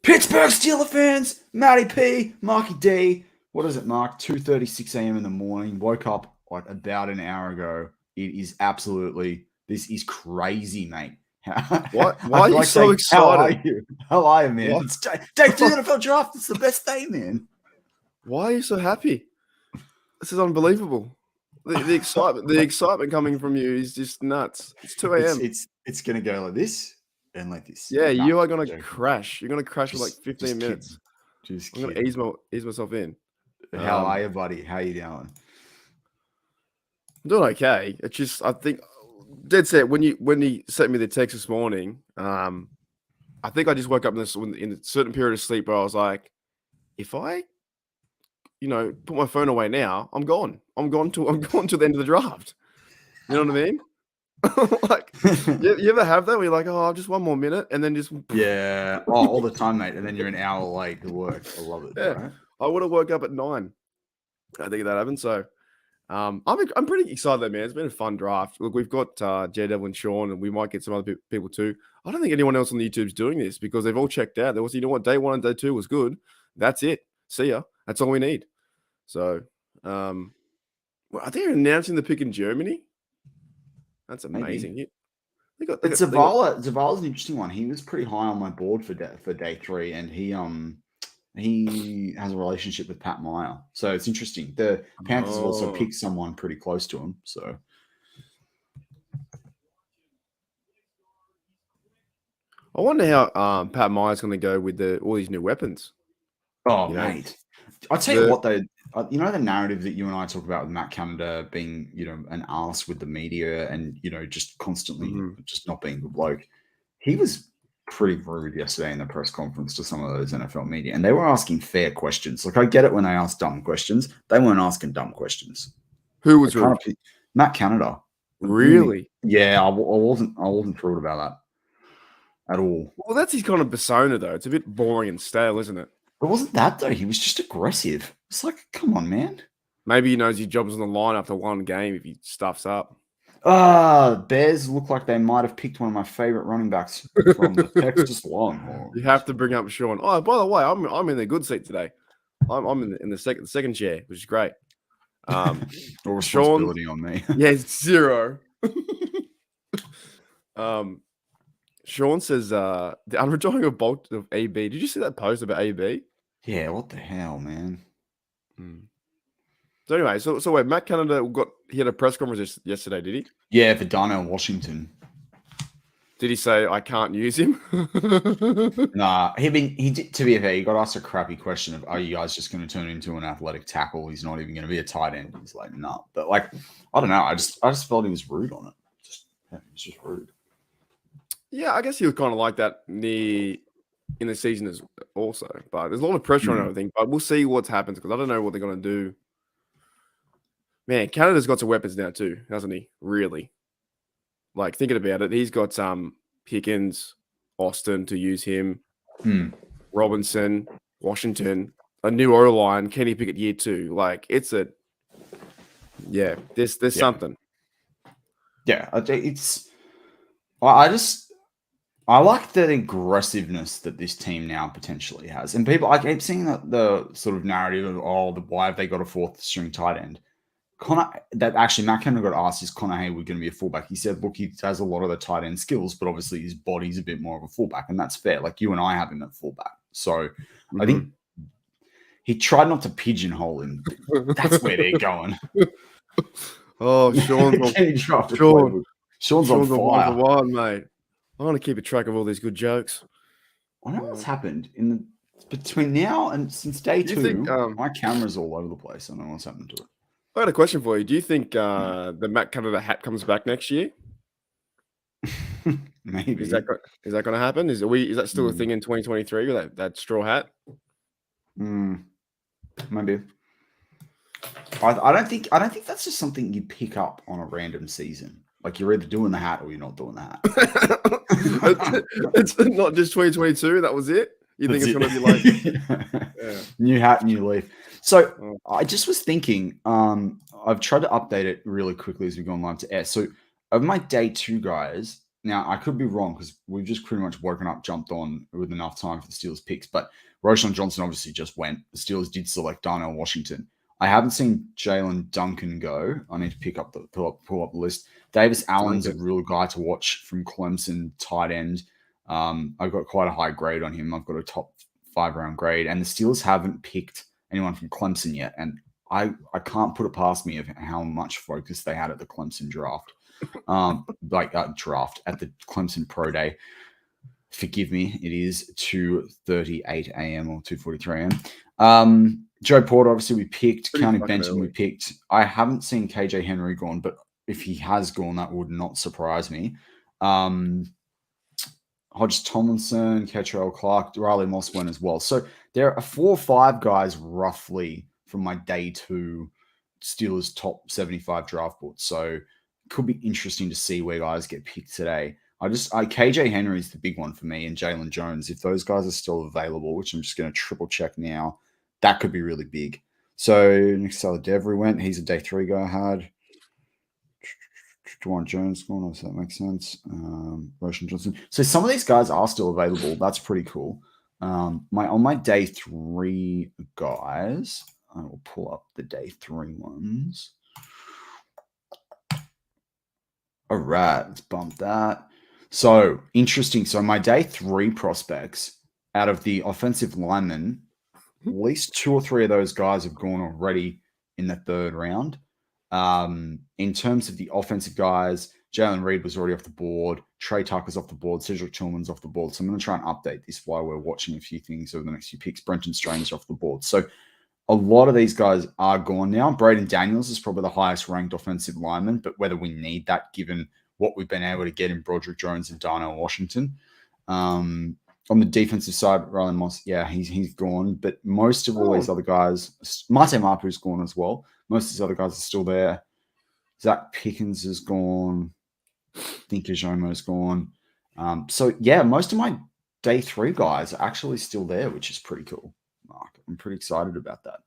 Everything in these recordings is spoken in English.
Pittsburgh Steelers fans, Matty P, Marky D. What is it, Mark? 2:36 a.m. in the morning. Woke up like about an hour ago. It is absolutely, this is crazy, mate. Why I are feel you like so saying, how are excited? you? How are you, man? What? It's day 2 NFL draft. It's the best day, man. Why are you so happy? This is unbelievable. The excitement coming from you is just nuts. It's 2 a.m. It's gonna go like this and like this. Yeah, No, you are gonna joking. crash. You're gonna crash for like 15 just minutes. kidding. Just I'm gonna kidding. ease myself in. How are you, buddy? How you doing? I'm doing okay. It's just I think dead set when you sent me the text this morning. I think I just woke up in a certain period of sleep where I was like, if I put my phone away now, I'm gone. I'm gone to the end of the draft. You know what I mean? Like, you ever have that where you're like, oh, just one more minute, and then just Yeah. Oh, all the time, mate. And then you're an hour late to work. I love it. yeah. Right? I would have woke up at 9. I think that happened. So, I'm pretty excited, though, man. It's been a fun draft. Look, we've got J Devil and Sean, and we might get some other people too. I don't think anyone else on the YouTube's doing this because they've all checked out. There was, day 1 and day 2 was good. That's it. See ya. That's all we need. So, well, are they announcing the pick in Germany? That's amazing. Zavala's an interesting one. He was pretty high on my board for day 3, and he has a relationship with Pat Meyer, so it's interesting. The Panthers have also picked someone pretty close to him. So I wonder how Pat Meyer's going to go with all these new weapons. Oh, mate. I'll tell you what, though. The narrative that you and I talk about with Matt Canada being, an arse with the media and, just constantly just not being a good bloke. He was pretty rude yesterday in the press conference to some of those NFL media, and they were asking fair questions. Like, I get it when they ask dumb questions. They weren't asking dumb questions. Who was rude? Matt Canada. Really? Yeah, I wasn't thrilled about that at all. Well, that's his kind of persona, though. It's a bit boring and stale, isn't it? It wasn't that, though. He was just aggressive. It's like, come on, man. Maybe he knows his job's on the line after one game if he stuffs up. Bears look like they might have picked one of my favorite running backs from the Texas Longhorns. You have to bring up Sean. Oh, by the way, I'm in the good seat today. I'm in the second chair, which is great. All responsibility on me. Yeah, it's 0. Sean says the unrejoining of Bolt of AB. Did you see that post about AB? Yeah, what the hell, man? So anyway, so wait, Matt Canada he had a press conference yesterday, did he? Yeah, for Darnell Washington. Did he say I can't use him? Nah, he did. To be fair, he got asked a crappy question of, "Are you guys just going to turn him into an athletic tackle? He's not even going to be a tight end." He's like, "No," nah. But like, I don't know. I just felt he was rude on it. It's just rude. Yeah, I guess he was kind of like that in the season as also, but there's a lot of pressure on everything. But we'll see what happens because I don't know what they're going to do. Man, Canada's got some weapons now too, hasn't he? Really? Like, thinking about it, he's got Pickens, Austin to use him, Robinson, Washington, a new O-line, Kenny Pickett year 2. Like, there's something. Yeah, I like the aggressiveness that this team now potentially has. And people, I keep seeing the sort of narrative of, why have they got a 4th string tight end? Matt Canada got asked, is Connor Hayward going to be a fullback? He said, look, he has a lot of the tight end skills, but obviously his body's a bit more of a fullback, and that's fair. Like, you and I have him at fullback. So I think he tried not to pigeonhole him. That's where they're going. Oh, Sean's on fire. One, mate. I want to keep a track of all these good jokes. I know what's happened between now and since day 2. My camera's all over the place. I don't know what's happened to it. I got a question for you. Do you think the Matt Canada hat comes back next year? Maybe. Is that going to happen? Is that still a thing in 2023 with that straw hat? Maybe. I don't think that's just something you pick up on a random season. Like, you're either doing the hat or you're not doing the hat. It's not just 2022. That was it. You think it's going to be like new hat, new leaf. So I just was thinking, I've tried to update it really quickly as we go on live to air. So of my day 2 guys, Now, I could be wrong because we've just pretty much woken up, jumped on with enough time for the Steelers picks. But Roshan Johnson obviously just went. The Steelers did select Darnell Washington. I haven't seen Jalen Duncan go. I need to pull up the list. Davis Allen's a real guy to watch from Clemson, tight end. I've got quite a high grade on him. I've got a top 5-round grade. And the Steelers haven't picked anyone from Clemson yet. And I can't put it past me of how much focus they had at the Clemson draft. Draft at the Clemson Pro Day. Forgive me, it is 2:38 a.m. or 2:43 a.m. Joe Porter, obviously, we picked. County Benton, we picked. I haven't seen KJ Henry gone, but if he has gone, that would not surprise me. Hodges Tomlinson, Ketrell Clark, Riley Moss went as well. So there are 4 or 5 guys roughly from my day 2 Steelers top 75 draft board. So it could be interesting to see where guys get picked today. KJ Henry is the big one for me, and Jalen Jones. If those guys are still available, which I'm just going to triple check now, that could be really big. So Nick Saladevery went. He's a day 3 guy I had. Dwan Jones gone, if that makes sense. Roshan Johnson. So some of these guys are still available. That's pretty cool. On my day 3 guys, I will pull up the day 3 ones. All right, let's bump that. So interesting. So my day 3 prospects, out of the offensive linemen, at least 2 or 3 of those guys have gone already in the 3rd round. In terms of the offensive guys, Jalen Reed was already off the board. Trey Tucker's off the board. Cedric Tillman's off the board. So I'm going to try and update this while we're watching a few things over the next few picks. Brenton Strange off the board. So a lot of these guys are gone now. Braden Daniels is probably the highest ranked offensive lineman, but whether we need that given what we've been able to get in Broderick Jones and Darnell Washington. On the defensive side, Riley Moss, yeah, he's gone. But most of all these other guys, Matty Mark is gone as well. Most of these other guys are still there. Zach Pickens is gone. I think Kajomo's gone. So, yeah, most of my day 3 guys are actually still there, which is pretty cool, Mark. I'm pretty excited about that.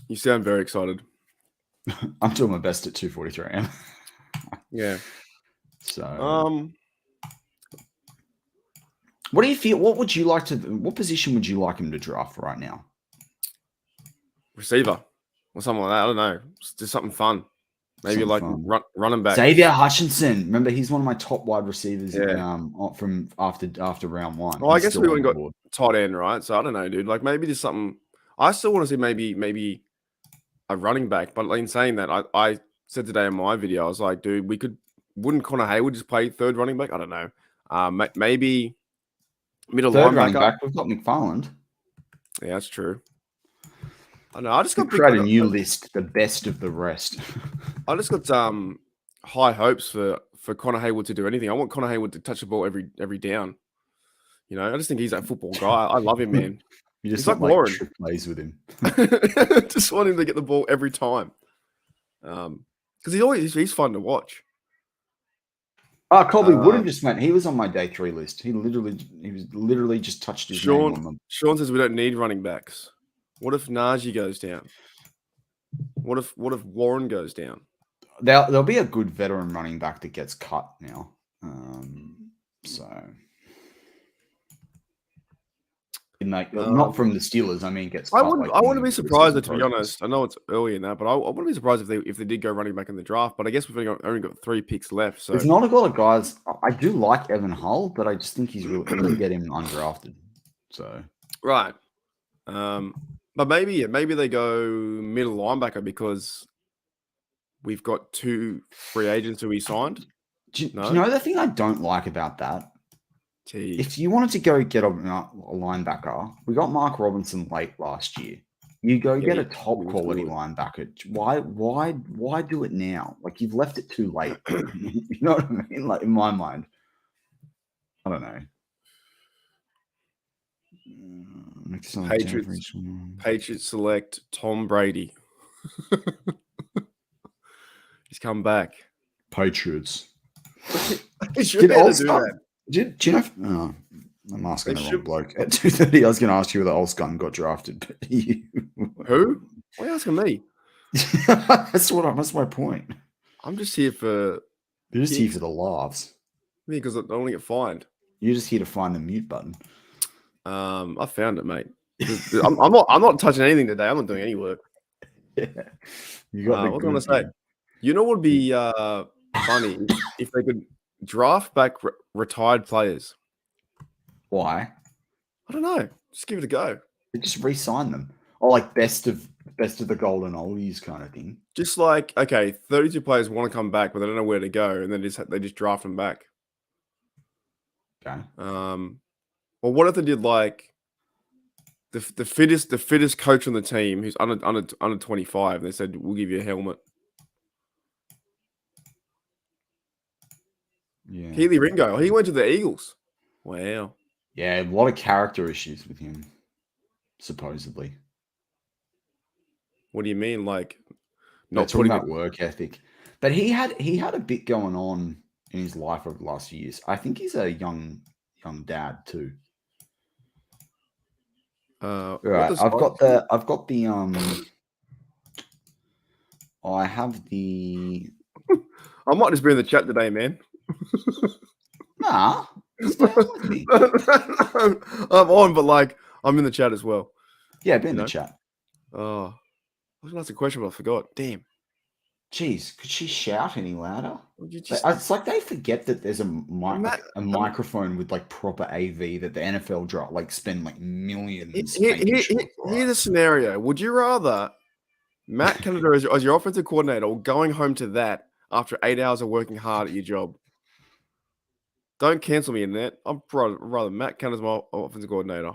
You sound very excited. I'm doing my best at 2:43 a.m. Yeah. So, what do you feel? What position would you like him to draft right now? Receiver or something like that. I don't know. Just something fun. Maybe running back. Xavier Hutchinson. Remember, he's one of my top wide receivers from after round 1. Well, I guess we wouldn't got tight end, right? So I don't know, dude. Like maybe there's something. I still want to see maybe a running back. But in saying that, I said today in my video, I was like, dude, wouldn't Connor Hayward just play 3rd running back? I don't know. Maybe middle 3rd linebacker. running back. We've got McFarland. Yeah, that's true. I know. I just got create a new list, the best of the rest. I just got high hopes for Connor Hayward to do anything. I want Connor Hayward to touch the ball every down. You know, I just think he's a football guy. I love him, man. You just he's like Warren. Trick plays with him. Just want him to get the ball every time. Because he's fun to watch. Colby Woodham just went. He was on my day 3 list. He was literally just touched his name on them. Sean says we don't need running backs. What if Najee goes down? What if Warren goes down? There'll be a good veteran running back that gets cut now. Not from the Steelers. I mean, gets cut. I wouldn't be surprised, to be honest. I know it's early in that, but I wouldn't be surprised if they did go running back in the draft. But I guess we've only got 3 picks left. So there's not a lot of guys. I do like Evan Hull, but I just think he's really going to get him undrafted. So right. But maybe they go middle linebacker because we've got 2 free agents who we signed. Do you know the thing I don't like about that? Jeez. If you wanted to go get a linebacker, we got Mark Robinson late last year. You go get a top quality linebacker. Why do it now? Like you've left it too late. You know what I mean? Like in my mind, I don't know. Patriots select Tom Brady. He's come back. Patriots. Did Olscott? Do you know? I'm asking the wrong bloke. At 2:30, I was going to ask you whether Olscott got drafted. But Who? Why are you asking me? That's my point. I'm just here for. You're just here for the laughs. Because I don't want to get fined. You're just here to find the mute button. I found it, mate. I'm not touching anything today. I'm not doing any work. Yeah. You got the what was I going to say? You know what would be funny if they could draft back retired players? Why? I don't know. Just give it a go. They just re-sign them. Or like best of the golden oldies kind of thing. Just like, okay, 32 players want to come back, but they don't know where to go, and then they just draft them back. Okay. Well, what if they did like the fittest coach on the team who's under 25? They said we'll give you a helmet. Yeah. Keely Ringo, he went to the Eagles. Wow. Yeah, a lot of character issues with him, supposedly. What do you mean, like Not talking about work ethic? But he had a bit going on in his life over the last few years. I think he's a young dad too. Right, I have the. I might just be in the chat today, man. Nah, stay on with me. I'm on, but like I'm in the chat as well. Yeah, be in the chat. Oh, I was gonna ask a question, but I forgot. Damn. Jeez, could she shout any louder? It's like they forget that there's a microphone with like proper AV that the NFL like spend like millions. Here's the scenario: would you rather Matt Canada as your offensive coordinator, or going home to that after 8 hours of working hard at your job? Don't cancel me in that. I'm rather Matt Canada's my offensive coordinator.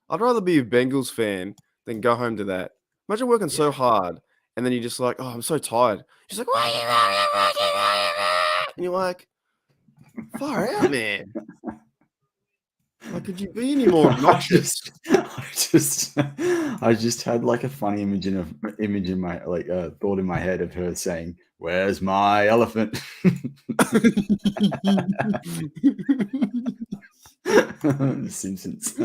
I'd rather be a Bengals fan than go home to that. Imagine working so hard. And then you're just like, oh, I'm so tired. She's like, why are you working? And you're like, far out, man. Like, could you be any more obnoxious? I just had like a funny image in my thought in my head of her saying, "Where's my elephant?" The Simpsons.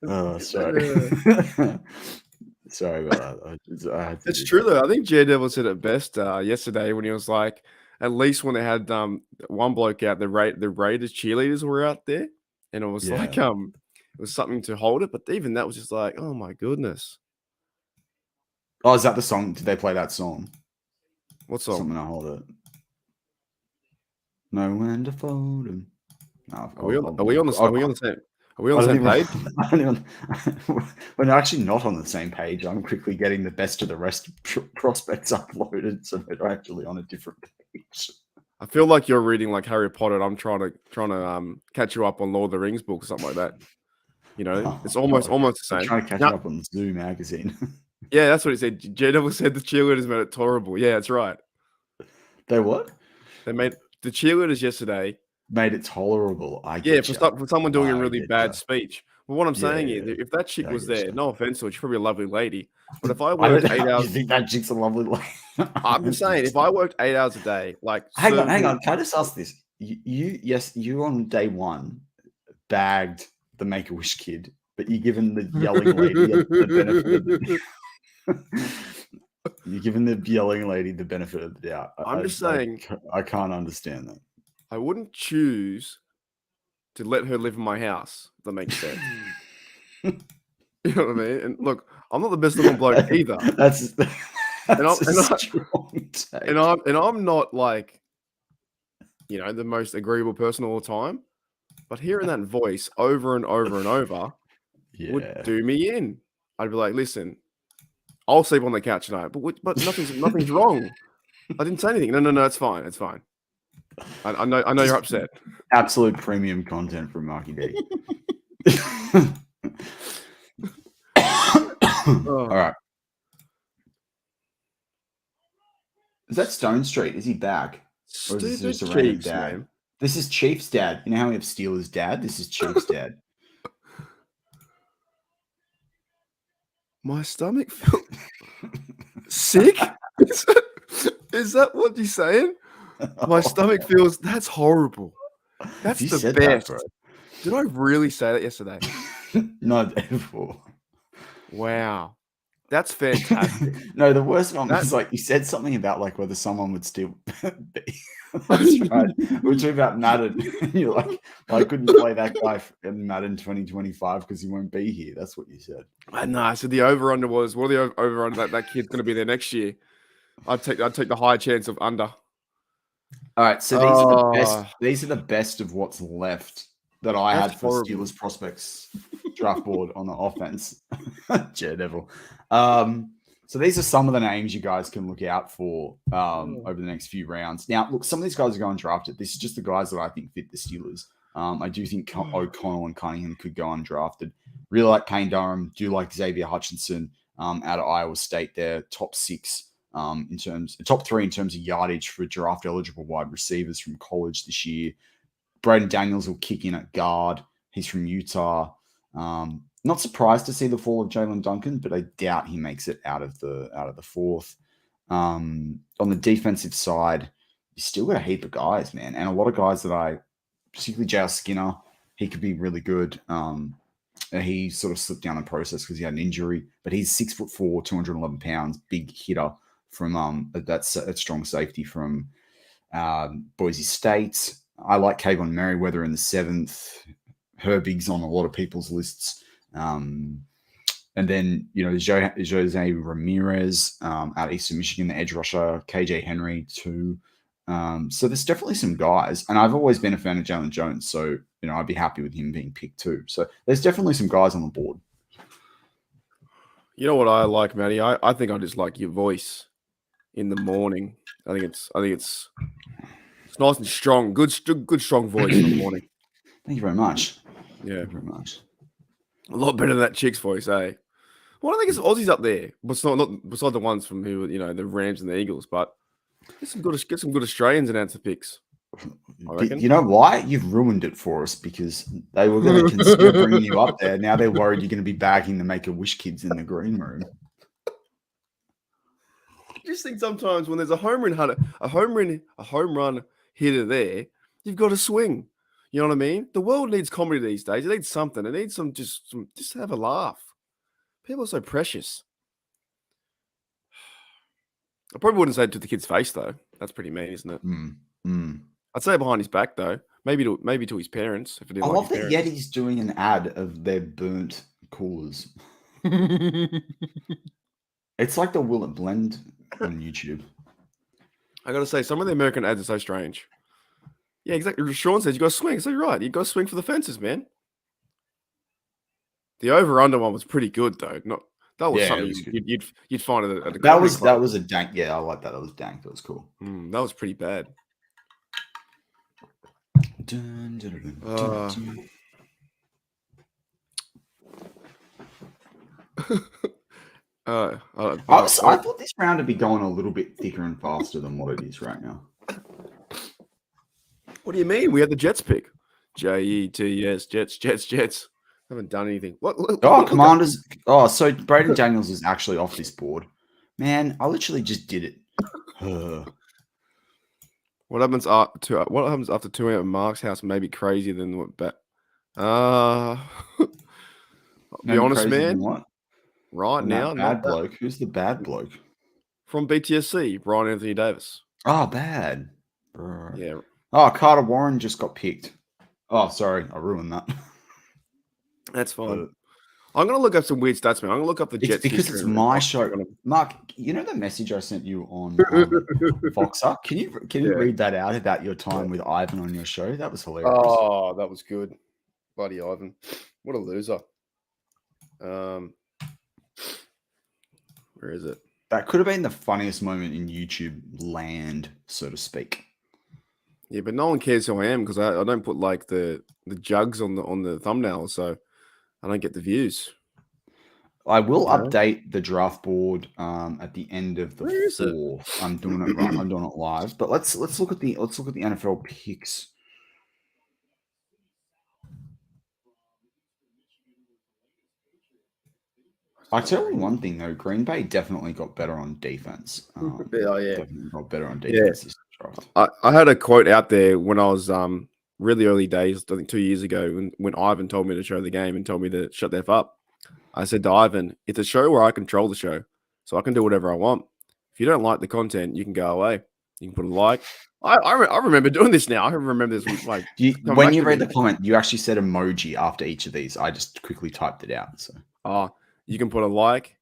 Oh, sorry. Sorry about that. It's true though. I think Daredevil said it best yesterday when he was like, at least when they had one bloke out, the Raiders cheerleaders were out there, and it was like it was something to hold it. But even that was just like, oh my goodness. Oh, is that the song? Did they play that song? What song? Something I hold it. Know when to fold them. No, are we on the same? Are we on the same page? We're actually not on the same page. I'm quickly getting the best of the rest prospects uploaded, so they're actually on a different page. I feel like you're reading like Harry Potter. And I'm trying to catch you up on Lord of the Rings book or something like that. You know, it's almost the same. I'm trying to catch you up on Zoo magazine. Yeah, that's what he said. J-Devil said the cheerleaders made it tolerable. Yeah, that's right. They what? They made the cheerleaders yesterday. Made it tolerable. For someone doing a really bad speech. Well, what I'm saying is, if that chick was there, no offense to her, she's probably a lovely lady. But if I worked 8 hours, you think that chick's a lovely lady? I'm just saying, if I worked 8 hours a day, like hang on, can I just ask this? You on day one bagged the Make-A-Wish kid, but you're given the yelling lady the benefit. You're giving the yelling lady the benefit of the doubt. I'm just saying, I can't understand that. I wouldn't choose to let her live in my house, if that makes sense. You know what I mean? And look, I'm not the best looking bloke either. That's a strong take. And I'm not like, you know, the most agreeable person all the time. But hearing that voice over and over and over would do me in. I'd be like, listen, I'll sleep on the couch tonight, but nothing's wrong. I didn't say anything. No, it's fine. It's fine. I know you're upset. Absolute premium content from Marky D. All right. Is that Stone Street? Is he back? Or is this just a random dad? Man. This is Chief's dad. You know how we have Steelers dad? This is Chief's dad. My stomach feels sick. Is that what you're saying? My stomach feels. That's horrible. That's the best. That, did I really say that yesterday? Not ever. Wow. That's fantastic. No, the worst one That was like you said something about like whether someone would still be. That's right. We're talking about Madden. And you're like, why couldn't you play that guy in Madden 2025 because he won't be here? That's what you said. no, so the over under was what are the over under that kid's going to be there next year? I'd take the higher chance of under. All right, so these are the best. These are the best of what's left that I had for horrible. Steelers prospects draft board on the offense. Daredevil. So these are some of the names you guys can look out for over the next few rounds. Now, look, some of these guys are going drafted. This is just the guys that I think fit the Steelers. I do think O'Connell and Cunningham could go undrafted. Really like Payne Durham. Do like Xavier Hutchinson out of Iowa State. They're top 6 top 3 in terms of yardage for draft eligible wide receivers from college this year. Braden Daniels will kick in at guard. He's from Utah. Not surprised to see the fall of Jalen Duncan, but I doubt he makes it out of the 4th. On the defensive side, you still got a heap of guys, man, and a lot of guys that particularly J.R. Skinner, he could be really good. He sort of slipped down the process because he had an injury, but he's 6'4", 211 pounds, big hitter from that strong safety from Boise State. I like Kayvon Merriweather in the 7th. Herbig's on a lot of people's lists. And then, Jose Ramirez out of Eastern Michigan, the edge rusher, KJ Henry too. So there's definitely some guys. And I've always been a fan of Jalen Jones, so, I'd be happy with him being picked too. So there's definitely some guys on the board. You know what I like, Matty? I think I just like your voice in the morning. I think it's nice and strong. Good strong voice in the morning. Thank you very much. Yeah. Thank you very much. A lot better than that chick's voice, eh? Well, I think it's Aussies up there, but not beside the ones from who the Rams and the Eagles. But get some good Australians and answer picks. You know why? You've ruined it for us because they were going to consider bringing you up there. Now they're worried you're going to be bagging the Make-A-Wish kids in the green room. I just think sometimes when there's a home run hitter there, you've got to swing. You know what I mean? The world needs comedy these days. It needs something. It needs just have a laugh. People are so precious. I probably wouldn't say it to the kid's face though. That's pretty mean, isn't it? I'd say it behind his back though. Maybe to his parents. If it didn't I love that Yeti's doing an ad of their burnt coolers. It's like the Will It Blend on YouTube. I gotta say, some of the American ads are so strange. Yeah, exactly. Sean says you got to swing. So you're right. You got to swing for the fences, man. The over/under one was pretty good though. That was something you'd find at a that was a dank. Yeah, I like that. That was dank. That was cool. That was pretty bad. I thought this round would be going a little bit thicker and faster than what it is right now. What do you mean? We had the Jets pick. Jets, Jets. Haven't done anything. What Commanders. So Braden Daniels is actually off this board. Man, I literally just did it. What happens after 2 out of Mark's house may be crazier than what be honest, man. What? Right now, bad bloke. Who's the bad bloke? From BTSC, Brian Anthony Davis. Oh, bad. Yeah. Oh, Carter Warren just got picked. Oh, sorry, I ruined that. That's fine. I'm going to look up some weird stats, man. I'm going to look up the Jets. Because it's my show. Mark, you know the message I sent you on Voxer? Can you read that out about your time with Ivan on your show? That was hilarious. Oh, that was good. Bloody Ivan. What a loser. Where is it? That could have been the funniest moment in YouTube land, so to speak. Yeah, but no one cares who I am because I don't put like the jugs on the thumbnail, so I don't get the views. I will update the draft board at the end of the 4th. I'm doing it right. I'm doing it live. But let's look at the NFL picks. I tell you one thing though, Green Bay definitely got better on defense. Definitely got better on defense this draft. I had a quote out there when I was really early days, I think 2 years ago, when Ivan told me to show the game and told me to shut the F up. I said to Ivan, it's a show where I control the show, so I can do whatever I want. If you don't like the content, you can go away. You can put a like. I remember doing this now. I remember this like When you read the comment, you actually said emoji after each of these. I just quickly typed it out. So you can put a like.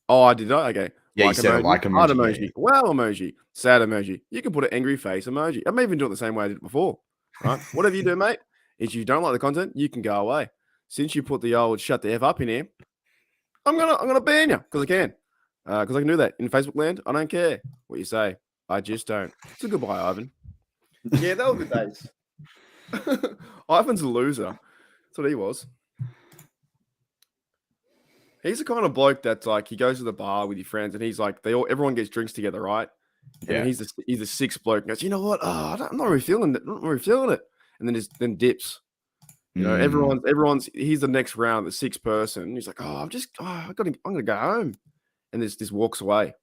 Oh, I did not. Okay. yeah, like you said emoji, a like heart emoji. emoji, wow emoji, sad emoji. You can put an angry face emoji. I'm even doing it the same way I did it before. Right? Whatever you do, mate. If you don't like the content, you can go away. Since you put the old shut the F up in here, I'm gonna ban you because I can. Because I can do that in Facebook land. I don't care what you say. I just don't. It's a goodbye, Ivan. Yeah, that was good days. Ivan's a loser. That's what he was. He's the kind of bloke that's like he goes to the bar with your friends and he's like everyone gets drinks together, right? And then he's the sixth bloke and goes, you know what? Oh, I'm not really feeling it. I'm not really feeling it. And then dips. You know, everyone's he's the next round, the sixth person. He's like, I'm gonna go home. And this walks away.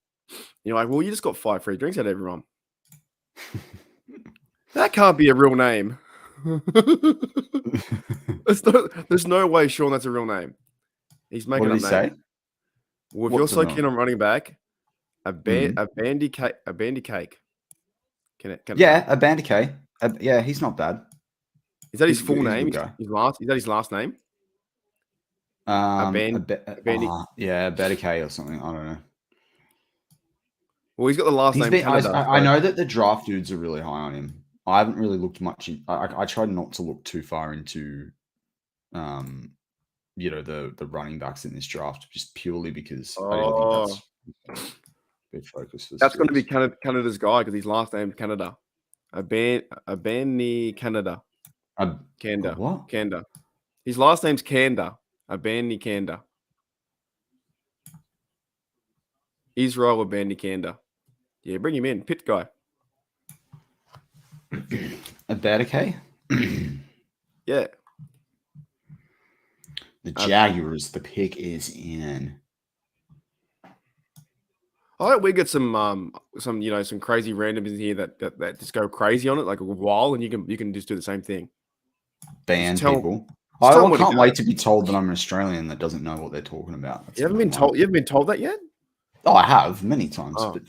You're like, well, you just got 5 free drinks out of everyone. That can't be a real name. There's no way, Sean, that's a real name. He's making what up did he say? Well, if you're so keen on running back, a bandy cake. Yeah, a bandy cake. Yeah, he's not bad. Is that his full He's name? a good guy. Is that his last name? Yeah, Bandy. Betty K or something. I don't know. Well, he's got the last name. I know that the draft dudes are really high on him. I haven't really looked much. I tried not to look too far into, the running backs in this draft, just purely because I don't think that's big focus. That's going to be Canada's guy because his last name's Canada. Abani Canada. Kanda. What? Kanda. His last name's Kanda. Abani Kanda. Israel Abani Kanda. Yeah, bring him in. Pit guy. A Badake? Yeah. The Jaguars, the pick is in. I hope we get some crazy randoms in here that just go crazy on it like a while, and you can just do the same thing. Ban people. I can't wait to be told that I'm an Australian that doesn't know what they're talking about. You haven't been told. You haven't been told that yet? Oh, I have many times, but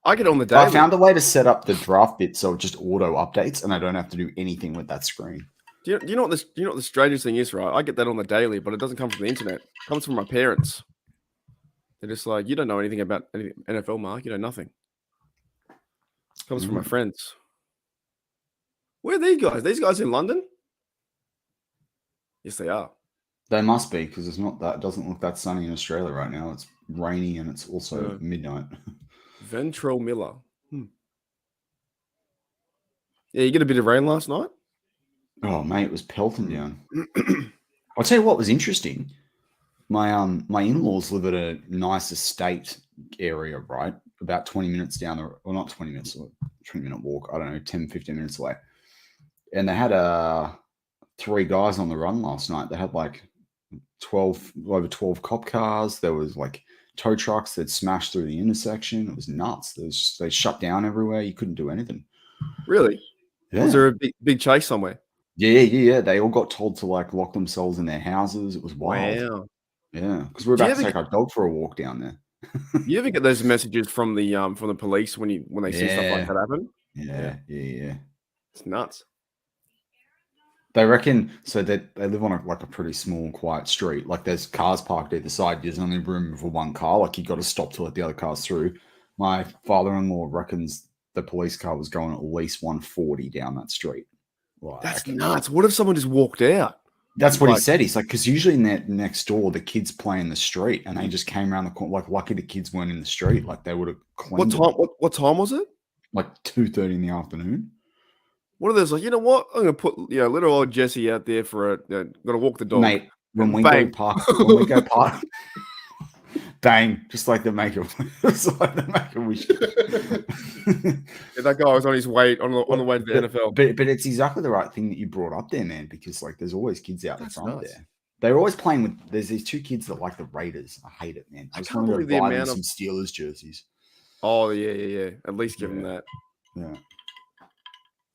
I get on the day. I found a way to set up the draft bit so it just auto updates, and I don't have to do anything with that screen. Do you know what the strangest thing is, right? I get that on the daily, but it doesn't come from the internet. It comes from my parents. They're just like, you don't know anything about NFL, Mark. You know nothing. It comes from my friends. Where are these guys? These guys in London? Yes, they are. They must be because it's not that. It doesn't look that sunny in Australia right now. It's rainy and it's also midnight. Ventrell Miller. Yeah, you get a bit of rain last night? Oh, mate, it was pelting down. I'll tell you what was interesting. My in-laws live at a nice estate area, right? About 20 minutes down the, well, not 20 minutes, 20-minute walk. I don't know, 10, 15 minutes away. And they had 3 guys on the run last night. They had like over 12 cop cars. There was like tow trucks that smashed through the intersection. It was nuts. They shut down everywhere. You couldn't do anything. Really? Yeah. Was there a big chase somewhere? Yeah. They all got told to like lock themselves in their houses. It was wild. Wow. Yeah, because we're about to take our dog for a walk down there. You ever get those messages from the police when they see stuff like that happen? Yeah. It's nuts. They reckon so that they live on a pretty small, quiet street. Like there's cars parked either side. There's only room for one car. Like you got to stop to let the other cars through. My father-in-law reckons the police car was going at least 140 down that street. Like, that's nuts. What if someone just walked out? That's what he said. He's like, because usually next door, the kids play in the street, and they just came around the corner. Like, lucky the kids weren't in the street. Like, they would have cleaned What time was it? Like 2:30 in the afternoon. What are those like? You know what? I'm gonna put little old Jesse out there for gonna walk the dog, mate. When we go park, bang, just like the make a wish. That guy was on his way on the way to the NFL. But it's exactly the right thing that you brought up there, man. Because like, there's always kids out the front there. They're always playing with. There's these 2 kids that like the Raiders. I hate it, man. I just want to buy them some Steelers jerseys. Oh yeah. At least give them that. Yeah.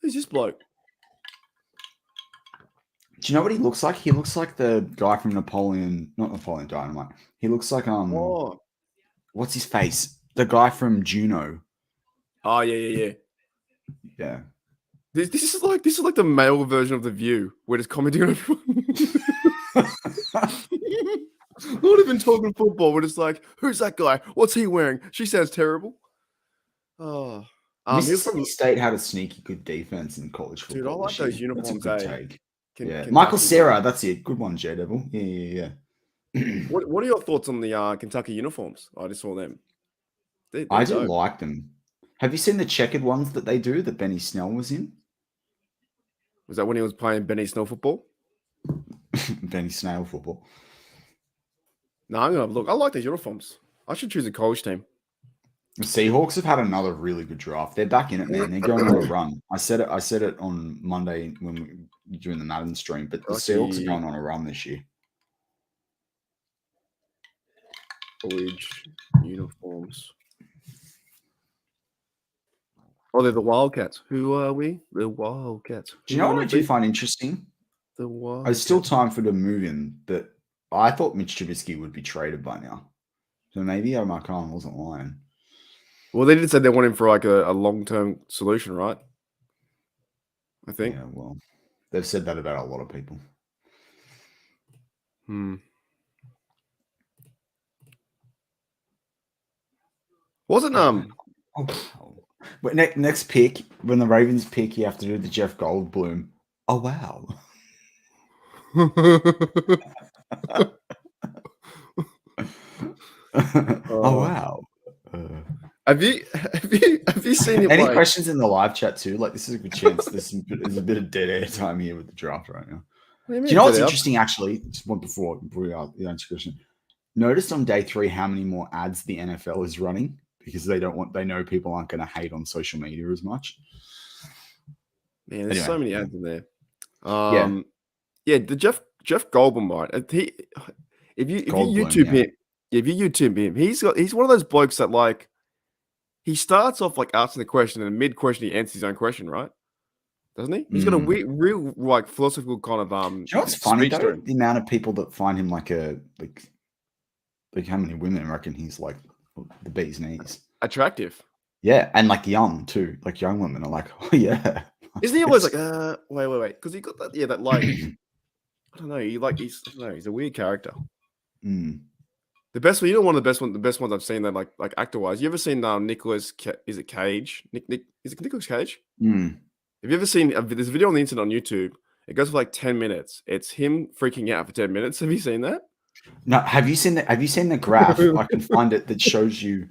Who's this bloke? Do Do you know what he looks like? He looks like the guy from Napoleon, not Napoleon Dynamite. He looks like Oh, what's his face? The guy from Juno. oh yeah. Yeah. This is like the male version of The View, where it's commenting on everyone. Not even talking football, but it's like, who's that guy? What's he wearing? She sounds terrible. Oh, he was Mississippi from State had a sneaky good defense in college dude. I football like this those year. That's a uniforms. good Eh? take. Yeah, Kentucky. Michael Cera, that's it. Good one, J Devil. Yeah. What are your thoughts on the Kentucky uniforms? I just saw them. They're I do dope. like them. Have you seen the checkered ones that they do that Benny Snell was in? Was that when he was playing Benny Snell football? Benny Snail football. No, I'm gonna look. I like these uniforms. I should choose a college team. The Seahawks have had another really good draft. They're back in it, man. They're going on a run. I said it on Monday during the Madden stream, but the Seahawks are going on a run this year. College uniforms. Oh, they're the Wildcats. Who are we? The Wildcats. Do you know what I do find interesting? The Wildcats. There's still time for the move in that I thought Mitch Trubisky would be traded by now. So maybe Omar Khan wasn't lying. Well, they did say they want him for like a long-term solution, right? I think. Yeah, well, they've said that about a lot of people. Wasn't But next pick, when the Ravens pick, you have to do the Jeff Goldblum. Oh wow. Oh wow. Have you seen it? Any questions in the live chat too? Like, this is a good chance. There's a bit of dead air time here with the draft right now. Do you know what's interesting? Actually, just one before we answer the question. Noticed on day 3 how many more ads the NFL is running because they know people aren't going to hate on social media as much. Man, there's so many ads in there. Yeah, the Jeff Goldblum, right? If you YouTube him, he's one of those blokes that like he starts off like asking the question and mid-question he answers his own question, right? Doesn't he? He's got a real like philosophical kind of Do you know what's funny though? The amount of people that find him like how many women reckon he's like the bee's knees? Attractive. Yeah, and like young too. Like young women are like, oh yeah. Isn't he always like, wait? Because he got that, that like, I don't know. He's a weird character. The best one, one of the best ones I've seen that like actor wise. You ever seen Nicholas? Is it Cage? Is it Nicholas Cage? Have you ever seen? There's a video on the internet on YouTube. It goes for like 10 minutes. It's him freaking out for 10 minutes. Have you seen that? No. Have you seen the graph? I can find it that shows you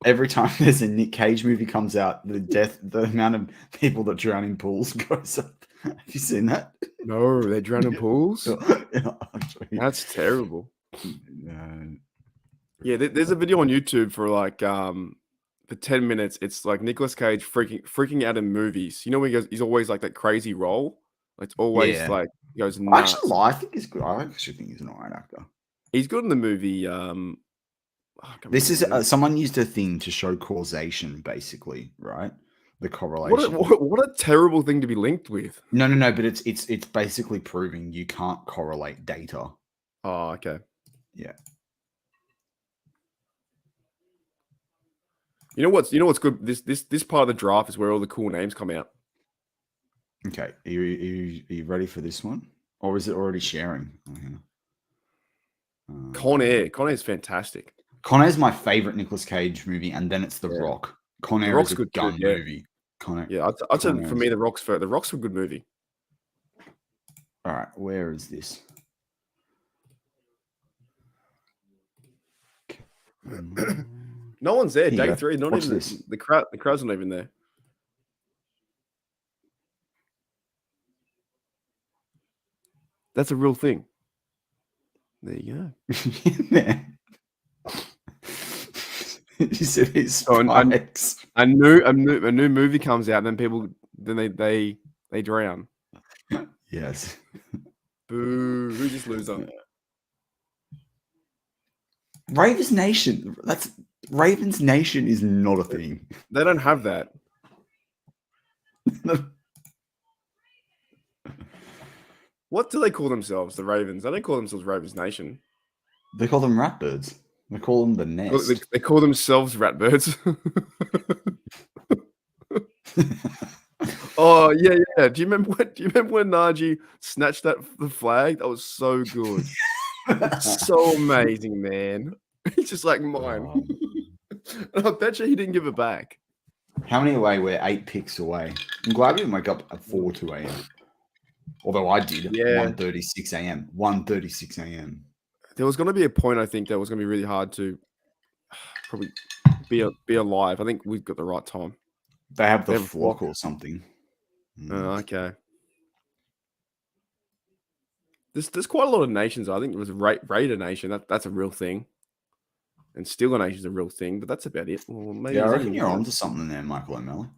every time there's a Nick Cage movie comes out, the amount of people that drown in pools goes up. Have you seen that? No, they drown in pools. That's terrible. Yeah, there's a video on YouTube for like for 10 minutes. It's like Nicolas Cage freaking out in movies. You know, he's always like that crazy role. Like, it's always like he goes nuts. I think he's good. I actually think he's an alright actor. He's good in the movie. This is someone used a thing to show causation, basically, right? The correlation. What a terrible thing to be linked with. No, but it's basically proving you can't correlate data. Oh, okay. Yeah. You know what's good? This part of the draft is where all the cool names come out. Okay, are you ready for this one, or is it already sharing? Con Air is fantastic. Con Air is my favorite Nicolas Cage movie, and then it's The Rock. Con Air is a good gun movie. Con Air. Yeah, I'd say for me, The Rock's a good movie. All right, where is this? No one's there. Day 3, not Watch even this. The crowd's not even there. That's a real thing. There you go. You said his spikes. A new movie comes out, and then people they drown. Yes. Boo! Who's this loser? Ravens Nation. Ravens Nation is not a thing. They don't have that. What do they call themselves? The Ravens. They don't call themselves Ravens Nation. They call them ratbirds. They call them the nest. They call themselves Ratbirds. Oh yeah. Do you remember when Najee snatched the flag? That was so good. It's so amazing, man. He's just like mine. And I bet you he didn't give it back. How many away? We're 8 picks away. I'm glad we didn't wake up at 4:02 a.m. Although I did. Yeah. 1:36 a.m. 1:36 a.m. There was going to be a point, I think, that was going to be really hard to probably be alive. I think we've got the right time. They have the flock or something. Oh, okay. There's quite a lot of nations. I think it was Raider Nation. That's a real thing. And Steeler Nation is a real thing, but that's about it. Well, maybe I reckon you're onto something there, Michael O'Malley.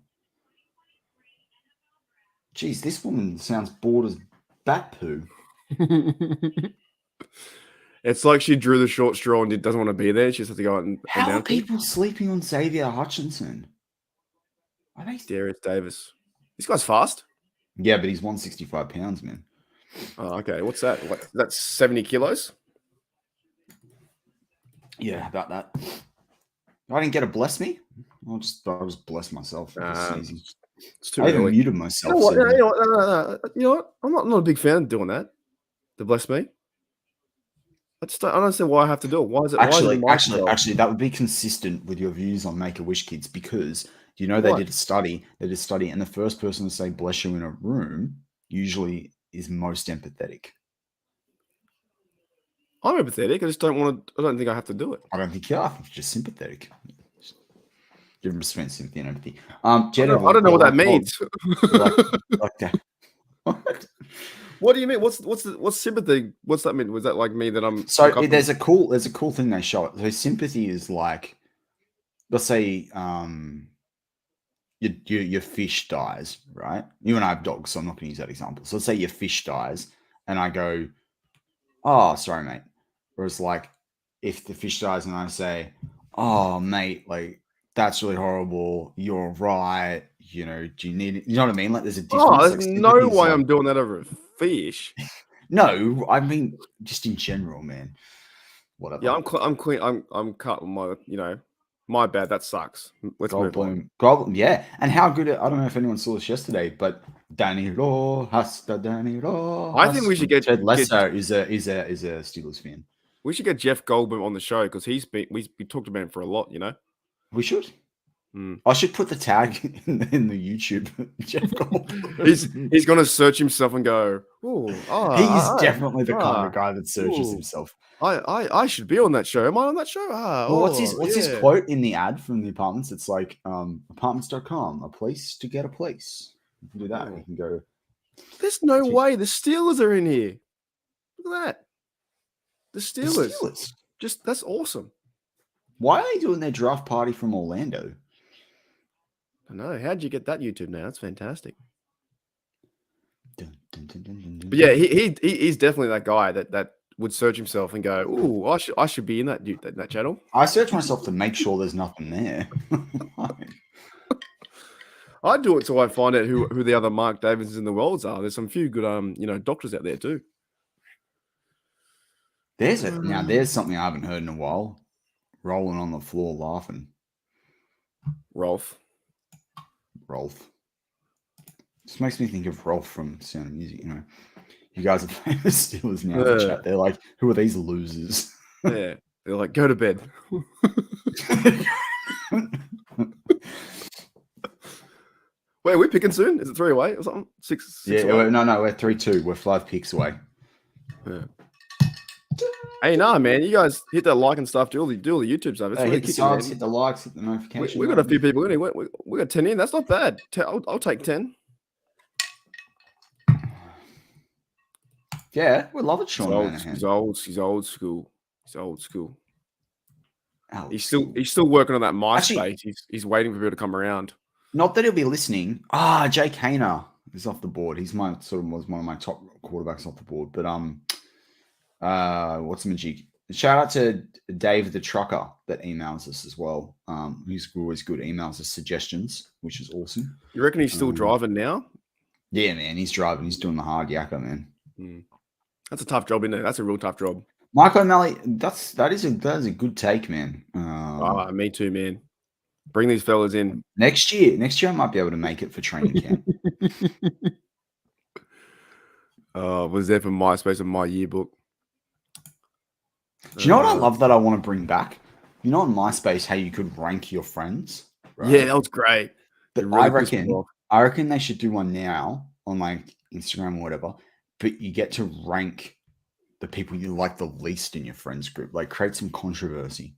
Jeez, this woman sounds bored as bat poo. It's like she drew the short straw and doesn't want to be there. She just has to go out and How are people sleeping on Xavier Hutchinson? I think Darius Davis. This guy's fast. Yeah, but he's 165 pounds, man. Oh, okay. What's that? That's 70 kilos? Yeah, about that. I didn't get a bless me. I'll just bless myself. It's too I even early. muted myself. You know what? I'm not a big fan of doing that. To bless me. I don't understand why I have to do it. Why is it? Actually, that would be consistent with your views on Make-A-Wish kids because they did a study. They did a study, and the first person to say "bless you" in a room usually is most empathetic. I'm empathetic. I just don't want to. I don't think I have to do it. I don't think you are. I think you're just sympathetic. Difference between sympathy and empathy. I don't know what that means. Like that. What do you mean? What's sympathy? What's that mean? Was that like me that I'm? So there's a cool thing they show it. So sympathy is like, let's say, your fish dies, right? You and I have dogs, so I'm not going to use that example. So let's say your fish dies, and I go, "Oh, sorry, mate." Whereas, like, if the fish dies, and I say, "Oh, mate, like that's really horrible. You're right. Do you need it?" You know what I mean? Like, there's a difference. Oh, there's no way I'm doing that over a fish. No, I mean just in general, man. Whatever. Yeah, I'm clean. I'm cut. My bad. That sucks. Let's move on. Yeah, and how good? I don't know if anyone saw this yesterday, but Danny Law, Danny Law. I think we should get Ted Lasso is a Steelers fan. We should get Jeff Goldblum on the show because we talked about him for a lot. We should. I should put the tag in the YouTube. Jeff Goldblum. He's going to search himself and go, he's definitely the kind of guy that searches himself. I should be on that show. Am I on that show? What's his quote in the ad from the apartments? It's like apartments.com, a place to get a place. You can do that. You can go. There's no way the Steelers are in here. Look at that. The Steelers. That's awesome. Why are they doing their draft party from Orlando? I know. How'd you get that YouTube now? That's fantastic. But yeah, he's definitely that guy that would search himself and go, "Ooh, I should be in that channel." I search myself to make sure there's nothing there. I do it so I find out who the other Mark Davids in the worlds are. There's some few good doctors out there too. There's something I haven't heard in a while. Rolling on the floor laughing. Rolf. Just makes me think of Rolf from Sound of Music. You guys are famous Steelers now in the chat. They're like, who are these losers? Yeah. They're like, go to bed. Wait, are we picking soon? Is it 3 away or something? Six away? No, we're 3-2. We're 5 picks away. Yeah. Hey, man, you guys hit that like and stuff. Do all the YouTube stuff. Hit the subs, hit the likes, hit the notification. We got a few people. We got 10 in. That's not bad. I'll take 10. Yeah, we love it, Sean. He's old school. He's still working on that MySpace. Actually, he's waiting for people to come around. Not that he'll be listening. Jake Hayner is off the board. He's was one of my top quarterbacks off the board. But what's the magic? Shout out to Dave the Trucker that emails us as well. He's always good. Emails us suggestions, which is awesome. You reckon he's still driving now? Yeah, man. He's driving. He's doing the hard yakka, man. That's a tough job, isn't it? That's a real tough job. Mark O'Malley, that is a good take, man. Me too, man. Bring these fellas in. Next year I might be able to make it for training camp. Was there for MySpace and my yearbook. Do you know what I love that I want to bring back? You know, on MySpace, how you could rank your friends. Right? Yeah, that was great. But really I reckon they should do one now on like Instagram or whatever. But you get to rank the people you like the least in your friends group. Like create some controversy.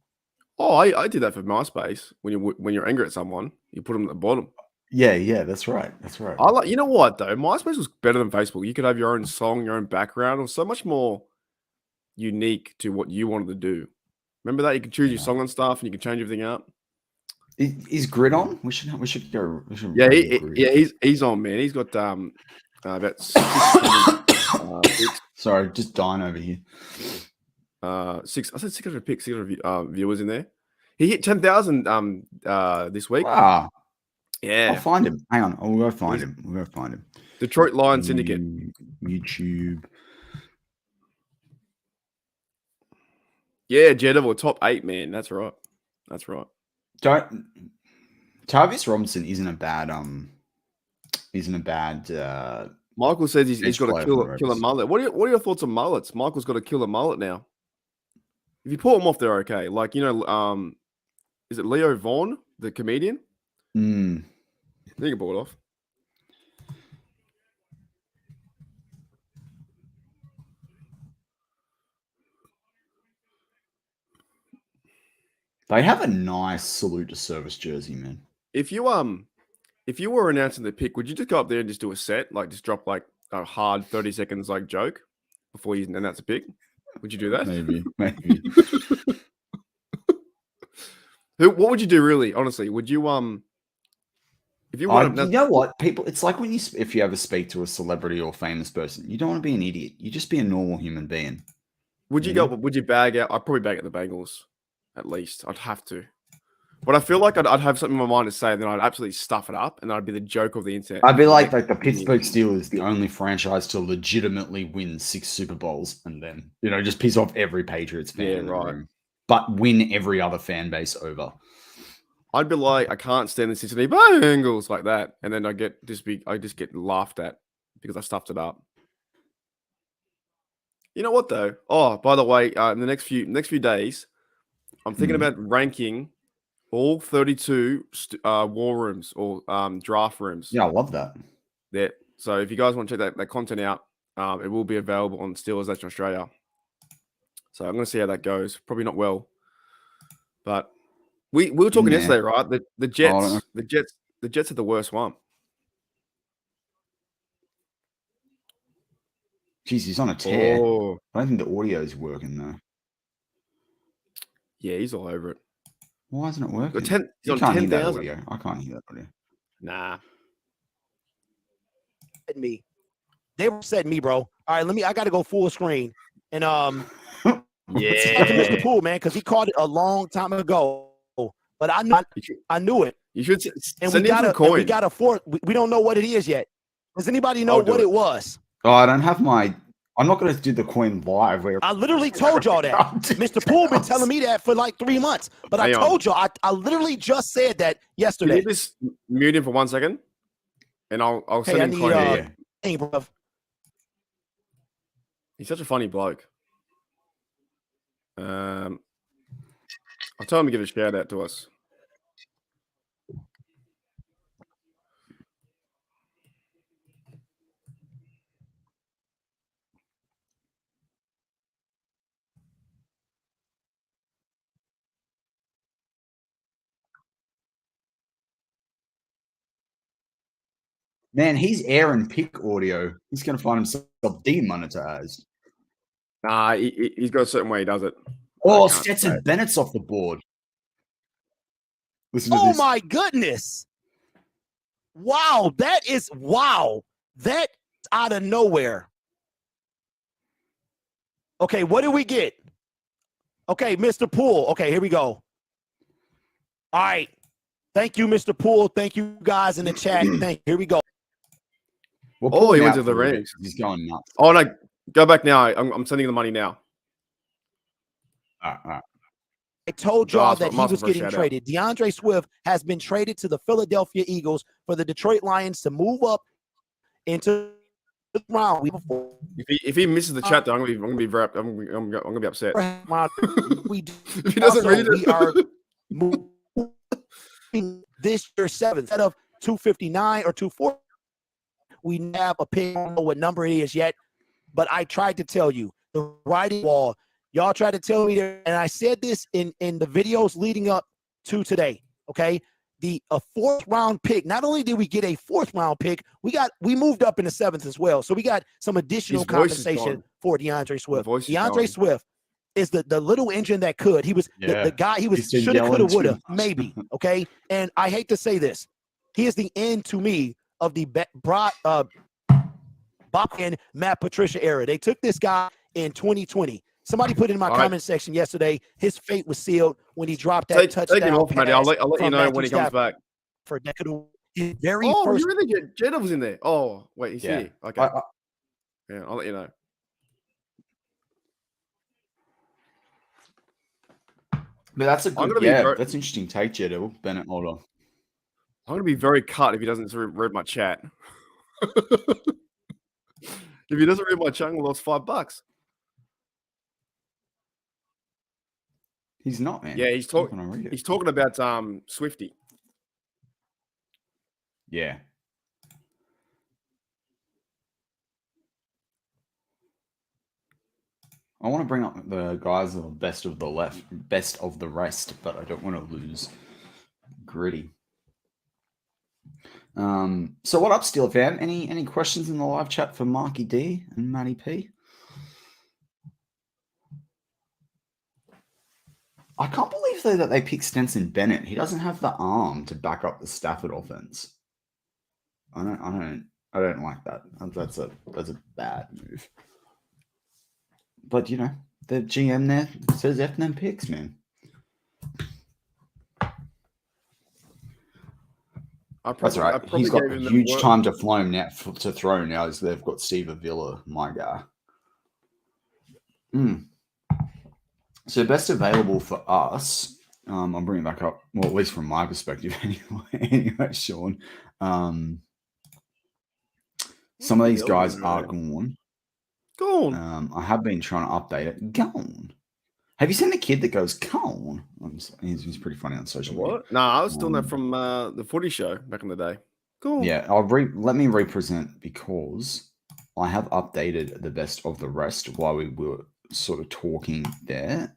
Oh, I did that for MySpace. When you're angry at someone, you put them at the bottom. Yeah, that's right. That's right. You know what though? MySpace was better than Facebook. You could have your own song, your own background. It was so much more unique to what you wanted to do. Remember that you could choose your song and stuff, and you can change everything up. Is Grid on? We should go. Yeah, he's on, man. He's got about 600 picks. Sorry, just dying over here. I said 600 picks, 600 viewers in there. He hit 10,000 this week. Wow. Yeah. I'll find him. Hang on. We'll go find him. Detroit Lions Syndicate. YouTube. Yeah, Daredevil, top 8, man. That's right. Tavius Robinson isn't a bad Michael says he's got to kill a mullet. What are your thoughts on mullets? Michael's got to kill a mullet now. If you pull them off, they're okay. Like, you know, is it Leo Vaughn, the comedian? I think you can pull it off. They have a nice salute to service jersey, man. If you were announcing the pick, would you just go up there and just do a set, like just drop like a hard 30 seconds like joke before you announce a pick? Would you do that? Maybe. What would you do, really? Honestly, would you if you want you know what, people? It's like if you ever speak to a celebrity or famous person, you don't want to be an idiot. You just be a normal human being. Would you bag out? I'd probably bag out the Bengals, at least. I'd have to. But I feel like I'd have something in my mind to say, and then I'd absolutely stuff it up, and I'd be the joke of the internet. I'd be like the Pittsburgh Steelers, the only franchise to legitimately win 6 Super Bowls, and then just piss off every Patriots fan in the room, but win every other fan base over. I'd be like, I can't stand the Cincinnati Bengals like that, and then I just get laughed at because I stuffed it up. You know what though? Oh, by the way, in the next few days, I'm thinking about ranking all 32 war rooms or draft rooms. Yeah, I love that. Yeah. So if you guys want to check that content out, it will be available on Steelers Nation Australia. So I'm going to see how that goes. Probably not well, but we were talking yesterday, right? The Jets are the worst one. Jeez, he's on a tear. Oh. I don't think the audio is working though. Yeah, he's all over it. Why isn't it working? You can't hear that audio. I can't hear that audio. Nah. Me. They were setting me, bro. All right, I got to go full screen. And yeah, Mr. Poole, man, because he caught it a long time ago. But I knew it. You should and we got a fourth. We don't know what it is yet. Does anybody know what it was? Oh, I don't have I'm not going to do the coin live. I literally told y'all that. Mr. Poole been telling me that for like 3 months. But I told y'all, I literally just said that yesterday. Can you just mute him for 1 second? And I'll send him coin. Hey, bro. He's such a funny bloke. I'll tell him to give a shout out to us. Man, he's airing pick audio. He's going to find himself demonetized. Nah, he's got a certain way he does it. Oh, Stetson Bennett's off the board. Listen to this. Oh, my goodness. Wow, that's out of nowhere. Okay, what did we get? Okay, Mr. Poole. Okay, here we go. All right. Thank you, Mr. Poole. Thank you guys in the chat. Here we go. He went to the Rams. He's going nuts. Oh, no. Go back now. I'm sending you the money now. All right. I told y'all that he was for a getting shout-out. traded. DeAndre Swift has been traded to the Philadelphia Eagles for the Detroit Lions to move up into the round. If he misses the chat, though, I'm gonna be very, I'm gonna be upset. We If he doesn't read it, we are moving this year 7th instead of 259 or 240. We have a pick. I don't know what number it is yet, but I tried to tell you the writing wall. Y'all tried to tell me that, and I said this in the videos leading up to today. Okay, a 4th round pick. Not only did we get a 4th round pick, we moved up in the 7th as well. So we got some additional compensation for DeAndre Swift. DeAndre Swift is the little engine that could. He was the guy. He was shoulda, coulda, woulda, maybe. Okay, and I hate to say this, he is the end to me of the Bob and Matt Patricia era. They took this guy in 2020. Somebody put in my comment section yesterday, his fate was sealed when he dropped that touchdown. Take him off, Matty. I'll let you know when he comes back. For his very first. You really get Jeddah was in there. Oh, wait, he's here. Okay. Yeah, I'll let you know. But that's a good, that's an interesting take, Jeddah. Bennett, hold on. I'm going to be very cut if he doesn't read my chat. If he doesn't read my chat, we lost $5. He's not, man. Yeah, he's talking. He's talking about Swifty. Yeah. I want to bring up the guys that are best of the rest, but I don't want to lose Gritty. So what up, Steel Fam? Any questions in the live chat for Marky D and Matty P? I can't believe though that they picked Stenson Bennett. He doesn't have the arm to back up the Stafford offense. I don't like that. That's a bad move. But you know, the GM there says F them picks, man. That's right. He's got a huge time to throw now. As they've got Steve Avila, my guy. So best available for us. I'm bringing it back up. Well, at least from my perspective, anyway, Sean. Some of these guys are gone. Gone. I have been trying to update it. Gone. Have you seen the kid that goes gone? He's pretty funny on social media. What? No, I was still that from the footy show back in the day. Cool. Yeah, let me represent because I have updated the best of the rest while we were sort of talking there.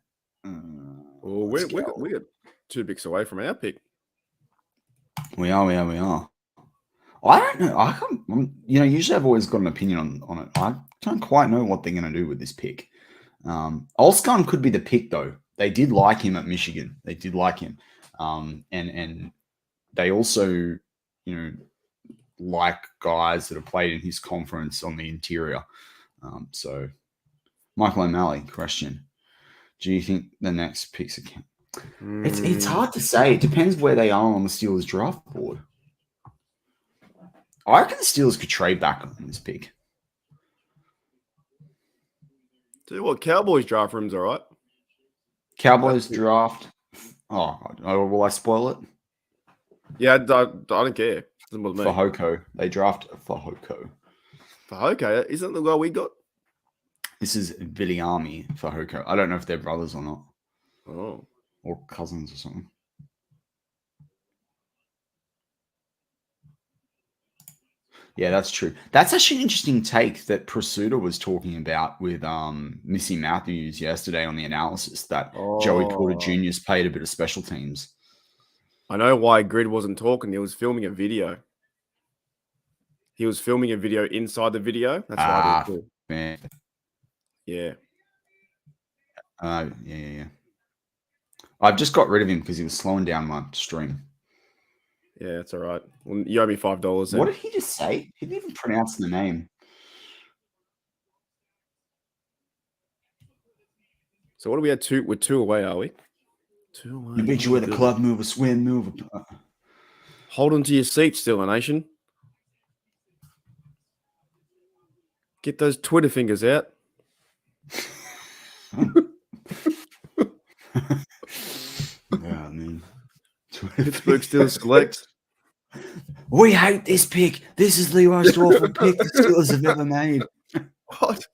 We got 2 picks away from our pick. We are. I don't know. Usually I've always got an opinion on it. I don't quite know what they're going to do with this pick. Olskun could be the pick, though. They did like him at Michigan. They did like him. And they also, like guys that have played in his conference on the interior. So, Michael O'Malley, question. Do you think the next picks are It's hard to say. It depends where they are on the Steelers draft board. I reckon the Steelers could trade back on this pick. Tell you what, Cowboys draft room's all right. Cowboys draft. Oh, will I spoil it? Yeah, I don't care. Fahoko. They draft Fahoko. Fahoko? Isn't the guy we got? This is Viliami Fahoko. I don't know if they're brothers or not. Oh. Or cousins or something. Yeah, that's true. That's actually an interesting take that Prasuta was talking about with Missy Matthews yesterday on the analysis that Joey Porter Jr.'s played a bit of special teams. I know why Grid wasn't talking. He was filming a video. He was filming a video inside the video. That's why I didn't do. Man. Yeah. Yeah. I've just got rid of him because he was slowing down my stream. Yeah, that's all right. Well, you owe me $5. What did he just say? He didn't even pronounce the name. So what do we have? We're 2 away, are we? 2 away. You bet you were the club mover, swim mover. Hold on to your seat, Steeler Nation. Get those Twitter fingers out. Yeah, man. Pittsburgh Steelers select. We hate this pick. This is the most awful pick the Steelers have ever made. What?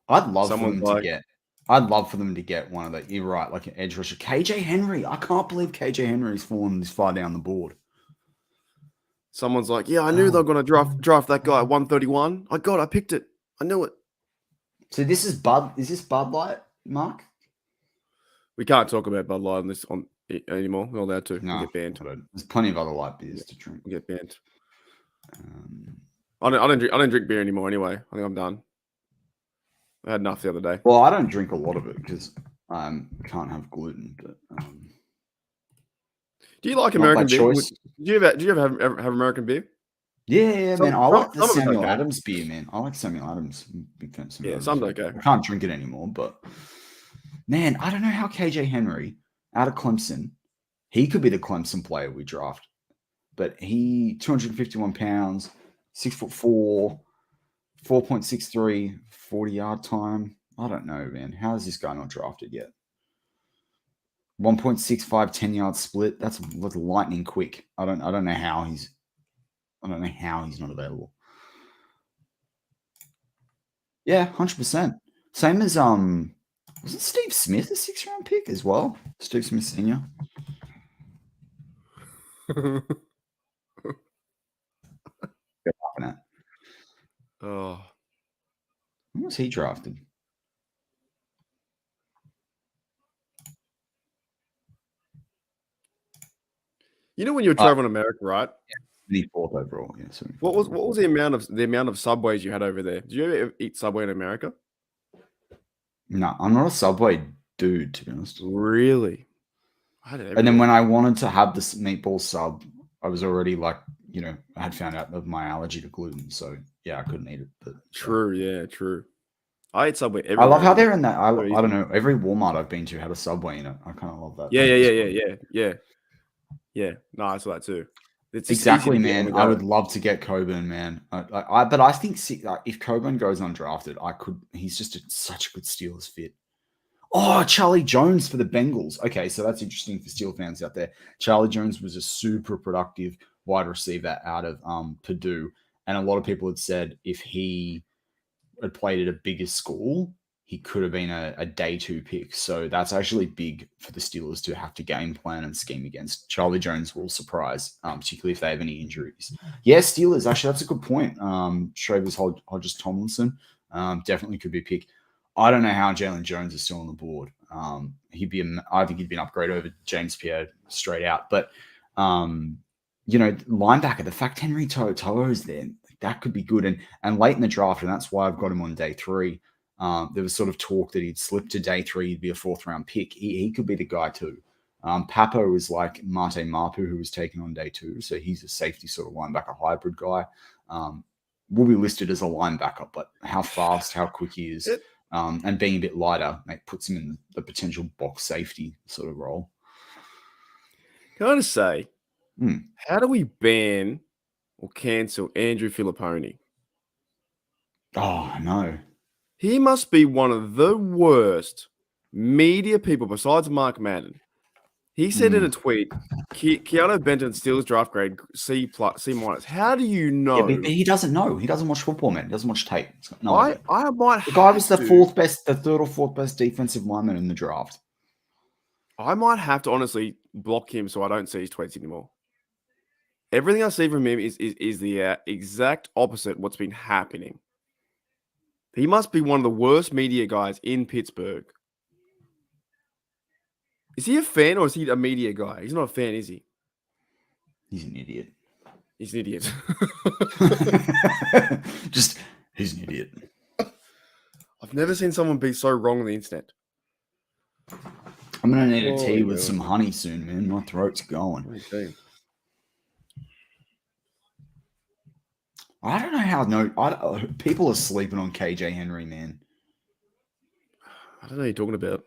I'd love Someone's for them to get. I'd love for them to get one of the. You're right, like an edge rusher, KJ Henry. I can't believe KJ Henry's fallen this far down the board. Someone's like, yeah, I knew they were going to draft that guy at 131. I picked it. I knew it. So this is Bud. Is this Bud Light, Mark? We can't talk about Bud Light on this anymore. We're not allowed to. No, we get banned. There's plenty of other light beers to drink. We get banned. I don't drink beer anymore anyway. I think I'm done. I had enough the other day. Well, I don't drink a lot of it because I can't have gluten. But do you like American beer? Do you ever have American beer? Yeah, man. I like the Samuel Adams beer, man. I like Samuel Adams. Big fan of Samuel Adams. Some's okay. I can't drink it anymore, but man, I don't know how KJ Henry out of Clemson, he could be the Clemson player we draft, but he 251 pounds, 6'4", 4.63, 40-yard time. I don't know, man. How is this guy not drafted yet? 1.65 10-yard split. That's lightning quick. I don't know how he's not available. Yeah, 100%. Same as wasn't Steve Smith a 6th-round pick as well? Steve Smith Sr. Oh, when was he drafted? you know when you're traveling America, right? 24th overall. Yeah. What was the amount of Subways you had over there? Did you ever eat Subway in America? No, I'm not a Subway dude, to be honest. Really? And then when I wanted to have this meatball sub, I was already like, I had found out of my allergy to gluten. So yeah, I couldn't eat it. But true, yeah, true. I ate Subway every I love how they're in that. I don't know. Every Walmart I've been to had a Subway in it. I kind of love that. Yeah. No, I saw that too. It's exactly, man. I would love to get Coburn, man. But I think if Coburn goes undrafted, he's just such a good Steelers fit. Oh, Charlie Jones for the Bengals. Okay, so that's interesting for Steel fans out there. Charlie Jones was a super productive wide receiver out of Purdue, and a lot of people had said if he had played at a bigger school, he could have been a day 2 pick. So that's actually big for the Steelers to have to game plan and scheme against. Charlie Jones will surprise, particularly if they have any injuries. Yeah, Steelers, actually, that's a good point. Travers Hodges Tomlinson definitely could be a pick. I don't know how Jalen Jones is still on the board. I think he'd be an upgrade over James Pierre straight out. But, linebacker, the fact Henry To'oTo'o is there, that could be good. And late in the draft, and that's why I've got him on day 3. There was sort of talk that he'd slip to day 3, he'd be a 4th-round pick. He could be the guy too. Papo is like Mate Mapu, who was taken on day 2, so he's a safety sort of linebacker hybrid guy. Will be listed as a linebacker, but how fast, how quick he is, and being a bit lighter, puts him in the potential box safety sort of role. Can I just say, how do we ban or cancel Andrew Filipponi? Oh, no. He must be one of the worst media people besides Mark Matty. He said in a tweet, Keanu Benton Steelers draft grade C+, C-. How do you know? Yeah, but he doesn't know. He doesn't watch football, man. He doesn't watch tape. I might. The guy was the 3rd or 4th best defensive lineman in the draft. I might have to honestly block him so I don't see his tweets anymore. Everything I see from him is the exact opposite of what's been happening. He must be one of the worst media guys in Pittsburgh. Is he a fan or is he a media guy? He's not a fan, is he? He's an idiot. He's an idiot. He's an idiot. I've never seen someone be so wrong on the internet. I'm going to need a tea with some honey soon, man. My throat's going. Okay. I don't know how people are sleeping on KJ Henry, man. I don't know what you're talking about.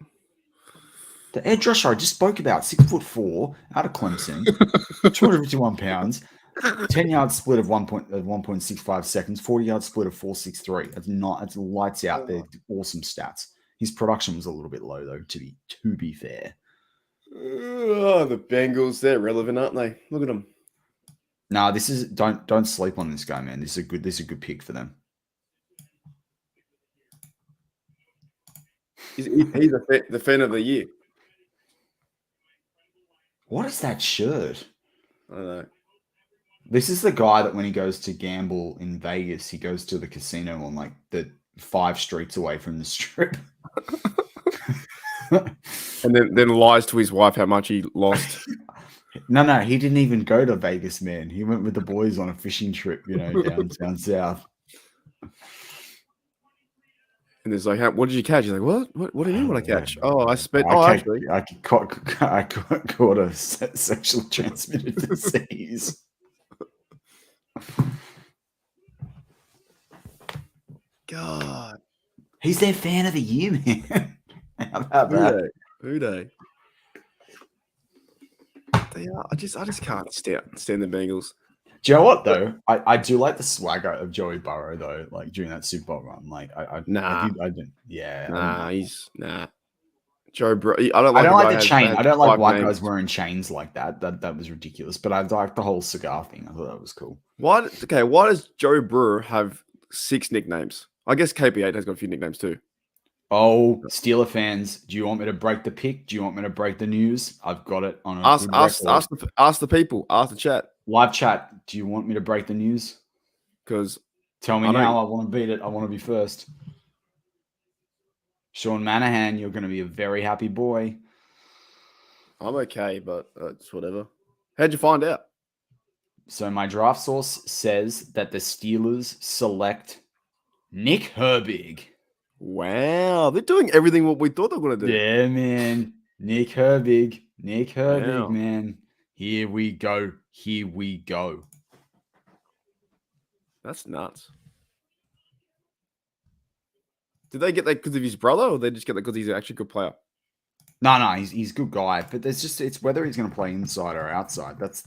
The edge rusher I just spoke about, 6'4", out of Clemson, 251 pounds. 10-yard split of 1.65 seconds, 40-yard split of 4.63. That's lights out. They're awesome stats. His production was a little bit low though, to be fair. Oh, the Bengals, they're relevant, aren't they? Look at them. Nah, this is don't sleep on this guy, man. This is a good pick for them. He's the fan of the year. What is that shirt? I don't know. This is the guy that when he goes to gamble in Vegas, he goes to the casino on like the 5 streets away from the strip. And then lies to his wife how much he lost. No, he didn't even go to Vegas, man. He went with the boys on a fishing trip, down south. And it's like, what did you catch? He's like, what? What do you mean? What I catch? Oh, I spent. Actually, I caught a sexually transmitted disease. God, he's their fan of the year, man. How about that? Who they? They are. I just can't stand the Bengals. Do you know what though? I do like the swagger of Joey Burrow though. Like during that Super Bowl run, like I didn't. Yeah, he's Joe Burrow. I don't like the chain. I don't like white guys wearing chains like that. That was ridiculous. But I like the whole cigar thing. I thought that was cool. Why does Joe Burrow have 6 nicknames? I guess KP8 has got a few nicknames too. Oh, Steeler fans, do you want me to break the pick? Do you want me to break the news? I've got it on a ask the people, ask the chat. Live chat, do you want me to break the news? Because tell me now, I want to beat it. I want to be first. Sean Manahan, you're going to be a very happy boy. I'm okay, but it's whatever. How'd you find out? So my draft source says that the Steelers select Nick Herbig. Wow, they're doing everything what we thought they were going to do. Yeah, man. Nick Herbig, Wow. man. Here we go. That's nuts. Did they get that because of his brother, or they just get that because he's actually a good player? No, he's a good guy, but it's whether he's going to play inside or outside. That's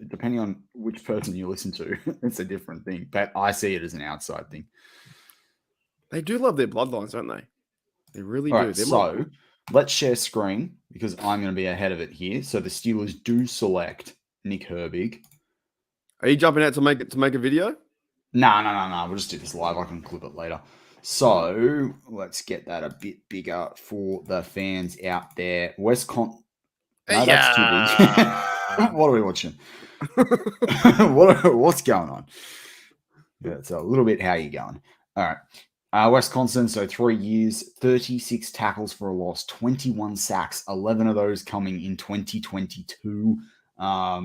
depending on which person you listen to, it's a different thing. But I see it as an outside thing. They do love their bloodlines, don't they? They really do. Right, so let's share screen because I'm going to be ahead of it here. So the Steelers do select Nick Herbig. Are you jumping out to make a video? No. We'll just do this live. I can clip it later. So let's get that a bit bigger for the fans out there. Wisconsin. No, that's too big. What are we watching? What's going on? Yeah, it's a little bit how you going. All right. Wisconsin, so 3 years, 36 tackles for a loss, 21 sacks, 11 of those coming in 2022.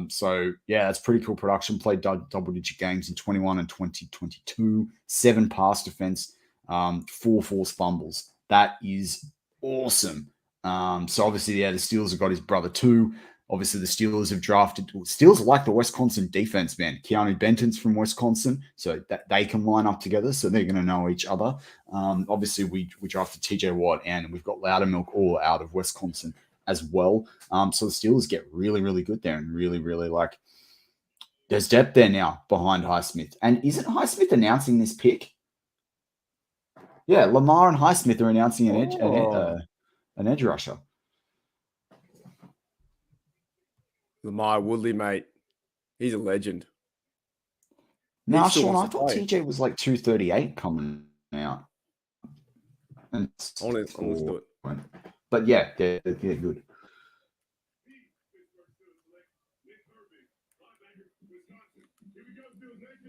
So yeah, that's pretty cool production. Played double-digit games in 21 and 2022. 7 pass defense, 4 forced fumbles. That is awesome. So obviously, the Steelers have got his brother too. Obviously, the Steelers have drafted. Steelers like the Wisconsin defense, man. Keanu Benton's from Wisconsin, so that they can line up together. So they're going to know each other. Obviously, we drafted TJ Watt, and we've got Loudermilk all out of Wisconsin as well. So the Steelers get really, really good there, and really, really like. There's depth there now behind Highsmith, and isn't Highsmith announcing this pick? Yeah, Lamar and Highsmith are announcing an edge rusher. Lamar Woodley, mate. He's a legend. Now, Sean, I thought TJ was like 238 coming out. And let's do it. But yeah, they're good.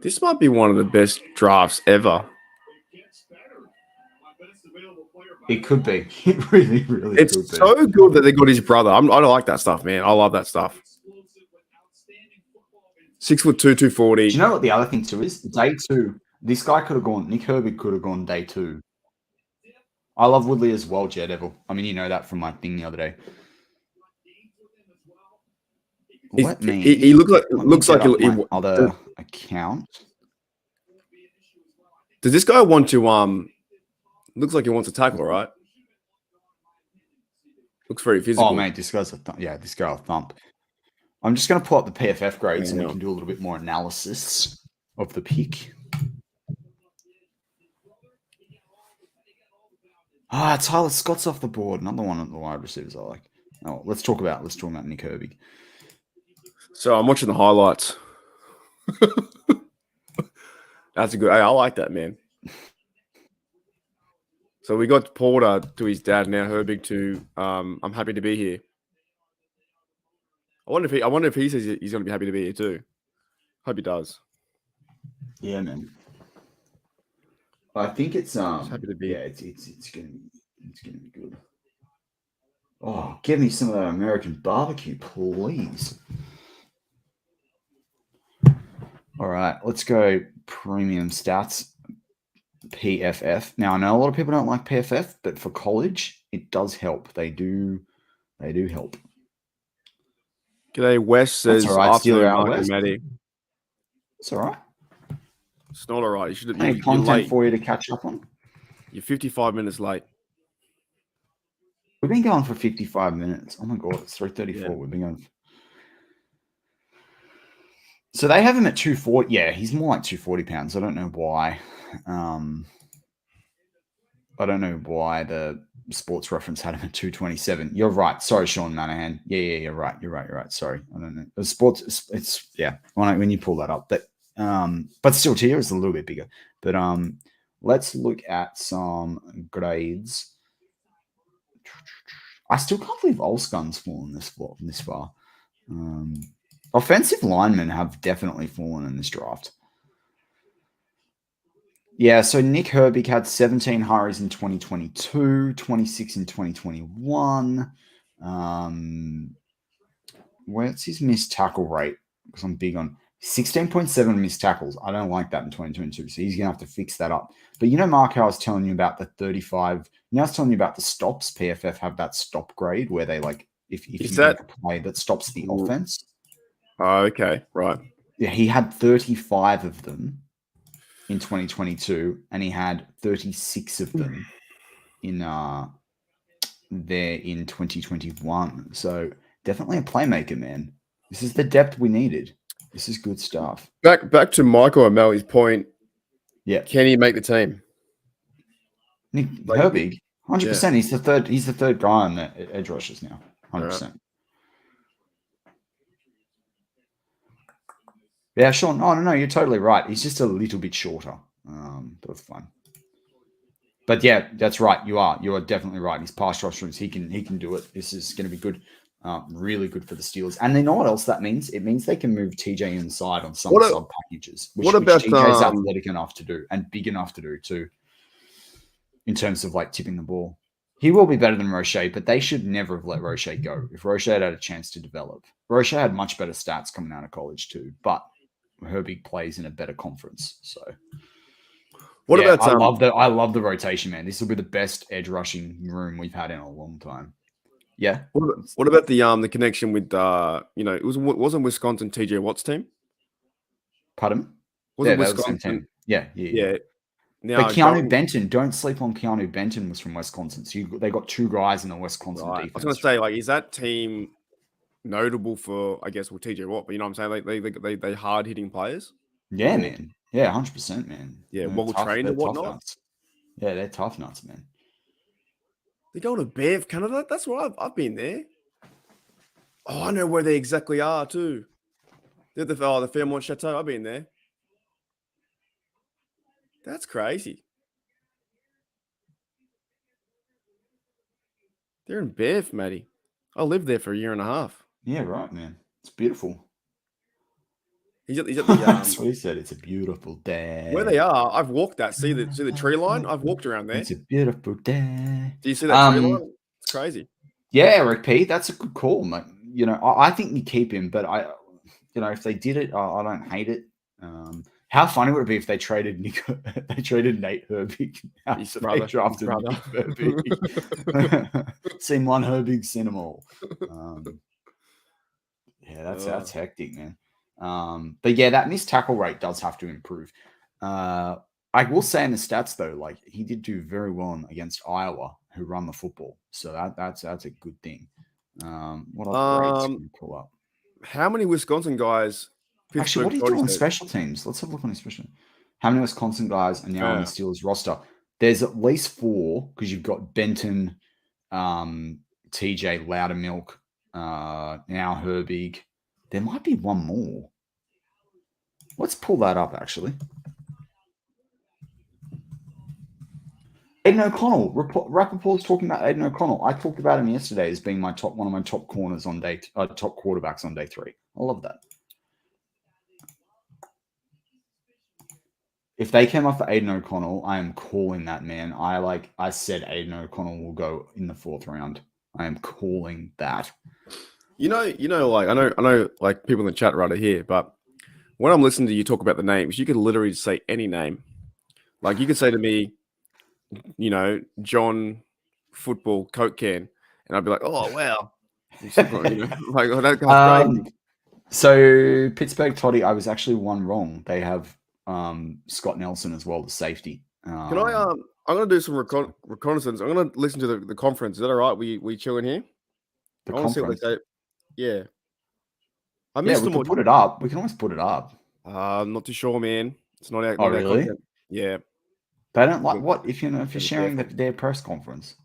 This might be one of the best drafts ever. It could be. It really, really it's could be. So good that they got his brother. I don't like that stuff, man. I love that stuff. 6'2", 240. Do you know what the other thing too is? Day 2. This guy could have gone. Nick Herbig could have gone day 2. I love Woodley as well, Jed Evil. I mean, you know that from my thing the other day. He looks like other account. Does this guy want to looks like he wants to tackle, right? Looks very physical. Oh, mate, this guy's this guy will thump. I'm just going to pull up the PFF grades and we Yeah. can do a little bit more analysis of the pick. Tyler Scott's off the board. Another one of the wide receivers I like. Oh, let's talk about Nick Herbig. So I'm watching the highlights. That's a good. I like that, man. So we got Porter to his dad now. Herbig to I'm happy to be here. I wonder if he says he's going to be happy to be here too. Hope he does. Yeah, man. I think it's happy to be. Yeah, it's gonna be good. Oh, give me some of that American barbecue, please. All right, let's go premium stats. PFF. Now I know a lot of people don't like PFF, but for college, it does help. They do help. G'day, Wes says all right, afternoon, Steeler out Mark West. Matty. It's all right. It's not all right. You should have Any content for you to catch up on? You're 55 minutes late. We've been going for 55 minutes. Oh my god, it's 3:34. Yeah. We've been going. So they have him at 240. Yeah, he's more like 240 pounds. I don't know why. I don't know why the Sports Reference had him at 227. You're right. Sorry, Sean Manahan. Yeah, you're right. You're right. Sorry. I don't know. The sports, it's yeah. When you pull that up, but still, Tia is a little bit bigger. But let's look at some grades. I still can't believe Olsgun's fallen this far. Offensive linemen have definitely fallen in this draft. Yeah, so Nick Herbig had 17 hurries in 2022, 26 in 2021. What's his missed tackle rate? Because I'm big on 16.7 missed tackles. I don't like that in 2022, so he's going to have to fix that up. But Mark, how I was telling you about the 35. I was telling you about the stops. PFF have that stop grade where they if you make a play that stops the offense. Oh, okay, right. Yeah, he had 35 of them in 2022, and he had 36 of them in 2021. So definitely a playmaker, man. This is the depth we needed. This is good stuff. Back to Michael O'Malley's point. Yeah, can he make the team? Nick Herbig, 100%. Yeah. He's the third guy on the edge rushers now. 100%. Right. Yeah, Sean. No, you're totally right. He's just a little bit shorter. But it's fine. But yeah, that's right. You are definitely right. His pass rushers, he can do it. This is going to be good. Really good for the Steelers. And they know what else that means? It means they can move TJ inside on some sub packages, which TJ's athletic enough to do and big enough to do too. In terms of tipping the ball, he will be better than Roche, but they should never have let Roche go. If Roche had a chance to develop, Roche had much better stats coming out of college too. But Herbig plays in a better conference, so. I love the rotation, man. This will be the best edge rushing room we've had in a long time. Yeah. What about the connection with it wasn't Wisconsin TJ Watt's team? Pardon? Wasn't Wisconsin? Yeah. Now, but Keanu Benton, don't sleep on Keanu Benton was from Wisconsin. So they got two guys in the Wisconsin defense. I was going to say, is that team notable for, I guess, TJ Watt? But you know what I'm saying? They hard hitting players. Yeah, man. Yeah, 100%, man. Yeah, well trained and whatnot. Yeah, they're tough nuts, man. They're going to Banff, Canada. That's where I've been there. Oh, I know where they exactly are too. They're the Fairmont Chateau. I've been there. That's crazy. They're in Banff, Matty. I lived there for a year and a half. Yeah, right, man. It's beautiful. He's at the That's what he said. It's a beautiful day. Where they are, I've walked that. See the tree line? I've walked around there. It's a beautiful day. Do you see that tree line? It's crazy. Yeah, Eric P. That's a good call, mate. I think you keep him, but if they did it, I don't hate it. How funny would it be if they traded Nate Herbig after they drafted Nick Herbig? Seen one Herbig, seen them all. Yeah, that's hectic, man. But yeah, that missed tackle rate does have to improve. I will say in the stats though, he did do very well against Iowa, who run the football. So that's a good thing. What other grades can you pull up? How many Wisconsin guys? Actually, what do you Pittsburgh do on said? special teams? Let's have a look on his special. How many Wisconsin guys are now on the Yeah. Steelers roster? There's at least 4 because you've got Benton, TJ Loudermilk, now Herbig. There might be one more. Let's pull that up, actually. Aiden O'Connell. Rappaport's talking about Aiden O'Connell. I talked about him yesterday as being one of my top corners on top quarterbacks on day 3. I love that. If they came off for Aiden O'Connell, I am calling that, man. I said Aiden O'Connell will go in the 4th round. I am calling that. Like I know, like people in the chat right here, but when I'm listening to you talk about the names, you could literally say any name. Like you could say to me, John Football Coke Can, and I'd be like, oh wow, like oh, that guy's crazy. So Pittsburgh Toddy, I was actually one wrong. They have Scott Nelson as well, the safety. Can I? I'm gonna do some reconnaissance. I'm gonna listen to the conference. Is that all right? We chill in here. The I want to see what they say. Yeah, I missed them. We can put it up. We can always put it up. I'm not too sure, man. It's not our. Oh, really? Content. Yeah. They don't like what if you're sharing their press conference,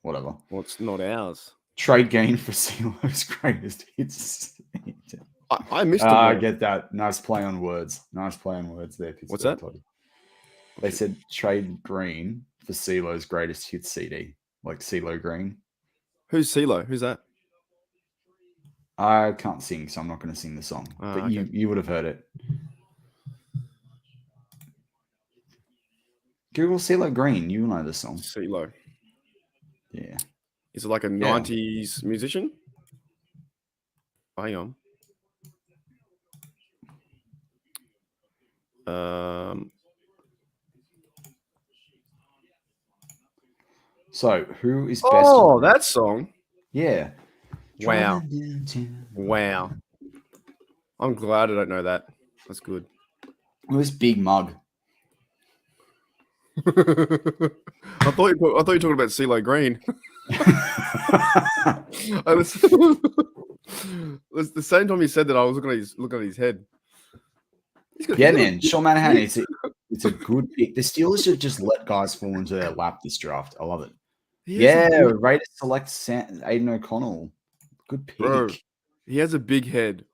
whatever. Well, it's not ours. Trade gain for CeeLo's greatest hits. I missed them. I get that. Nice play on words. Nice play on words there. What's that? Toddy. They said trade Green for CeeLo's greatest hits CD, like CeeLo Green. Who's CeeLo? Who's that? I can't sing, so I'm not going to sing the song. But okay. you would have heard it. Google CeeLo Green. You know the song. CeeLo. Yeah. Is it like a 90s musician? Hang on. So, who is best? Oh, that song. Yeah. Wow. Wow. I'm glad I don't know that. That's good. Who's Big Mug? I thought you were talking about CeeLo Green. The same time he said that, I was looking at his head. Man. Sean Manahan, it's a good pick. The Steelers should just let guys fall into their lap this draft. I love it. Raiders select Aiden O'Connell. Good pick. Bro, he has a big head.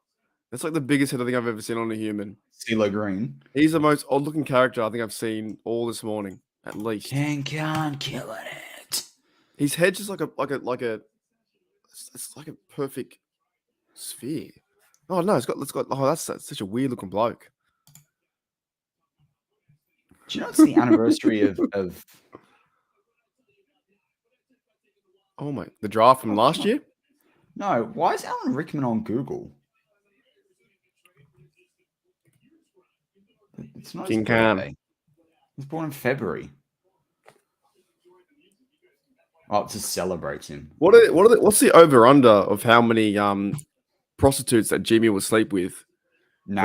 That's like the biggest head I think I've ever seen on a human. CeeLo Green. He's the most odd-looking character I think I've seen all this morning, at least. King Khan killing it. His head's just it's like a perfect sphere. Oh no, that's such a weird looking bloke. Do you know it's the anniversary of Oh my, the draft from last year? No, why is Alan Rickman on Google? It's not King his Khan. birthday. He was born in February. Oh, it just celebrates him. What's the over under of how many prostitutes that Jimmy will sleep with? No.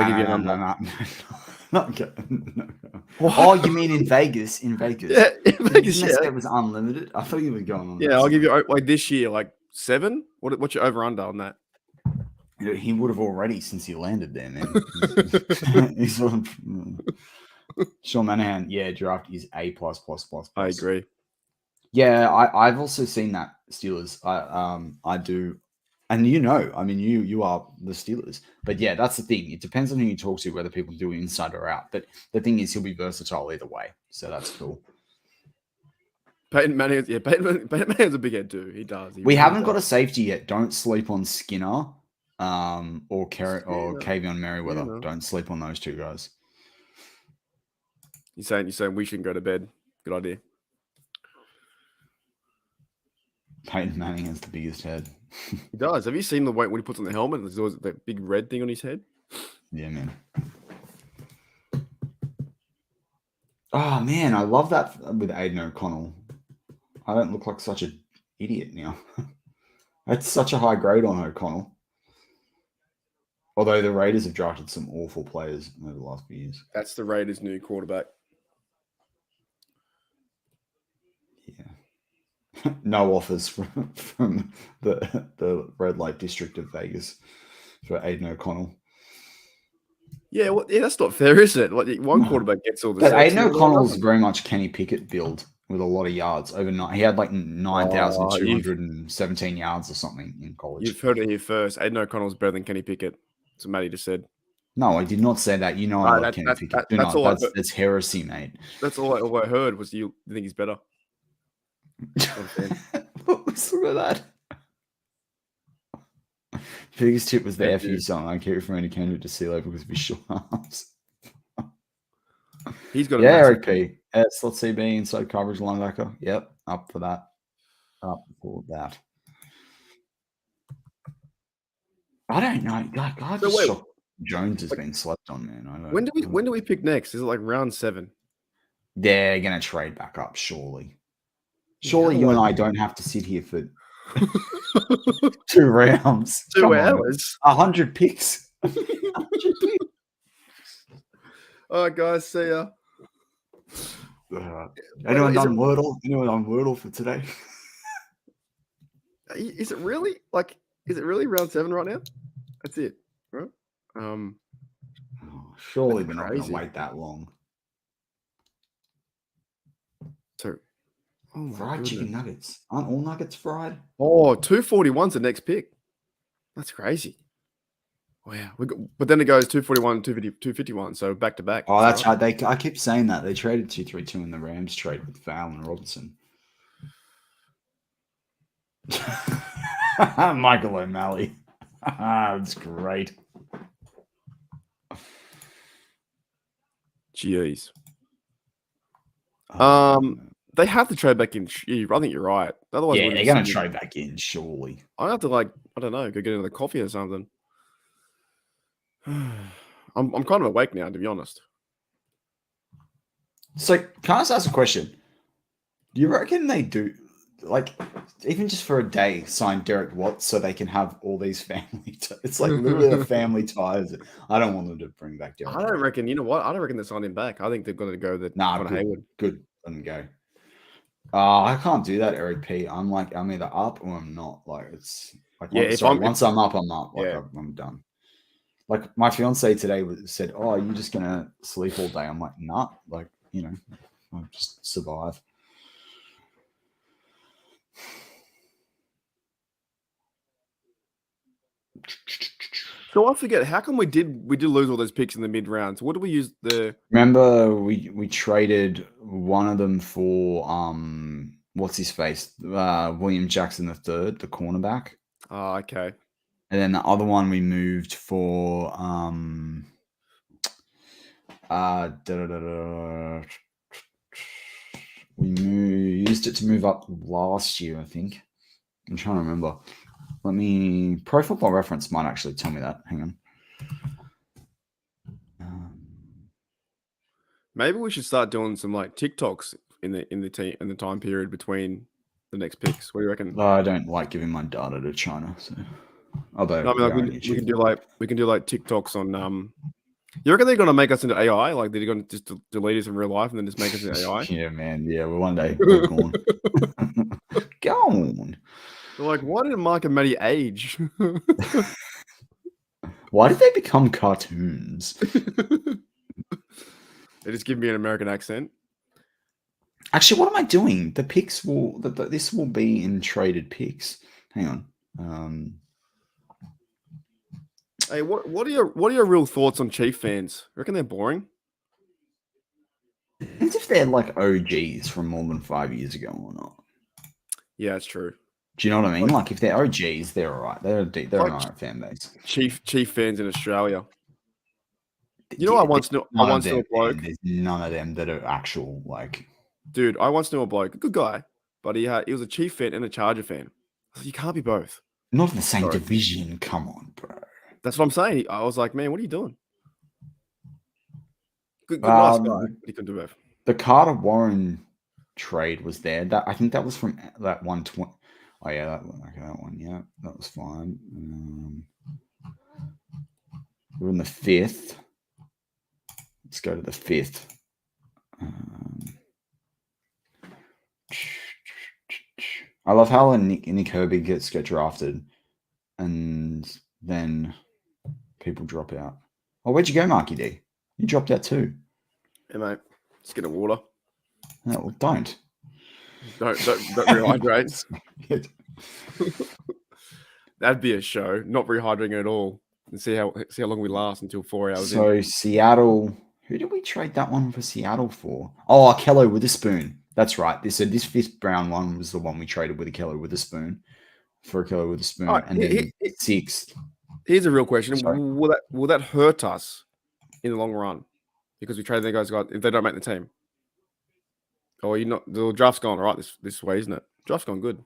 Oh, you mean in Vegas? In Vegas. Yeah, in Vegas. It was unlimited. I thought you were going on. Yeah, I'll give you like this year, like 7. What's your over under on that? He would have already since he landed there, man. He's Sean Manahan, draft is A++++. I agree. Yeah, I've also seen that Steelers. I do, and you are the Steelers. But yeah, that's the thing. It depends on who you talk to, whether people do inside or out. But the thing is, he'll be versatile either way, so that's cool. Peyton Manning's a big head too. He does. We haven't got a safety yet. Don't sleep on Skinner, or Kavion Merriweather. Yeah. Don't sleep on those two guys. You're saying we shouldn't go to bed. Good idea. Peyton Manning has the biggest head. He does. Have you seen the weight when he puts on the helmet? There's always that big red thing on his head. Yeah, man. Oh, man, I love that with Aiden O'Connell. I don't look like such an idiot now. That's such a high grade on O'Connell. Although the Raiders have drafted some awful players over the last few years. That's the Raiders' new quarterback. No offers from the red light district of Vegas. for Aiden O'Connell. Yeah, well, yeah, that's not fair, is it? Like one quarterback gets all the But sacks. Aiden O'Connell's very much Kenny Pickett build with a lot of yards overnight. He had like 9,217 yards or something in college. You've heard it here first. Aiden O'Connell's better than Kenny Pickett. So Matty just said. No, I did not say that. You know I love Kenny Pickett. That's heresy, mate. That's all I heard was you think he's better. Look at that. Biggest tip was the FU song. I keep referring to Kendrick to sea level because of his short arms. He's got Eric P. Slot CB inside coverage linebacker. Yep, up for that. Up for that. I don't know. Jones has been slept on, man. I don't when do we pick next? Is it like round 7? They're gonna trade back up, surely. Surely you and I don't have to sit here for 2 rounds. 2 hours. 100 picks. All right, guys. See ya. Anyone done Wordle? Anyone on Wordle for today? Is it really round 7 right now? That's it, right? Surely we're not going to wait that long. So, fried chicken nuggets. Aren't all nuggets fried? Oh, 241's the next pick. That's crazy. Wow. But then it goes 241, 250, 251. So back to back. Oh, that's right. I keep saying that. They traded 232 in the Rams trade with Fowler and Robinson. Michael O'Malley. That's great. Jeez. They have to trade back in. I think you're right. Otherwise, yeah, they're going to trade back in, surely. I have to I don't know, go get another coffee or something. I'm kind of awake now, to be honest. So, can I just ask a question? Do you reckon they do, even just for a day, sign Derek Watts so they can have all these family it's like literally the family ties. I don't want them to bring back Derek. I don't reckon, you know what? I don't reckon they sign him back. I think they're going to go that. Hayward. Good. Let him go. I can't do that, Eric P. I'm either up or I'm not. It's once I'm up, I'm up. I'm done. Like my fiance today said, "Oh, are you just gonna sleep all day?" I'm like, "Nah." I'll just survive. So I forget. How come we did lose all those picks in the mid rounds? What did we use Remember we traded one of them for what's his face? William Jackson III, the cornerback. Oh, okay. And then the other one we moved for we used it to move up last year, I think. I'm trying to remember. Pro Football Reference might actually tell me that. Hang on. Maybe we should start doing some TikToks in the time period between the next picks. What do you reckon? I don't like giving my data to China, so although we can do TikToks on You reckon they're gonna make us into AI? Like they're gonna just delete us in real life and then just make us into AI? Yeah, man. Yeah, well, one day we're gone. Gone. They're like, why did Mark and Matty age? Why did they become cartoons? They just give me an American accent. Actually, what am I doing? The picks this will be in traded picks. Hang on. Hey, what are your real thoughts on Chief fans? You reckon they're boring? Depends if they're like OGs from more than 5 years ago or not. Yeah, it's true. Do you know what I mean? Like if they're OGs, they're all right. They're an alright fan base. Chief fans in Australia. You know, I once knew a bloke. There's none of them that are actual Dude, I once knew a bloke, a good guy, but he was a Chief fan and a Charger fan. You can't be both. Not in the same division. Come on, bro. That's what I'm saying. I was like, man, what are you doing? Good nice guy, but he couldn't do both. The Carter Warren trade was there. I think that was from that 120. Oh yeah, that one. Yeah, that was fine. We're in the 5th. Let's go to the 5th. I love how Nick Herbig gets drafted, and then people drop out. Oh, where'd you go, Marky D? You dropped out too. Yeah, mate. Let's get a water. No, well, don't. Don't rehydrate. That'd be a show. Not rehydrating at all. And see how long we last until 4 hours in. So Seattle, who did we trade that one for Seattle for? Oh, Kello Witherspoon. That's right. This 5th round one was the one we traded with a Kello Witherspoon for a Kello Witherspoon, Right, and then 6th. Here's a real question: Sorry. Will that hurt us in the long run because we trade the guys if they don't make the team? Or you not? The draft's gone all right this way, isn't it? Draft's gone good.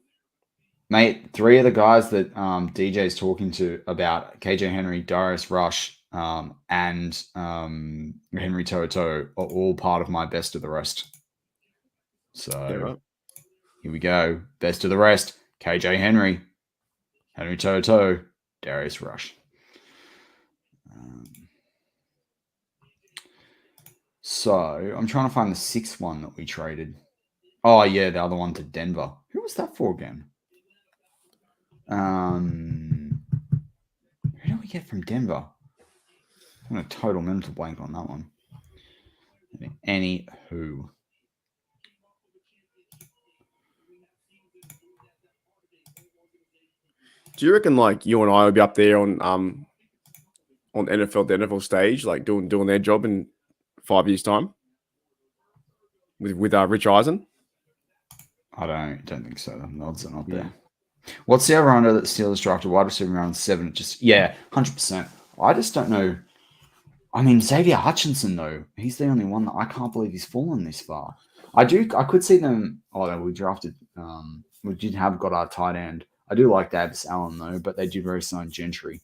Mate, 3 of the guys that DJ's talking to about KJ Henry, Darius Rush, and Henry Toto are all part of my best of the rest. So right. Here we go. Best of the rest. KJ Henry, Henry Toto, Darius Rush. So I'm trying to find the 6th one that we traded. Oh, yeah, the other one to Denver. Who was that for again? Who do we get from Denver? I'm a total mental blank on that one. Anywho. Do you reckon like you and I would be up there on the NFL stage, like doing their job in 5 years' time with Rich Eisen? I don't think so. The odds are not there. What's the over under that Steelers drafted wide receiver around 7? 100%. I just don't know. I mean, Xavier Hutchinson though, he's the only one that I can't believe he's fallen this far. I could see them. Oh, we drafted. We got our tight end. I do like Davis Allen though, but they did very sign Gentry.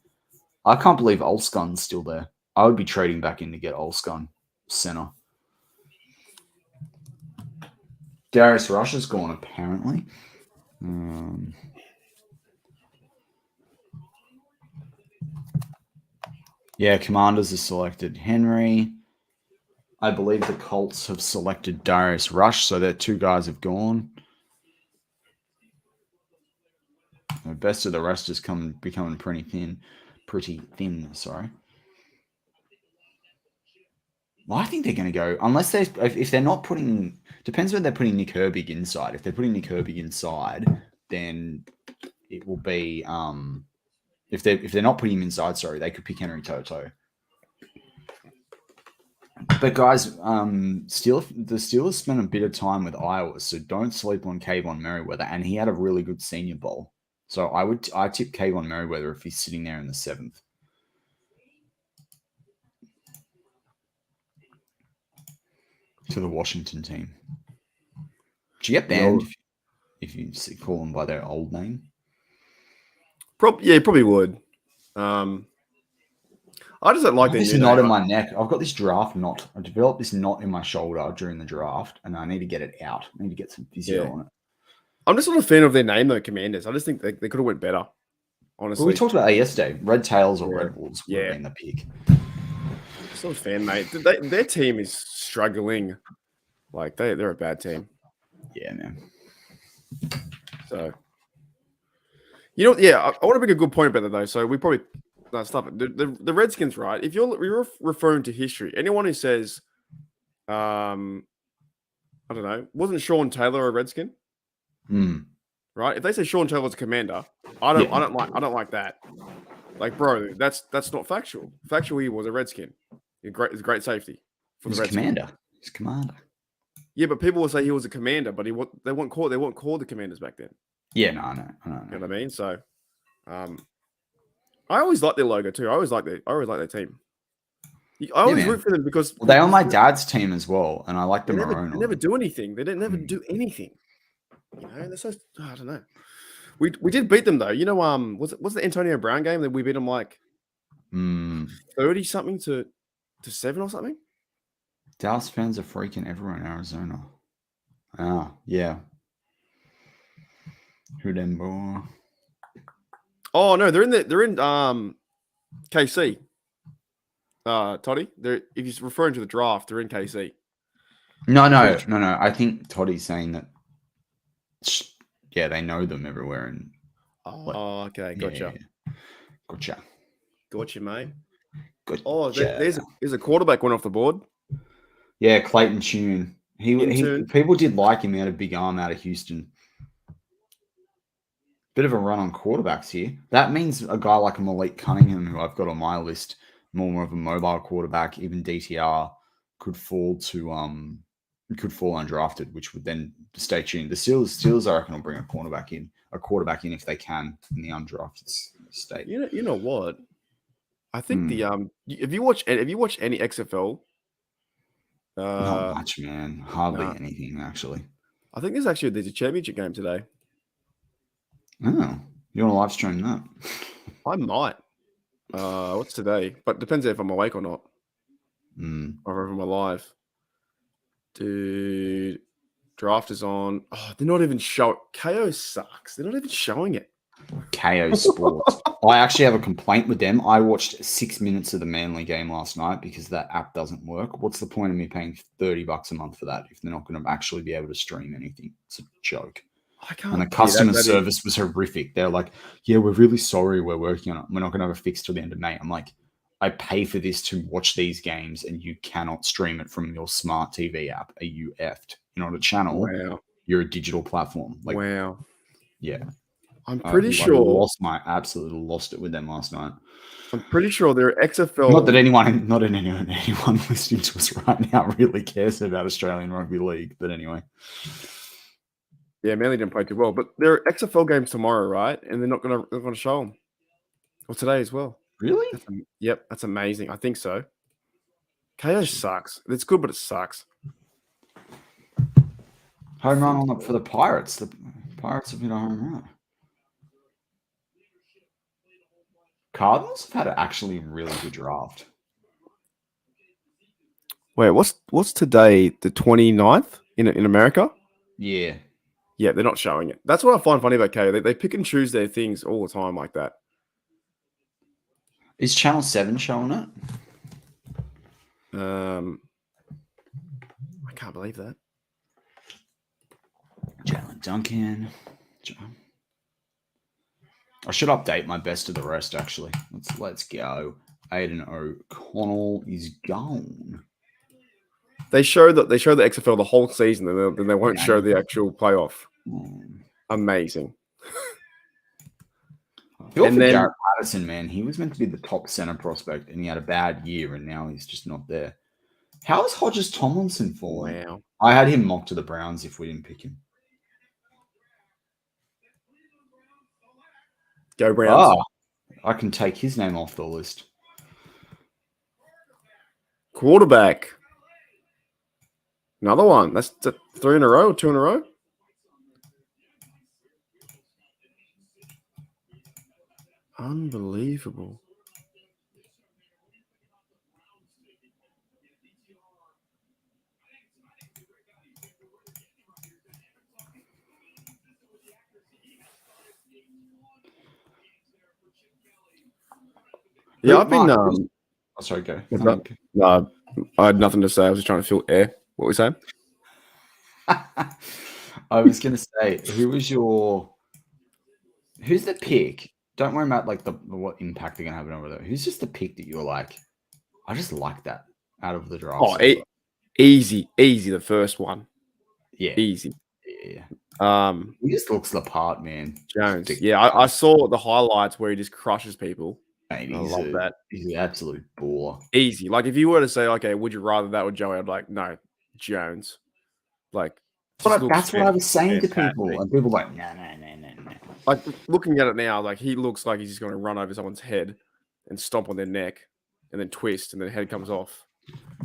I can't believe Olscon's still there. I would be trading back in to get Olscon center. Darius Rush is gone apparently. Yeah, Commanders have selected Henry. I believe the Colts have selected Darius Rush, so their 2 guys have gone. The best of the rest is becoming pretty thin. Sorry. Well, I think they're going to go unless if they're not putting. Depends when they're putting Nick Herbig inside. If they're putting Nick Herbig inside, then it will be. If they're not putting him inside, sorry, they could pick Henry Toto. But guys, the Steelers spent a bit of time with Iowa, so don't sleep on Kayvon Merriweather, and he had a really good Senior Bowl. So I tip Kayvon Merriweather if he's sitting there in the 7th. To the Washington team. Do you get banned if you call them by their old name? Probably would. I just don't like this knot in my neck. I've got this draft knot. I developed this knot in my shoulder during the draft, and I need to get it out. I need to get some physio on it. I'm just not a fan of their name, though, Commanders. I just think they could have went better, honestly. Well, we talked about that yesterday. Red Tails or Red Wolves would have been the pick. Just not a fan, mate. Their team is struggling. Like, they're a bad team. Yeah, man. So, I want to make a good point about that, though. So, we probably... No, stop it. The Redskins, right? If you're referring to history, anyone who says, I don't know, wasn't Sean Taylor a Redskin? Right? If they say Sean Taylor's a commander, I don't like that. Like, bro, that's not factual. Factual, he was a Redskin. He's great safety for the Redskins. Commander. He's commander. Yeah, but people will say he was a commander, but they weren't called the commanders back then. Yeah, no, I know. You know what I mean? So, I always like their logo too. I always like their team. I always root for them because they're on my dad's team as well, and I like them. They never do anything. They didn't never do anything. You know, they're so I don't know. We did beat them though. You know, was the Antonio Brown game that we beat them like 30 something to 7 or something? Dallas fans are freaking everywhere in Arizona. Ah, yeah. Who them boy? Oh no, they're in KC. Toddy, if you're referring to the draft, they're in KC. No. I think Toddy's saying that. Yeah, they know them everywhere. And okay, gotcha. Gotcha, mate. Good. Oh, there's a quarterback went off the board. Yeah, Clayton Tune. Tune. People did like him. He had a big arm out of Houston. Bit of a run on quarterbacks here. That means a guy like a Malik Cunningham, who I've got on my list, more of a mobile quarterback, even DTR, could fall undrafted, which would then stay tuned. The Steelers, I reckon, will bring a quarterback in if they can in the undrafted state. You know what? I think if you watch any XFL, not much, man. Hardly nah. anything, actually. I think there's a championship game today. Oh, you want to live stream that? I might. What's today? But depends if I'm awake or not. Or if I'm alive. Dude, draft is on. Oh, they're not even showing. KO sucks. They're not even showing it. KO Sports. I actually have a complaint with them. I watched 6 minutes of the Manly game last night because that app doesn't work. What's the point of me paying $30 a month for that if they're not going to actually be able to stream anything? It's a joke. I can't. And the customer service was horrific. They're like, yeah, we're really sorry. We're working on it. We're not going to have a fix till the end of May. I'm like, I pay for this to watch these games and you cannot stream it from your smart TV app. Are you effed? You're not a channel. Wow. You're a digital platform. Like, wow. Yeah. I'm pretty sure. Absolutely lost it with them last night. I'm pretty sure they're XFL. Not that anyone listening to us right now really cares about Australian Rugby League, but anyway. Yeah, Manly didn't play too well, but there are XFL games tomorrow, right? And they're not gonna show them. Or today as well. Really? Yep, that's amazing. I think so. KO sucks. It's good, but it sucks. Home run for the Pirates. The Pirates have hit a home run. Cardinals have had actually a really good draft. Wait, what's today? The 29th in America? Yeah. Yeah, they're not showing it. That's what I find funny about KO. They pick and choose their things all the time like that. Is Channel 7 showing it? I can't believe that. Jalen Duncan. I should update my best of the rest, actually. Let's go. Aiden O'Connell is gone. They show the XFL the whole season, and then they won't show the actual playoff. Amazing. And then Jared Patterson, man, he was meant to be the top center prospect, and he had a bad year, and now he's just not there. How is Hodges Tomlinson falling? Wow. I had him mocked to the Browns if we didn't pick him. Go Browns. Oh, I can take his name off the list. Quarterback. Another one. That's 3 in a row, 2 in a row. Unbelievable. Yeah, I've been. Sorry, go. No, I had nothing to say. I was just trying to fill air. What were we saying? I was going to say, who's the pick? Don't worry about like what impact they're going to have over there. Who's just the pick that you're like, I just like that out of the draft? Oh, easy. The first one. Yeah. Easy. Yeah. He just looks the part, man. Jones. Yeah, I saw the highlights where he just crushes people. Mate, I love that. He's an absolute baller. Easy. Like if you were to say, okay, would you rather that or Joey? I'd like, no, Jones. Like that's what I was saying to people, and people were like, no. Like looking at it now, like he looks like he's just going to run over someone's head and stomp on their neck, and then twist, and then head comes off.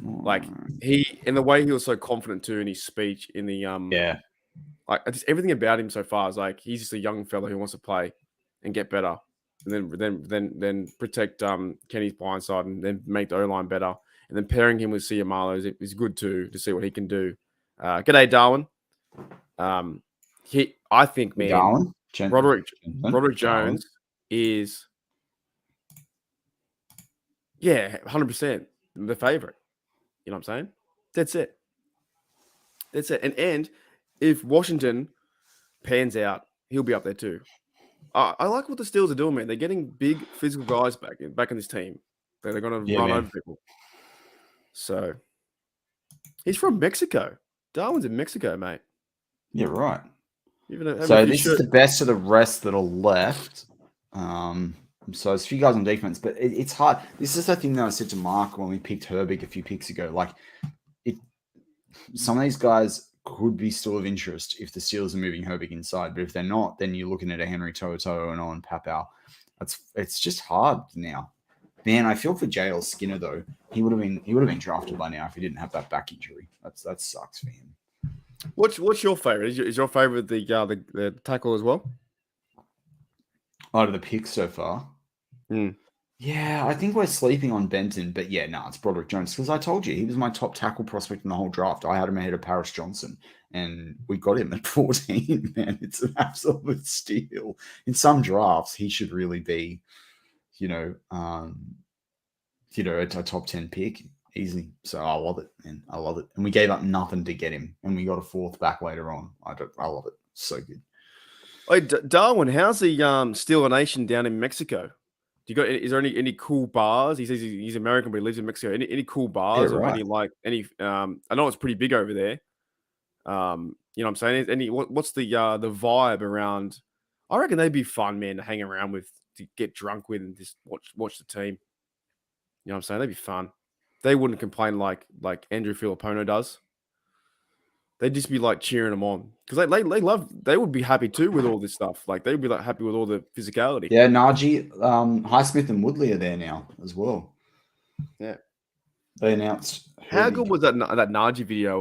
Like in the way he was so confident too in his speech, in the like just everything about him so far is like he's just a young fella who wants to play and get better, and then protect Kenny's blindside, and then make the O-line better, and then pairing him with Siamalo is good too to see what he can do. G'day, Darwin. I think, man, Darwin? Roderick Jones is 100% the favorite. You know what I'm saying? That's it. And if Washington pans out, he'll be up there too. I like what the Steelers are doing, man. They're getting big physical guys back in this team. They're going to Yeah, run man. over people. So he's from Mexico. Darwin's in Mexico, mate. Yeah, right. Even have So a few this is the best of the rest that are left. So it's a few guys on defense, but it's hard. This is the thing that I said to Mark when we picked Herbig a few picks ago. Like, some of these guys could be still of interest if the Steelers are moving Herbig inside, but if they're not, then you're looking at a Henry To'oTo'o and Owen Papau. It's just hard now. Man, I feel for JL Skinner though. He would have been drafted by now if he didn't have that back injury. That sucks for him. What's your favorite? Is your favorite the tackle as well? Out of the picks so far, yeah, I think we're sleeping on Benton, but yeah, no, it's Broderick Jones because I told you he was my top tackle prospect in the whole draft. I had him ahead of Paris Johnson, and we got him at 14. Man, it's an absolute steal. In some drafts, he should really be, a top 10 pick easy. So I love it, man. I love it. And we gave up nothing to get him, and we got a fourth back later on. I love it. So good. Hey, Darwin, how's the Steeler Nation down in Mexico? Is there any cool bars? He says he's American, but he lives in Mexico. Any cool bars or any I know it's pretty big over there. You know what I'm saying? What's the vibe around? I reckon they'd be fun, man, to hang around with, to get drunk with, and just watch the team. You know what I'm saying? They'd be fun. They wouldn't complain like Andrew Filippono does. They'd just be like cheering them on because they would be happy too with all this stuff. Like they'd be like happy with all the physicality. Yeah, Najee, Highsmith and Woodley are there now as well. Yeah, they announced. How good was that Najee video?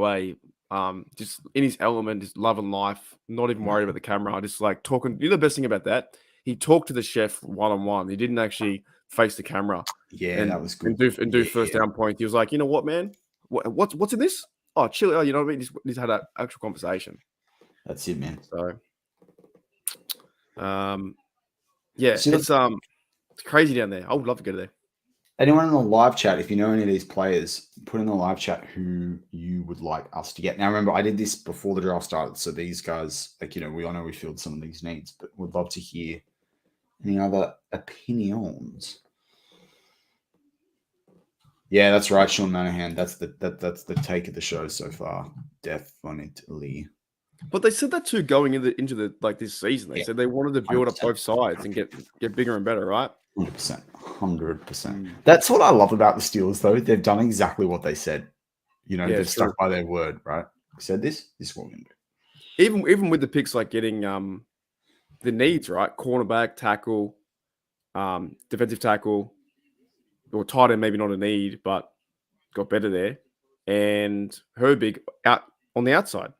Just in his element, just loving life, not even worried about the camera, just like talking. You know the best thing about that? He talked to the chef one-on-one. He didn't actually face the camera. Yeah, that was good. And do first down point. He was like, you know what, man? What's in this? Oh, chill. Oh, you know what I mean? Just had an actual conversation. That's it, man. So, yeah, it's crazy down there. I would love to go there. Anyone in the live chat, if you know any of these players, put in the live chat who you would like us to get. Now, remember, I did this before the draft started, so these guys, we all know we filled some of these needs, but would love to hear any other opinions. Yeah, that's right, Sean Manahan. That's the take of the show so far. Definitely. But they said that too going into the this season. They said they wanted to build 100%. Up both sides and get bigger and better, right? 100%. That's what I love about the Steelers, though. They've done exactly what they said. They've stuck by their word, right? We said this is what we're going to do. Even with the picks, like getting the needs, right? Cornerback, tackle, defensive tackle, or tight end, maybe not a need, but got better there. And Herbig out on the outside.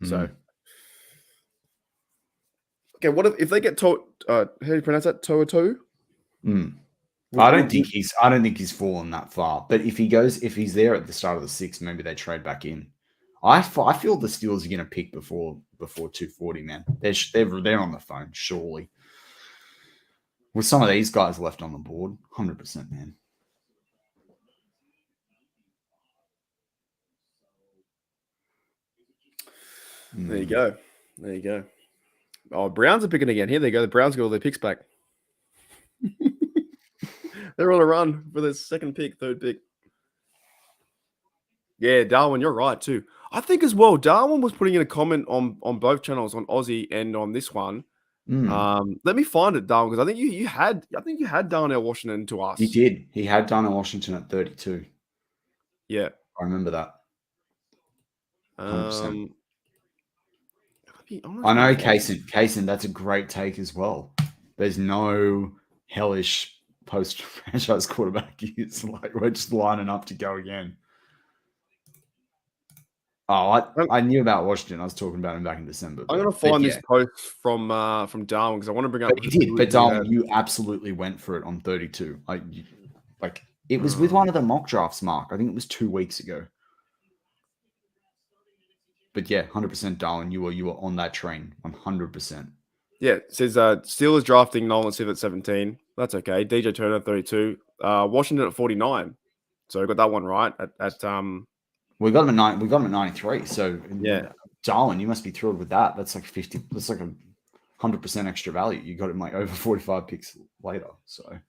So, okay, what if they get how do you pronounce that? To'oTo'o? I don't think he's fallen that far. But if he's there at the start of the 6th, maybe they trade back in. I feel the Steelers are going to pick before 240, man. They're on the phone, surely. With some of these guys left on the board, 100%, man. There you go. Oh, Browns are picking again. Here they go. The Browns got all their picks back. They're on a run for their second pick, third pick. Yeah, Darwin, you're right too. I think as well, Darwin was putting in a comment on both channels, on Aussie and on this one. Let me find it, Darwin, because I think you had Darnell Washington to us. He did. He had Darnell Washington at 32. Yeah. I remember that. 100%. I know, Kaysen, that's a great take as well. There's no hellish post-franchise quarterback use. Like, we're just lining up to go again. Oh, I knew about Washington. I was talking about him back in December. I'm going to find this post from Darwin because I want to bring up. But he did. But Darwin, you absolutely went for it on 32. Like it was with one of the mock drafts, Mark. I think it was 2 weeks ago. But yeah, 100% Darwin. You were on that train, 100%. Yeah, it says Steelers drafting Nolan Smith at 17. That's okay. DJ Turner at 32. Washington at 49. So we got that one right at We got him at 93. So yeah, Darwin, you must be thrilled with that. That's like 50. That's like 100% extra value. You got him like over 45 picks later. So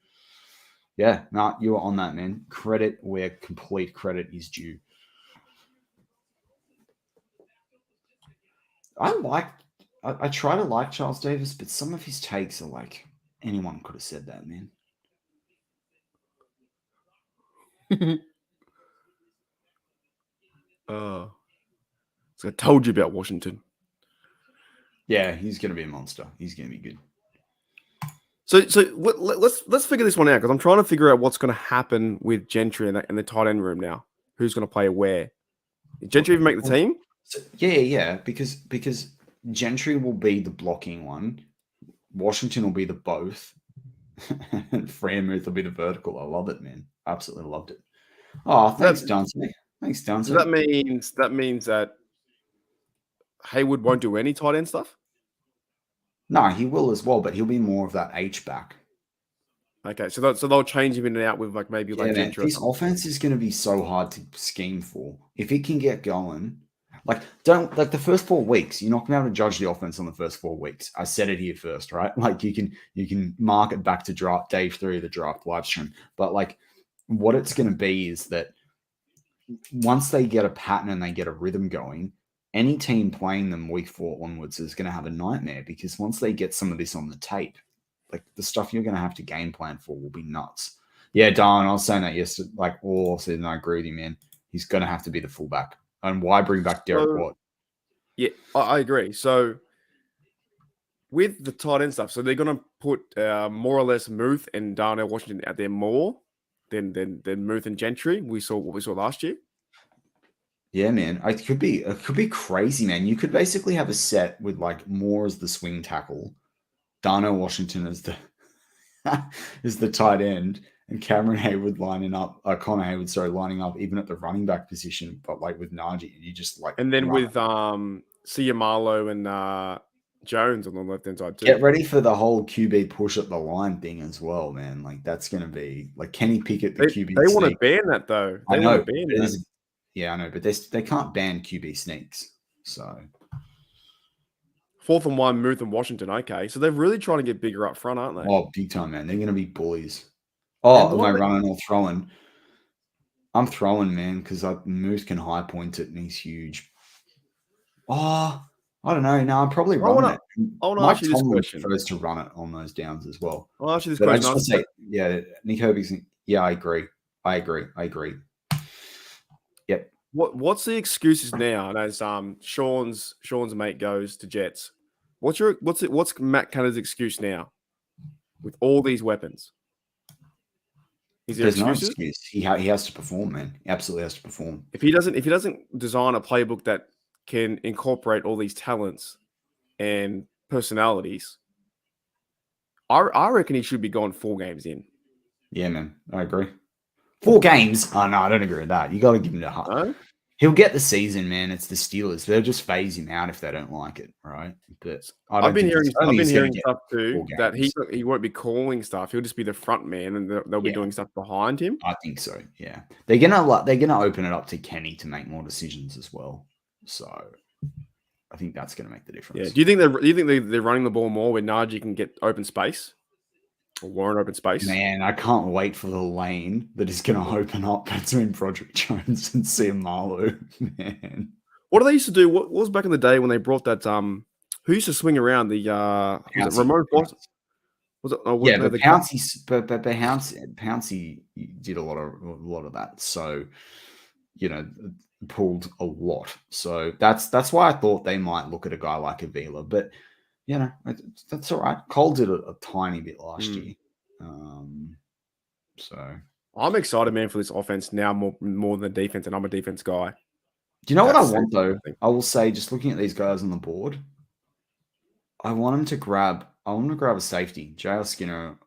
Yeah, no, you were on that, man. Credit where complete credit is due. I try to like Charles Davis, but some of his takes are like anyone could have said that, man. So I told you about Washington. Yeah, he's going to be a monster. He's going to be good. So let's figure this one out, because I'm trying to figure out what's going to happen with Gentry in the tight end room now. Who's going to play where? Did Gentry even make the team? So, yeah, because Gentry will be the blocking one, Washington will be the both, and Freiermuth will be the vertical. I love it, man. Absolutely loved it. Oh, thanks, Dante. Thanks, Dante. So that means that Hayward won't do any tight end stuff? No, he will as well, but he'll be more of that H back. Okay, so they'll change him in and out with maybe Gentry. This offense is going to be so hard to scheme for. If it can get going, the first 4 weeks, you're not going to be able to judge the offense on the first 4 weeks. I said it here first, right? Like you can mark it back to draft day 3 of the draft live stream, but like what it's going to be is that once they get a pattern and they get a rhythm going, any team playing them week 4 onwards is going to have a nightmare, because once they get some of this on the tape, like the stuff you're going to have to game plan for will be nuts. Yeah, Darren, I was saying that yesterday, like all season. I agree with you, man. He's going to have to be the fullback. And why bring back Derek Watt? Yeah, I agree. So with the tight end stuff, so they're going to put more or less Muth and Darnell Washington out there more than Muth and Gentry. We saw what we saw last year. Yeah, man. It could be crazy, man. You could basically have a set with like Moore as the swing tackle, Darnell Washington as the is the tight end, and Cameron Hayward lining up, Connor Hayward, lining up even at the running back position, but like with Najee, and you just like. And then with Siamalo and Jones on the left hand side too. Get ready for the whole QB push at the line thing as well, man. Like that's going to be like Kenny Pickett, the QB. They want to ban that though. I know. Yeah, I know, but they can't ban QB sneaks. So 4th and 1, Muth and Washington. Okay, so they're really trying to get bigger up front, aren't they? Oh, big time, man. They're going to be bullies. Oh, am I running or throwing? I'm throwing, man, because Moose can high point it and he's huge. Oh, I don't know. No, I'm probably running it. I want to ask you this question. Prefers to run it on those downs as well. I'll ask you this question. I just say, yeah, Nick Herbig's. Yeah, I agree. Yep. What's the excuses now? As Sean's mate goes to Jets. What's Matt Canada's excuse now with all these weapons? There's no excuse. He has to perform, man. He absolutely has to perform. If he doesn't design a playbook that can incorporate all these talents and personalities, I reckon he should be going 4 games in. Yeah, man. I agree. 4 games? Oh, no, I don't agree with that. You got to give him the heart. No? He'll get the season, man. It's the Steelers. They'll just phase him out if they don't like it, right? But I've been hearing stuff too that he won't be calling stuff. He'll just be the front man, and they'll be doing stuff behind him. I think so. Yeah, they're gonna open it up to Kenny to make more decisions as well. So I think that's gonna make the difference. Yeah. Do you think they're running the ball more where Najee can get open space? Or Warren open space. Man, I can't wait for the lane that is going to open up between Broderick Jones and Siamalo. Man, what do they used to do? What was back in the day when they brought that? Who used to swing around the? Was it Ramon Foster? Was it? Yeah, but Pouncey did a lot of that. So pulled a lot. So that's why I thought they might look at a guy like Avila, but. That's all right. Cole did a tiny bit last year. So I'm excited, man, for this offense now more than the defense, and I'm a defense guy. Do you know what I want, though? I will say, just looking at these guys on the board, I want them to grab a safety. J.R. Skinner,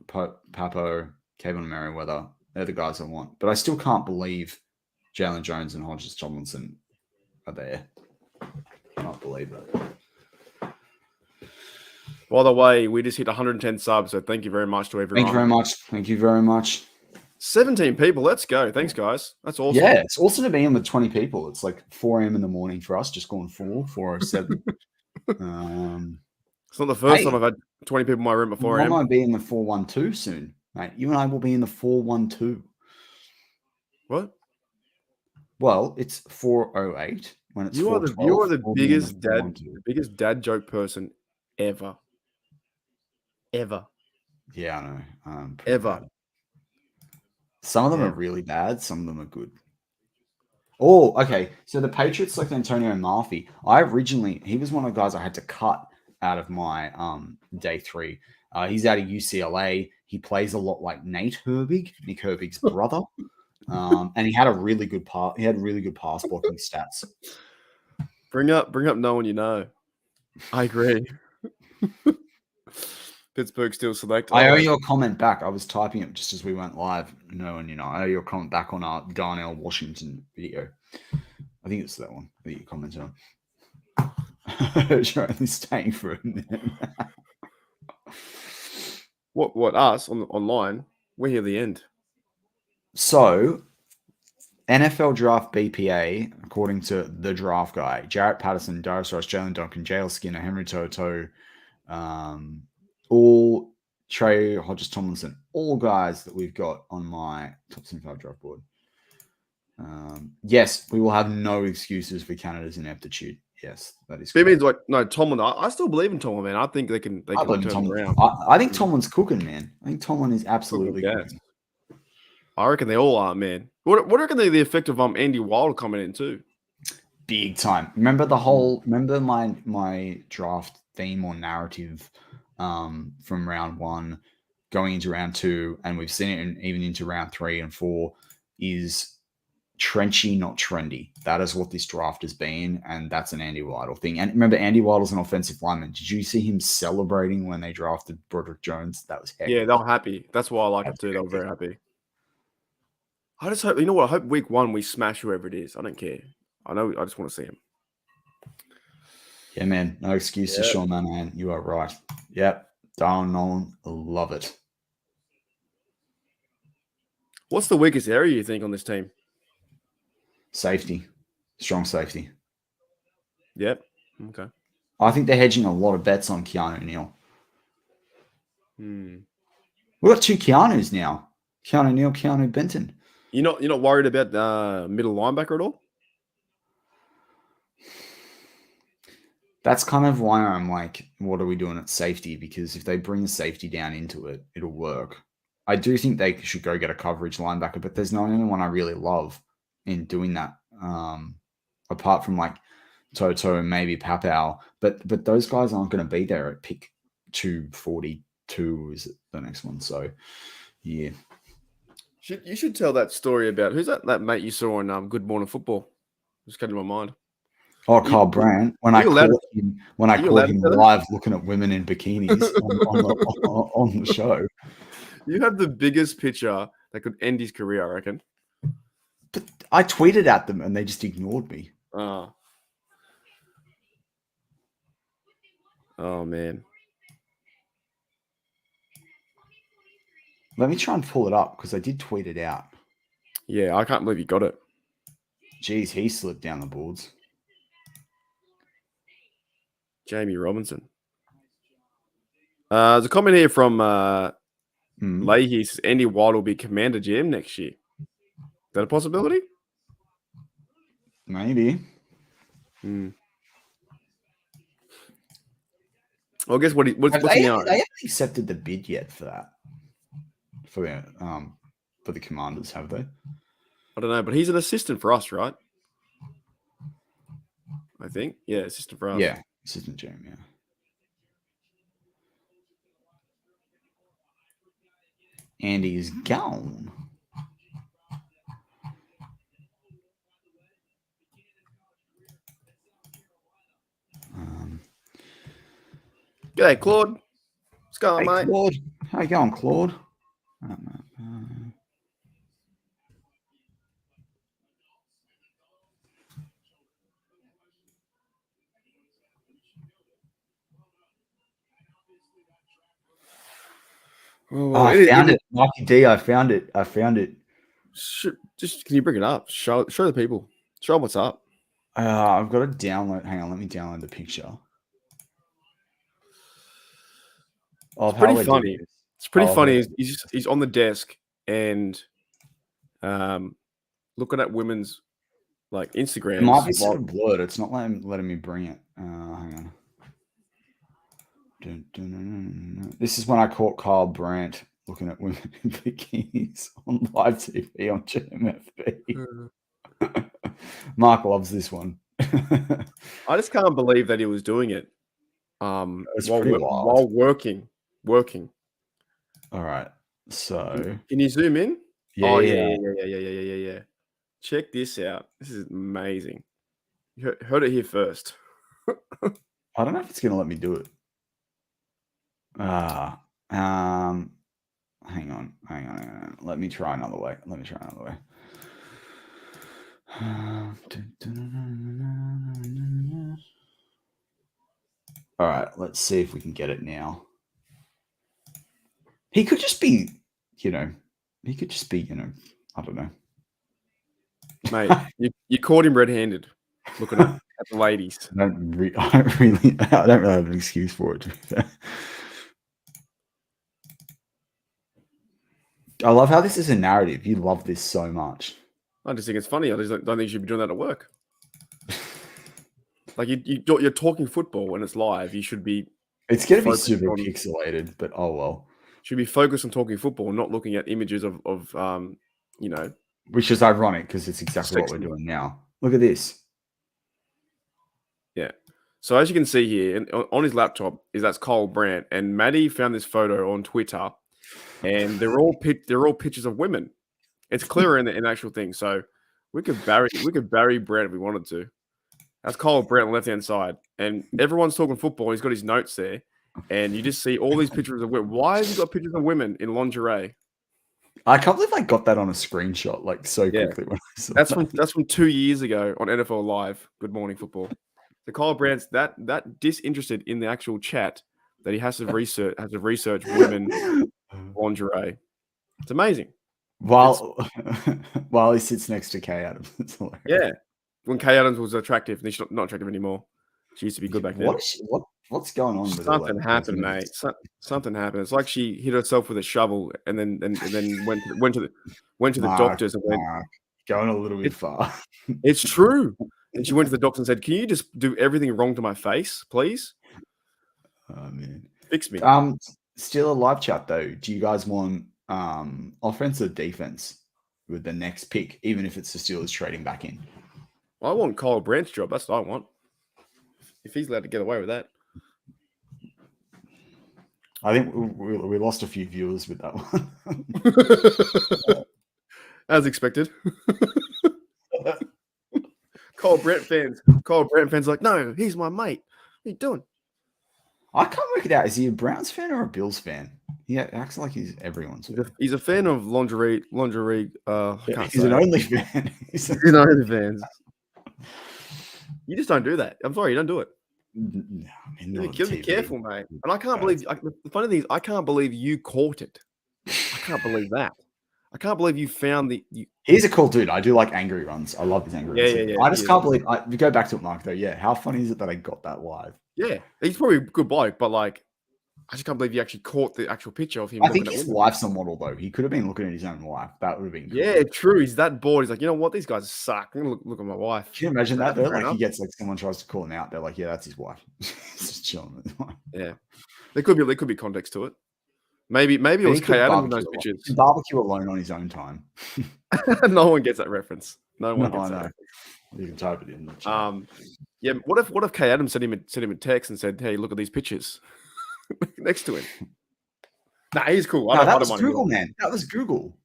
Papo, Kevin Merriweather. They're the guys I want. But I still can't believe Jalen Jones and Hodges Tomlinson are there. I can't believe it. By the way, we just hit 110 subs, so thank you very much to everyone. Thank you very much. 17 people. Let's go. Thanks, guys. That's awesome. Yeah, it's awesome to be in with 20 people. It's like 4 a.m. in the morning for us, just going 4:07. It's not the first time I've had 20 people in my room at 4 a.m. I might be in the 412 soon. Mate, you and I will be in the 4-1-2. What? Well, it's 408 when it's You are the 412. We'll be in the the 4-1-2. biggest dad joke person ever. Ever. Yeah, I know. Pretty Ever. bad. Some of them Yeah. are really bad. Some of them are good. Oh, okay. So the Patriots select Antonio Murphy. He was one of the guys I had to cut out of my day 3. He's out of UCLA. He plays a lot like Nick Herbig's brother. And he had really good pass blocking stats. Bring up no one you know. I agree. Pittsburgh still select. I owe you a comment back. I was typing it just as we went live. No, and I owe you a comment back on our Darnell Washington video. I think it's that one that you commented on. You're only staying for a minute. What us online? We're here at the end. So, NFL Draft BPA, according to the draft guy, Jarrett Patterson, Darius Rush, Jalen Duncan, JL Skinner, Henry Toto, all Trey Hodges Tomlinson, all guys that we've got on my top 75 draft board. Yes, we will have no excuses for Canada's ineptitude. Yes, that is. It means like no Tomlin. I still believe in Tomlin, man. I think they can turn it around. I think Tomlin's cooking, man. I think Tomlin is absolutely cooking. I reckon they all are, man. What do you reckon the effect of Andy Wilder coming in too? Big time. Remember my draft theme or narrative from round 1 going into round 2, and we've seen it even into round 3 and 4 is trenchy, not trendy. That is what this draft has been, and that's an Andy Weidel thing. And remember, Andy Weidel's an offensive lineman. Did you see him celebrating when they drafted Broderick Jones? That was hectic. Yeah, they were happy. That's why I like it too. They were very happy. I just hope, I hope week 1 we smash whoever it is. I don't care. I just want to see him. Yeah, man. No excuses, Sean, man. You are right. Yep. Darren Nolan, love it. What's the weakest area you think on this team? Safety. Strong safety. Yep. Okay. I think they're hedging a lot of bets on Keanu Neal. We've got 2 Keanus now. Keanu Neal, Keanu Benton. You're not worried about middle linebacker at all? That's kind of why I'm like, what are we doing at safety? Because if they bring a safety down into it, it'll work. I do think they should go get a coverage linebacker, but there's not anyone I really love in doing that. Apart from like Toto and maybe Papau, but those guys aren't going to be there at pick 242 is the next one. So yeah. You should tell that story about who's that mate you saw on Good Morning Football. Just came to my mind. Oh, Carl Brandt. When I caught him live looking at women in bikinis on the show. You have the biggest picture that could end his career, I reckon. But I tweeted at them and they just ignored me. Oh man. Let me try and pull it up because I did tweet it out. Yeah, I can't believe you got it. Jeez, he slipped down the boards. Jamie Robinson. There's a comment here from Leahy. Says Andy Wild will be Commander GM next year. Is that a possibility? Maybe. Well, I guess what's he now? They haven't accepted the bid yet for that. For the Commanders, have they? I don't know, but he's an assistant for us, right? I think. Yeah, assistant for us. Yeah, assistant GM, yeah. Andy is gone. G'day, Claude. What's going on, mate? Claude. How you going, Claude? I found it. Marky D, I found it. Just can you bring it up? Show the people. Show them what's up. I've got to download. Hang on, let me download the picture. It's pretty funny. It's It's pretty Oh, funny. okay. He's on the desk and looking at women's like Instagrams. It might be sort while- of blurred. It's not letting me bring it. Hang on. This is when I caught Kyle Brandt looking at women in bikinis on live TV on GMFB. Mark loves this one. I just can't believe that he was doing it It's while, pretty wild. while working. All right. So Can you zoom in? yeah, Oh, yeah. yeah. Check this out. This is amazing. You heard it here first. I don't know if it's gonna let me do it. Hang on. Let me try another way. All right, let's see if we can get it now. He could just be, I don't know. Mate, you caught him red-handed looking at the ladies. I don't really have an excuse for it. To be fair. I love how this is a narrative. You love this so much. I just think it's funny. I just don't think you should be doing that at work. Like you're talking football when it's live. You should be. It's going to be focused super on- pixelated, but oh well. Should be focused on talking football, not looking at images of Which is ironic because it's exactly what we're Sexy. doing now. Look at this. Yeah. So as you can see here, on his laptop that's Kyle Brandt, and Matty found this photo on Twitter, and they're all pictures of women. It's clearer in the actual thing. So we could bury Brandt if we wanted to. That's Kyle Brandt on the left hand side, and everyone's talking football. He's got his notes there, and you just see all these pictures of women. Why has he got pictures of women in lingerie? I can't believe I got that on a screenshot like so Yeah. quickly. When I saw That's from 2 years ago on NFL Live. Good Morning Football. So Kyle Brandt's that disinterested in the actual chat that he has to research women lingerie. It's amazing. while he sits next to Kay Adams. It's hilarious. Yeah. When Kay Adams was attractive, and she's not attractive anymore. She used to be good back then. What's going on? With Something happened, mate. Something happened. It's like she hit herself with a shovel and then went to the doctors and went. Going a little bit far. It's true. And she went to the doctor and said, "Can you just do everything wrong to my face, please? Oh man, Fix me." Still a live chat though. Do you guys want offense or defense with the next pick, even if it's the Steelers trading back in? I want Kyle Brandt's job. That's what I want. If he's allowed to get away with that. I think we lost a few viewers with that one. As expected. Kyle Brandt fans like, no, he's my mate. What are you doing? I can't work it out. Is he a Browns fan or a Bills fan? He acts like he's everyone's fan. He's a fan of lingerie. He's an only fan. He's an only fan. You just don't do that. I'm sorry, you don't do it. No, I mean, You gotta be careful, mate. And I can't believe the funny thing is I can't believe you caught it. I can't believe that. I can't believe you found He's a cool dude. I do like angry runs. I love his angry runs. Yeah, I just can't believe. We go back to it, Mark. Though, yeah. How funny is it that I got that live? Yeah, he's probably a good bloke, but like, I just can't believe you actually caught the actual picture of him. I think his wife's a model, though. He could have been looking at his own wife. That would have been cool. Yeah, true. He's that bored. He's like, you know what? These guys suck. I'm gonna look at my wife. Can you imagine that? Though? Like enough. he gets someone tries to call him out. They're like, yeah, that's his wife. He's just chilling. Yeah, there could be context to it. Maybe it was Kay Adams in those pictures. He can barbecue alone on his own time. No one gets that reference. No one gets I that. know. You can type it in. Yeah. What if Kay Adams sent him a text and said, "Hey, look at these pictures next to him." Nah, he's cool. No, that was Google, man. That was Google.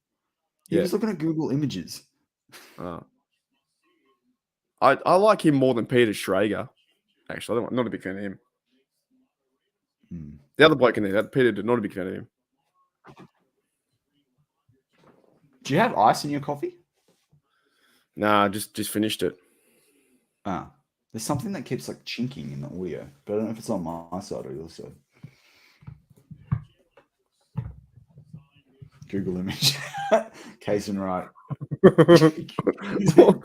He was looking at Google Images. I like him more than Peter Schrager. Actually, I'm not a big fan of him. The other bloke in there, Peter, did not a big fan of him. Do you have ice in your coffee? Nah, just finished it. There's something that keeps like chinking in the audio, but I don't know if it's on my side or your side. Google image. Case and right. I just want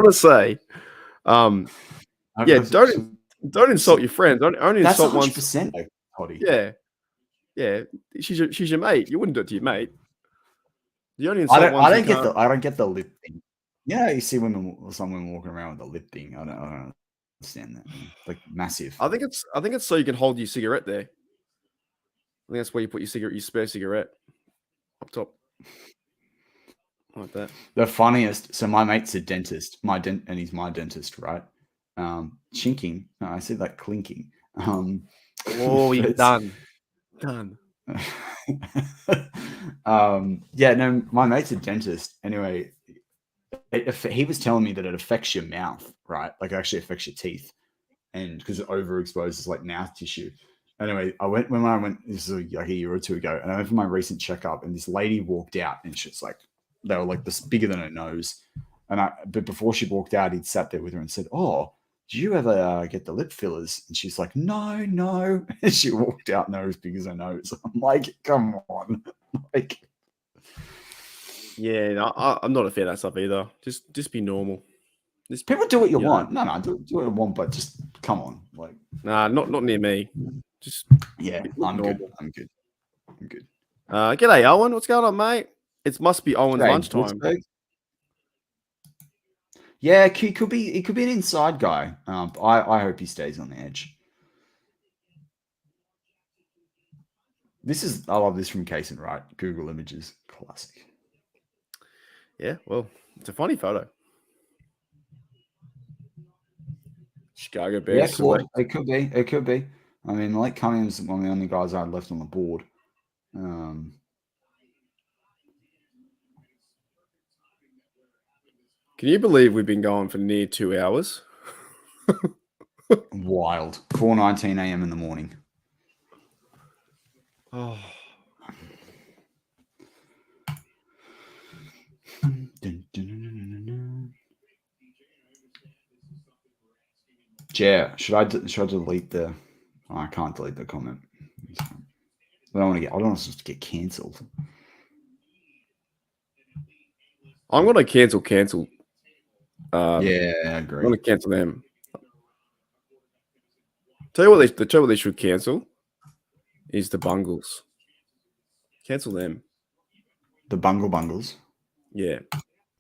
to say, don't insult your friends. Only That's insult 100%, one. Hoddy. Yeah, Yeah, she's your mate. You wouldn't do it to your mate. The only I insult don't. ones I you don't get can't. the. I don't get the lip thing. You see some women walking around with the lip thing. I don't understand that. Like massive. I think it's so you can hold your cigarette there. I think that's where you put your spare cigarette up top, like that. The funniest. So my mate's a dentist. And he's my dentist, right? Chinking. No, I said like clinking. Oh, you're done. Yeah, no, my mate's a dentist. Anyway, he was telling me that it affects your mouth, right? Like it actually affects your teeth, and because it overexposes like mouth tissue. Anyway, when I went, this is like a year or two ago, and I went for my recent checkup, and this lady walked out, and she's like, they were like this bigger than her nose, but before she walked out, he'd sat there with her and said, "Oh, did you ever get the lip fillers?" And she's like, "No." And she walked out, and they're as big as her nose. I'm like, come on, like. Yeah, no, I'm not a fan of that stuff either. Just be normal. People do what you want. No, do what you want, but just come on, like. Nah, not near me. Just Yeah, look I'm normal. good. I'm good. G'day, Owen. What's going on, mate? It must be Owen's G'day, lunchtime. Brooksburg. Yeah, he could be an inside guy. I hope he stays on the edge. I love this from Case and Wright. Google Images, classic. Yeah, well, it's a funny photo. Chicago Bears. Yeah, cool. It could be. I mean, Malik Cunningham's one of the only guys I had left on the board. Can you believe we've been going for near 2 hours? Wild. 4:19 a.m. in the morning. Oh. Yeah, should I delete the? Oh, I can't delete the comment. I don't want us to get cancelled. I'm gonna cancel. Yeah, I agree. I'm gonna cancel them. Tell you what they should cancel is the Bungles. Cancel them. The Bungles. Yeah.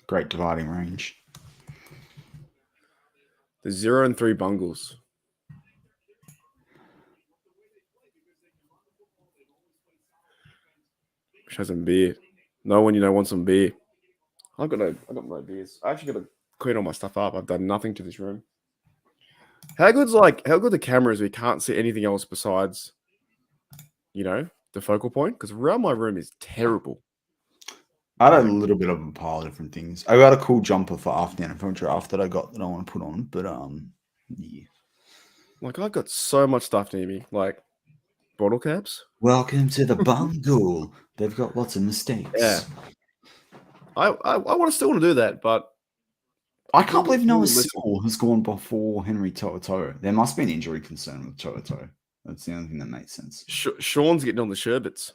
Great dividing range. The 0 and 3 Bungles. Wish I had some beer. No one wants some beer. I got no beers. I actually got to clean all my stuff up. I've done nothing to this room. How good the camera is? We can't see anything else besides, the focal point. Because around my room is terrible. I had a little bit of a pile of different things. I got a cool jumper for after the NFL draft that I want to put on, but yeah. Like I've got so much stuff near me, like bottle caps. Welcome to the Bungle. They've got lots of mistakes. Yeah. I still want to do that, but I can't believe Noah Sewell has gone before Henry To'oTo'o. There must be an injury concern with To'oTo'o. That's the only thing that makes sense. Sean's getting on the sherbets.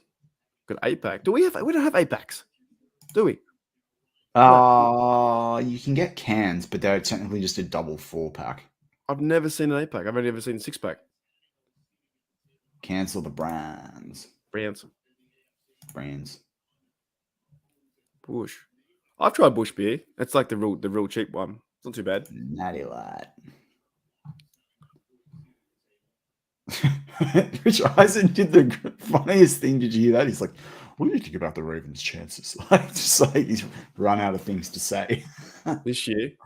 Got 8-pack. We don't have 8-packs, do we? You can get cans, but they're technically just a double 4-pack. I've never seen an 8-pack. I've only ever seen a 6-pack. Cancel the brands. Bush. I've tried Bush beer. It's like the real cheap one. It's not too bad. Natty Light. Rich Eisen did the funniest thing. Did you hear that? He's like, "What do you think about the Ravens' chances?" Just like he's run out of things to say. This year. Do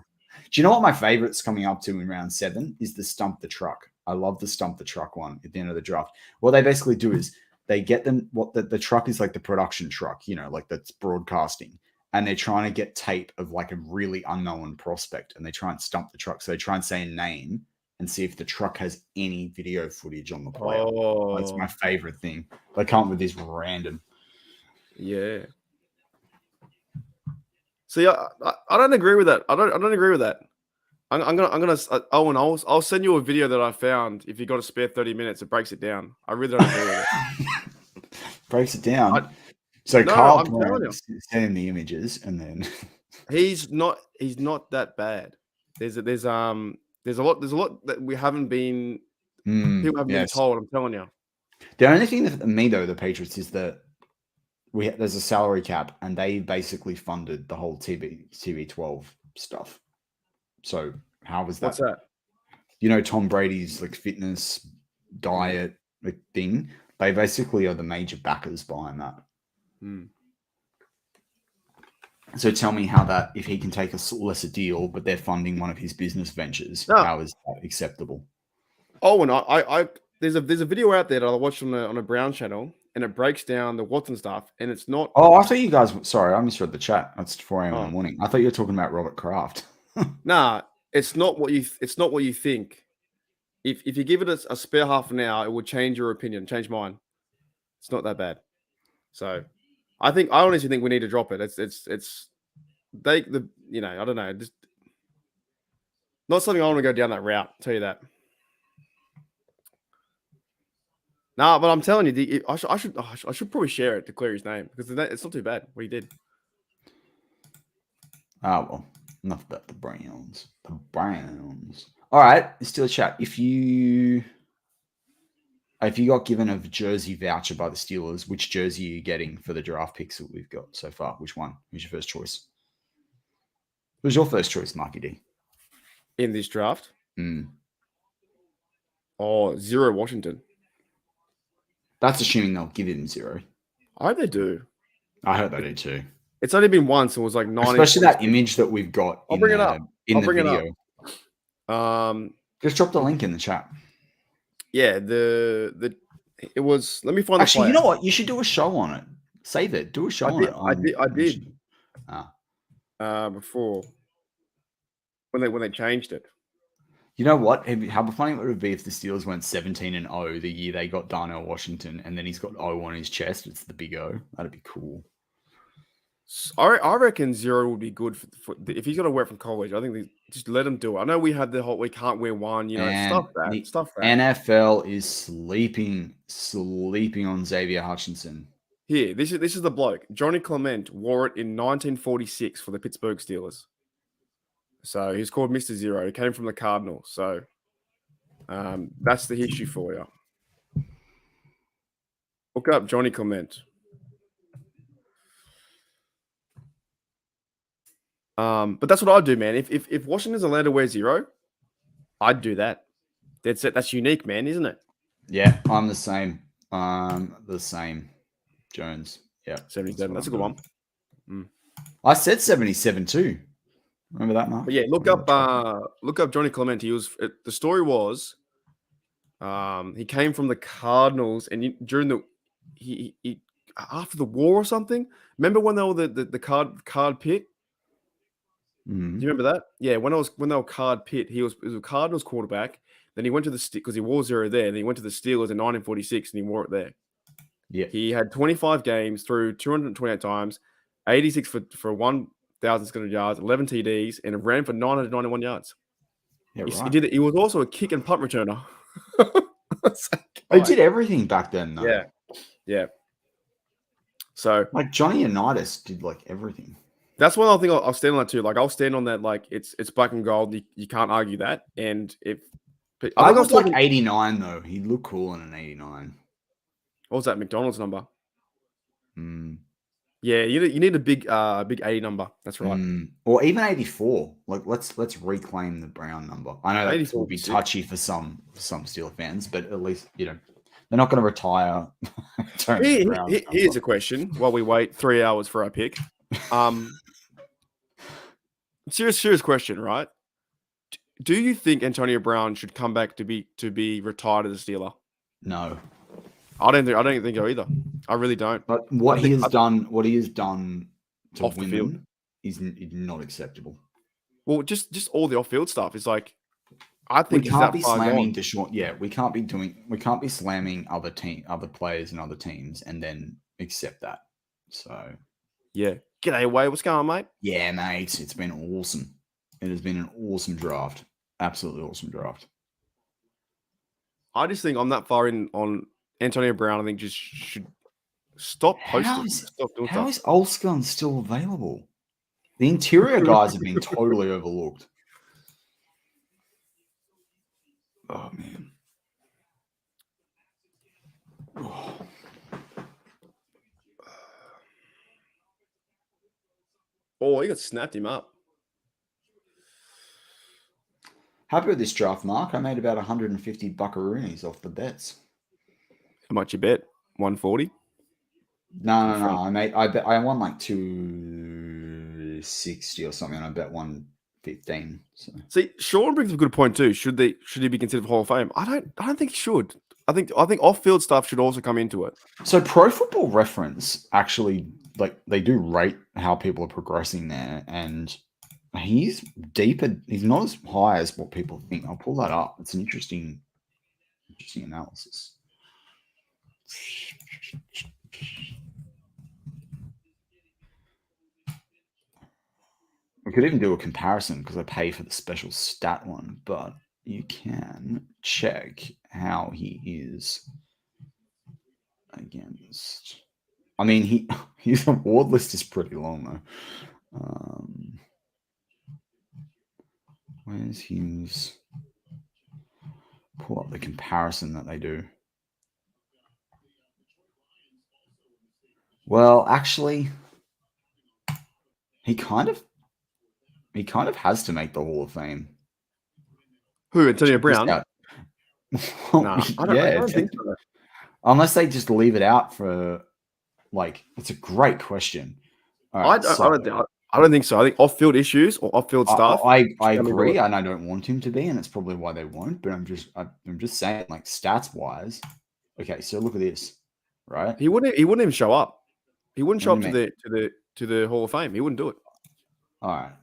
you know what my favorite's coming up to in round 7 is the Stump the Truck. I love the Stump the Truck one at the end of the draft. What they basically do is they get them the truck is like the production truck, like that's broadcasting. And they're trying to get tape of like a really unknown prospect, and they try and stump the truck. So they try and say a name and see if the truck has any video footage on the player. Oh. That's my favorite thing. They come up with this random. Yeah. See, I don't agree with that. I don't agree with that. I'm gonna Owen, I'll send you a video that I found. If you got a spare 30 minutes, it breaks it down. I really don't agree with it. Breaks it down. Carl sending the images, and then he's not that bad. There's a lot that we haven't been people haven't been told. I'm telling you. The only thing that me though, the Patriots, is that there's a salary cap, and they basically funded the whole TB12 stuff. So how was that? What's that? You know, Tom Brady's like fitness diet thing. They basically are the major backers behind that. Mm. So tell me how that, if he can take a lesser deal, but they're funding one of his business ventures, how is that acceptable? Oh, and I there's a video out there that I watched on a Brown channel, and it breaks down the Watson stuff, and it's not. Oh, I thought you guys. Sorry, I misread the chat. It's 4 a.m. in the Oh. morning. I thought you were talking about Robert Kraft. Nah, it's not what you think. If you give it a spare half an hour, it will change your opinion, change mine. It's not that bad. So, I honestly think we need to drop it. I don't know, just not something I want to go down that route. I'll tell you that. Nah, but I'm telling you, I should probably share it to clear his name, because it's not too bad what he did. Oh, well, enough about the Browns. The Browns. All right, still a chat. If you got given a jersey voucher by the Steelers, which jersey are you getting for the draft picks that we've got so far? Which one? Who's your first choice? Who's your first choice, Marky D? In this draft? Mm. Oh, 0 Washington. That's assuming they'll give him 0. I hope they do. I hope they do too. It's only been once. It was like 9. Especially that image that we've got I'll bring it up. in I'll the bring it video. up. Just drop the link in the chat. Yeah, it was. Let me find. Actually, you know what? You should do a show on it. Save it. Do a show on it. I did. Ah. Before when they changed it. You know what? How funny would it be if the Steelers went 17-0 the year they got Darnell Washington, and then he's got O on his chest? It's the big O. That'd be cool. I reckon 0 would be good for if he's got to work from college. I think just let him do it. I know we had the whole we can't wear one, stuff that. NFL is sleeping on Xavier Hutchinson. Here, this is the bloke. Johnny Clement wore it in 1946 for the Pittsburgh Steelers. So he's called Mr. Zero. He came from the Cardinals. So that's the history for you. Look up Johnny Clement. But that's what I'd do, man. If Washington's allowed to wear 0, I'd do that. That's it. That's unique, man, isn't it? Yeah, I'm the same. Jones. Yeah. 77. That's a good one. I said 77 too. Remember that, Mark? But yeah, look up Johnny Clement. The story was he came from the Cardinals, and during he after the war or something. Remember when they were the card pit? Mm-hmm. Do you remember that? Yeah, when they were card pit, he was a Cardinals quarterback. Then he went to because he wore 0 there. Then he went to the Steelers in 1946, and he wore it there. Yeah, he had 25 games through 228 times, 86 for 1,600 yards, 11 TDs, and ran for 991 yards. Yeah, right. He did it. He was also a kick and punt returner. They did everything back then, though. Yeah. So, like Johnny Unitas did like everything. That's one I think I'll stand on that too. Like I'll stand on that. Like it's black and gold. You can't argue that. And I was like 89 though. He looked cool in an 89. What was that McDonald's number? Mm. Yeah, you need a big 80 number. That's right. Or even 84. Like let's reclaim the Brown number. I know that will be touchy for some Steelers fans, but at least they're not going to retire. Here's a question while we wait 3 hours for our pick. Serious question, right? Do you think Antonio Brown should come back to be retired as a Steeler? No, I don't think so either. I really don't. But what he has done to off the field is not acceptable. Well, just all the off-field stuff is like, I think we can't be slamming Deshaun. Yeah, we can't be slamming other players and other teams and then accept that. So yeah. G'day, Wade. What's going on, mate? Yeah, mate. It's been awesome. It has been an awesome draft. Absolutely awesome draft. I just think I'm that far in on Antonio Brown. I think just should stop posting. How is Olskun still available? The interior guys have been totally overlooked. Oh, man. Oh, he got snapped him up. Happy with this draft, Mark. I made about 150 buckaroonies off the bets. How much you bet? 140? No. I won like 260 or something, and I bet 115. So. See, Sean brings up a good point too. Should he be considered for Hall of Fame? I don't think he should. I think off-field stuff should also come into it. So Pro Football Reference actually, like, they do rate how people are progressing there, and he's deeper. He's not as high as what people think. I'll pull that up. It's an interesting analysis. We could even do a comparison because I pay for the special stat one, but you can check how he is against. I mean, his award list is pretty long though. Where's his? Pull up the comparison that they do. Well, actually, he kind of has to make the Hall of Fame. Who? Antonio Brown? Well, Nah, I don't think so. Unless they just leave it out for, like, it's a great question. I don't think so. I think off-field issues or off-field stuff. I agree, and I don't want him to be, and it's probably why they won't. But I'm just saying, like, stats wise. Okay, so look at this, right? He wouldn't even show up. He wouldn't show up to the Hall of Fame. He wouldn't do it. All right.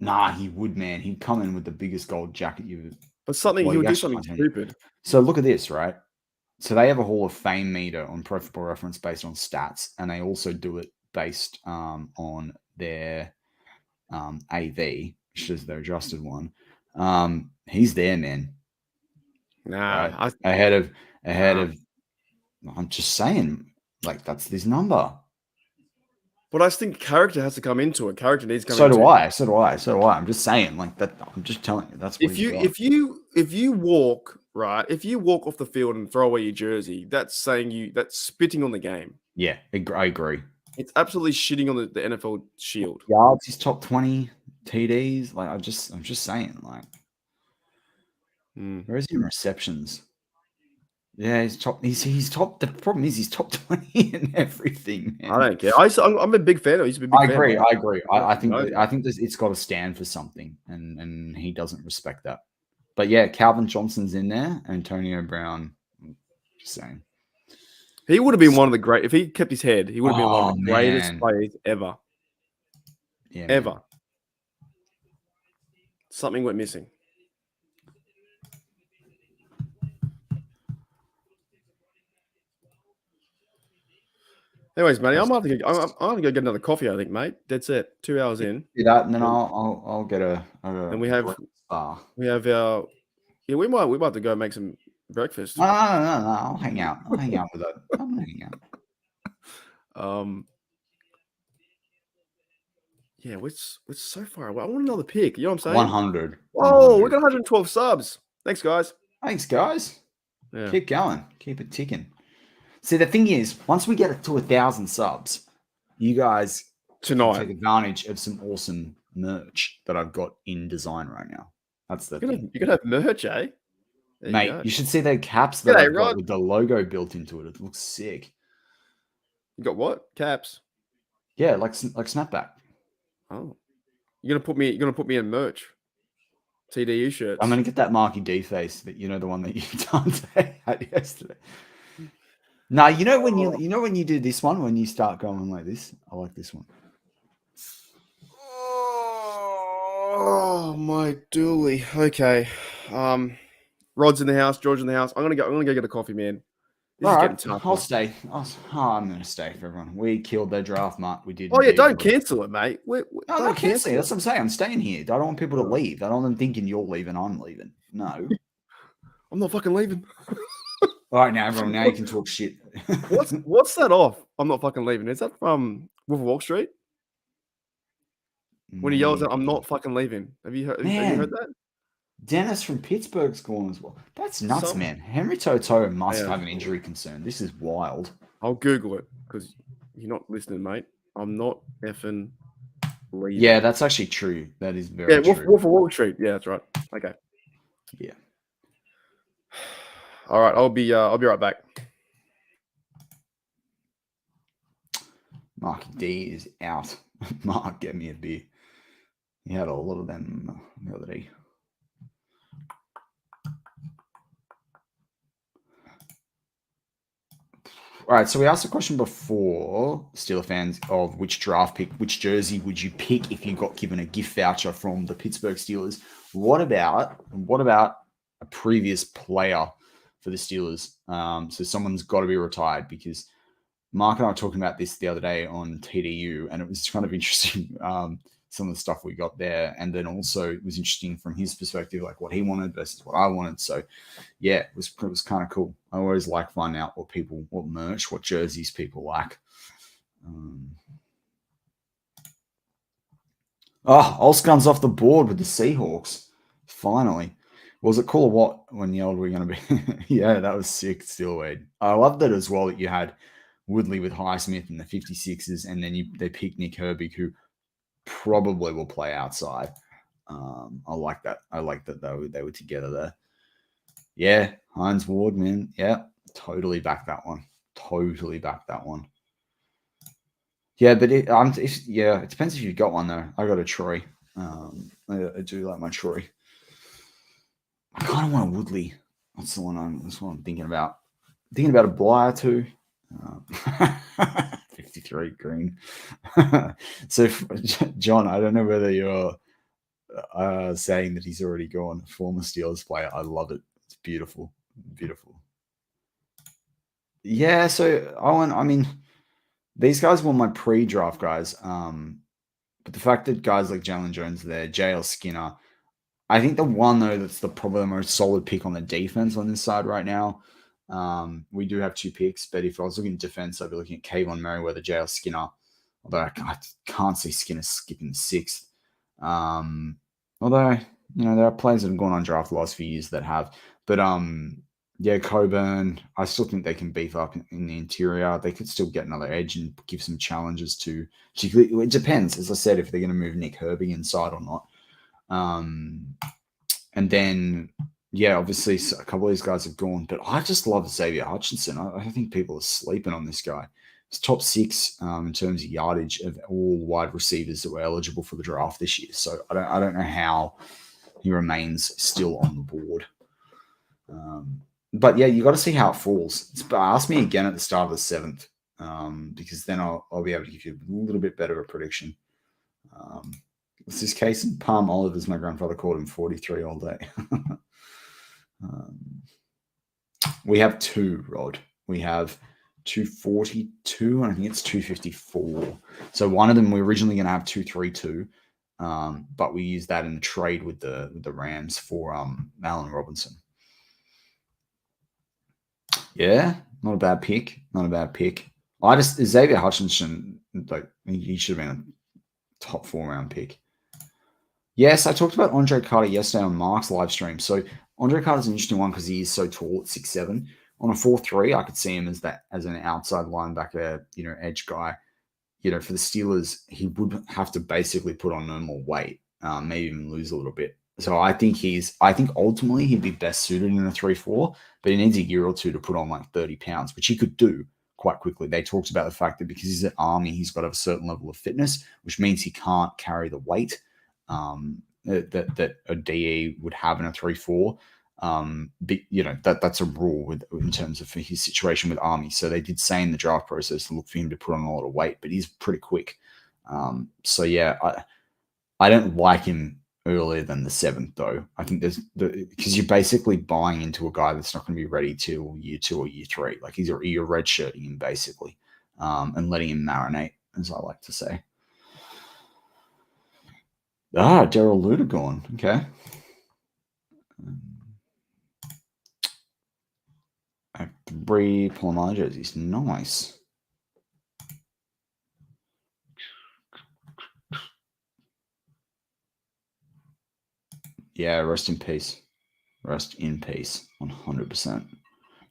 Nah, he would, man. He'd come in with the biggest gold jacket you've. But he would do something stupid. So look at this, right? So they have a Hall of Fame meter on Pro Football Reference based on stats, and they also do it based on their AV, which is their adjusted one. He's there, man. Nah, right? ahead of. I'm just saying, like, that's this number. But I just think character has to come into it. Character needs to come. So do I. I'm just saying, like that. I'm just telling you. That's what if you walk right, if you walk off the field and throw away your jersey, that's spitting on the game. Yeah, I agree. It's absolutely shitting on the NFL shield. Yards, he's top 20 TDs. Like I'm just saying, like, where is he in receptions? Yeah, he's top. He's top. The problem is he's top 20 in everything. Man. I don't care. I'm a big fan of. He's a big. I agree. I think it's got to stand for something, and he doesn't respect that. But yeah, Calvin Johnson's in there. Antonio Brown. Just saying. He would have been one of the great. If he kept his head, he would have been one of the greatest players ever. Yeah, ever. Man. Something went missing. Anyways, Matty, I'm going to go get another coffee. I think, mate. That's it. 2 hours in. Do that, and then I'll get a. And we have our. We might have to go make some breakfast. No. I'll hang out. With that. I'm gonna hang out. Yeah, we're so far away. I want another pick. You know what I'm saying? 100. Oh, we got 112 subs. Thanks, guys. Yeah. Keep going. Keep it ticking. See, the thing is, once we get to 1,000 subs, you guys tonight take advantage of some awesome merch that I've got in design right now. That's the thing. You're gonna have merch, eh? Mate, you should see the caps that I've got with the logo built into it. It looks sick. You got what? Caps? Yeah, like snapback. Oh, you're gonna put me in merch. TDU shirts. I'm gonna get that Marky D face, that the one that you had yesterday. No, when you do this one, when you start going like this, I like this one. Oh my dooly. Okay. Rod's in the house, George in the house. I'm gonna go get a coffee, man. This is getting tough. I'll stay. I'm gonna stay for everyone. We killed their draft, Mark. We did. Oh yeah, don't cancel it, mate. No, don't cancel it. That's what I'm saying. I'm staying here. I don't want people to leave. I don't want them thinking you're leaving. I'm leaving. No. I'm not fucking leaving. All right, now everyone. Now you can talk shit. What's that off? I'm not fucking leaving. Is that from Wolf of Wall Street? When he yells out, "I'm not fucking leaving." Have you heard that? Dennis from Pittsburgh's gone as well. That's nuts, Some- man. Henry Toto must Yeah. have an injury concern. This is wild. I'll Google it because you're not listening, mate. I'm not effing leaving. Yeah, that's actually true. That is very Yeah, true. Wolf of Wall Street. Yeah, that's right. Okay. Yeah. All right, I'll be right back. Marky D is out. Mark, get me a beer. He had a lot of them the other day. All right, so we asked a question before, Steeler fans, of which draft pick, which jersey would you pick if you got given a gift voucher from the Pittsburgh Steelers? What about a previous player for the Steelers? So someone's got to be retired, because Mark and I were talking about this the other day on TDU, and it was kind of interesting, some of the stuff we got there. And then also it was interesting from his perspective, like what he wanted versus what I wanted. So yeah, it was kind of cool. I always like finding out what merch, what jerseys people like. Olskun's off the board with the Seahawks. Finally. Was it cool or what when yelled we're going to be? Yeah, that was sick, Steelwade. I love that as well, that you had Woodley with Highsmith and the 56ers, and then they picked Nick Herbig, who probably will play outside. I like that. I like that they were together there. Yeah, Hines Ward, man. Yeah, totally back that one. Yeah, but it depends if you've got one though. I got a Troy. I do like my Troy. I kind of want a Woodley. That's what I'm thinking about. Thinking about a Blyer too. 53 green. So, John, I don't know whether you're saying that he's already gone. Former Steelers player. I love it. It's beautiful. Yeah, so I mean, these guys were my pre-draft guys. But the fact that guys like Jalen Jones are there, JL Skinner, I think the one though that's probably the most solid pick on the defense on this side right now. We do have 2 picks, but if I was looking at defense, I'd be looking at Kayvon Merriweather, JL Skinner. Although I can't see Skinner skipping 6th. Although, there are players that have gone on draft the last few years that have. But yeah, Coburn, I still think they can beef up in the interior. They could still get another edge and give some challenges to. It depends, as I said, if they're going to move Nick Herbig inside or not. And then, yeah, obviously a couple of these guys have gone, but I just love Xavier Hutchinson. I think people are sleeping on this guy. He's top 6 in terms of yardage of all wide receivers that were eligible for the draft this year. So I don't know how he remains still on the board. But yeah, you got to see how it falls. Ask me again at the start of the 7th, because then I'll be able to give you a little bit better of a prediction. What's this case? Palm Oliver's my grandfather called him 43 all day. We have 2, Rod. We have 242, and I think it's 254. So one of them we're originally going to have 232, but we used that in a trade with the Rams for Allen Robinson. Yeah, not a bad pick. Xavier Hutchinson, like he should have been a top 4-round pick. Yes, I talked about Andre Carter yesterday on Mark's live stream. So Andre Carter's an interesting one because he is so tall at 6'7". On a 4-3, I could see him as an outside linebacker, edge guy. For the Steelers, he would have to basically put on no more weight, maybe even lose a little bit. So I think ultimately he'd be best suited in a 3-4, but he needs a year or two to put on like 30 pounds, which he could do quite quickly. They talked about the fact that because he's at Army, he's got a certain level of fitness, which means he can't carry the weight that a DE would have in a 3-4. That's a rule in terms of his situation with Army. So they did say in the draft process to look for him to put on a lot of weight, but he's pretty quick. So yeah, I don't like him earlier than the 7th though. I think because you're basically buying into a guy that's not going to be ready till year 2 or year 3. Like you're redshirting him basically, and letting him marinate, as I like to say. Daryl Luter gone. Okay. Three Palomar jerseys. Nice. Yeah, rest in peace. Rest in peace, 100%.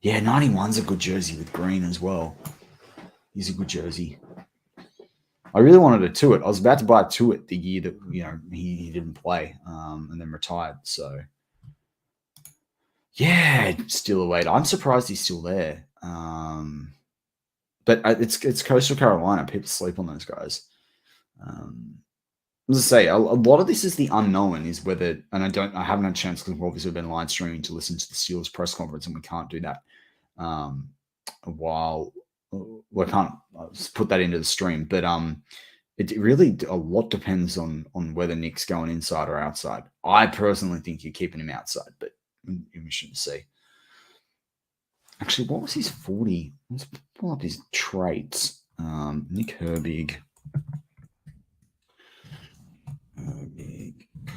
Yeah, 91's a good jersey with green as well. He's a good jersey. I really wanted a Tuit. I was about to buy a Tuit the year that he didn't play and then retired. So yeah, still away. I'm surprised he's still there. But it's Coastal Carolina. People sleep on those guys. As I say, a lot of this is the unknown. Is whether, and I haven't had a chance because we've obviously been live streaming to listen to the Steelers press conference, and we can't do that while we can't put that into the stream. But it really a lot depends on whether Nick's going inside or outside. I personally think you're keeping him outside, but we shouldn't see. Actually, what was his 40? Let's pull up his traits. Nick Herbig.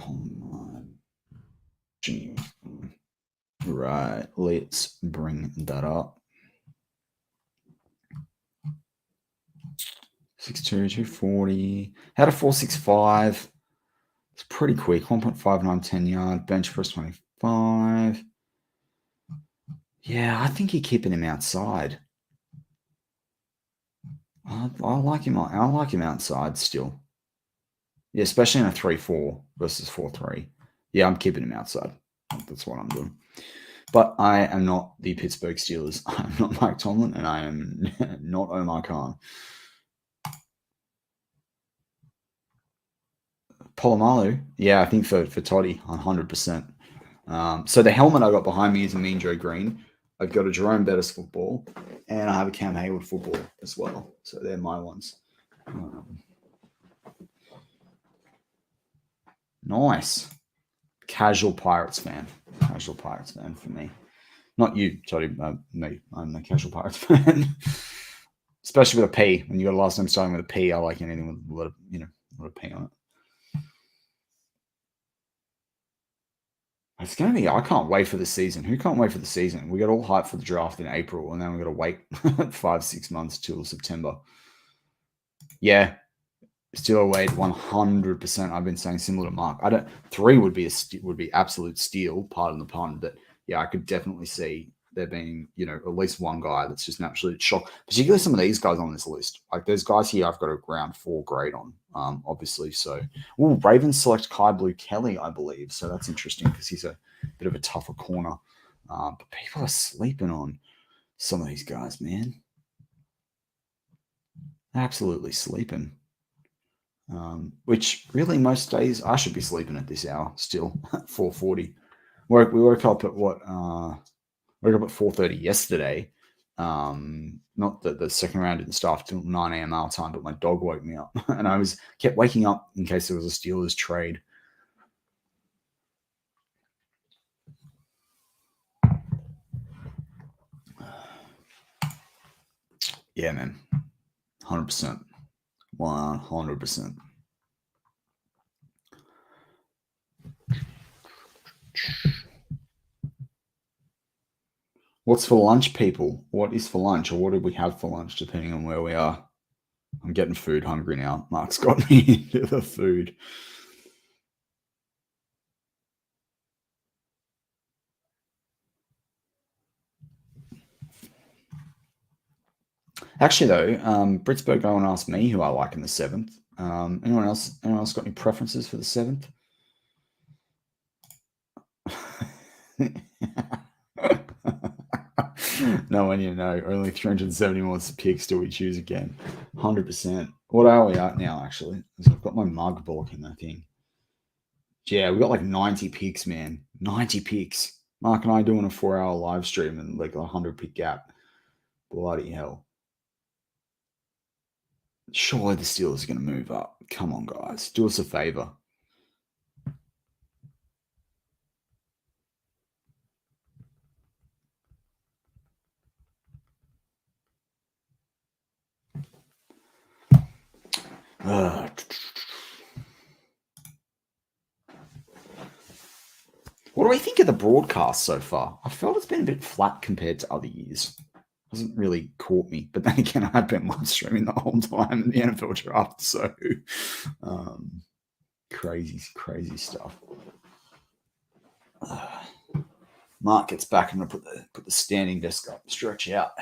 Combine. Right, let's bring that up. 6'2", 240. Had a 4.65. It's pretty quick. 1.59, 10 yard. Bench press 25. Yeah, I think you're keeping him outside. I like him. I like him outside still. Yeah, especially in a 3-4 versus 4-3. Yeah, I'm keeping him outside. That's what I'm doing. But I am not the Pittsburgh Steelers. I'm not Mike Tomlin, and I am not Omar Khan. Palomalu, yeah, I think for Toddy, 100%. So the helmet I got behind me is a Mean Joe Green. I've got a Jerome Bettis football, and I have a Cam Hayward football as well. So they're my ones. Nice. Casual Pirates fan. Casual Pirates fan for me. Not you, Toddy. Me. I'm a casual Pirates fan. Especially with a P. When you got a last name starting with a P, I like anything with a lot of P on it. It's going to be, I can't wait for the season. Who can't wait for the season? We got all hyped for the draft in April, and then we got to wait 5-6 months till September. Yeah, still wait 100%. I've been saying similar to Mark. 3 would be absolute steal, pardon the pun, but yeah, I could definitely see there being, at least one guy that's just an absolute shock. Particularly some of these guys on this list. Like there's guys here I've got a round 4 grade on, obviously. So, Ravens select Kai Blue Kelly, I believe. So that's interesting because he's a bit of a tougher corner. But people are sleeping on some of these guys, man. Absolutely sleeping. Which really most days I should be sleeping at this hour still, 4:40. We woke up at what? We woke up at 4:30 yesterday. Not that the second round didn't start till 9 a.m. our time, but my dog woke me up, and I kept waking up in case there was a Steelers trade. Yeah, man, 100%, 100%. What's for lunch, people? What is for lunch, or what did we have for lunch, depending on where we are? I'm getting food hungry now. Mark's got me into the food. Actually, though, Britsburg go and ask me who I like in the 7th. Anyone else got any preferences for the 7th? No one you know. Only 370 more picks till we choose again. 100%. What are we at now, actually? I've got my mug blocking that thing. Yeah, we got like 90 picks, man. 90 picks. Mark and I doing a 4-hour live stream and like a 100 pick gap. Bloody hell. Surely the Steelers are going to move up. Come on, guys. Do us a favor. What do we think of the broadcast so far? I felt it's been a bit flat compared to other years. Hasn't really caught me, but then again, I've been live streaming the whole time in the NFL draft, so crazy stuff. Mark gets back and I put the standing desk up, stretch out.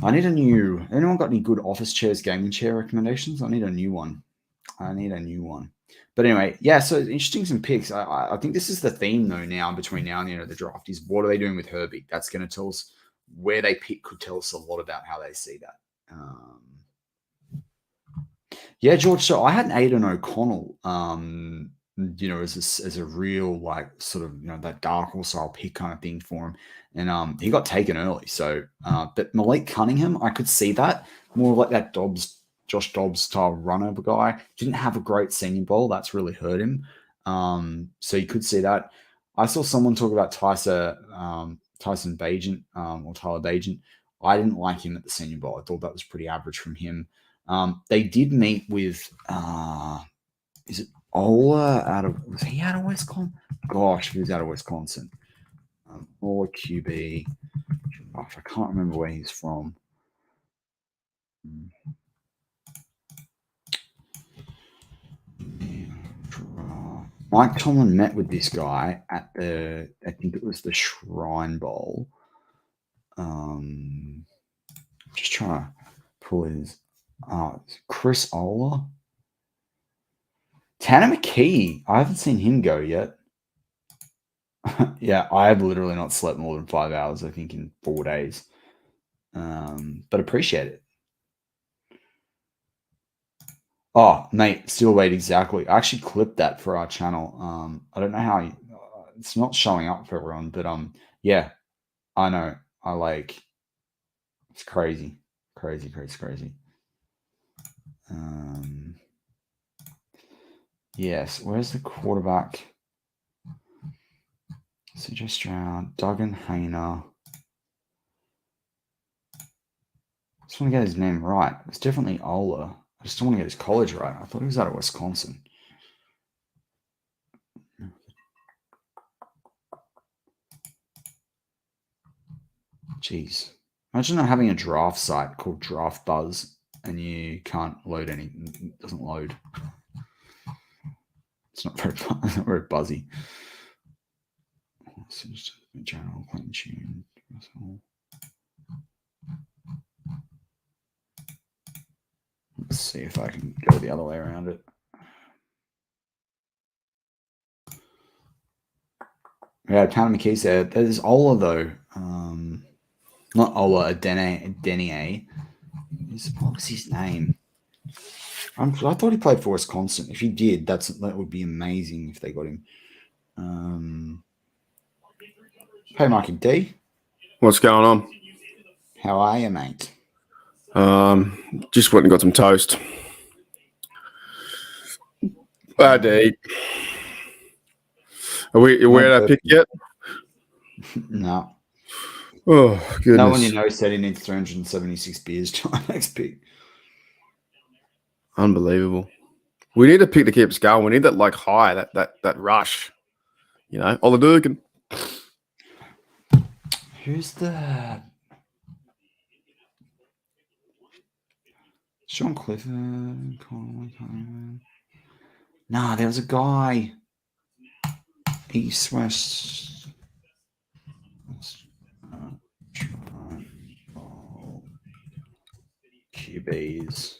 I need a new. Anyone got any good office chairs, gaming chair recommendations? I need a new one. But anyway, yeah. So interesting some picks. I think this is the theme though. Now between now and the end of the draft is what are they doing with Herbie? That's going to tell us where they pick. Could tell us a lot about how they see that. Yeah, George. So I had an Aidan O'Connell. As a real like sort of that dark horse style pick kind of thing for him, and he got taken early. So, but Malik Cunningham, I could see that more like that Josh Dobbs style runner guy. Didn't have a great senior bowl. That's really hurt him. So you could see that. I saw someone talk about Tyson Bagent or Tyler Bagent. I didn't like him at the senior bowl. I thought that was pretty average from him. They did meet with is it Ola was he out of Wisconsin? Gosh, he was out of Wisconsin. Ola QB. Gosh, I can't remember where he's from. Mike Tomlin met with this guy at I think it was the Shrine Bowl. Just trying to pull his Chris Ola. Tanner McKee, I haven't seen him go yet. Yeah, I have literally not slept more than 5 hours, I think, in 4 days. But appreciate it. Oh, mate, still wait, exactly. I actually clipped that for our channel. I don't know how it's not showing up for everyone, but yeah, I know. I like it's crazy. Yes, where's the quarterback? CJ Stroud, Duggan Hayner. I just want to get his name right. It's definitely Ola. I just don't want to get his college right. I thought he was out of Wisconsin. Jeez. Imagine not having a draft site called Draft Buzz and you can't load anything. It doesn't load. It's not very buzzy. General clean tune. Let's see if I can go the other way around it. Yeah, Tanner McKee said there's Ola though. Not Ola, Denier. What was his name? I thought he played for Wisconsin. If he did, that would be amazing if they got him. Hey, Marky D. What's going on? How are you, mate? Just went and got some toast. Bad to eat. Are we at our pick yet? No. Oh, goodness. No one you know said he needs 376 beers to our next pick. Unbelievable. We need to pick to keep us going. We need that like high, that rush. You know, all the Durkin. Who's the Sean Clifford? Nah, there was a guy. East West. QBs.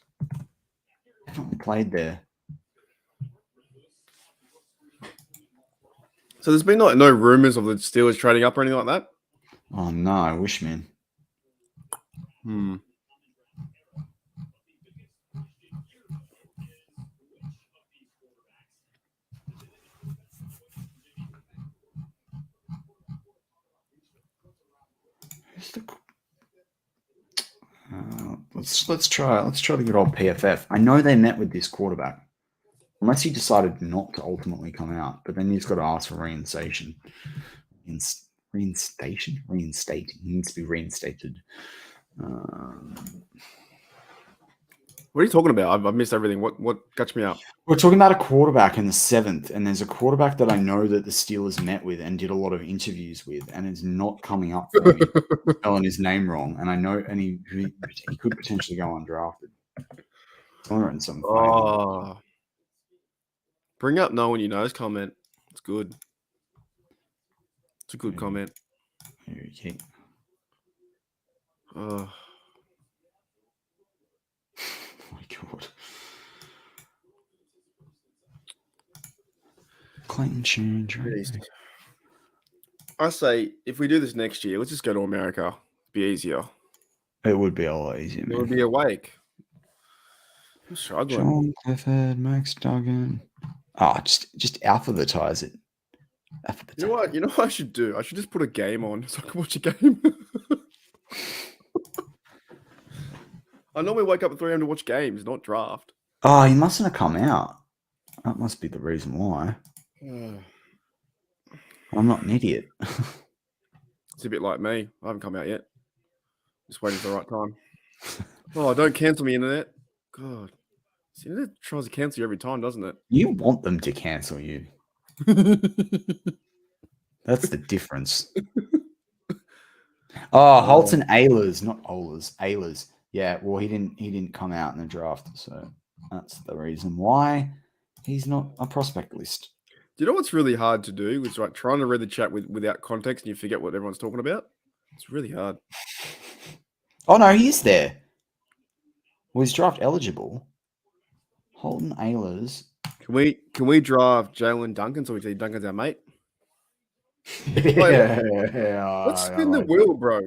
Haven't played there. So there's been like no rumors of the Steelers trading up or anything like that? Oh no, I wish, man. Let's try the good old PFF. I know they met with this quarterback, unless he decided not to ultimately come out. But then he's got to ask for reinstation. Reinstate. He needs to be reinstated. What are you talking about? I've missed everything. What catch me up? We're talking about a quarterback in the 7th, and there's a quarterback that I know that the Steelers met with and did a lot of interviews with, and it's not coming up for me. Spelling his name wrong, and I know, and he could potentially go undrafted. Somewhere in some. Bring up no one you know's comment. It's good. It's a good comment. Okay. Oh my God. Clinton change. Right? I say if we do this next year, let's just go to America. It'd be easier. It would be a lot easier, man. It would be awake. I'm struggling. John Clifford, Max Duggan. Just alphabetize it. You know what? You know what I should do? I should just put a game on so I can watch a game. I normally wake up at 3 a.m. to watch games, not draft. Oh, he mustn't have come out. That must be the reason why. I'm not an idiot. It's a bit like me. I haven't come out yet. Just waiting for the right time. Oh, don't cancel me, internet. God. The internet tries to cancel you every time, doesn't it? You want them to cancel you. That's the difference. Oh, Holton Ehlers, not Ohlers, Ehlers. Yeah, well, he didn't come out in the draft, so that's the reason why he's not a prospect list. Do you know what's really hard to do? It's like trying to read the chat without context and you forget what everyone's talking about. It's really hard. Oh no, he is there. Well, he's draft eligible. Holton Ehlers. Can we draft Jalen Duncan so we say Duncan's our mate? Let's spin the wheel, bro.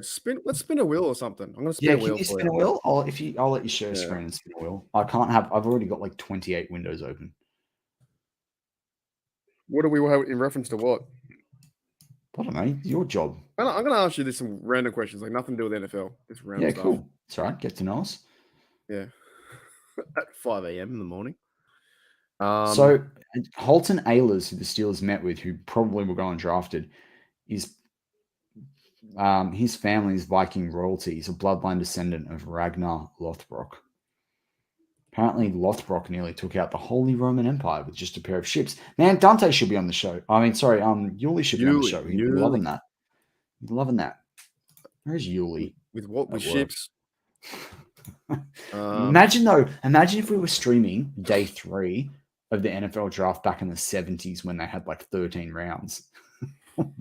Let's spin a wheel or something. I'm gonna spin a wheel. Can you spin a wheel? I'll let you share a screen and spin a wheel. I've already got like 28 windows open. What do we have in reference to what? I don't know. Your job. I'm gonna ask you this some random questions, like nothing to do with NFL. Just random stuff. Cool. That's right. Get to know us. Yeah. At 5 a.m. in the morning. So Holton Ehlers, who the Steelers met with, who probably will go undrafted, is his family's Viking royalty. He's a bloodline descendant of Ragnar Lothbrok. Apparently, Lothbrok nearly took out the Holy Roman Empire with just a pair of ships. Man, Dante should be on the show. I mean, sorry, Yuli should be on the show. He'd be loving that. He'd be loving that. Where's Yuli? With what? With ships? Imagine if we were streaming day 3 of the NFL draft back in the 70s when they had like 13 rounds. I'd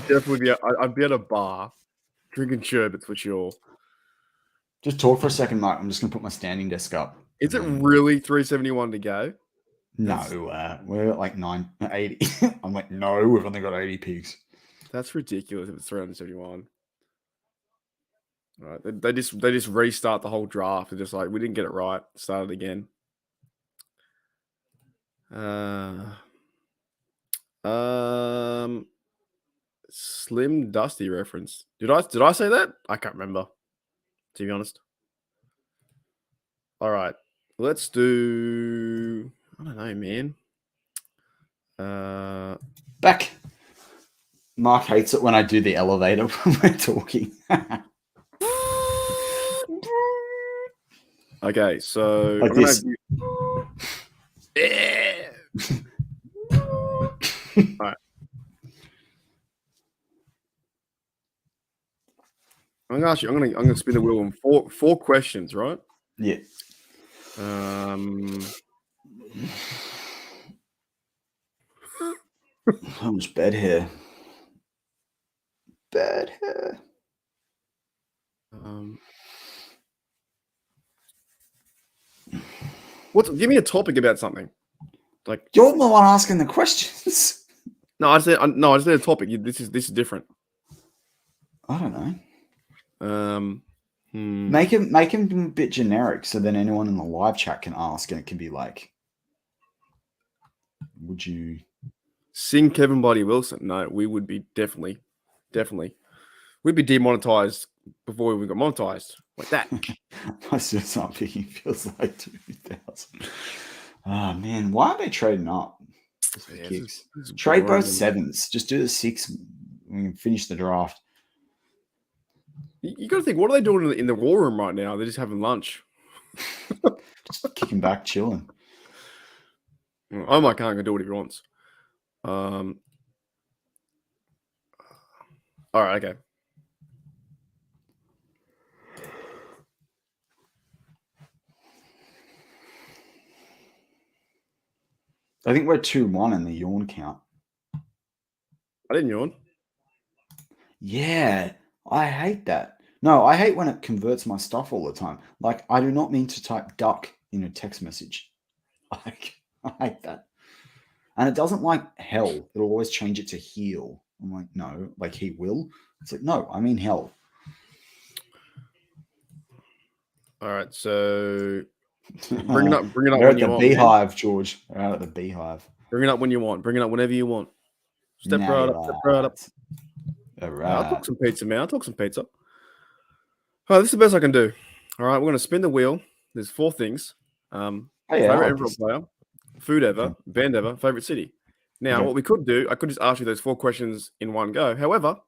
be at a bar drinking sherbets for sure. Just talk for a second, Mike. I'm just gonna put my standing desk up. Is it really 371 to go? No, we're at like 980. I'm like, no, we've only got 80 picks. That's ridiculous if it's 371. All right, they just restart the whole draft. They're just like, we didn't get it right. Start it again. Slim Dusty reference. Did I say that? I can't remember, to be honest. All right, let's do. I don't know, man. Back. Mark hates it when I do the elevator when we're talking. Okay, so like this. Yeah. All right. I'm gonna spin the wheel on four questions, right? Yeah. How much bad hair? Bad hair. Give me a topic about something. Like you're the one asking the questions. No, I just need a topic. This is different. I don't know. Make him a bit generic, so then anyone in the live chat can ask, and it can be like, "Would you sing Kevin Bloody Wilson?" No, we would be definitely. We'd be demonetized before we got monetized, like that. My still not picking feels like 2,000. Oh man, why are they trading up? Kicks. Trade both 7s. Just do the 6. We can finish the draft. You got to think, what are they doing in the war room right now? They're just having lunch. Just kicking back, chilling. Oh my God, can do what he wants. All right, okay. I think we're 2-1 in the yawn count. I didn't yawn. Yeah, I hate that. No, I hate when it converts my stuff all the time. Like, I do not mean to type duck in a text message. Like, I hate that. And it doesn't like hell. It'll always change it to heal. I'm like, no, like he will. It's like, no, I mean hell. All right, so bring it up We're when at you the want. beehive, man. George. We're out at the beehive. Bring it up when you want. Bring it up whenever you want. Step Now right you're up. Step right up. All Yeah, right. I'll talk some pizza, man. I'll talk some pizza. All right, this is the best I can do. All right, we're gonna spin the wheel. There's 4 things. Oh, yeah, Favorite I like NFL this. player, food ever, Okay. band ever, favorite city. Now, Okay. what we could do, I could just ask you those 4 questions in one go. However,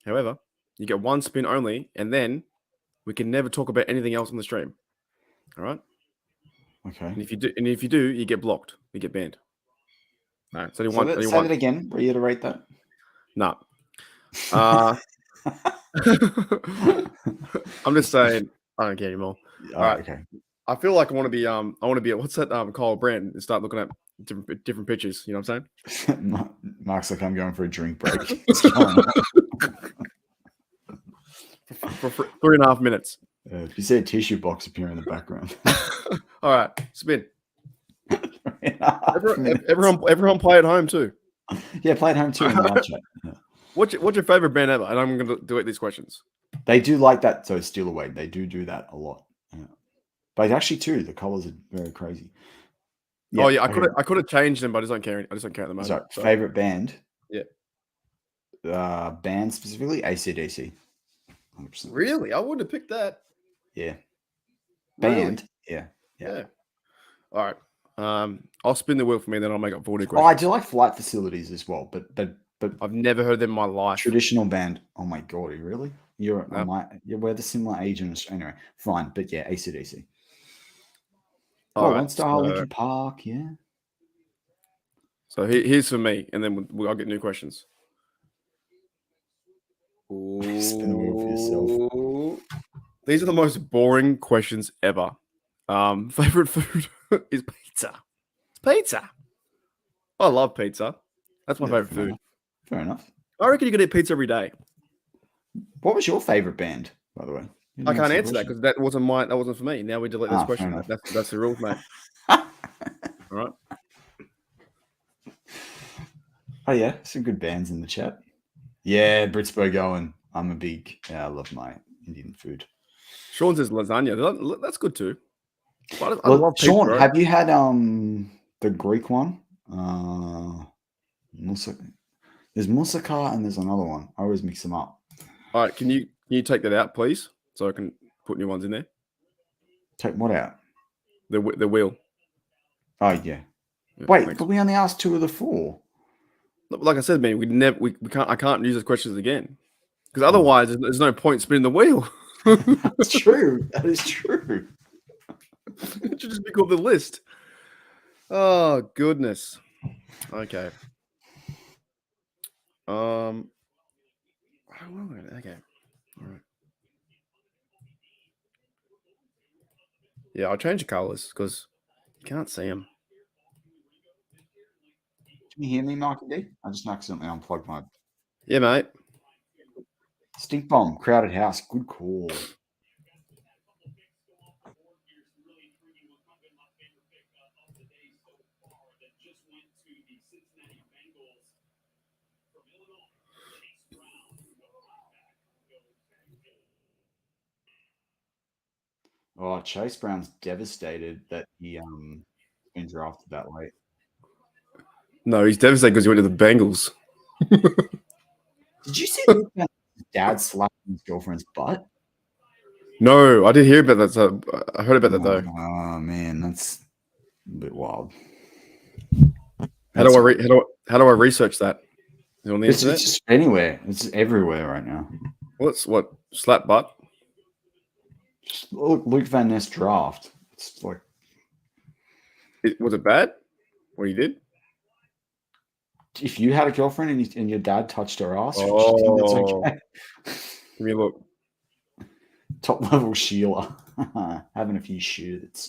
you get one spin only, and then we can never talk about anything else on the stream. All right. Okay. And if you do, you get blocked. You get banned. All right. So Say that again. Reiterate that. No. I'm just saying I don't care anymore. All right. Okay. I feel like I want to be what's that Kyle Brand and start looking at different pictures. You know what I'm saying? Mark's like, I'm going for a drink break. What's going on? for 3.5 minutes. If you see a tissue box appear in the background. All right, spin. Everyone play at home too. Yeah, play at home too in the live chat. Yeah. What's your favorite band ever? And I'm going to delete these questions. They do like that. So steal away. They do that a lot. Yeah. But actually, too, the colors are very crazy. Yeah, I could have changed them, but I just don't care. I just don't care at the moment. So, favorite band? Yeah. Band specifically, AC/DC. 100%. Really? I wouldn't have picked that. Yeah. Band. Really? Yeah. All right. I'll spin the wheel for me, then I'll make up 40 Oh, questions. I do like flight facilities as well, but I've never heard them in my life. Traditional band. Oh my god, are you really? We're the similar age in Australia. Anyway, fine, but yeah, AC/DC. All right, One Star, Linkin Park, yeah. So here's for me, and then I'll get new questions. Spin the wheel for yourself. These are the most boring questions ever. Favorite food is pizza. It's pizza. I love pizza. That's my favorite food. Fair enough. I reckon you could eat pizza every day. What was your favorite band, by the way? I can't answer that because that wasn't for me. Now we delete this question. That's the rules, mate. All right. Oh yeah, some good bands in the chat. Yeah, Britsburg Owen. I love my Indian food. Sean says lasagna. That's good too. I love Sean, pizza, have you had the Greek one? There's moussaka and there's another one. I always mix them up. All right, can you take that out, please, so I can put new ones in there? Take what out? The wheel. Oh yeah. Wait, thanks. But we only asked 2 of the 4. Like I said, man, I can't use those questions again because otherwise there's no point spinning the wheel. That's true. That is true. It should just be called the list. Oh goodness. Okay. Okay. All right. Yeah, I'll change the colors because you can't see them. Can you hear me, Marky D? I just accidentally unplugged my. Yeah, mate. Stink bomb, crowded house. Good call. Oh, Chase Brown's devastated that he been drafted that late. No, he's devastated because he went to the Bengals. Did you see his dad slapping his girlfriend's butt? No, I did hear about that. So I heard about that though. Oh man, that's a bit wild. How do I research that? On the it's internet? Just anywhere. It's everywhere right now. What slap butt? Just look, Luke Van Ness draft. It's like, was it bad? What he did? If you had a girlfriend and your dad touched her ass, that's okay. Give me a look. Top level Sheila. Having a few shoots.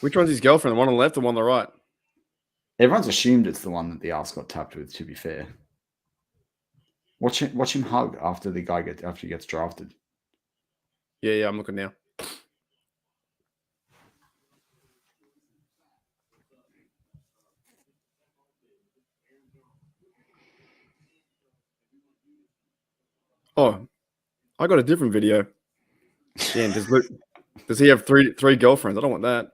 Which one's his girlfriend? The one on the left or one on the right? Everyone's assumed it's the one that the ass got tapped with. To be fair, watch him hug after he gets drafted. Yeah, I'm looking now. Oh, I got a different video. Damn, does he have three girlfriends? I don't want that.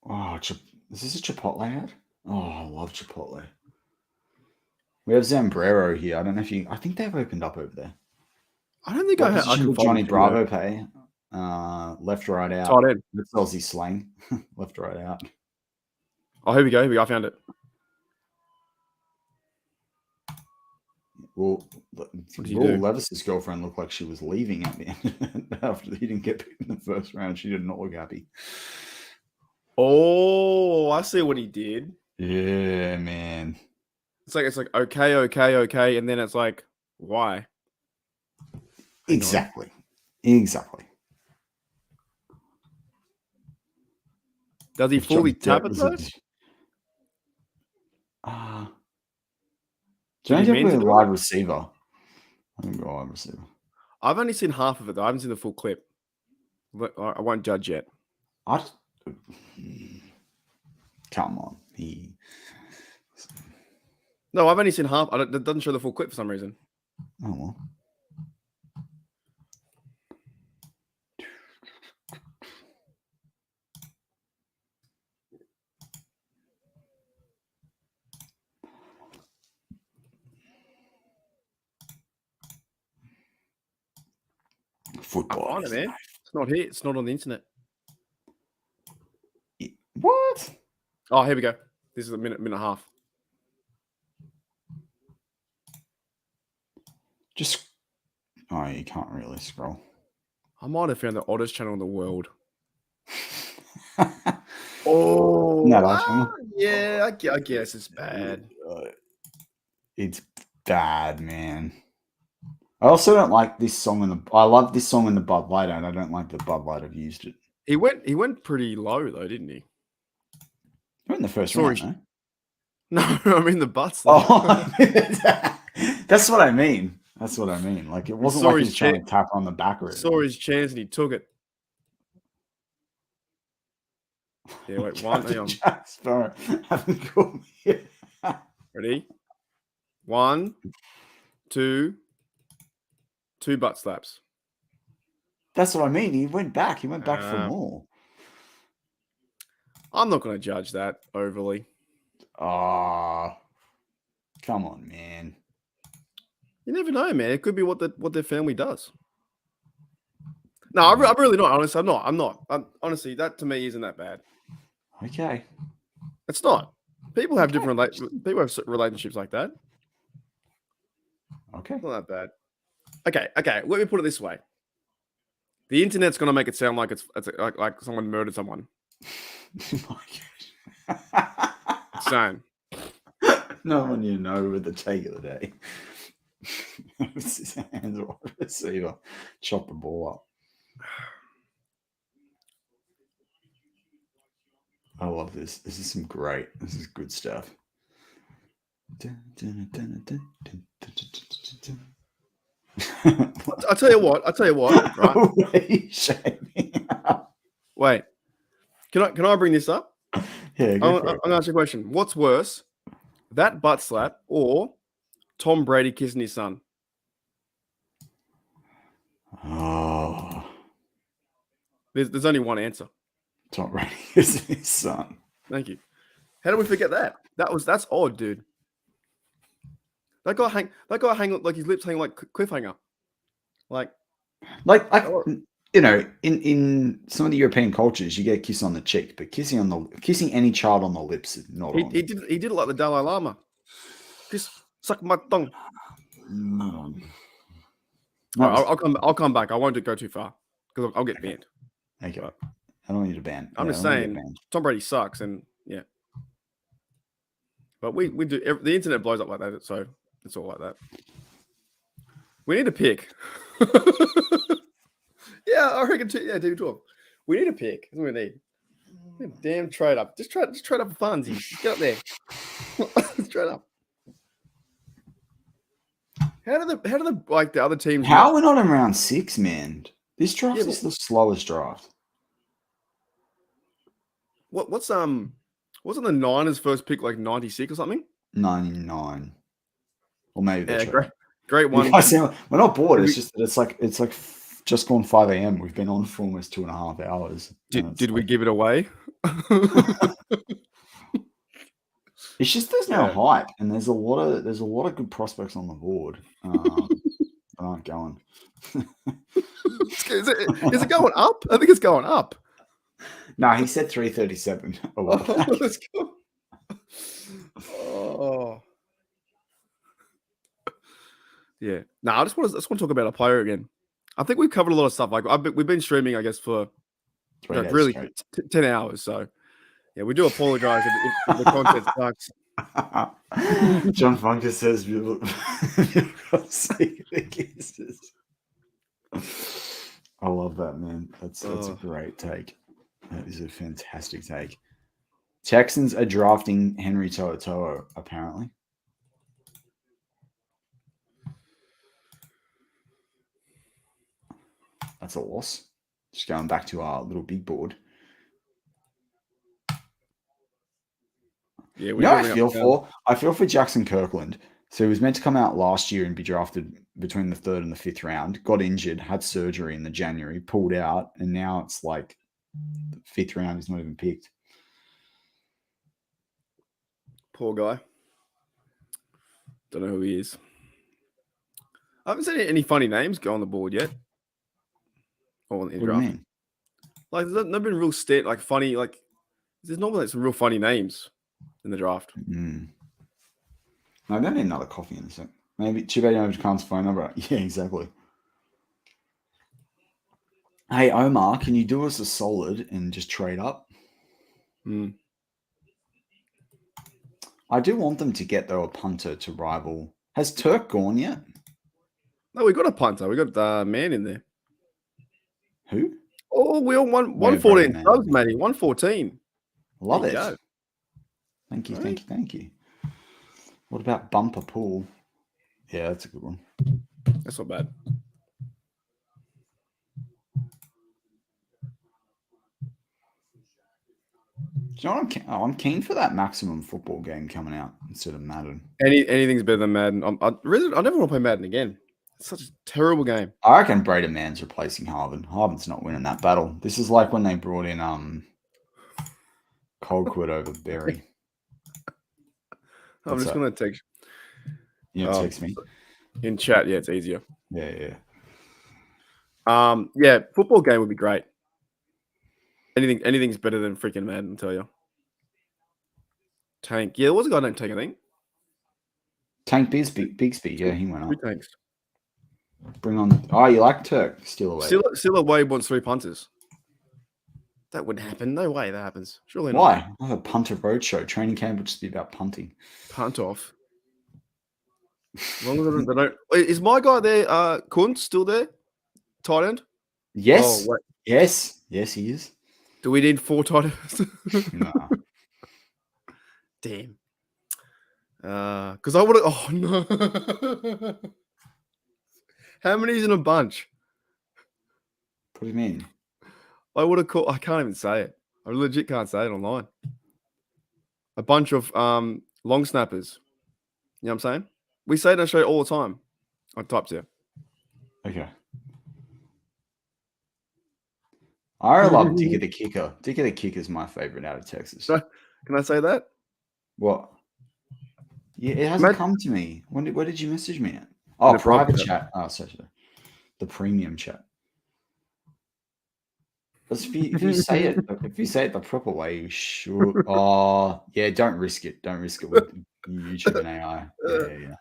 Oh, is this a Chipotle ad? Oh, I love Chipotle. We have Zambrero here. I don't know if I think they've opened up over there. I don't think What I position could Johnny Bravo pay. Left, right, out. Tight end. That's Aussie slang. Left, right, out. Oh, here we go. I found it. Well, he do? Levis's girlfriend looked like she was leaving at the end after he didn't get picked in the first round. She did not look happy. Oh, I see what he did. Yeah, man. It's like okay, and then it's like, why? Exactly. Does he fully tap it though? Johnny Depp with a wide receiver. I think wide receiver. I've only seen half of it though. I haven't seen the full clip. I won't judge yet. Come on. No, I've only seen half. It doesn't show the full clip for some reason. Oh well. Football. Man. It's not here. It's not on the internet. What? Oh, here we go. This is a minute and a half. You can't really scroll. I might have found the oddest channel in the world. Yeah, I guess it's bad. It's bad, man. I also don't like this song I love this song in the Bud Light, and I don't like that Bud Light have used it. He went pretty low though, didn't he? You're in the first round, no? No, I mean the butts. Oh, that's what I mean. Like it wasn't like he was trying to tap on the back. Saw his chance and he took it. Yeah, wait, Jasper, haven't called me. Ready? 1, 2, 2 butt slaps. That's what I mean. He went back. He went back for more. I'm not going to judge that overly. Come on, man. You never know, man. It could be what their family does. No, I'm really not. Honestly, I'm not. Honestly, that to me isn't that bad. Okay. It's not. People have different people have relationships like that. Okay. It's not that bad. Okay. Let me put it this way. The internet's going to make it sound like it's like someone murdered someone. Same. No one you know with the take of the day. It's his hands on the receiver. Chop the ball up. I love this. This is good stuff. I'll tell you what. Right? Wait. Can I bring this up? Yeah. I'm going to ask you a question. What's worse, that butt slap or Tom Brady kissing his son? Oh. There's only one answer. Tom Brady kissing his son. Thank you. How did we forget that? That's odd, dude. That guy hang like his lips hang like cliffhanger. Like you know, in some of the European cultures, you get a kiss on the cheek, but kissing any child on the lips is not. He did it like the Dalai Lama. Just suck my tongue. No. I'll come back. I won't go too far because I'll get banned. Okay. But I don't want you to ban. I'm just saying, Tom Brady sucks, and yeah. But we do. The internet blows up like that, so it's all like that. We need a pick. Yeah, I reckon. Yeah, team 12. We need a pick. That's what we need. Damn trade up. Just trade up for funsies. Just get up there. Trade up. How do the like the other teams? How are we not in round 6, man? This draft Yeah, is the slowest draft. wasn't the Niners first pick like 96 or something? 99. Or maybe Yeah, they're great one. We're not bored. It's just that it's like just gone 5 a.m. We've been on for almost 2.5 hours. Did we give it away? It's just there's no hype, and there's a lot of good prospects on the board that aren't going. Is it going up? I think it's going up. No, he said 337. Let's go. Oh. Yeah. No, I just want to talk about a player again. I think we've covered a lot of stuff. Like we've been streaming, I guess, for 3 days really straight. 10 hours. So yeah, we do apologize if the content sucks. John Funker says I love that, man. That's a great take. That is a fantastic take. Texans are drafting Henry To'oTo'o, apparently. That's a loss. Just going back to our little big board. Yeah, I feel for Jackson Kirkland. So he was meant to come out last year and be drafted between the 3rd and the 5th round. Got injured, had surgery in the January, pulled out, and now it's like the 5th round is not even picked. Poor guy. Don't know who he is. I haven't seen any funny names go on the board yet. Or in What draft. do you mean? Like there's not been real funny, like there's normally some real funny names in the draft. No, I don't need another coffee in a sec. Maybe Chibet over Khan's phone number. Yeah, exactly. Hey, Omar, can you do us a solid and just trade up? I do want them to get, though, a punter to rival. Has Turk gone yet? No, we got a punter. We got the man in there. Who? Oh, we all 114 subs, Matty. 114. Love it. Thank you, right. thank you. What about Bumper Pool? Yeah, that's a good one. That's not bad. Do you know what I'm keen for that Maximum Football game coming out instead of Madden. Anything's better than Madden. I never want to play Madden again. It's such a terrible game. I reckon Braden Mann's replacing Harvin. Harvin's not winning that battle. This is like when they brought in Colquitt over Berry. I'm just going to text. You know, text me in chat. Yeah, it's easier. Yeah. Yeah, football game would be great. Anything's better than freaking Madden, I'll tell you. Tank. Yeah, there was a guy named Tank, I think. Tank Bigsby. Yeah, he went up. 3 tanks. Bring on. Oh, you like Turk? Still away. Still away wants 3 punters. That wouldn't happen. No way that happens. Surely not. Why? I have a punter roadshow. Training camp would just be about punting. Punt off. As long as they don't. Is my guy there, Kuntz, still there? Tight end? Yes. Oh, yes, he is. Do we need 4 tight ends? No. Damn. Because I would have. Oh, no. How many is in a bunch? What do you mean? I would have called. I can't even say it. I legit can't say it online. A bunch of long snappers. You know what I'm saying? We say it on the show all the time. I typed here. Okay. I love Dicker the Kicker. Dicker the Kicker is my favorite out of Texas. Can I say that? What? Yeah, it hasn't come to me. Where did you message me at? Oh, private chat. Oh, sorry. The premium chat. If you say it the proper way, you should. Oh, yeah. Don't risk it. Don't risk it with YouTube and AI. Yeah.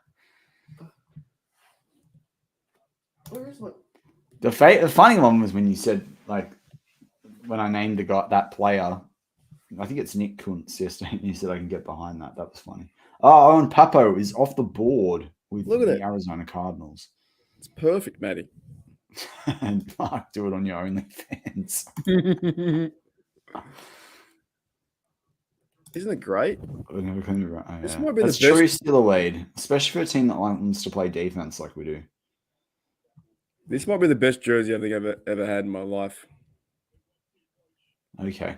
Where is my? The funny one was when you said, like, when I named that player, I think it's Nick Kuntz yesterday, and you said I can get behind that. That was funny. Oh, and Papo is off the board with the Arizona Cardinals. It's perfect, Matty. And Mark, do it on your OnlyFans. Isn't it great? We're never going to be right. Oh, This yeah. might be the That's true best- still a lead, especially for a team that wants to play defense like we do. This might be the best jersey I think I've ever had in my life. Okay.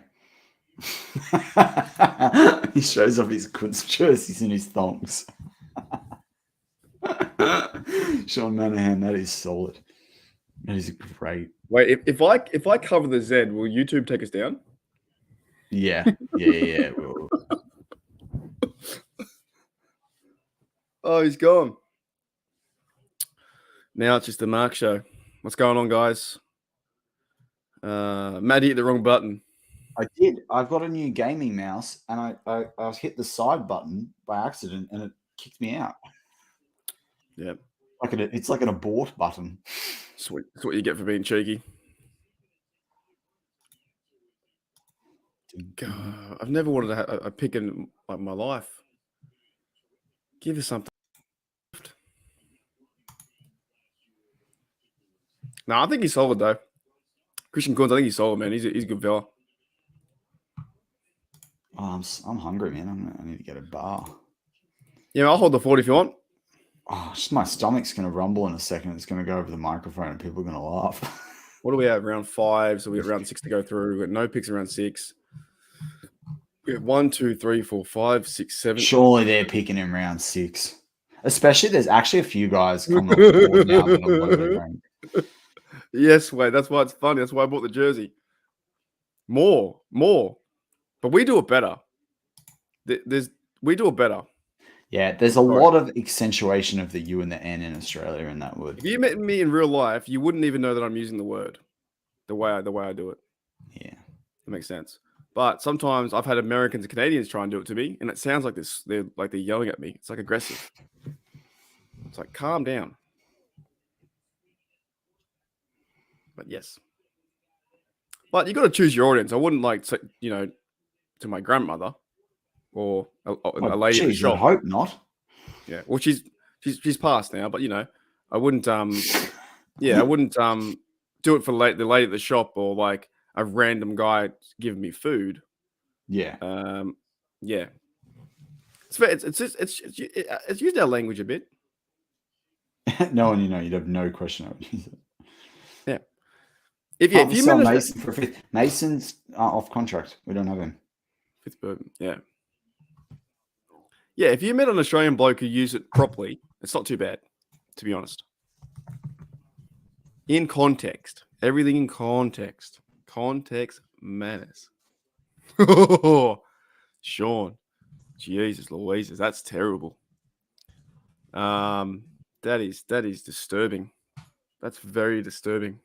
He shows off his Quince jerseys and his thongs. Sean Manahan, that is solid. That is great. Wait, if I cover the Z, will YouTube take us down? Yeah. Well, Oh, he's gone. Now it's just the Mark show. What's going on, guys? Matty hit the wrong button. I did. I've got a new gaming mouse, and I hit the side button by accident, and it kicked me out. Yeah, It's like an abort button. sweet. That's what you get for being cheeky. God, I've never wanted to have a pick in like my life. Give us something. No, I think he's solid though. Christian Corns, I think he's solid, man. He's a good fella. Oh, I'm hungry, man. I need to get a bar. Yeah, I'll hold the 40 if you want. Oh, just my stomach's going to rumble in a second. It's going to go over the microphone and people are going to laugh. What do we have? Round 5. So we got round 6 to go through. We've got no picks around 6. We have 1, 2, 3, 4, 5, 6, 7. Surely they're picking in round 6. Especially, there's actually a few guys coming off the board now that are low rank. Yes, wait. That's why it's funny. That's why I bought the jersey. More. But we do it better. We do it better. Yeah, there's a lot of accentuation of the U and the N in Australia in that word. If you met me in real life, you wouldn't even know that I'm using the word the way I do it. Yeah. That makes sense. But sometimes I've had Americans and Canadians try and do it to me, and it sounds like this. They're yelling at me. It's like aggressive. It's like, calm down. But yes. But you got to choose your audience. I wouldn't to my grandmother or a lady at the Geez, shop. I hope not. Yeah. Well, she's passed now, but I wouldn't I wouldn't do it for the lady at the shop or like a random guy giving me food. Yeah. Yeah. It's used our language a bit. No one you'd have no question. I would use it. Yeah. If you manage Mason for a fifth. Mason's off contract. We don't have him. Pittsburgh, yeah. Yeah, if you met an Australian bloke who used it properly, it's not too bad, to be honest. In context. Everything in context. Context matters. Sean. Jesus Louises, that's terrible. That is disturbing. That's very disturbing.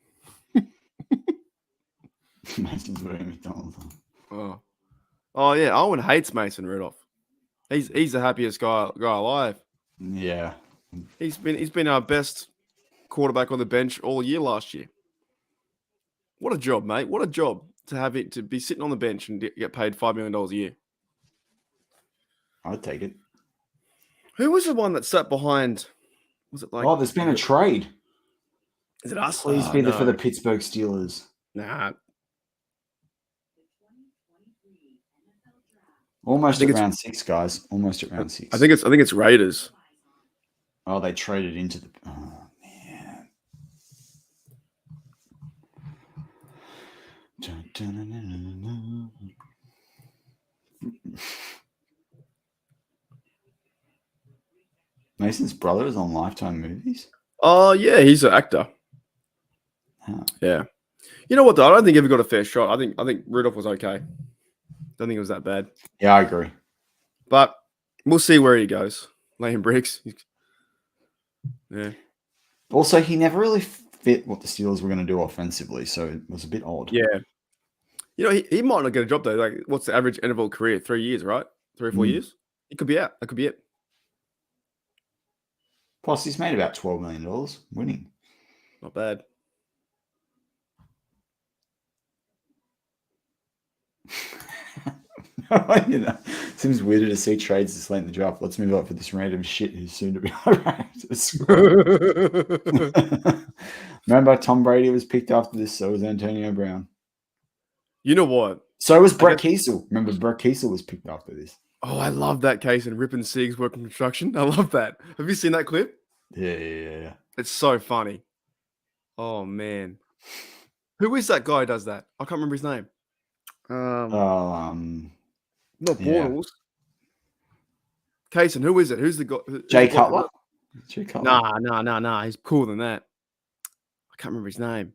Mason's wearing McDonald's. Oh yeah, Owen hates Mason Rudolph. He's the happiest guy alive. Yeah. He's been our best quarterback on the bench all year last year. What a job, mate. What a job to be sitting on the bench and get paid $5 million a year. I'd take it. Who was the one that sat behind? Was it like? Oh, there's been a trade. Is it us? Please be there for the Pittsburgh Steelers. Nah. Almost at round 6, guys. Almost at round 6. I think it's Raiders. Oh, they traded into the. Oh man. Mason's brother is on Lifetime movies. Oh yeah, he's an actor. Huh. Yeah. You know what though? I don't think he ever got a fair shot. I think Rudolph was okay. Don't think it was that bad. Yeah, I agree. But we'll see where he goes. Laying bricks. Yeah. Also, he never really fit what the Steelers were going to do offensively, so it was a bit odd. Yeah. He might not get a job though. Like, what's the average NFL career? 3 years, right? 3 or 4 years. He could be out. That could be it. Plus, he's made about $12 million winning. Not bad. Seems weirder to see trades this late in the draft. Let's move up for this random shit who's soon to be ranked. Remember, Tom Brady was picked after this, so was Antonio Brown. You know what? So was Brett Kiesel. Remember, Brett Kiesel was picked after this. Oh, I love that case in ripping Sigs working construction. I love that. Have you seen that clip? Yeah. It's so funny. Oh man, who is that guy who does that? I can't remember his name. Not Bortles. Kaysen, who is it? Who's the guy? Jay Cutler? Jay Cutler? Nah. He's cooler than that. I can't remember his name.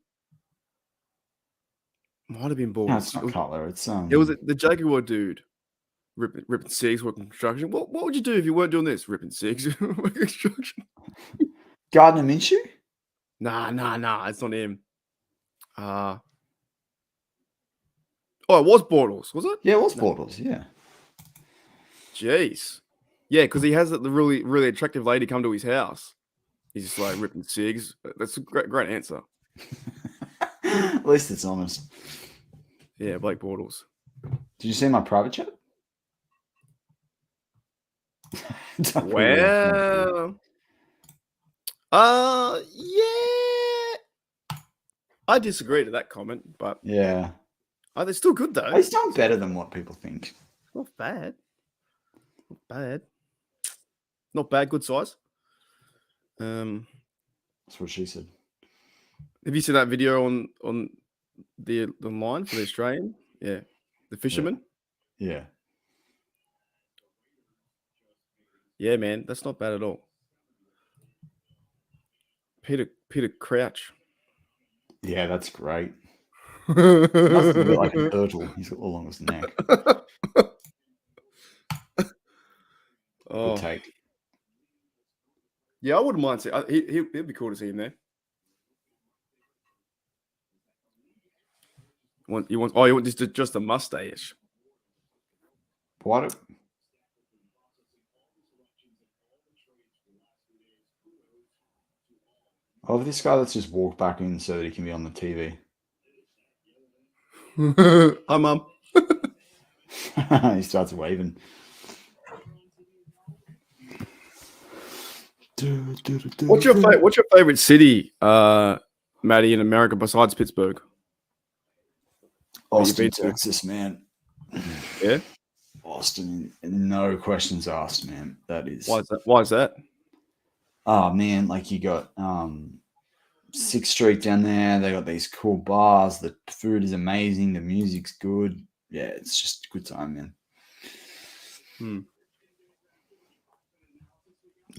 Might have been Bortles. No, it's not Cutler. It's It was the Jaguar dude. Ripping Sigs working construction. What would you do if you weren't doing this? Ripping Sigs working construction. Gardner Minshew? Nah. It's not him. Oh, it was Bortles, was it? Yeah, it was Bortles. Yeah. Jeez. Yeah, because he has the really, really attractive lady come to his house. He's just like ripping Sigs. That's a great answer. At least it's honest. Yeah, Blake Bortles. Did you see my private chat? Well, yeah. I disagree to that comment, but yeah, they're still good though. He's done better than what people think. Not bad. Not bad. Good size. That's what she said. Have you seen that video on the line for the Australian? Yeah, the fisherman. Yeah. Yeah, man, that's not bad at all. Peter Crouch. Yeah, that's great. He must have been like a turtle. He's got the longest neck. Good take. Yeah, I wouldn't mind seeing. He'd be cool to see him there. You want just a mustache? What? Oh, this guy that's just walked back in so that he can be on the TV. Hi, Mum. He starts waving. What's your favorite city, Matty, in America besides Pittsburgh? Austin, Texas, man. Yeah, Austin, no questions asked, man. That is. Why is that? Oh man, like you got 6th Street down there. They got these cool bars. The food is amazing. The music's good. Yeah, it's just a good time, man.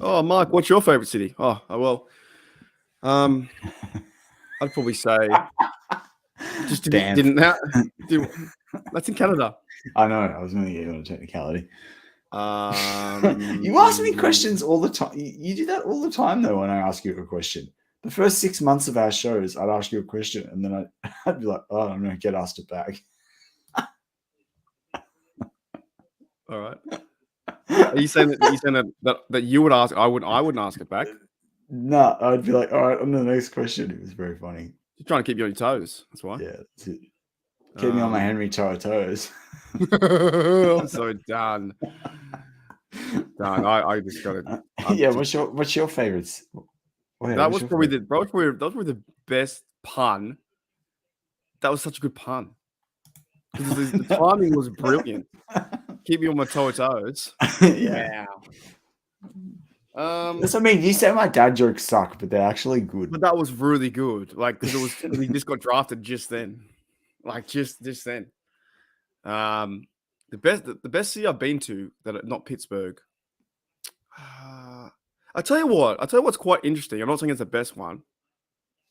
Oh, Mark, what's your favorite city? Oh well, I'd probably say just didn't that's in Canada. I know. I was going to get you on a technicality. You ask me questions all the time. You do that all the time, though, when I ask you a question. The first 6 months of our shows, I'd ask you a question, and then I'd be like, oh, I'm going to get asked it back. All right. Are you saying that you would ask? I wouldn't ask it back. No, I'd be like, all right, on the next question. It was very funny. You're trying to keep you on your toes. That's why. Yeah, that's it. Keep me on my Henry toes. I'm so done. I just got it. Yeah, what's your favorites? That was probably the best pun. That was such a good pun. The timing was brilliant. Keep me on my toes. Yeah. That's what I mean. You say my dad jokes suck, but they're actually good. But that was really good. Like, because he just got drafted just then. Like just then. The best city I've been to that are not Pittsburgh. I tell you what's quite interesting. I'm not saying it's the best one,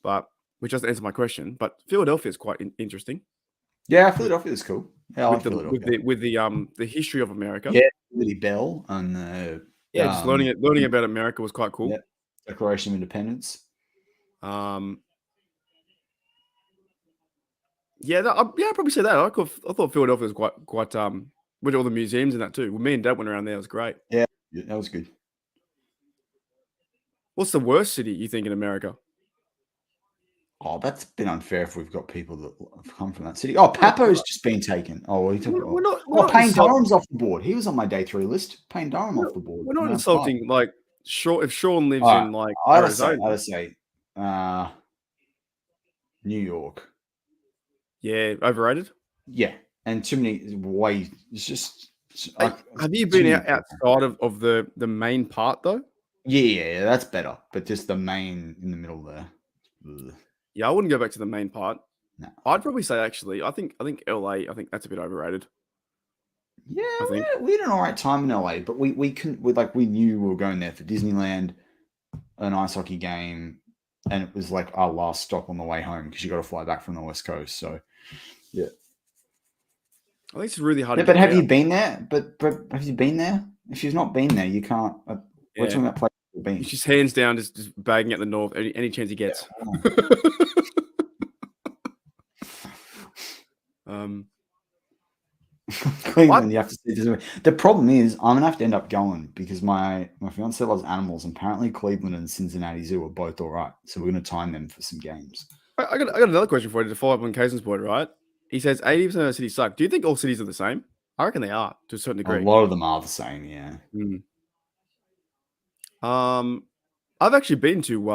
but which doesn't answer my question. But Philadelphia is quite interesting. Yeah, Philadelphia is cool. Yeah, with the history of America. Yeah, Liberty Bell and just learning about America was quite cool. Yeah, Declaration of Independence. I'd probably say that. I thought Philadelphia was quite with all the museums and that too. Well, me and Dad went around there. It was great. Yeah, that was good. What's the worst city you think in America? Oh, that's been unfair if we've got people that have come from that city. Oh, Papo's just been taken. Oh, well, Payne Durham's off the board. He was on my day 3 list. Payne Durham off the board. We're not insulting. Like, if Sean lives in like I'd say, New York. Yeah, overrated. Yeah, and too many way. It's just. Have you too been many- outside of the main part though? Yeah, that's better. But just the main in the middle there. Ugh. Yeah, I wouldn't go back to the main part. No. I'd probably say actually, I think LA. I think that's a bit overrated. Yeah, I think. we had an alright time in LA, but we knew we were going there for Disneyland, an ice hockey game, and it was like our last stop on the way home because you got to fly back from the West Coast. So, yeah. I think it's really hard. Yeah, to but get have out. you been there? But have you been there? If you've not been there, you can't. We're Yeah. talking about places you've been. He's just hands down, just bagging at the North any chance he gets. Cleveland, you have to see this. The problem is, I'm gonna have to end up going because my fiance loves animals. And apparently, Cleveland and Cincinnati Zoo are both all right, so we're gonna time them for some games. I got another question for you to follow up on Kaysen's point, right? He says 80% of the cities suck. Do you think all cities are the same? I reckon they are to a certain A degree. lot of them are the same, yeah. I've actually been to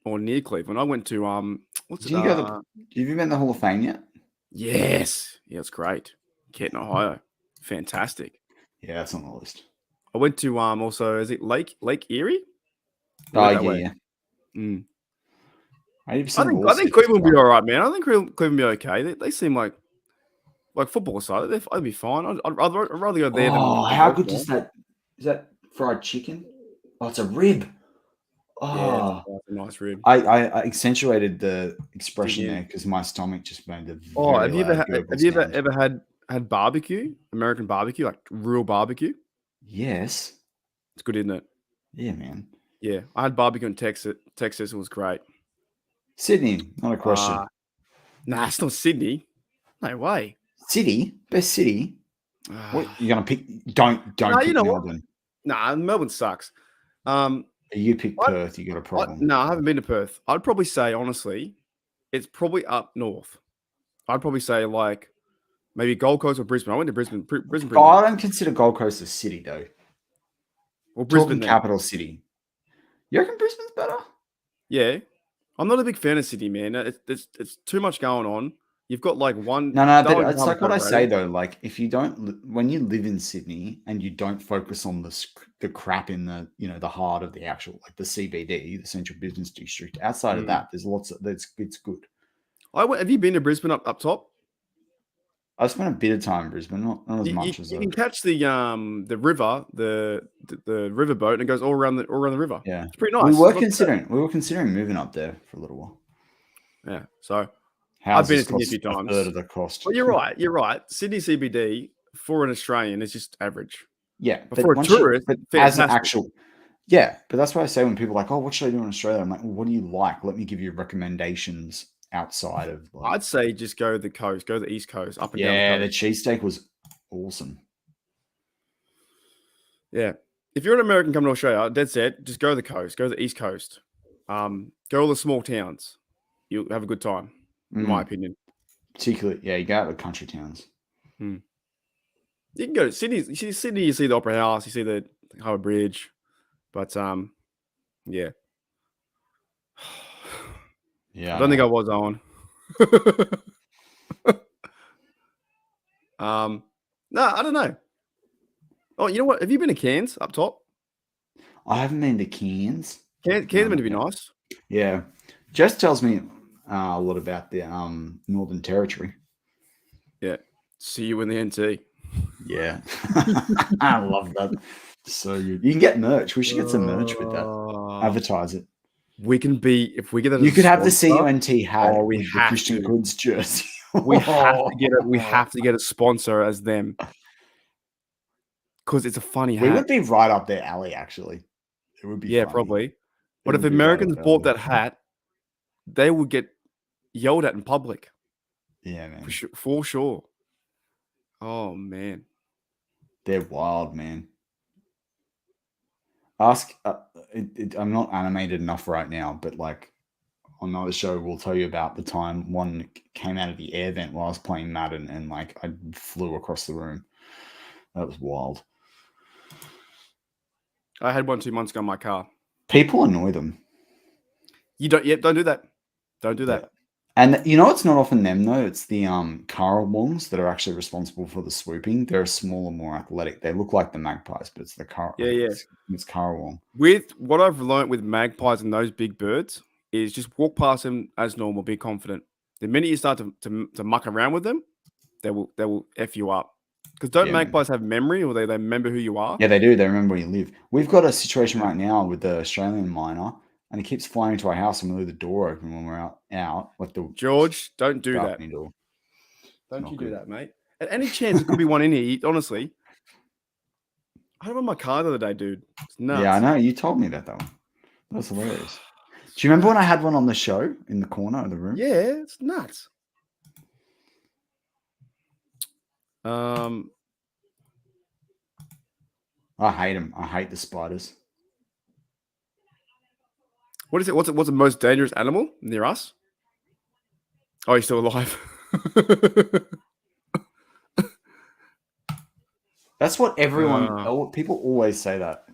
or near Cleveland. I went to what's Did it? you go have you been to the Hall of Fame yet? Yes, yeah, it's great. Canton, Ohio, fantastic. Yeah, that's on the list. I went to also is it Lake Erie? Oh yeah. 80% I I think Cleveland will be all right, man. I think Cleveland will be okay. They seem like football aside, they'd be fine. I'd rather go there than. Oh, how good is that? Is that fried chicken? Oh, it's a rib. Yeah, Oh, it's a nice rib. I accentuated the expression there because my stomach just made a Oh, very have you loud gurgle sound. had barbecue, American barbecue, like real barbecue? Yes. It's good, isn't it? Yeah, man. Yeah, I had barbecue in Texas. It was great. Sydney, not a question. Nah, it's not Sydney. No way. City, best city. What you're gonna pick? Don't pick Melbourne. Nah, Melbourne sucks. You pick Perth, you got a problem. No, I haven't been to Perth. I'd probably say, honestly, it's probably up north. I'd probably say like maybe Gold Coast or Brisbane. I went to Brisbane. Brisbane. I don't consider Gold Coast a city though. Well, Brisbane, capital city. You reckon Brisbane's better? Yeah, I'm not a big fan of Sydney, man. It's too much going on. You've got like one. No, but it's like what I say though. Like if you don't, when you live in Sydney and you don't focus on the crap in the the heart of the actual like the CBD, the Central Business District. Outside of that, there's lots of it's good. Have you been to Brisbane up top? I spent a bit of time in Brisbane, not as much as you can catch the river, the river boat, and it goes all around the river. Yeah, it's pretty nice. We were considering moving up there for a little while. Yeah, so I've been to Sydney a few times. A third of the cost. Well, you're right. Sydney CBD for an Australian is just average. Yeah, but for a tourist, as an actual. Yeah, but that's why I say when people are like, oh, what should I do in Australia? I'm like, well, what do you like? Let me give you recommendations outside of. Like, I'd say just go the coast, go the East Coast, up and down. Yeah, the cheesesteak was awesome. Yeah, if you're an American coming to Australia, dead set, just go the coast, go the East Coast, go all the small towns. You'll have a good time, in my opinion. Particularly, yeah, you go out to the country towns. You can go to Sydney. Sydney, you see the Opera House, you see the Harbour Bridge, but yeah. Yeah, I don't think I was on. No, I don't know. Oh, you know what? Have you been to Cairns up top? I haven't been to Cairns. Cairns meant to be nice. Yeah, Jess tells me a lot about the Northern Territory. Yeah, see you in the NT. Yeah, I love that. So good. You can get merch. We should get some merch with that. Advertise it. We can be if we get that. You could have the CUNT hat. Oh, we with have the Christian Goods jersey. We have to get a sponsor as them because it's a funny hat. We would be right up their alley. Actually, it would be. Yeah, funny. probably. But if Americans bought that hat, they would get yelled at in public. Yeah, man. For sure. Oh man, they're wild, man. Ask. I'm not animated enough right now, but like on another show, we'll tell you about the time one came out of the air vent while I was playing Madden, and like I flew across the room. That was wild. I had one 2 months ago in my car. People annoy them. You don't. Yep. Don't do that. Don't do that. And you know, it's not often them though. It's the Currawongs that are actually responsible for the swooping. They're smaller, more athletic. They look like the magpies, but it's the Yeah. It's Currawong. With what I've learned with magpies and those big birds is just walk past them as normal, be confident. The minute you start to muck around with them, they will F you up. Because don't Yeah, man. magpies have memory, or they remember who you are? Yeah, they do. They remember where you live. We've got a situation right now with the Australian miner, and he keeps flying into our house, and we leave the door open when we're out, like the George, don't do that. balcony door. Don't Not you good. do that, mate. At any chance, there could be one in here. Honestly, I had one in my car the other day, dude. It's nuts. Yeah, I know. You told me about that one. That was hilarious. Do you remember when I had one on the show in the corner of the room? Yeah, it's nuts. I hate them. I hate the spiders. What is it? What's the most dangerous animal near us? Oh, he's still alive. That's what everyone. People always say that.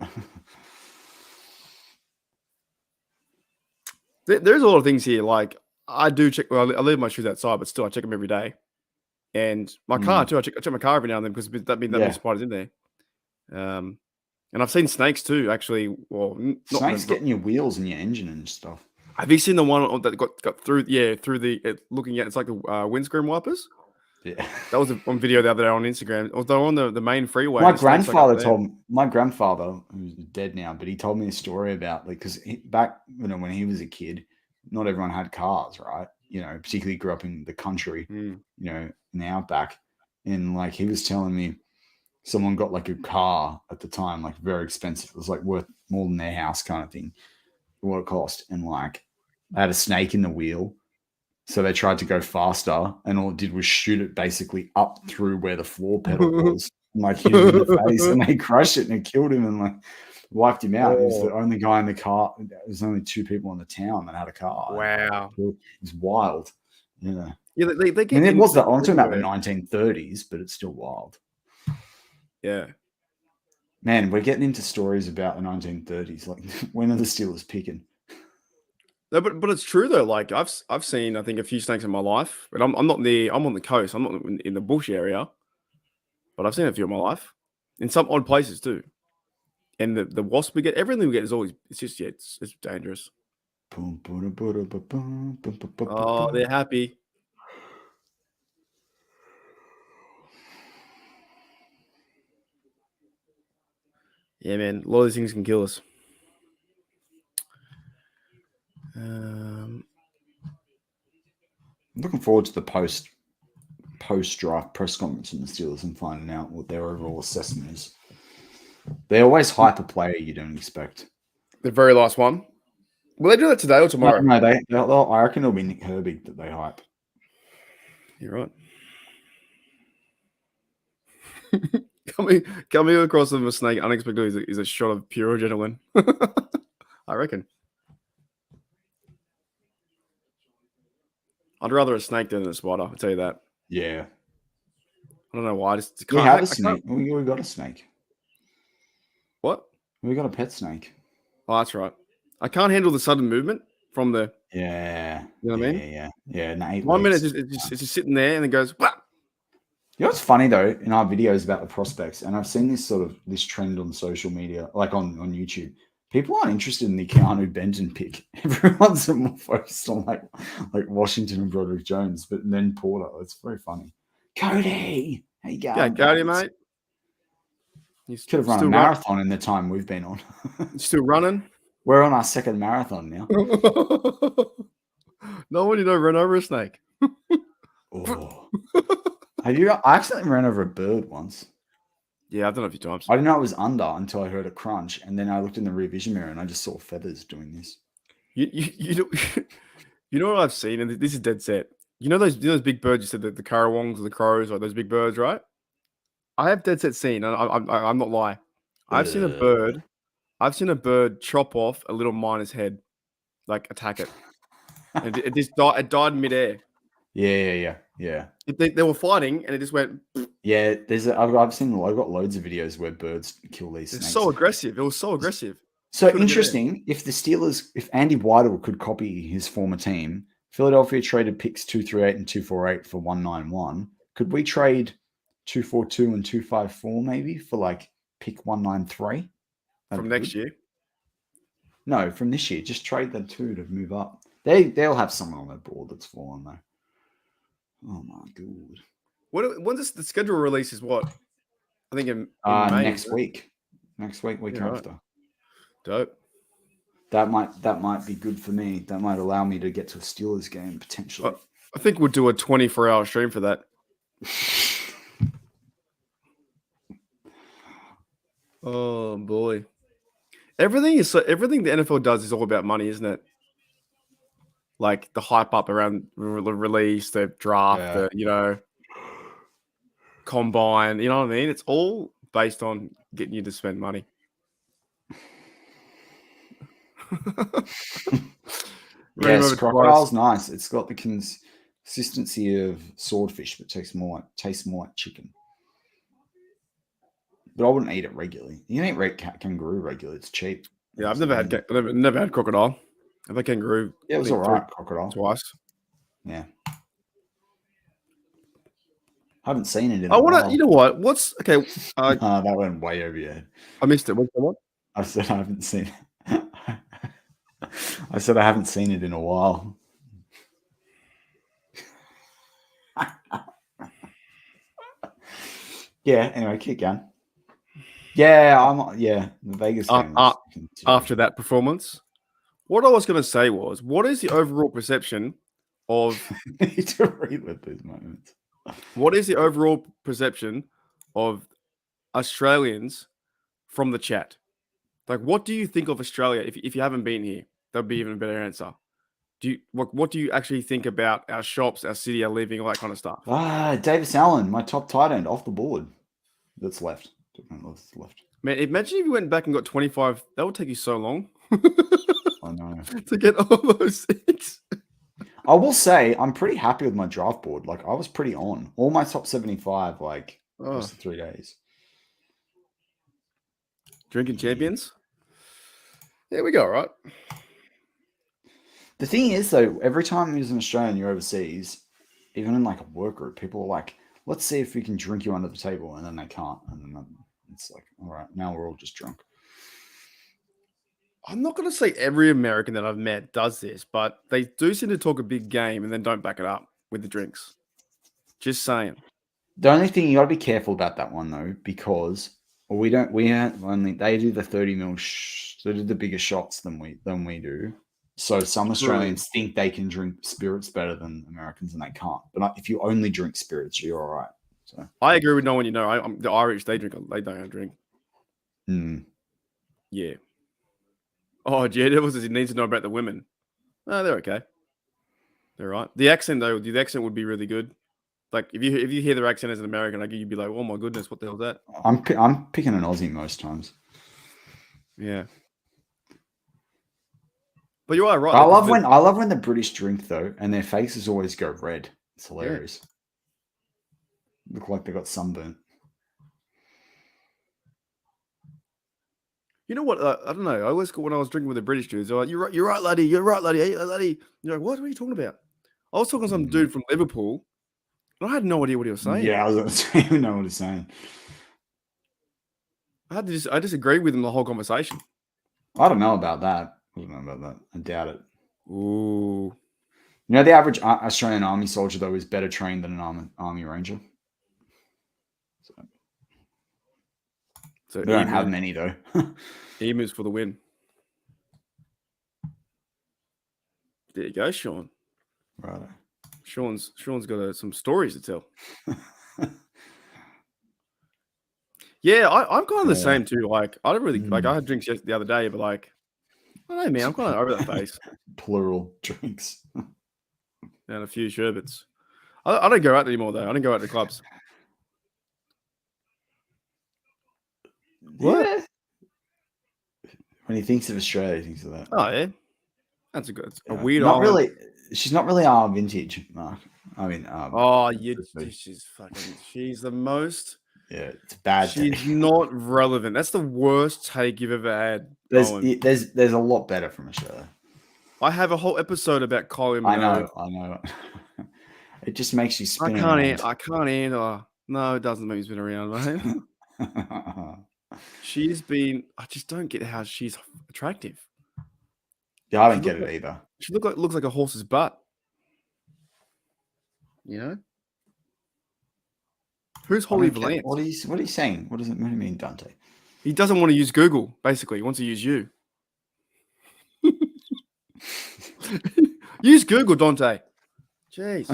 There's a lot of things here. Like I do check. Well, I leave my shoes outside, but still, I check them every day. And my car too. I check my car every now and then because that means many spiders in there. And I've seen snakes too. Actually, well, snakes getting your wheels and your engine and stuff. Have you seen the one that got through? Yeah, through the looking at it's like the windscreen wipers. Yeah, that was on video the other day on Instagram. Although on the main freeway. My grandfather who's dead now, but he told me a story about because back when he was a kid, not everyone had cars, right? You know, particularly grew up in the country, you know, in the outback, and like he was telling me, someone got like a car at the time, like very expensive. It was like worth more than their house, kind of thing, what it cost, and like they had a snake in the wheel. So they tried to go faster, and all it did was shoot it basically up through where the floor pedal was, and like hit him in the face, and they crushed it and it killed him and like wiped him out. He was the only guy in the car. There's only 2 people in the town that had a car. Wow, it's wild. Yeah, they get. I mean, it was that. I'm talking about the 1930s, but it's still wild. Yeah, man, we're getting into stories about the 1930s. Like, when are the Steelers picking? No, but it's true though. Like I've seen I think a few snakes in my life, but I'm not near. I'm on the coast. I'm not in the bush area, but I've seen a few in my life, in some odd places too. And the wasp we get, everything we get is always it's just it's dangerous. Oh, they're happy. Yeah, man. A lot of these things can kill us. I'm looking forward to the post-draft press conference in the Steelers and finding out what their overall assessment is. They always hype a player you don't expect. The very last one. Will they do that today or tomorrow? No, I reckon it'll be Nick Herbig that they hype. You're right. Coming across them a snake unexpectedly is a shot of pure adrenaline. I reckon. I'd rather a snake than a spider. I'll tell you that. Yeah. I don't know why. We had a snake. We got a snake. What? We got a pet snake. Oh, that's right. I can't handle the sudden movement from the. Yeah. You know what I mean? Yeah. 1 minute, it's just sitting there and it goes. Wah! You know what's funny though, in our videos about the prospects, and I've seen this trend on social media, like on YouTube. People aren't interested in the Keanu Benton pick. Everyone's more focused on like Washington and Broderick Jones, but then Porter. It's very funny. Cody, how you going? Yeah, Cody, mate. You could have run a marathon in the time we've been on. Still running? We're on our second marathon now. No one run over a snake. Oh. I accidentally ran over a bird once. Yeah, I've done it a few times. I didn't know it was under until I heard a crunch, and then I looked in the rear vision mirror and I just saw feathers doing this. You know what I've seen, and this is dead set. You know those big birds you said, the currawongs or the crows, or those big birds, right? I have dead set seen, and I'm not lying. I've seen a bird. I've seen a bird chop off a little miner's head, like attack it. And it just died. It died midair. Yeah. They were fighting, and it just went. Yeah, I've got loads of videos where birds kill these snakes. It's so aggressive. It was so aggressive. So interesting. If Andy Weidel could copy his former team, Philadelphia traded picks 238 and 248 for 191. Could we trade 242 and 254 maybe for like pick 193 from next year? No, from this year. Just trade the two to move up. They'll have someone on their board that's fallen though. Oh my god! When's the schedule release? Is what? I think in May, next week. Next week after. Right. Dope. That might be good for me. That might allow me to get to a Steelers game potentially. I think we'll do a 24-hour stream for that. Oh boy. Everything the NFL does is all about money, isn't it? Like the hype up around the release, the draft, the combine. You know what I mean? It's all based on getting you to spend money. Yes, crocodile's nice. It's got the consistency of swordfish, but tastes more like chicken. But I wouldn't eat it regularly. You can eat kangaroo regularly. It's cheap. Yeah, I've never had crocodile. I've had kangaroo. Yeah, it was all right. Crocodile twice. Yeah. I haven't seen it in a while. You know what? What's okay? That went way over your head. I missed it. What's the one? I said I haven't seen it. I said I haven't seen it in a while. Yeah. Anyway, keep going. Yeah, the Vegas game. After that performance, what I was going to say was, what is the overall perception of? I need to relive these moments. What is the overall perception of Australians from the chat? Like, what do you think of Australia? If you haven't been here, that'd be even a better answer. What do you actually think about our shops, our city, our living, all that kind of stuff? Davis Allen, my top tight end, off the board. That's left. Man, imagine if you went back and got 25. That would take you so long. I know. To get all those things. I will say I'm pretty happy with my draft board. Like I was pretty on all my top 75. Like just 3 days. Drinking champions. There we go. Right. The thing is, though, every time you're an Australian, you're overseas, even in like a work group, people are like, "Let's see if we can drink you under the table," and then they can't, and then it's like, all right, now we're all just drunk. I'm not going to say every American that I've met does this, but they do seem to talk a big game and then don't back it up with the drinks. Just saying. The only thing you got to be careful about that one though, because they do the 30 mil, they do the bigger shots than we do. So some Australians think they can drink spirits better than Americans, and they can't. But if you only drink spirits, you're all right. So I agree with no one you know. I'm the Irish, they don't drink. Yeah. Oh, Jed Evans says he needs to know about the women. Oh, they're okay. They're right. The accent though, the accent would be really good. Like if you hear their accent as an American, like you'd be like, oh my goodness, what the hell is that? I'm picking an Aussie most times. Yeah. But you are right. I love when the British drink though, and their faces always go red. It's hilarious. Yeah. Look like they got sunburnt. You know what? I don't know. I always when I was drinking with the British dudes, they're like, you're right, laddie. You're right, laddie. Hey, laddie. You're like, what are you talking about? I was talking to some dude from Liverpool, and I had no idea what he was saying. Yeah, I don't even know what he's saying. I disagreed with him the whole conversation. I don't know about that. I doubt it. Ooh. You know, the average Australian Army soldier, though, is better trained than an Army Ranger. So they don't have many, though. Emus for the win. There you go, Sean. Right. Sean's got some stories to tell. Yeah, I'm kind of the same too. Like, I don't really like. I had drinks the other day, but like, I don't know, man. I'm kind of over that phase. Plural drinks. And a few sherbets. I don't go out anymore though. I don't go out to clubs. What? Yeah. When he thinks of Australia, he thinks of that. Oh yeah, that's a weird. Not really. She's not really our vintage, Mark. I mean, she's the most. Yeah, it's bad. She's not relevant. That's the worst take you've ever had. There's a lot better from Australia. I have a whole episode about Kylie Minogue. I know. It just makes you I spin can't. around. I can't handle. No, it doesn't make me spin around, mate. She's been. I just don't get how she's attractive. Yeah, I don't get it either. She looks like a horse's butt. You know. Who's Holly Valance? What are you saying? What do you mean, Dante? He doesn't want to use Google. Basically, he wants to use you. Use Google, Dante. Jeez.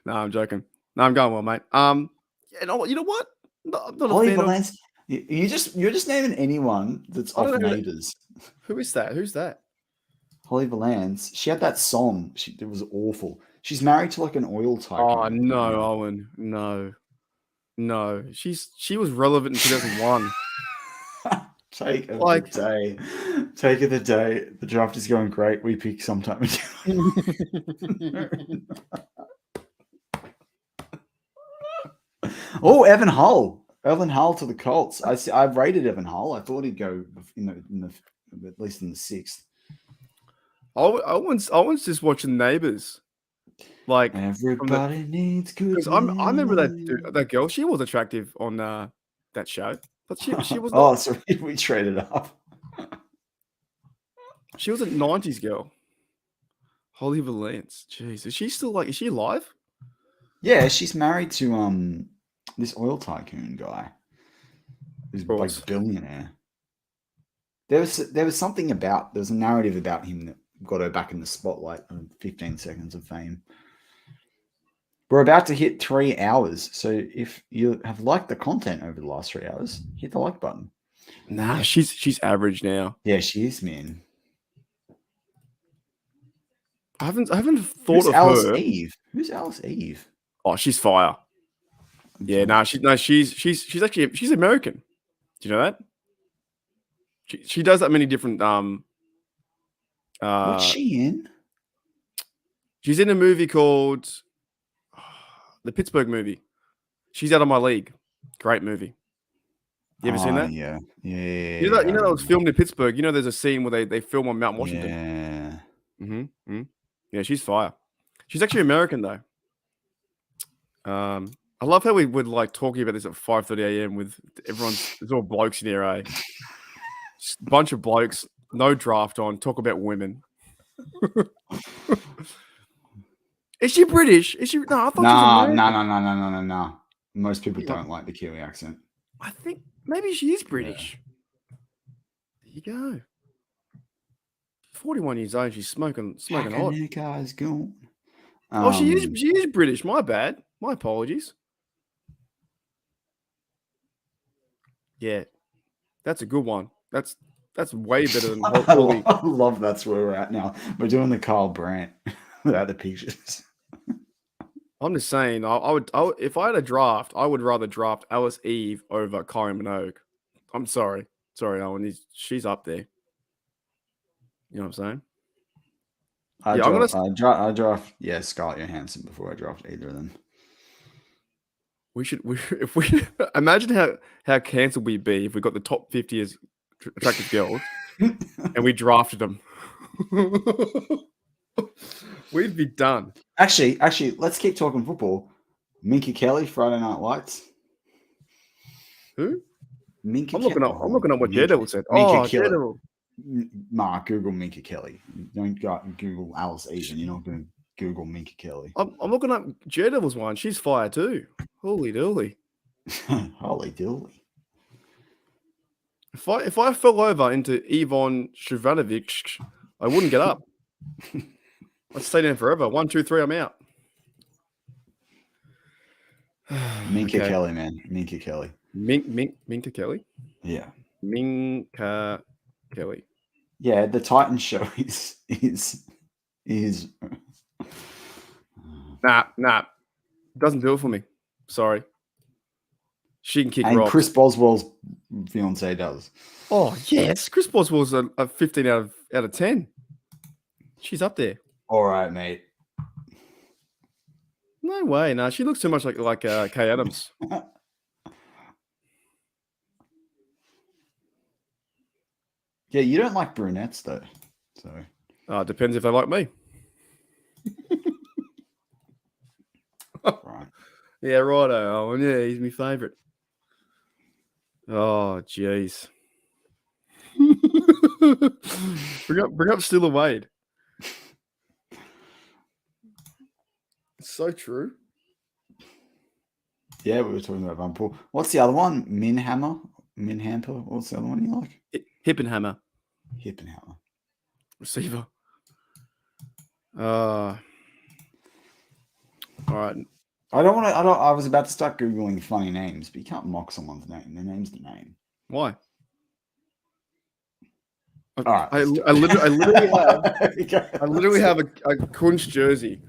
No, I'm joking. No, I'm going well, mate. You know what? I'm not Holly a fan Valance. You're just naming anyone that's off Neighbours. Who is that? Who's that? Holly Valance. She had that song. It was awful. She's married to like an oil tycoon. Oh no, Owen. No. She was relevant in 2001. Take of the day. Take of the day. The draft is going great. We pick sometime again. Oh, Evan Hull. Evan Hull to the Colts. I rated Evan Hull. I thought he'd go at least in the 6th. I was just watching Neighbours. Like everybody needs good. Because I remember that girl. She was attractive on that show, but she was. Oh, so we traded up. She was a '90s girl. Holly Valance. Jeez, is she still like? Is she alive? Yeah, she's married to this oil tycoon guy. Who's like a billionaire. There was something about there was a narrative about him that got her back in the spotlight on 15 seconds of fame. We're about to hit 3 hours, so if you have liked the content over the last 3 hours, hit the like button. Nah, she's average now. Yeah, she is, man. I haven't thought of Alice her. Eve? Who's Alice Eve? Oh, she's fire. Yeah, she's actually American. Do you know that? She does that many different what's she in? She's in a movie called the Pittsburgh movie. She's Out of My League. Great movie. You ever seen that? Yeah. You know that was filmed in Pittsburgh. You know, there's a scene where they film on Mount Washington. Yeah. Yeah, she's fire. She's actually American though. I love how we would like talking about this at 5:30 a.m. with it's all blokes in here, eh? Bunch of blokes, no draft on. Talk about women. Is she British? Is she? No, I thought she was American. No. Most people don't like the Kiwi accent. I think maybe she is British. Yeah. There you go. 41 years old. She's smoking hot. Guy's gone. She is British. My bad. My apologies. Yeah, that's a good one. That's way better than Holly. I love that's where we're at now. We're doing the Kyle Brandt without the pictures. I'm just saying, I would if I had a draft, I would rather draft Alice Eve over Kylie Minogue. I'm sorry, Owen. She's up there. You know what I'm saying? I draft Scarlett Johansson before I draft either of them. If we imagine how cancelled we'd be if we got the top 50 as attractive girls and we drafted them. We'd be done. Actually, let's keep talking football. Minka Kelly, Friday Night Lights. Who? Minka. I'm looking up what Daredevil said. Daredevil. Mark, Google Minka Kelly. Don't go and Google Alice Eve. You're not going to Google Minka Kelly. I'm looking up Daredevil's one. She's fire too. Holy dooly. Holy dooly. If I fell over into Yvonne Shrivanovic, I wouldn't get up. I'd stay down forever. 1, 2, 3, I'm out. Minka Kelly, man. Minka Kelly. Minka Kelly? Yeah. Minka Kelly. Yeah, the Titan show is Nah. Doesn't do it for me. Sorry. She can kick and rocks. Chris Boswell's fiance does. Oh yes, Chris Boswell's a 15 out of 10. She's up there. All right, mate. No way. No, she looks too much like Kay Adams. Yeah, you don't like brunettes though. So Depends if they like me. right. Yeah, righto. Oh, yeah, he's my favourite. Oh, jeez. bring up Stiller Wade. It's so true. Yeah, we were talking about Van Poel. What's the other one? Minhammer? What's the other one you like? Hippenhammer. Hippenhammer. Receiver. All right. I was about to start Googling funny names, but you can't mock someone's name. Their name's the name. Why? All right. I literally have a Kunz jersey.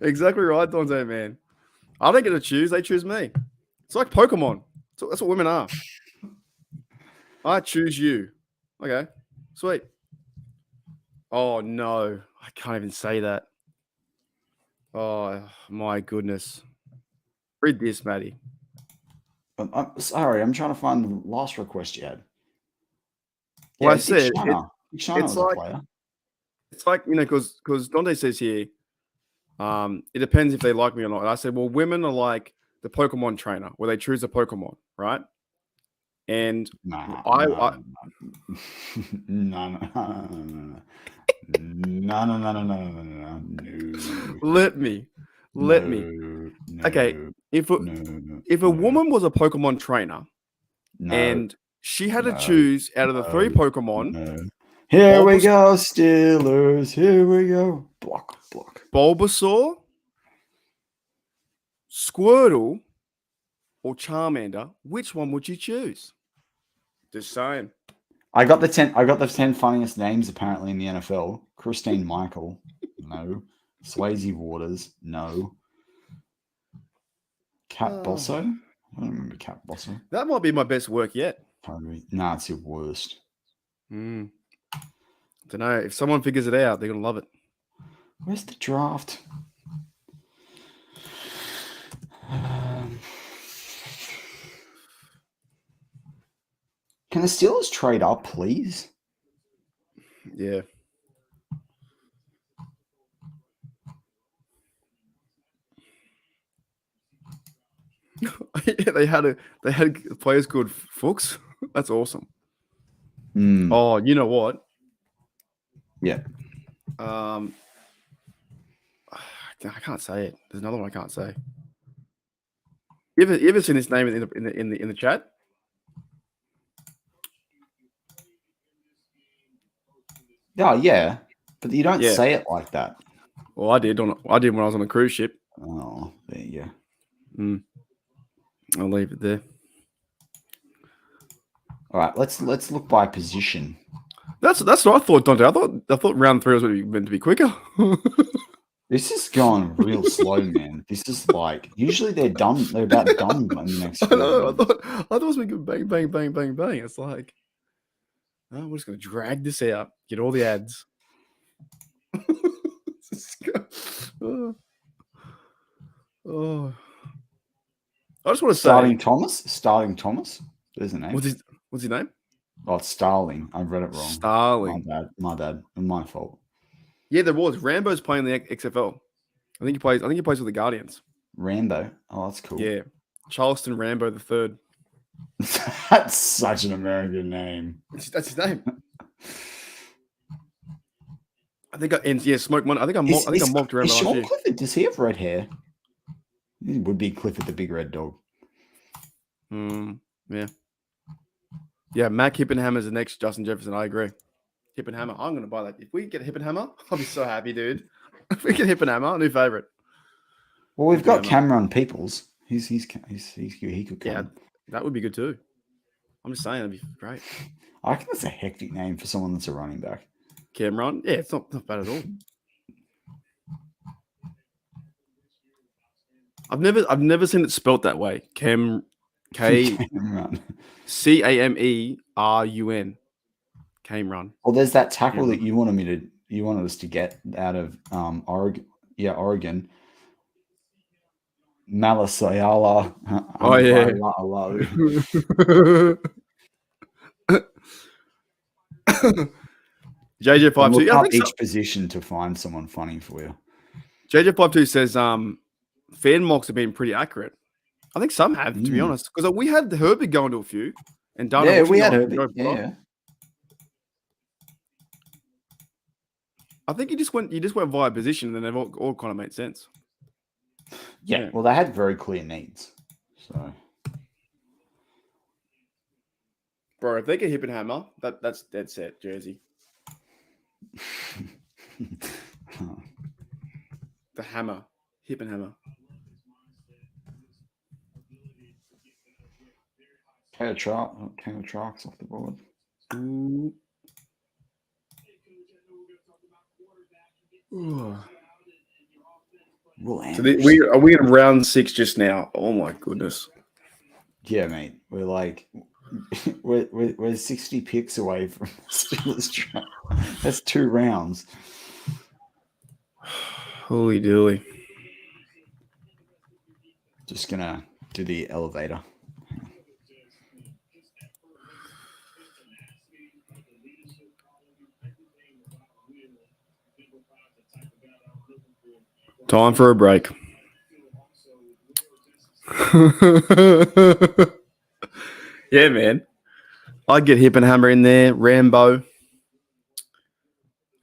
Exactly right, Dante, man. I don't get to choose. They choose me. It's like Pokemon. That's what women are. I choose you. Okay. Sweet. Oh, no. I can't even say that. Oh, my goodness. Read this, Matty. I'm sorry. I'm trying to find the last request you had. Well, I said Dick Shiner was a player. It's like, because Dante says here, it depends if they like me or not. And I said, well, women are like the Pokemon trainer, where they choose a Pokemon, right? And No. Let me. Okay, if a woman was a Pokemon trainer and she had to choose out of the 3 Pokemon. Here we go, Steelers. Here we go. Block. Bulbasaur, Squirtle, or Charmander, which one would you choose? Just saying. I got the 10 funniest names apparently in the NFL. Christine Michael, no. Swayze Waters, no. Cat Bosso? I don't remember Cat Bosso. That might be my best work yet. Nah, it's your worst. Don't know. If someone figures it out, they're gonna love it. Where's the draft? Can the Steelers trade up, please? Yeah. They had players called Fuchs. That's awesome. Oh, you know what? Yeah. I can't say it. There's another one I can't say. You ever seen this name in the chat? Oh yeah, but you don't say it like that. Well, I did when I was on a cruise ship. Oh, there you go. I'll leave it there. All right, let's look by position. That's what I thought, Dante. I thought round 3 was meant to be quicker. This is going real slow, man. This is like usually they're done. They're about done in the next. I know. I thought it was going to bang, bang, bang, bang, bang. It's like, oh, we're just going to drag this out, get all the ads. Oh. I just want to say Starling Thomas. There's a name. What's his name? Oh, it's Starling. I've read it wrong. Starling. My bad. My fault. Yeah, there was. Rambo's playing the XFL. I think he plays with the Guardians. Rambo. Oh, that's cool. Yeah. Charleston Rambo III. That's such an American name. That's his name. Smoke Money. I think I mocked Rambo last year. Clifford, does he have red hair? It would be Clifford the Big Red Dog. Yeah. Yeah, Mac Hippenhammer is the next Justin Jefferson. I agree. Hippenhammer. I'm going to buy that. If we get a Hippenhammer, I'll be so happy, dude. If we get Hippenhammer, new favorite. Well, we've got Cameron Peoples. He could come. Yeah, that would be good too. I'm just saying, that'd be great. I reckon that's a hectic name for someone that's a running back. Cameron? Yeah, it's not bad at all. I've never seen it spelt that way. Cameron. Camerun. Camerun. Well, there's that tackle that you wanted us to get out of Oregon. Yeah, Oregon. Malasayala. Oh, yeah. JJ52. Look Yeah, I up think each so. position to find someone funny for you. JJ52 says fan mocks have been pretty accurate. I think some have, to be honest, because we had Herbie going to a few, and Dana Yeah, we had Washington Herbie. Yeah. I think you just went via position, and then they've all kind of made sense. Yeah. Well, they had very clear needs. So, bro, if they get hip and hammer, that's dead set. Jersey, the hammer, hip and hammer. Taylor Sharks off the board. Ooh. So are we in round 6 just now? Oh my goodness. Yeah, mate. We're like we're 60 picks away from Steelers draft. That's 2 rounds. Holy dooly. Just gonna do the elevator. Time for a break. Yeah, man. I'd get hip and hammer in there. Rambo.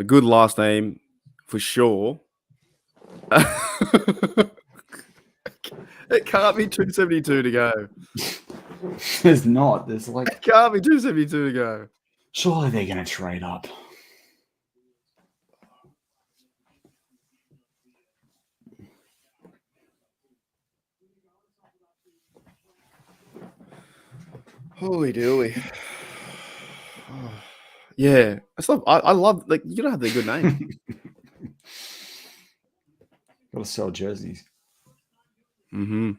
A good last name for sure. It can't be 272 to go. There's not. There's like. It can't be 272 to go. Surely they're gonna trade up. Holy dooly. Yeah. I love, like, you don't have the good name. Gotta sell jerseys. Mm-hmm.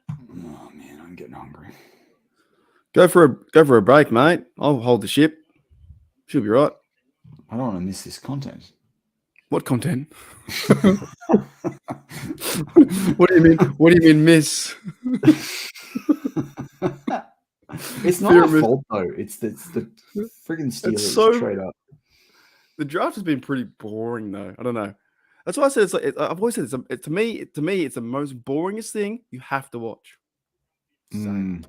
Oh man, I'm getting hungry. Go for a break, mate. I'll hold the ship. Should be right. I don't want to miss this content. What content? What do you mean? What do you mean, miss? It's not our fault though. It's the friggin' Steelers trade up. The draft has been pretty boring though. I don't know. That's why I said I've always said to me it's the most boringest thing you have to watch. I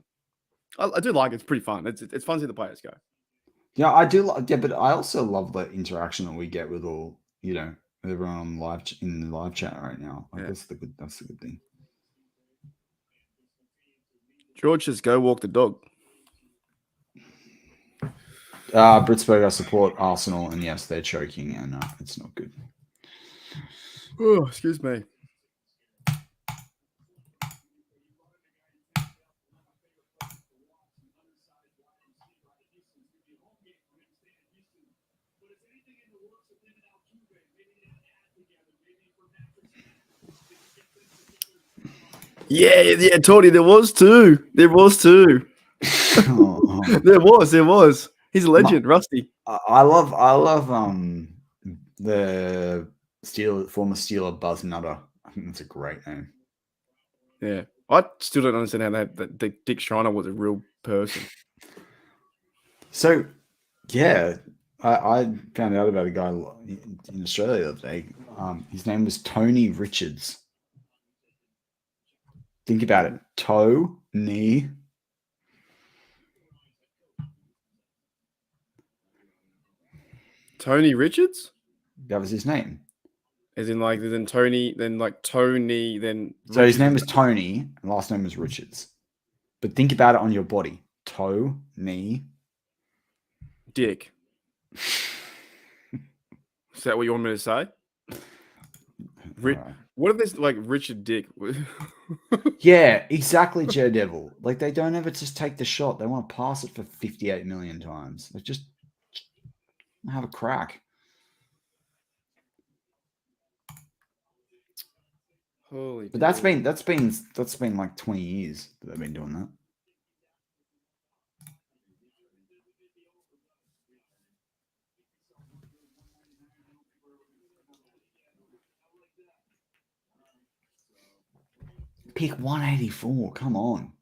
do like it. It's pretty fun. It's fun to see the players go. Yeah, I do. Yeah, but I also love the interaction that we get with all everyone on in the live chat right now. Like, that's the good thing. George says, "Go walk the dog." Britsburg, I support Arsenal, and yes, they're choking, and it's not good. Oh, excuse me. Yeah, Tony, there was two. There was. He's a legend, Rusty. I love the former Steeler Buzz Nutter. I think that's a great name. Yeah, I still don't understand how that Dick Schreiner was a real person. So, yeah, I found out about a guy in Australia the other day. His name was Tony Richards. Think about it. Toe, knee. Tony Richards? That was his name. As in, like, then Tony, then like Tony, then. So his name was Tony, and last name was Richards. But think about it on your body. Toe, knee. Dick. Is that what you want me to say? What if there's like Richard Dick? Yeah, exactly, Joe Devil. Like, they don't ever just take the shot. They want to pass it for 58 million times. They just have a crack. Holy. But that's been like 20 years that they've been doing that. pick 184. Come on.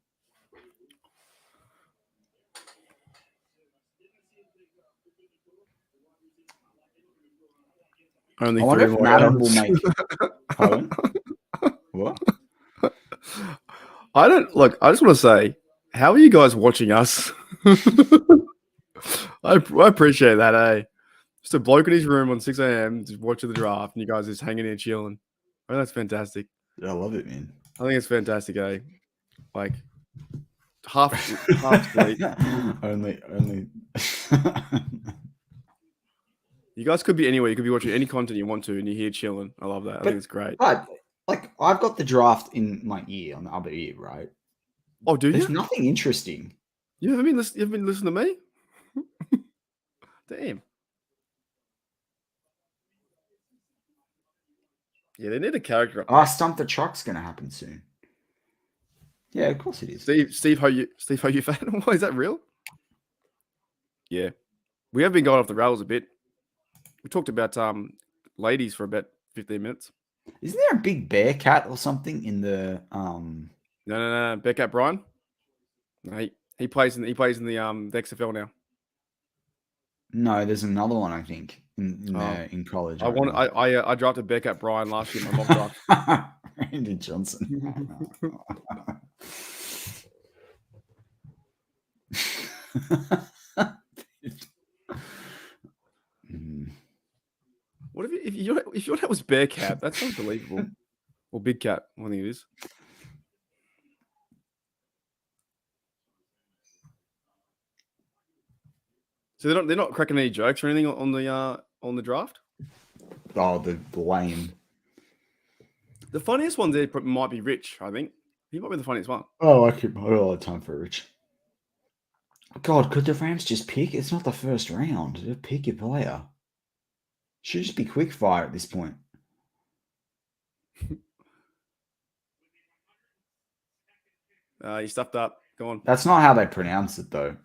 Only I wonder 3 if more Madden hours. will make. Pardon? What? I don't look. I just want to say, how are you guys watching us? I appreciate that, eh? Just a bloke in his room on 6 a.m. just watching the draft, and you guys just hanging in chilling. Oh, that's fantastic. I love it, man. I think it's fantastic, eh? Like half sleep. only. You guys could be anywhere. You could be watching any content you want to, and you're here chilling. I love that. I think it's great. But like, I've got the draft in my ear, on the other ear, right? Oh, do There's you? nothing interesting. You haven't been listening to me? Damn. Yeah, they need a character up. Stump the Truck's going to happen soon. Yeah, of course it is. Steve Hoyu fan? Why is that real? Yeah, we have been going off the rails a bit. We talked about ladies for about 15 minutes. Isn't there a big bear cat or something in the No. Bearcat Brian. No, he plays in the XFL now. No, there's another one, I think, in college. I drafted Bearcat Brian last year in my mock draft. Randy Johnson. What if your name was Bearcat? That's unbelievable. Or Big Cat, I think it is. So they're not cracking any jokes or anything on the draft. Oh, the blame. The funniest one there might be Rich. I think he might be the funniest one. Oh, I keep all the time for Rich. God, could the Rams just pick? It's not the first round. Just pick your player. Should just be quick fire at this point. You stuffed up. Go on. That's not how they pronounce it, though.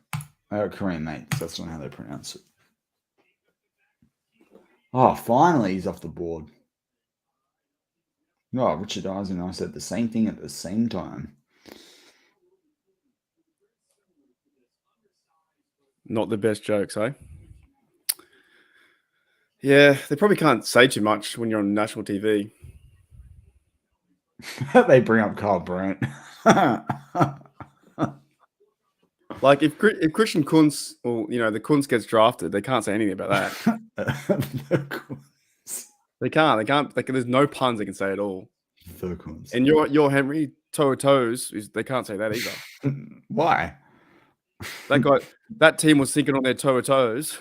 I got Korean mates. That's not how they pronounce it. Oh, finally he's off the board. Oh, Richard Eisen and I said the same thing at the same time. Not the best jokes, eh? Yeah, they probably can't say too much when you're on national TV. They bring up Carl Brandt. Like if Christian Kunz or the Kunz gets drafted, they can't say anything about that. They can't. Like, there's no puns they can say at all. The Kunz. And your Henry Toes they can't say that either. Why? That team was thinking on their toes.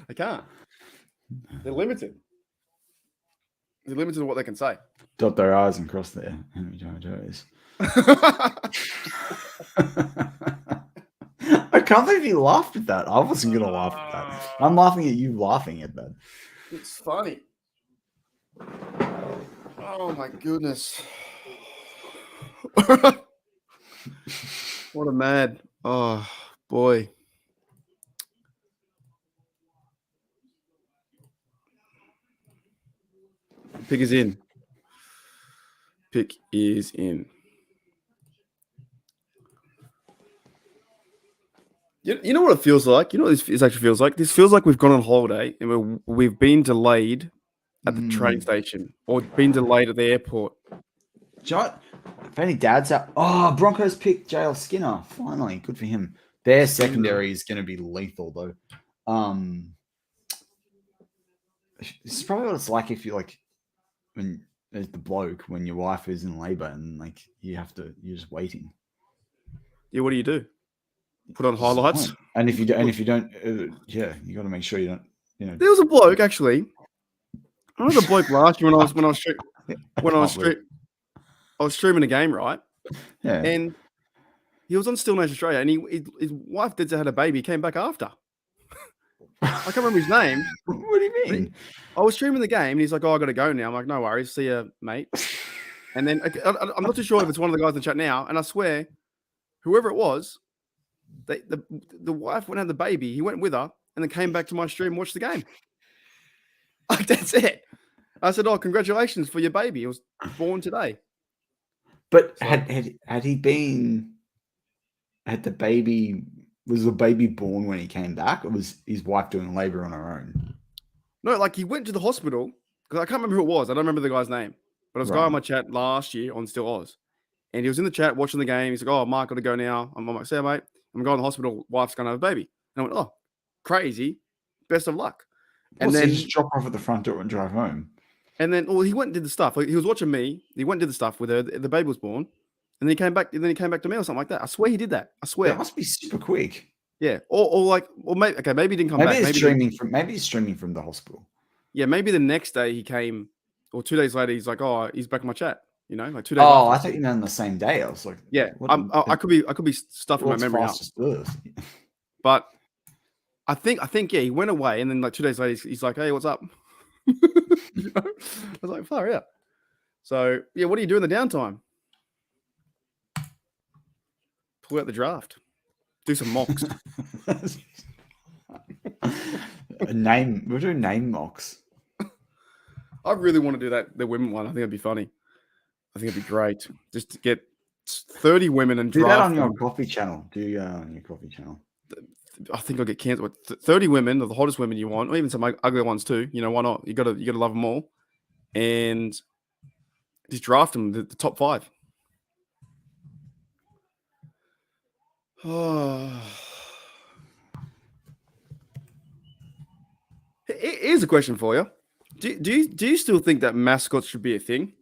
They can't. They're limited. They're limited to what they can say. Dot their I's and cross their Henry Toes. I can't believe you laughed at that. I wasn't going to laugh at that. I'm laughing at you laughing at that. It's funny. Oh my goodness. What a mad. Oh boy. Pick is in. Pick is in. You know what it feels like? You know what this actually feels like? This feels like we've gone on holiday and we've been delayed at the train station or been delayed at the airport. If any dad's out. Oh, Broncos picked JL Skinner. Finally. Good for him. Their secondary is going to be lethal, though. This is probably what it's like if you're when there's the bloke when your wife is in labor and you're just waiting. Yeah, what do? Put on highlights. And if you don't, you got to make sure you don't. There was a bloke actually. I was a bloke last year when I was streaming a game, right? Yeah. And he was on Still Nation Australia, and his wife did had a baby. He came back after. I can't remember his name. What do you mean? I was streaming the game, and he's like, "Oh, I got to go now." I'm like, "No worries, see ya, mate." And then I'm not too sure if it's one of the guys in the chat now, and I swear, whoever it was, the wife went and had the baby. He went with her, and then came back to my stream and watched the game. Like, that's it. I said, "Oh, congratulations for your baby. It was born today." But So- had he been had the baby was the baby born when he came back, or was his wife doing labor on her own? No, like he went to the hospital because I can't remember who it was. I don't remember the guy's name, but it was a guy on Right. my chat last year on Still Oz, and he was in the chat watching the game. He's like, "Oh, Mark, got to go now." I'm like, "Say, mate, I'm going to the hospital. Wife's going to have a baby." And I went, "Oh, crazy. Best of luck." And So then you just drop off at the front door and drive home. well, he went and did the stuff. Like, he was watching me. He went and did the stuff with her. The baby was born, and then he came back. And then he came back to me or something like that. I swear he did that. I swear. That must be super quick. Yeah. Or maybe he didn't come Maybe back. it's streaming from the hospital. Yeah, maybe the next day he came, or 2 days later he's like, "Oh, he's back in my chat." You know, like 2 days. Oh, after. I thought you meant on the same day. I was like, Yeah, what I could be stuffing my what's memory up, fastest birth? but I think yeah, he went away, and then like 2 days later he's like, "Hey, what's up?" You know? I was like, "Far out." So yeah, what do you do in the downtime? Pull out the draft, do some mocks. We're doing name mocks. I really want to do that, the women one. I think it'd be funny. I think it'd be great. Just to get 30 women and Do that draft on your them. coffee channel. On your coffee channel. I think I'll get canceled. 30 women, the hottest women you want, or even some ugly ones too. You know, why not? You gotta love them all, and just draft them the top 5. Oh. Here's a question for you. Do you still think that mascots should be a thing?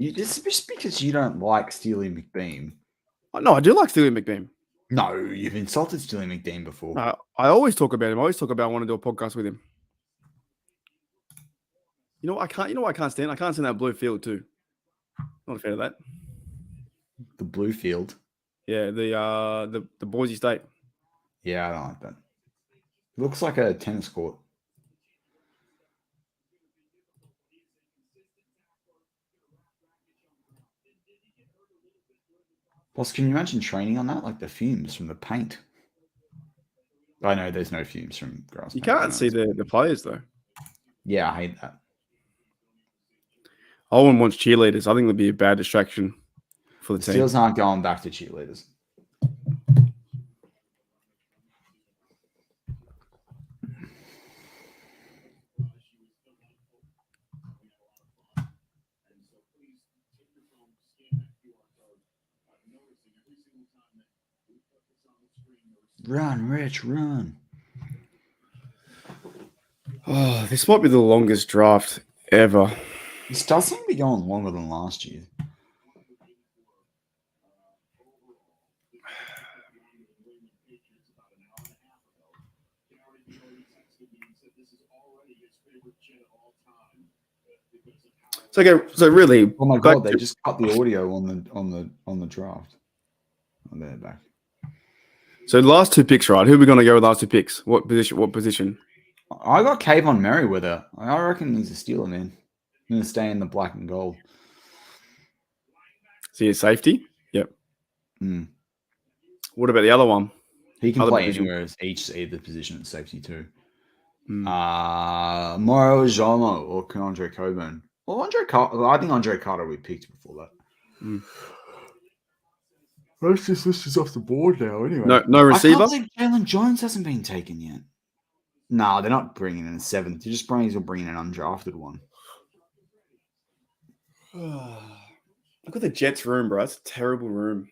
Just because you don't like Steely McBeam. No, I do like Steely McBeam. No, you've insulted Steely McBeam before. I always talk about him. I always talk about I want to do a podcast with him. You know what I can't. You know what I can't stand. I can't stand that blue field too. Not a fan of that. The blue field. Yeah, the Boise State. Yeah, I don't like that. It looks like a tennis court. Plus, can you imagine training on that? Like the fumes from the paint. I know there's no fumes from grass. You paint, can't see the players though. Yeah, I hate that. Owen wants cheerleaders. I think it'd be a bad distraction for the The team. Steelers aren't going back to cheerleaders. Run, Rich, run. Oh, this might be the longest draft ever. This does seem to be going longer than last year. So really, Oh my god, they just cut the audio on the draft. Oh, they're back. So the last 2 picks, right? Who are we going to go with last 2 picks? What position? I got Kayvon Merriweather. I reckon he's a Steeler, man. I'm going to stay in the black and gold. See a safety? Yep. Mm. What about the other one? He can Other play position. anywhere as either position at safety too. Mm. Moro Jomo or Andre Coburn. Well, I think Andre Carter we picked before that. Mm. Most of this list is off the board now, anyway. No receiver? I can't believe Jalen Jones hasn't been taken yet. No, they're not bringing in a 7th. They're just bringing an undrafted one. Look at the Jets room, bro. It's a terrible room.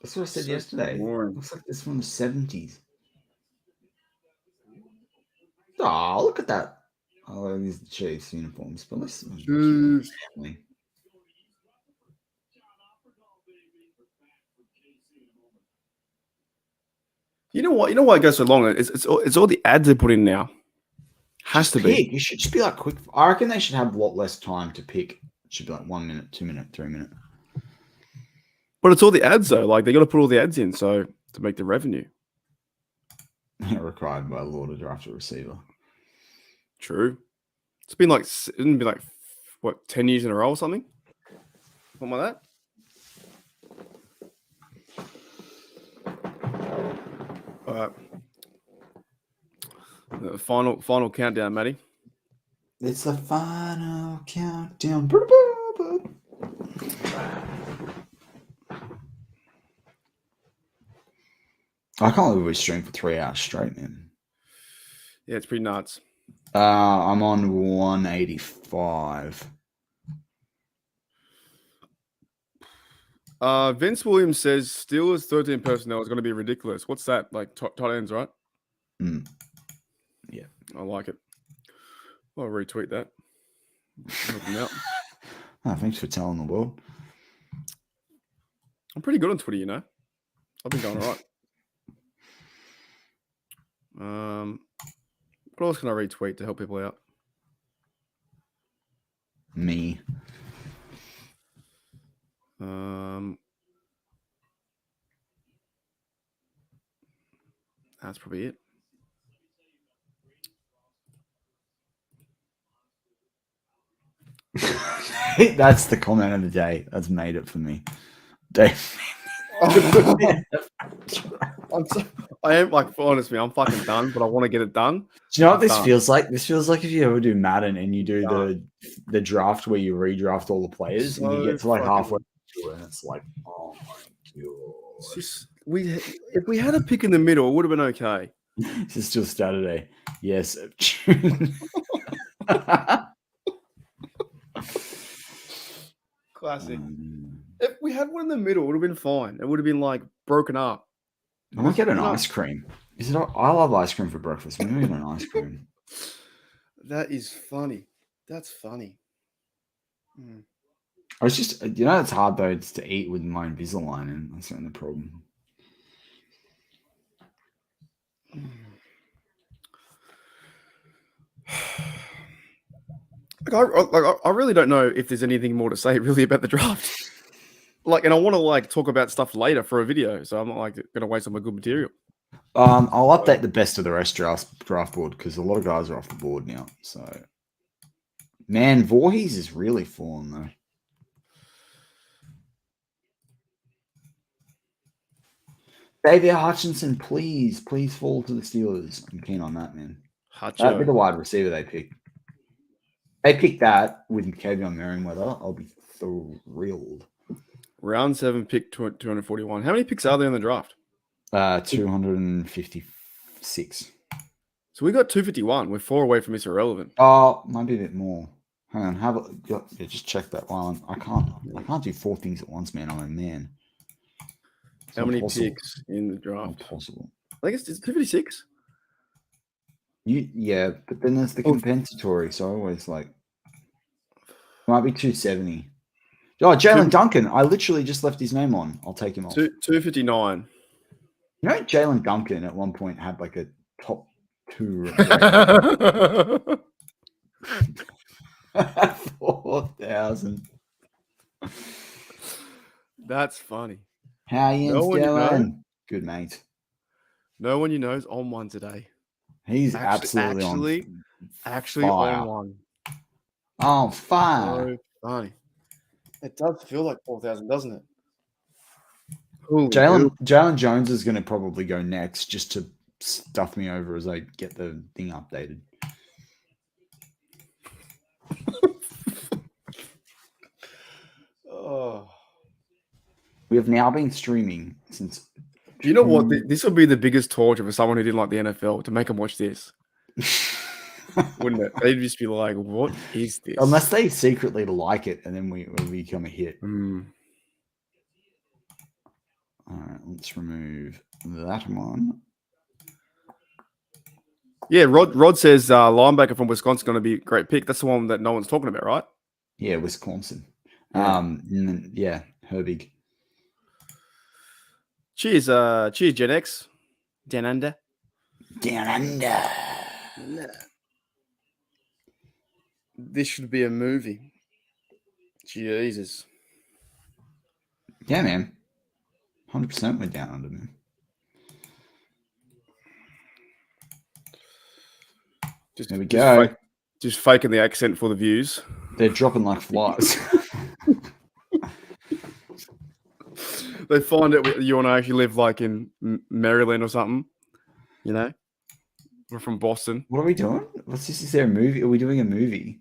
That's what I said So yesterday. boring. Looks like this from the 70s. Oh, look at that. Oh, these are the Chiefs uniforms. But listen, family. You know what? You know why it goes so long? It's all the ads they put in now. Has to be. You should just be like quick. I reckon they should have a lot less time to pick. It should be like 1 minute, 2 minute, 3 minute. But it's all the ads though. Like they got to put all the ads in to make the revenue. Required by law to draft a receiver. True. It's been like it'd be like what 10 years in a row or something. Something like that. All right. The final countdown, Matty. It's the final countdown. I can't believe we streamed for 3 hours straight, man. Yeah, it's pretty nuts. I'm on 185. Vince Williams says Steelers 13 personnel is going to be ridiculous. What's that? Like tight ends, right? Yeah. I like it. I'll retweet that. Help him out. Oh, thanks for telling the world. I'm pretty good on Twitter, you know. I've been going all right. What else can I retweet to help people out? Me. That's probably it. That's the comment of the day. That's made it for me. Dave. I am like, honestly, I'm fucking done, but I want to get it done. Do you know what this feels like? This feels like if you ever do Madden and you do the draft where you redraft all the players and you get to like halfway through and it's like, oh my god. If we had a pick in the middle, it would have been okay. This is still Saturday. Yes. Classic. If we had one in the middle, it would have been fine. It would have been like broken up. I might get an ice cream. I love ice cream for breakfast. Maybe get an ice cream. That is funny. That's funny. I was just, it's hard though. It's to eat with my Invisalign, and that's not the problem. I really don't know if there's anything more to say really about the draft. And I want to talk about stuff later for a video, so I'm not going to waste all my good material. I'll update the best of the rest draft board because a lot of guys are off the board now. So, man, Voorhees is really falling though. David Hutchinson, please fall to the Steelers. I'm keen on that, man. That'd be the wide receiver they pick. They pick that with Kavion Merriweather. I'll be thrilled. Round 7, pick 241. How many picks are there in the draft? 256. So we got 251. We're 4 away from Mr. Irrelevant. Oh, might be a bit more. Hang on, just check that one. I can't do 4 things at once, man. I'm a man. How many picks in the draft? Possible. I guess it's 256. Yeah, but then there's the compensatory, so I always might be 270. Oh, Jalen Duncan. I literally just left his name on. I'll take him off. 259. You know, Jalen Duncan at one point had a top 2 4,000. That's funny. How you doing? Good, mate. No one you know is on one today. He's absolutely on one. Oh, fire. So funny. It does feel like 4,000, doesn't it? Jalen Jones is going to probably go next just to stuff me over as I get the thing updated. Oh. We have now been streaming since. Do you know what? This would be the biggest torture for someone who didn't like the NFL to make them watch this. Wouldn't it? They'd just be like, what is this? Unless they secretly like it and then we become a hit. Mm. All right, let's remove that one. Yeah, Rod says linebacker from Wisconsin is going to be a great pick. That's the one that no one's talking about, right? Yeah, Wisconsin. Yeah. Herbig. Cheers, Gen X. Down under. This should be a movie. Jesus. Yeah, man. 100% we're down under, man. There we go. Just faking the accent for the views. They're dropping like flies. They find out you want to actually live in Maryland or something. You know? We're from Boston. What are we doing? What's this? Is there a movie? Are we doing a movie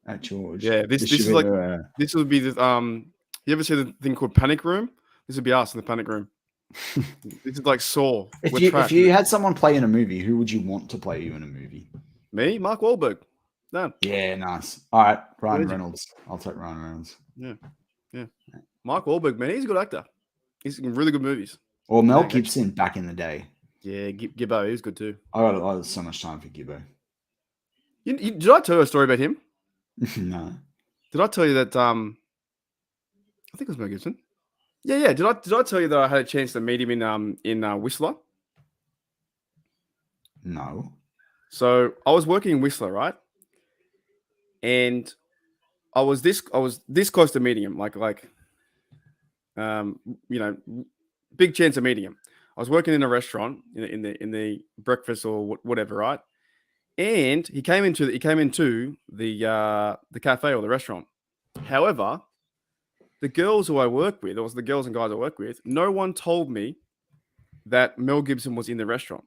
at George? Yeah, this is this would be the You ever see the thing called Panic Room? This would be us in the Panic Room. This is like Saw. If you had someone play in a movie, who would you want to play you in a movie? Me, Mark Wahlberg. No. Yeah, nice. All right, Ryan Legend. Reynolds. I'll take Ryan Reynolds. Yeah. Mark Wahlberg, man, he's a good actor. He's in really good movies. Or Mel Dang, Gibson back in the day. Yeah, Gibbo, he's good too. I got so much time for Gibbo. Did I tell you a story about him? No. Did I tell you that? I think it was Mel Gibson. Yeah. Did I tell you that I had a chance to meet him in Whistler? No. So I was working in Whistler, right? And I was this close to meeting him, big chance of meeting him. I was working in a restaurant in the breakfast or whatever, right? And he came into the cafe or the restaurant. However, the girls who I work with, or the girls and guys I work with, no one told me that Mel Gibson was in the restaurant.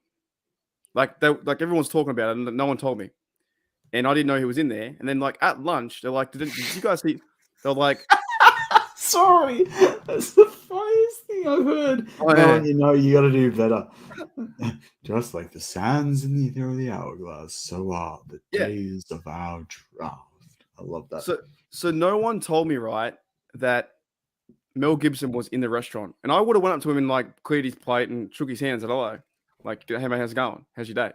Like everyone's talking about it, and no one told me. And I didn't know he was in there. And then like at lunch, they're like, did you guys see? They're like, sorry, that's the funniest thing I've heard. Oh, yeah. You got to do better. Just like the sands in the ether of the hourglass, so are the days of our draft. I love that. So no one told me, right, that Mel Gibson was in the restaurant, and I would have went up to him and like cleared his plate and shook his hand and said hello, like, hey mate, how's it going? How's your day?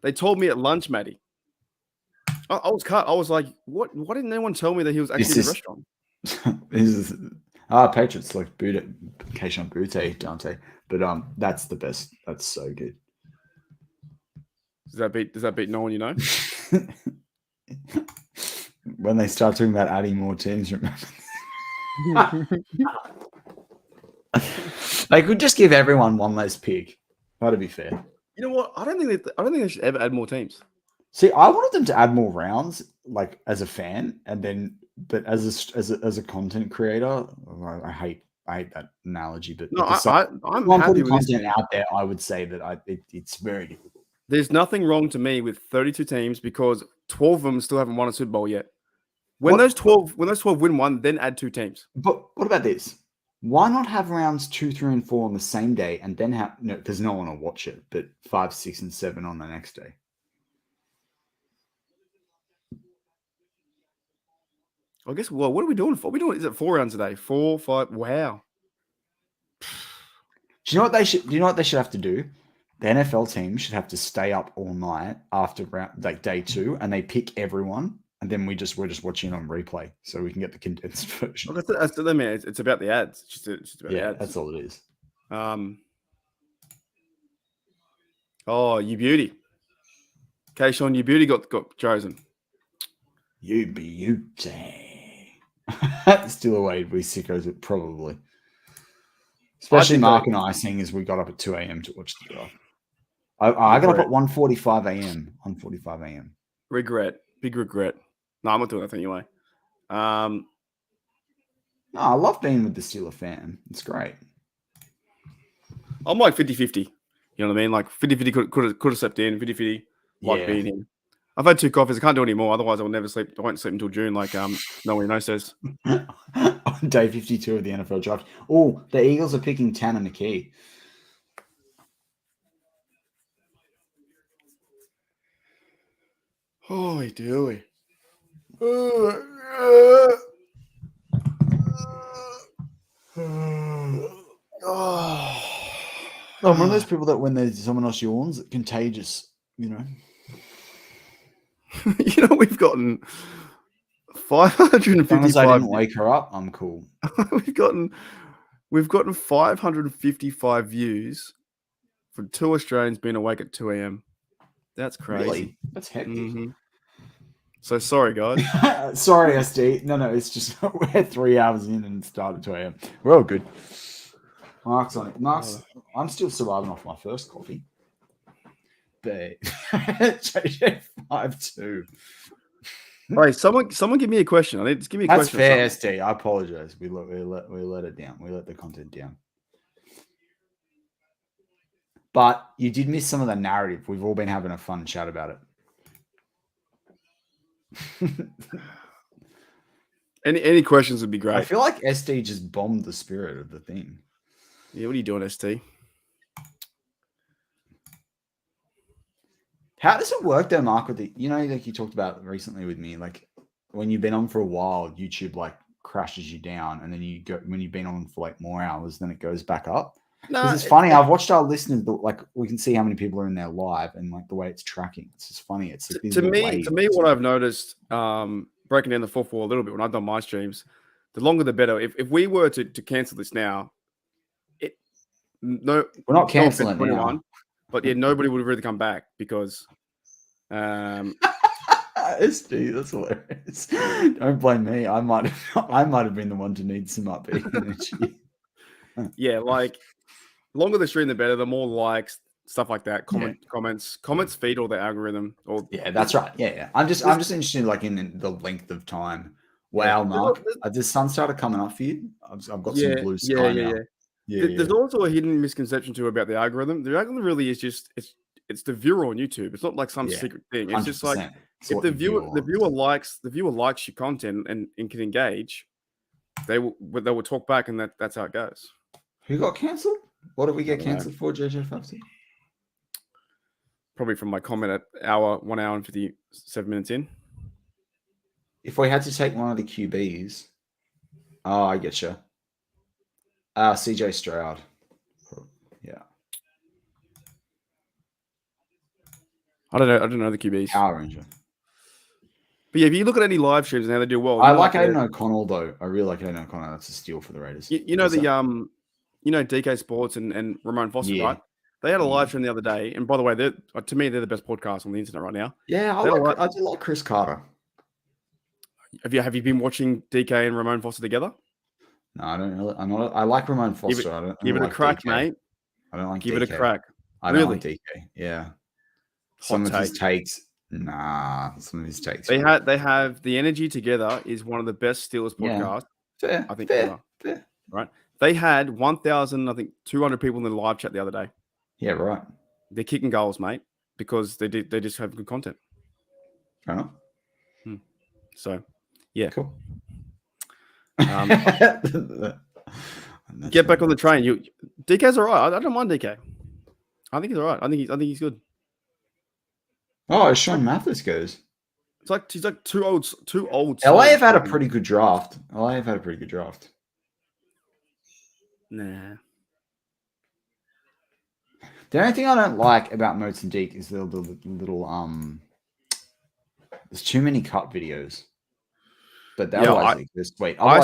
They told me at lunch, Matty. I was cut. I was like, what? Why didn't anyone tell me that he was actually in the restaurant? This is Patriots like Keishon Butte, Dante, but that's the best. That's so good. Does that beat no one you know? When they start talking about adding more teams, remember? They could just give everyone one less pick. That'd be fair. You know what? I don't think they should ever add more teams. See, I wanted them to add more rounds, like as a fan, but as a content creator, I hate that analogy. But no, I'm happy with content out there. I would say that it's very difficult. There's nothing wrong to me with 32 teams because 12 of them still haven't won a Super Bowl yet. When those 12 win one, then add 2 teams. But what about this? Why not have rounds 2, 3, and 4 on the same day, and then have because no one will watch it, but 5, 6, and 7 on the next day? I guess. Well, what are we doing? Is it 4 rounds a day? 4, 5. Wow. Do you know what they should? Do you know what they should have to do? The NFL team should have to stay up all night after day 2, and they pick everyone, and then we're just watching on replay, so we can get the condensed version. That's it's about the ads. It's just about the ads. That's all it is. Oh, you beauty. Keishon, you beauty got chosen. You beauty. Still away, we sickos it probably. Especially Mark and I, seeing as we got up at 2 a.m. to watch the draft. I got up at 1:45 a.m. 1:45 a.m. Big regret. No, I'm not doing that anyway. No, I love being with the Steeler fan. It's great. I'm like 50-50. You know what I mean? Like 50-50 could have slept in, 50-50 like being in. I've had 2 coffees. I can't do any more. Otherwise, I will never sleep. I won't sleep until June, like no one says. On day 52 of the NFL draft. Oh, the Eagles are picking Tanner McKee. Holy dooey. I'm one of those people that when there's someone else yawns, it's contagious, you know. You know, we've gotten 555. As long as I didn't wake her up, I'm cool. we've gotten 555 views for 2 Australians being awake at 2 a.m. That's crazy. Really? That's hectic. Mm-hmm. So sorry, guys. Sorry, SD. No, it's just we're 3 hours in and started at 2 a.m. We're all good. Mark's on it. I'm still surviving off my first coffee. But JJ 5-2. Hey, someone give me a question. Just give me a question. That's fair, SD. I apologize. We let it down. We let the content down. But you did miss some of the narrative. We've all been having a fun chat about it. Any questions would be great. I feel like SD just bombed the spirit of the thing. Yeah, what are you doing, ST? How does it work though, Mark? With like you talked about recently with me, like when you've been on for a while, YouTube like crashes you down, and then when you've been on for like more hours, then it goes back up. Because it's funny. I've watched our listeners, like we can see how many people are in there live, and like the way it's tracking. It's just funny. It's like to me, what I've noticed, breaking down the 4-4 a little bit when I've done my streams, the longer the better. If we were to cancel this now, we're not canceling it now. But yeah, nobody would really come back because SD, that's hilarious. Don't blame me. I might have been the one to need some upbeat energy. Yeah, like longer the stream, the better. The more likes, stuff like that. Comments feed all the algorithm. Yeah, that's right. Yeah. I'm just interested, like in the length of time. Wow, Mark, has the sun started coming up for you? I've got some blue sky now. There's also a hidden misconception too about the algorithm. The algorithm really is just it's the viewer on YouTube. It's not like some secret thing. It's just like if the viewer likes your content and can engage, they will talk back, and that's how it goes. Who got cancelled? What did we get cancelled for, JJ50? Probably from my comment at 1 hour and 57 minutes in. If we had to take one of the QBs, I get you. CJ Stroud. Yeah. I don't know the QBs. Power Ranger. But yeah, if you look at any live streams and how they do well, I like Aiden O'Connell though. I really like Aiden O'Connell. That's a steal for the Raiders. You know DK Sports and Ramon Foster, right? They had a live stream the other day, and by the way, to me they're the best podcast on the internet right now. Yeah, I do like Chris Carter. Have you been watching DK and Ramon Foster together? No, I don't really. I like Ramon Foster. Give it a crack, DK. mate. I don't like. Give DK. it a crack. I don't like DK. Yeah. Some of his takes. Some of his takes. They have the energy together is one of the best Steelers podcasts. Fair. I think fair. Right. They had 1,200 people in the live chat the other day. Yeah, right. They're kicking goals, mate, because they just have good content. Fair enough. So, yeah. Cool. Get back on the train. DK's all right. I don't mind DK. I think he's all right. I think he's good. Oh, as Sean Mathis goes. It's like he's like too old. LA have had a pretty good draft. Nah. The only thing I don't like about Moats and Deke is the little there's too many cut videos. But otherwise, I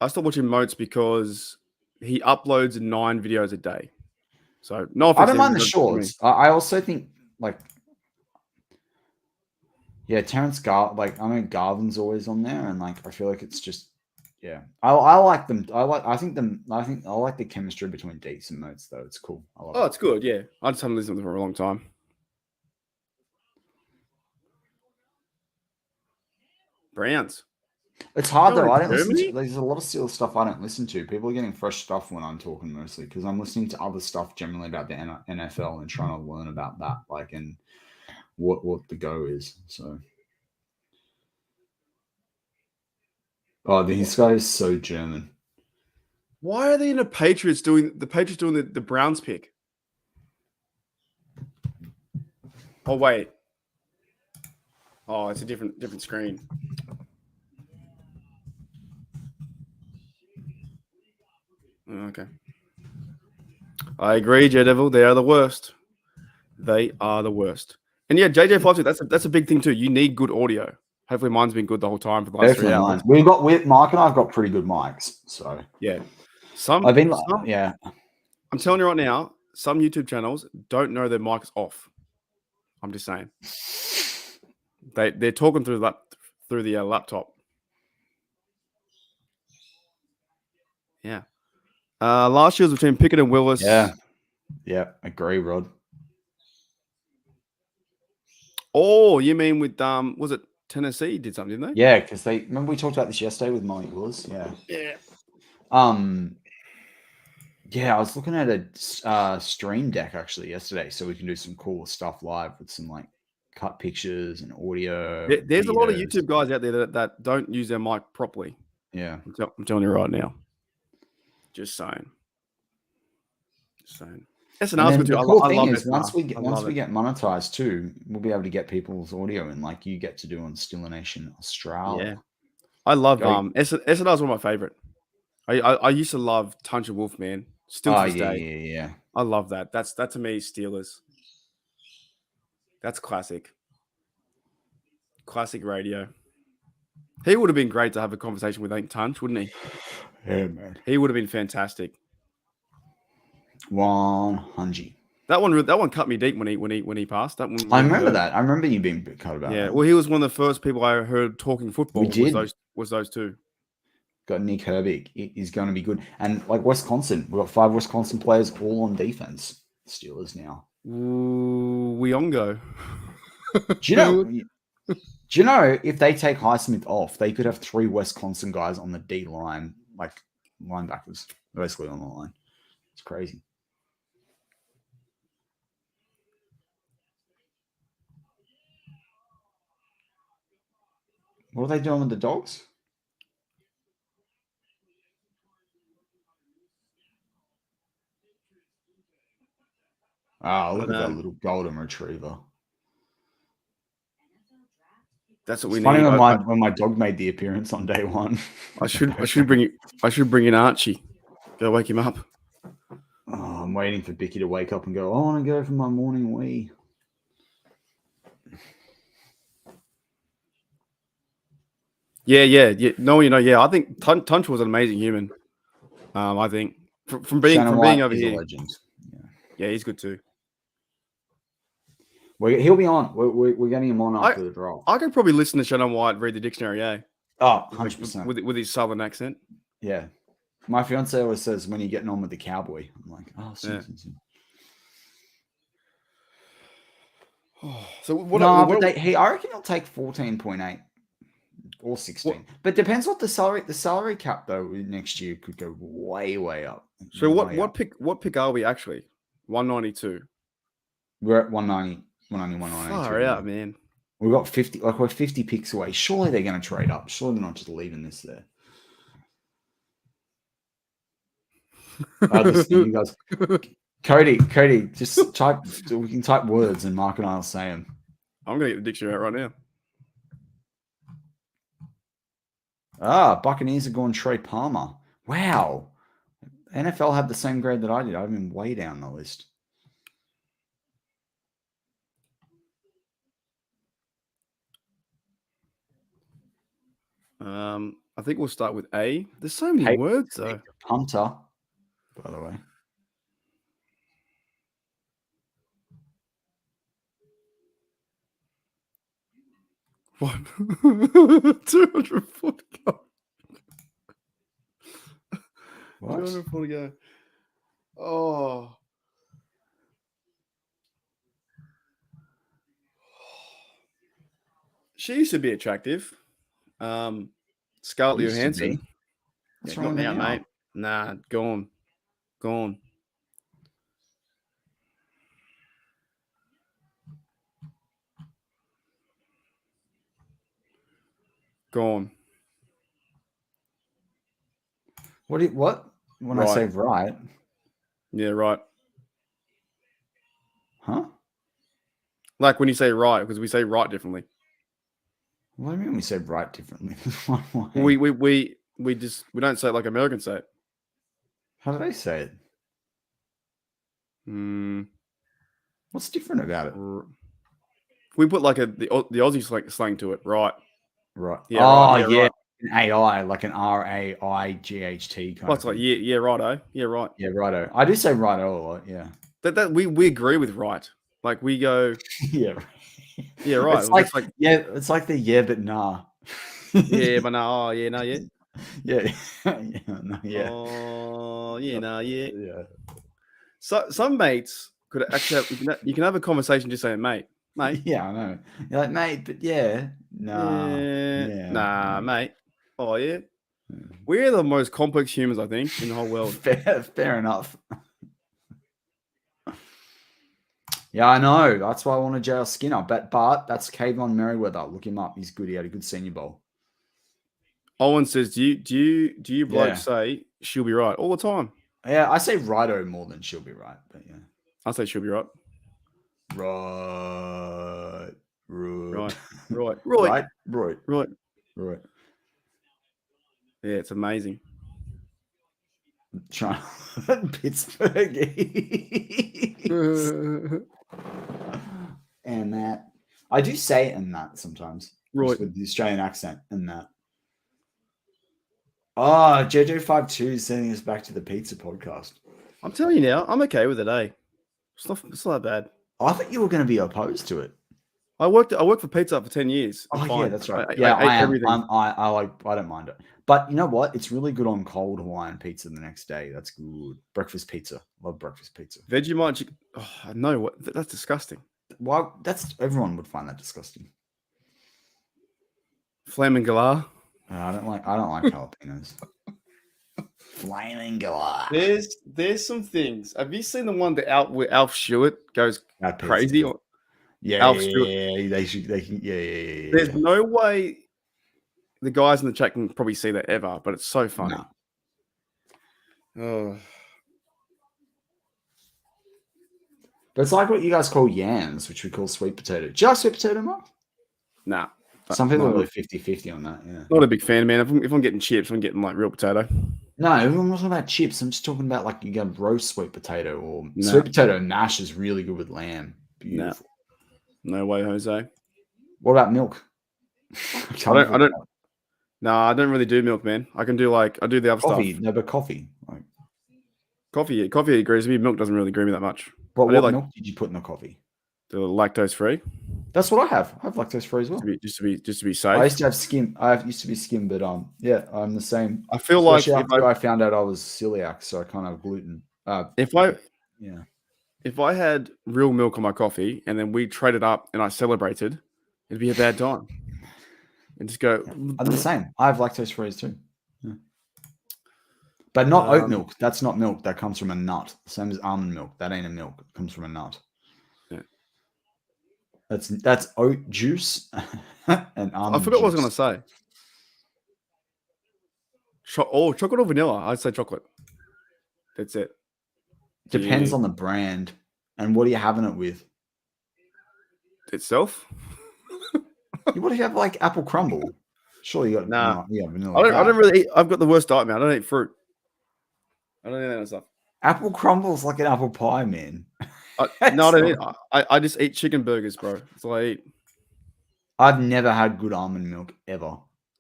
stopped watching Moats because he uploads 9 videos a day. So no offense. I don't mind the shorts. I also think Terrence Garvin's always on there, and like I feel like it's just I like them. I like the chemistry between Deeks and Moats though. It's cool. It's good. Yeah, I just haven't listened to them for a long time. Browns. It's hard though. I don't listen to. There's a lot of Steelers stuff I don't listen to. People are getting fresh stuff when I'm talking mostly because I'm listening to other stuff generally about the NFL and trying to learn about that, like and what the go is. So, this guy is so German. Why are they in the Patriots doing the Browns pick? Oh wait. Oh, it's a different screen. Okay. I agree, J Devil. They are the worst. They are the worst. And yeah, JJ Fletcher, that's a big thing too. You need good audio. Hopefully mine's been good the whole time for the last 3 hours. Mark and I've got pretty good mics. So yeah. I'm telling you right now, some YouTube channels don't know their mic's off. I'm just saying. They're talking through the laptop. Yeah. Last year was between Pickett and Willis. Yeah, agree, Rod. Oh, you mean with was it Tennessee did something, didn't they? Yeah, because remember we talked about this yesterday with Molly Willis. Yeah. Yeah, I was looking at a stream deck actually yesterday, so we can do some cool stuff live with some like cut pictures and audio. There's a lot of videos. YouTube guys out there that don't use their mic properly. Yeah. I'm telling you right now. Just saying. SNR's good too. The cool I thing love is SNR. once we get monetized too, we'll be able to get people's audio in like you get to do on Stiller Nation Australia. Yeah. I love SNR's one of my favorite. I used to love Tunch and Wolf, man. Still to this day. Yeah. I love that. That to me is Steelers. That's classic. Classic radio. He would have been great to have a conversation with Tunch, wouldn't he? Yeah, man. He would have been fantastic. 100. That one cut me deep when he passed. That one. I remember that. I remember you being cut about. Yeah. That. Well, he was one of the first people I heard talking football. We did. Was those two. Got Nick Herbig. It is going to be good. And like Wisconsin, we've got 5 Wisconsin players all on defense. Steelers now. Ooh, Wiongo. Do you know if they take Highsmith off, they could have 3 Wisconsin guys on the D line, like linebackers, basically on the line. It's crazy. What are they doing with the dogs? Oh, look at that little golden retriever. That's what we Funny need. when my dog made the appearance on day 1. I should bring in Archie. Go wake him up. Oh, I'm waiting for Bicky to wake up and go, I want to go for my morning wee. Yeah. No, I think Tunch was an amazing human. I think from being over here. Legend. Yeah, he's good too. He'll be on. We're getting him on after the draft. I could probably listen to Shannon White read the dictionary, Oh, 100%. With his southern accent. Yeah. My fiance always says, when you're getting on with the cowboy. I'm like, oh, yeah. Oh, so I reckon he'll take 14.8 or 16. But depends what the salary cap though next year could go way up. So what pick are we actually? 192. We're at 190, 192. Far out, man. We've got 50, like we're 50 picks away. Surely they're going to trade up. Surely they're not just leaving this there. You guys, Cody, just type. We can type words, and Mark and I'll say them. I'm gonna get the dictionary out right now. Buccaneers are going Trey Palmer. Wow, NFL had the same grade that I did. I've been way down the list. I think we'll start with A. There's so many words though. Hunter, by the way. What? 240 go. What? 240 go. Oh. She used to be attractive. Scarlett Johansson. What's wrong now, mate? Nah, gone. Gone. What? When right. I say right? Yeah, right. Huh? Like when you say right, because we say right differently. What do you mean we say right differently? we don't say it like Americans say it. How do they say it? What's different about it? We put like the Aussie slang to it, right? Right. Yeah. Oh, right, yeah. Right. An AI, like an RAIGHT kind of. Like yeah, righto. Yeah, right. Yeah, righto. I do say righto a lot. Yeah. That we agree with right. Like we go. Yeah. Yeah, right. It's like the yeah, but nah. Yeah, but nah. Oh, yeah, no, yeah. Yeah. No, yeah. Oh, yeah, no, yeah. Yeah. So some mates could actually you can have a conversation just saying mate. Yeah, I know. You're like, mate, but yeah. Nah. Yeah. Nah, mate. Oh, yeah. We're the most complex humans, I think, in the whole world. Fair enough. Yeah, I know. That's why I wanted JL Skinner. But that's Kayvon Merriweather. Look him up. He's good. He had a good Senior Bowl. Owen says, "Do you blokes Yeah. say she'll be right all the time?" Yeah, I say righto more than she'll be right. But yeah. I say she'll be right. Right. Right. Right. Right. Right. Right. Yeah, it's amazing. Trying Pittsburgh. And that. I do say and that sometimes. Right. Just with the Australian accent and that. Oh, JJ52 is sending us back to the pizza podcast. I'm telling you now, I'm okay with it, eh? It's not that bad. I thought you were going to be opposed to it. I worked for Pizza Hut for 10 years. Oh, fine. yeah, that's right. I ate am. everything. I don't mind it. But you know what? It's really good on cold Hawaiian pizza the next day. That's good. Breakfast pizza. Love breakfast pizza. Vegemite chicken. Oh, no, what? That's disgusting. Well, everyone would find that disgusting. Flaming galah. I don't like jalapenos. Flaming galah. There's some things. Have you seen the one where Alf Stewart goes crazy? Yeah, Alf Stewart. Yeah. There's no way the guys in the chat can probably see that ever, but it's so funny. No. Oh. But it's like what you guys call yams, which we call sweet potato. Do you like sweet potato, Mark? Nah. Some people are really 50-50 on that, yeah. Not a big fan, man. If I'm getting chips, I'm getting like real potato. No, I'm not talking about chips. I'm just talking about like you can roast sweet potato or sweet potato mash is really good with lamb. Beautiful. No way, Jose. What about milk? I don't really do milk, man. I do the other coffee. stuff. No, but coffee. Like coffee agrees with me. Milk doesn't really agree with me that much. But what milk did you put in the coffee? The lactose free. That's what I have. I have lactose free as well. Just to be safe. I used to have skim. I used to be skim, but yeah, I'm the same. I feel like after I found out I was celiac, so I can't have gluten. If I had real milk on my coffee and then we traded up and I celebrated, it'd be a bad time. And just go. I'm the same. I have lactose free too. Yeah. But not oat milk. That's not milk. That comes from a nut. Same as almond milk. That ain't a milk. It comes from a nut. Yeah. That's oat juice and almond. I forgot what I was going to say. Chocolate or vanilla? I'd say chocolate. That's it. Depends on the brand and what are you having it with? Itself? What do you have like apple crumble? Sure, you got vanilla. I don't really eat. I've got the worst diet, man. I don't eat fruit. I don't eat that kind of stuff. Apple crumble is like an apple pie, man. I don't eat. I just eat chicken burgers, bro. That's all I eat. I've never had good almond milk ever,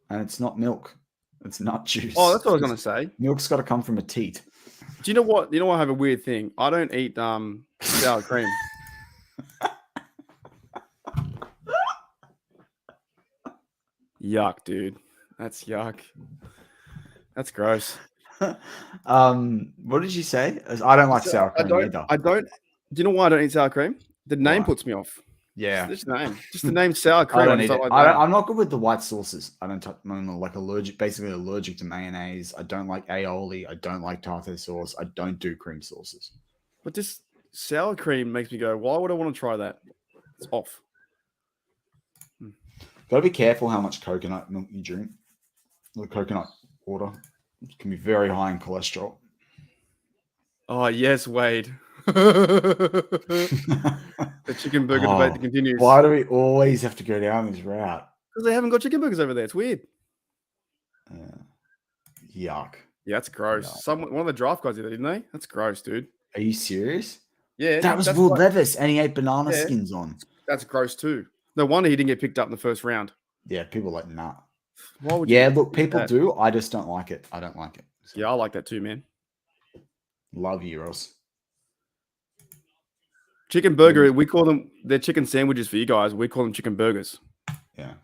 and it's not milk. It's nut juice. Oh, that's what I was gonna say. Milk's got to come from a teat. Do you know what? I have a weird thing. I don't eat sour cream. Yuck, dude. That's yuck. That's gross. What did you say? I don't like sour cream either. I don't. Do you know why I don't eat sour cream? The name puts me off. Yeah, just the name sour cream. I don't eat it. I'm not good with the white sauces. I'm like basically allergic to mayonnaise. I don't like aioli. I don't like tartar sauce. I don't do cream sauces. But this sour cream makes me go, why would I want to try that? It's off. Got to be careful how much coconut milk you drink. The coconut water can be very high in cholesterol. Oh, yes, Wade. The chicken burger debate continues. Why do we always have to go down this route? Because they haven't got chicken burgers over there. It's weird. Yuck. Yeah, that's gross. One of the draft guys did it, didn't they? That's gross, dude. Are you serious? Yeah. That was Will Levis, and he ate banana skins on. That's gross too. No wonder he didn't get picked up in the first round. Yeah, people are like, nah. Why would you look, people do. I just don't like it. I don't like it. So. Yeah, I like that too, man. Love you, Ross. Chicken burger, we call them, they're chicken sandwiches for you guys. We call them chicken burgers. Yeah.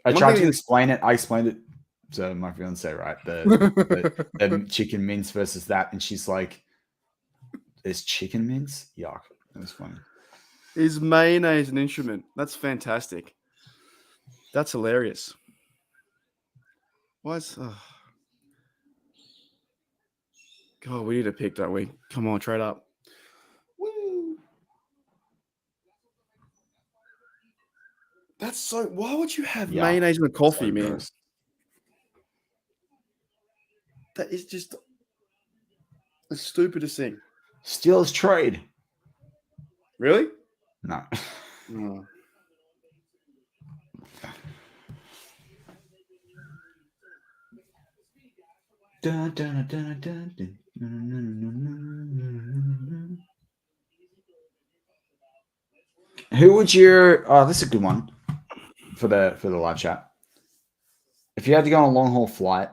I tried to explain it. I explained it to my fiance, right? The chicken mince versus that. And she's like, there's chicken mince? Yuck. That was funny. Is mayonnaise an instrument? That's fantastic. That's hilarious. Why is... God, we need a pick, don't we? Come on, trade up. Woo. That's so. Why would you have Yeah. mayonnaise in the coffee, So man? gross. That is just the stupidest thing. Steelers trade. Really? No. Oh. Dun, dun, dun, dun, dun, dun. Who would your? Oh, this is a good one for the live chat. If you had to go on a long haul flight,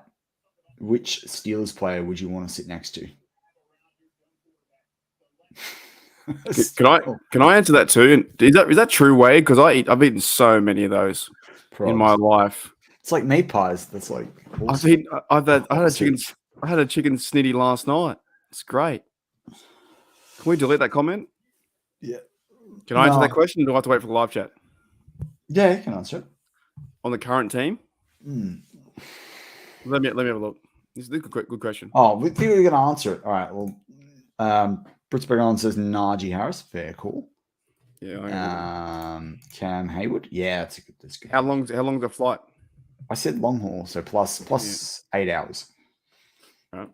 which Steelers player would you want to sit next to? Can I answer that too? And is that true, Wade? Because I've eaten so many of those in my life. It's like meat pies. That's like I had a chicken snitty last night. It's great. Can we delete that comment? Yeah. Can I answer that question? Or do I have to wait for the live chat? Yeah, you can answer it. On the current team? Let me have a look. This is a good question. Oh, we think we're going to answer it. All right. Well, Brits Bergeron says Najee Harris. Fair call. Yeah. Cam Hayward. Yeah, that's good. How long's the flight? I said long haul, so plus 8 hours. Right.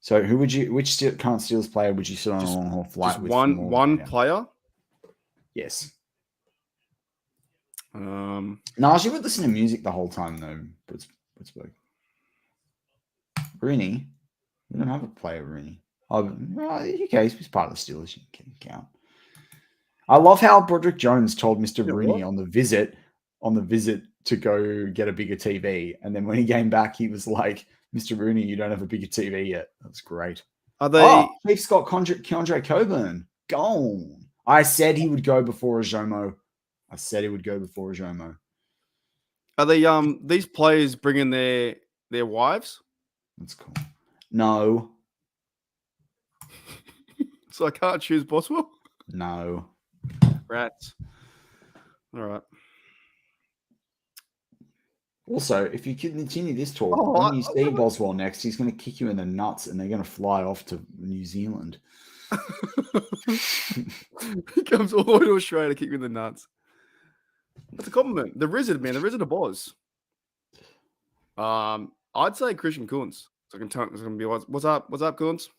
So which current Steelers player would you sit on a long haul flight just with? One player? Yes. Najee would listen to music the whole time though, Pittsburgh. Rooney. We don't have a player, Rooney. Okay, he's part of the Steelers. You can count. I love how Broderick Jones told Mr. Rooney on the visit to go get a bigger TV, and then when he came back, he was like, "Mr. Rooney, you don't have a bigger TV yet." That's great. Are they? Chiefs got Keandre Coburn gone. I said he would go before Ajomo. Are they? These players bringing their wives? That's cool. No. So I can't choose Boswell? No. Rats. All right. Also, if you continue this talk, when you see Boswell next, he's going to kick you in the nuts and they're going to fly off to New Zealand. He comes all the way to Australia to kick you in the nuts. That's a compliment. The Wizard, man. The Wizard of Boz. I'd say Christian Kuntz. So I can tell it's going to be, what's up, Kuntz?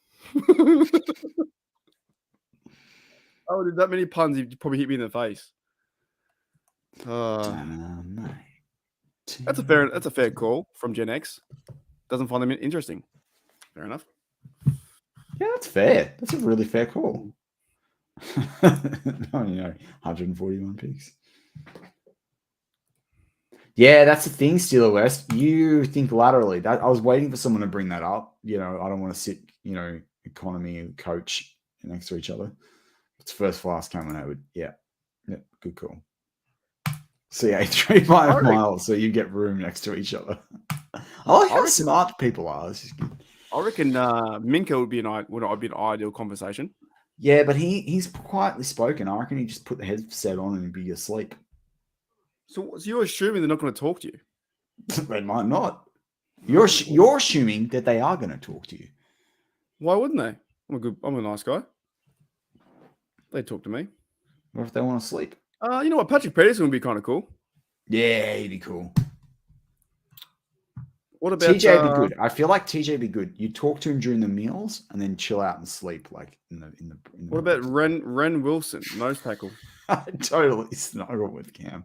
Oh, did that many puns? You probably hit me in the face. That's a fair call from Gen X. Doesn't find them interesting. Fair enough. Yeah, that's fair. That's a really fair call. 141 picks. Yeah, that's the thing, Steeler West. You think laterally. I was waiting for someone to bring that up. I don't want to sit, economy and coach next to each other. It's first class coming over. Yeah, good call. CA 3.5 miles, so you get room next to each other. I like how smart people are. This is good. I reckon Minka would be an ideal conversation. Yeah, but he's quietly spoken. I reckon he just put the headset on and he'd be asleep. So you're assuming they're not going to talk to you? They might not. You're assuming that they are going to talk to you. Why wouldn't they? I'm a nice guy. They talk to me. What if they want to sleep? You know what? Patrick Peterson would be kind of cool. Yeah, he'd be cool. What about TJ? Would be good. I feel like TJ would be good. You talk to him during the meals and then chill out and sleep, like in the. What about Ren Wilson, nose tackle? I totally snuggle with Cam.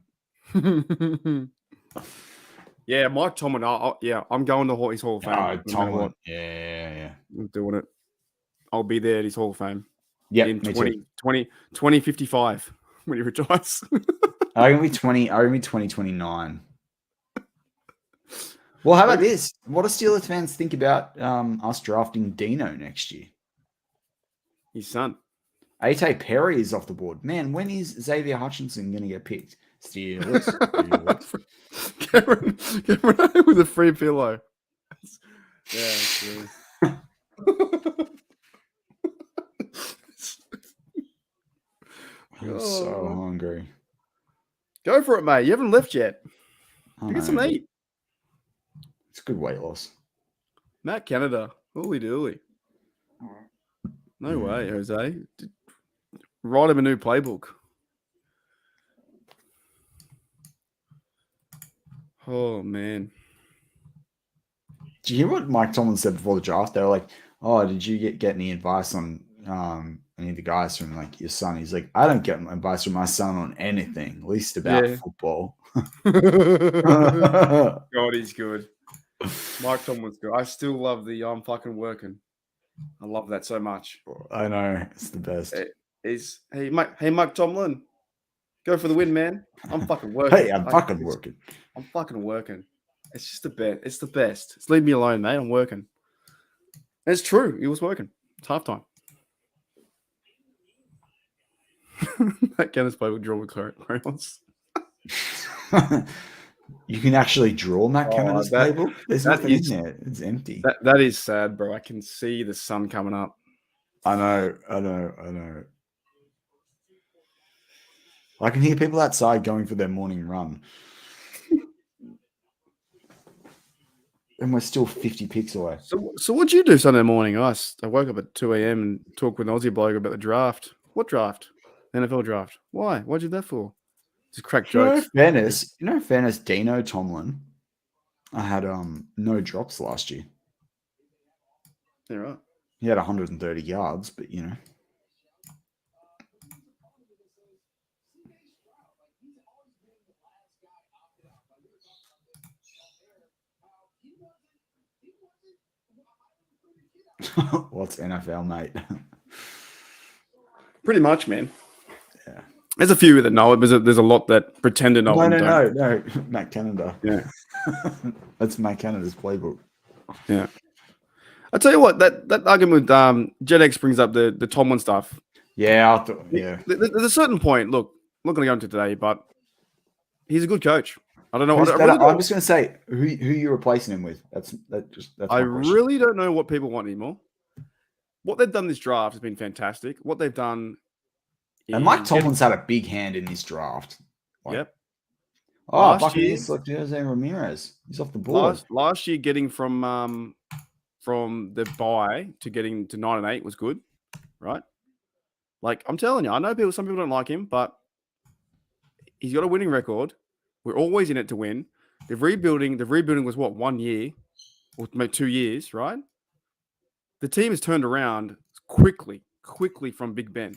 Yeah, Mike Tomlin. I'm going to his Hall of Fame. Oh, Tomlin. Yeah. I'm doing it. I'll be there at his Hall of Fame. Yeah, in 2055 when he retires. I'm gonna be 2029. Well, how about this? What do Steelers fans think about us drafting Dino next year? His son. Ate Perry is off the board. Man, when is Xavier Hutchinson going to get picked? Steelers. Cameron with a free pillow. Yeah, true. I'm so hungry. Go for it, mate. You haven't left yet. Get some meat. It's good weight loss. Matt Canada. Holy dooly. No way, Jose. Write him a new playbook. Oh man. Did you hear what Mike Tomlin said before the draft? They were like, "Oh, did you get any advice on any of the guys from like your son?" He's like, "I don't get advice from my son on anything, at least about football." God, he's good. Mark Tomlin's good. I still love the I'm fucking working. I love that so much. I know, it's the best. Hey Mike Tomlin, go for the win, man. I'm fucking working. Hey, I'm fucking working. I'm fucking working. It's just the best. It's the best. Just leave me alone, mate. I'm working. And it's true. He was working. It's halftime. That Guinness play with draw with crayons. You can actually draw Matt Canada's playbook. There's nothing in there. It's empty. That is sad, bro. I can see the sun coming up. I know. I can hear people outside going for their morning run. And we're still 50 picks away. So what'd you do Sunday morning? I woke up at 2 a.m. and talked with an Aussie bloke about the draft. What draft? NFL draft. Why? What'd you do that for? Just crack jokes. In fairness, Dino Tomlin, I had no drops last year. Yeah, right. He had 130 yards, but you know. What's NFL, mate? Pretty much, man. Yeah. There's a few that know it, but there's a lot that pretend to know it. No. Matt Canada. Yeah. That's Matt Canada's playbook. Yeah. I tell you what, that argument with Jet X brings up the Tomlin stuff. Yeah, There's a certain point. Look, I'm not going to go into today, but he's a good coach. I don't know. I'm just going to say who you're replacing him with. That's I really don't know what people want anymore. What they've done this draft has been fantastic. What they've done, and Mike Tomlin's had a big hand in this draft. Yep. Oh, Buccaneers selected Jose Ramirez. He's off the board. Last year, getting from the bye to getting to 9-8 was good, right? Like I'm telling you, I know some people don't like him, but he's got a winning record. We're always in it to win. The rebuilding was what, 1 year or maybe 2 years, right? The team has turned around quickly from Big Ben.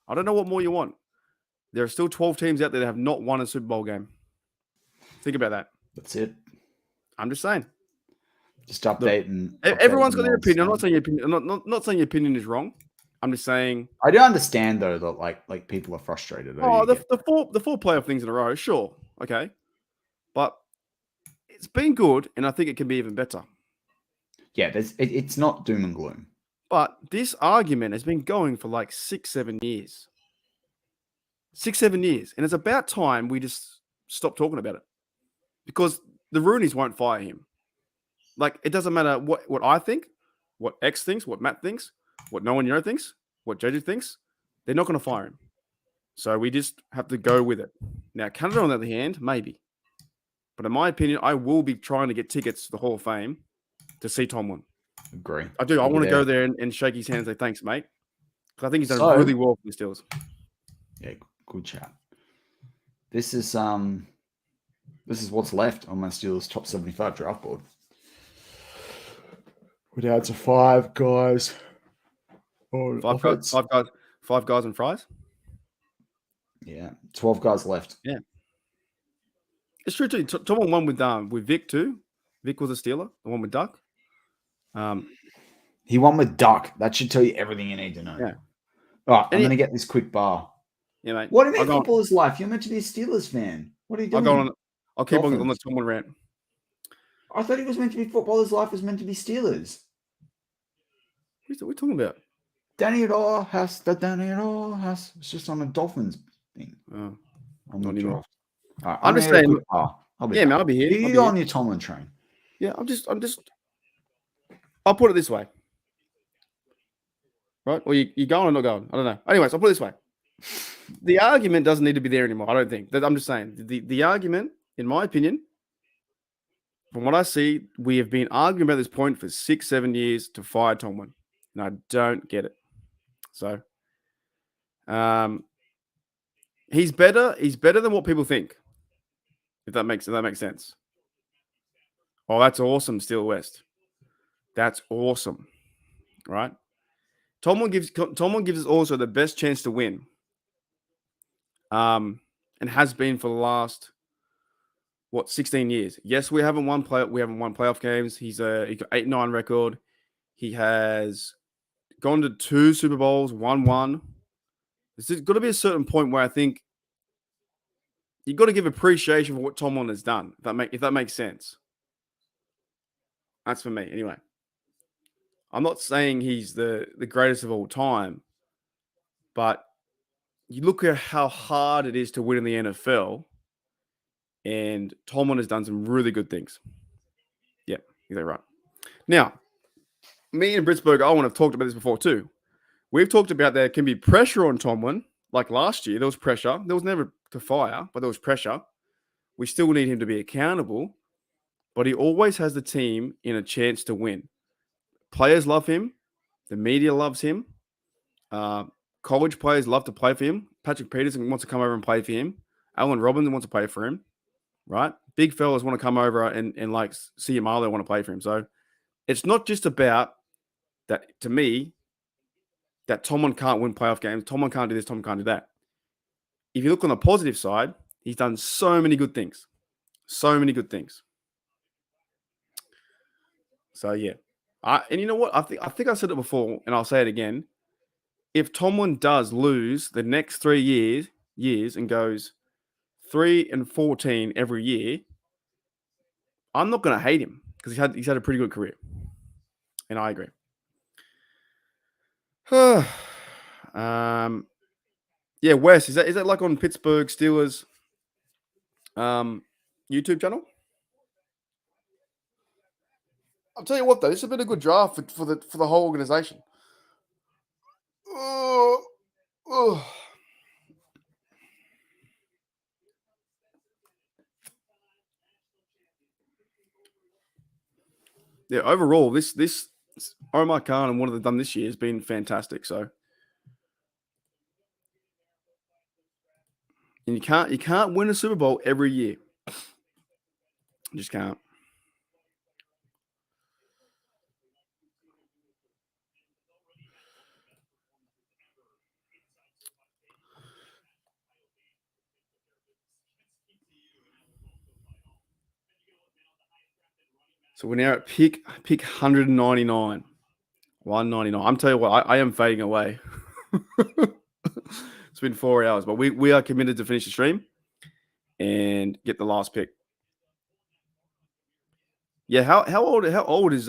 I don't know what more you want. There are still 12 teams out there that have not won a Super Bowl game. Think about that. That's it. I'm just saying. Just updating. Everyone's got their opinion. I'm not saying your opinion. I'm not saying your opinion is wrong. I'm just saying. I do understand though that like people are frustrated. The four playoff things in a row, sure, okay, but it's been good, and I think it can be even better. Yeah, it's not doom and gloom. But this argument has been going for like 6-7 years. 6-7 years, and it's about time we just stop talking about it, because the Rooneys won't fire him. Like it doesn't matter what I think, what X thinks, what Matt thinks, what no one you know thinks, what JJ thinks. They're not going to fire him. So we just have to go with it. Now, Canada, on the other hand, maybe. But in my opinion, I will be trying to get tickets to the Hall of Fame to see Tomlin. Agree. I do. I want to go there and shake his hand and say thanks, mate. Because I think he's done really well for the Steelers. Yeah, good chat. This is what's left on my Steelers top 75 draft board. We're down to 5 guys. Five guys and fries. Yeah, 12 guys left. Yeah, it's true too. Tomlin won with Vic too. Vic was a Steeler. The one with Duck. He won with Duck. That should tell you everything you need to know. Yeah. All right, I'm going to get this quick bar. Yeah, mate. What do you mean footballer's life? You're meant to be a Steelers fan. What are you doing? I'll keep on the Tomlin rant. I thought he was meant to be footballer's life was meant to be Steelers. What are we talking about? Danny Adore has. It's just on a Dolphins thing. Oh, on the draft. Right, I'm just saying. I'll be here. You go on your Tomlin train. Yeah, I'll put it this way. Right? Or you going or not going? I don't know. Anyways, I'll put it this way. The argument doesn't need to be there anymore. I don't think. I'm just saying. The argument, in my opinion, from what I see, we have been arguing about this point for 6-7 years to fire Tomlin. And I don't get it. So, he's better. He's better than what people think. If that makes sense. Oh, that's awesome, Steel West. That's awesome, right? Tomlin gives us also the best chance to win, and has been for the last 16 years. Yes, we haven't won playoff games. He got 8-9 record. He has gone to 2 Super Bowls, won 1. There's got to be a certain point where I think you've got to give appreciation for what Tomlin has done. If that makes sense. That's for me, anyway. I'm not saying he's the greatest of all time, but you look at how hard it is to win in the NFL, and Tomlin has done some really good things. Yeah, you're right. Now, me and Britsburg, Owen have talked about this before too. We've talked about there can be pressure on Tomlin. Like last year, there was pressure. There was never to fire, but there was pressure. We still need him to be accountable, but he always has the team in a chance to win. Players love him. The media loves him. College players love to play for him. Patrick Peterson wants to come over and play for him. Allen Robinson wants to play for him, right? Big fellas want to come over and like see him. They want to play for him. So it's not just about that, to me, that Tomlin can't win playoff games. Tomlin can't do this. Tomlin can't do that. If you look on the positive side, he's done so many good things. So many good things. So, yeah. And you know what? I think I said it before, and I'll say it again. If Tomlin does lose the next 3 years and goes 3-14 every year, I'm not going to hate him because he's had a pretty good career. And I agree. Yeah, Wes, is that like on Pittsburgh Steelers YouTube channel? I'll tell you what though, this has been a good draft for the whole organization. Yeah, overall, this Omar Khan and what they've done this year has been fantastic. So, and you can't win a Super Bowl every year. You just can't. So we're now at pick 199. 199. I'm telling you what, I am fading away. It's been 4 hours, but we are committed to finish the stream and get the last pick. Yeah, how old is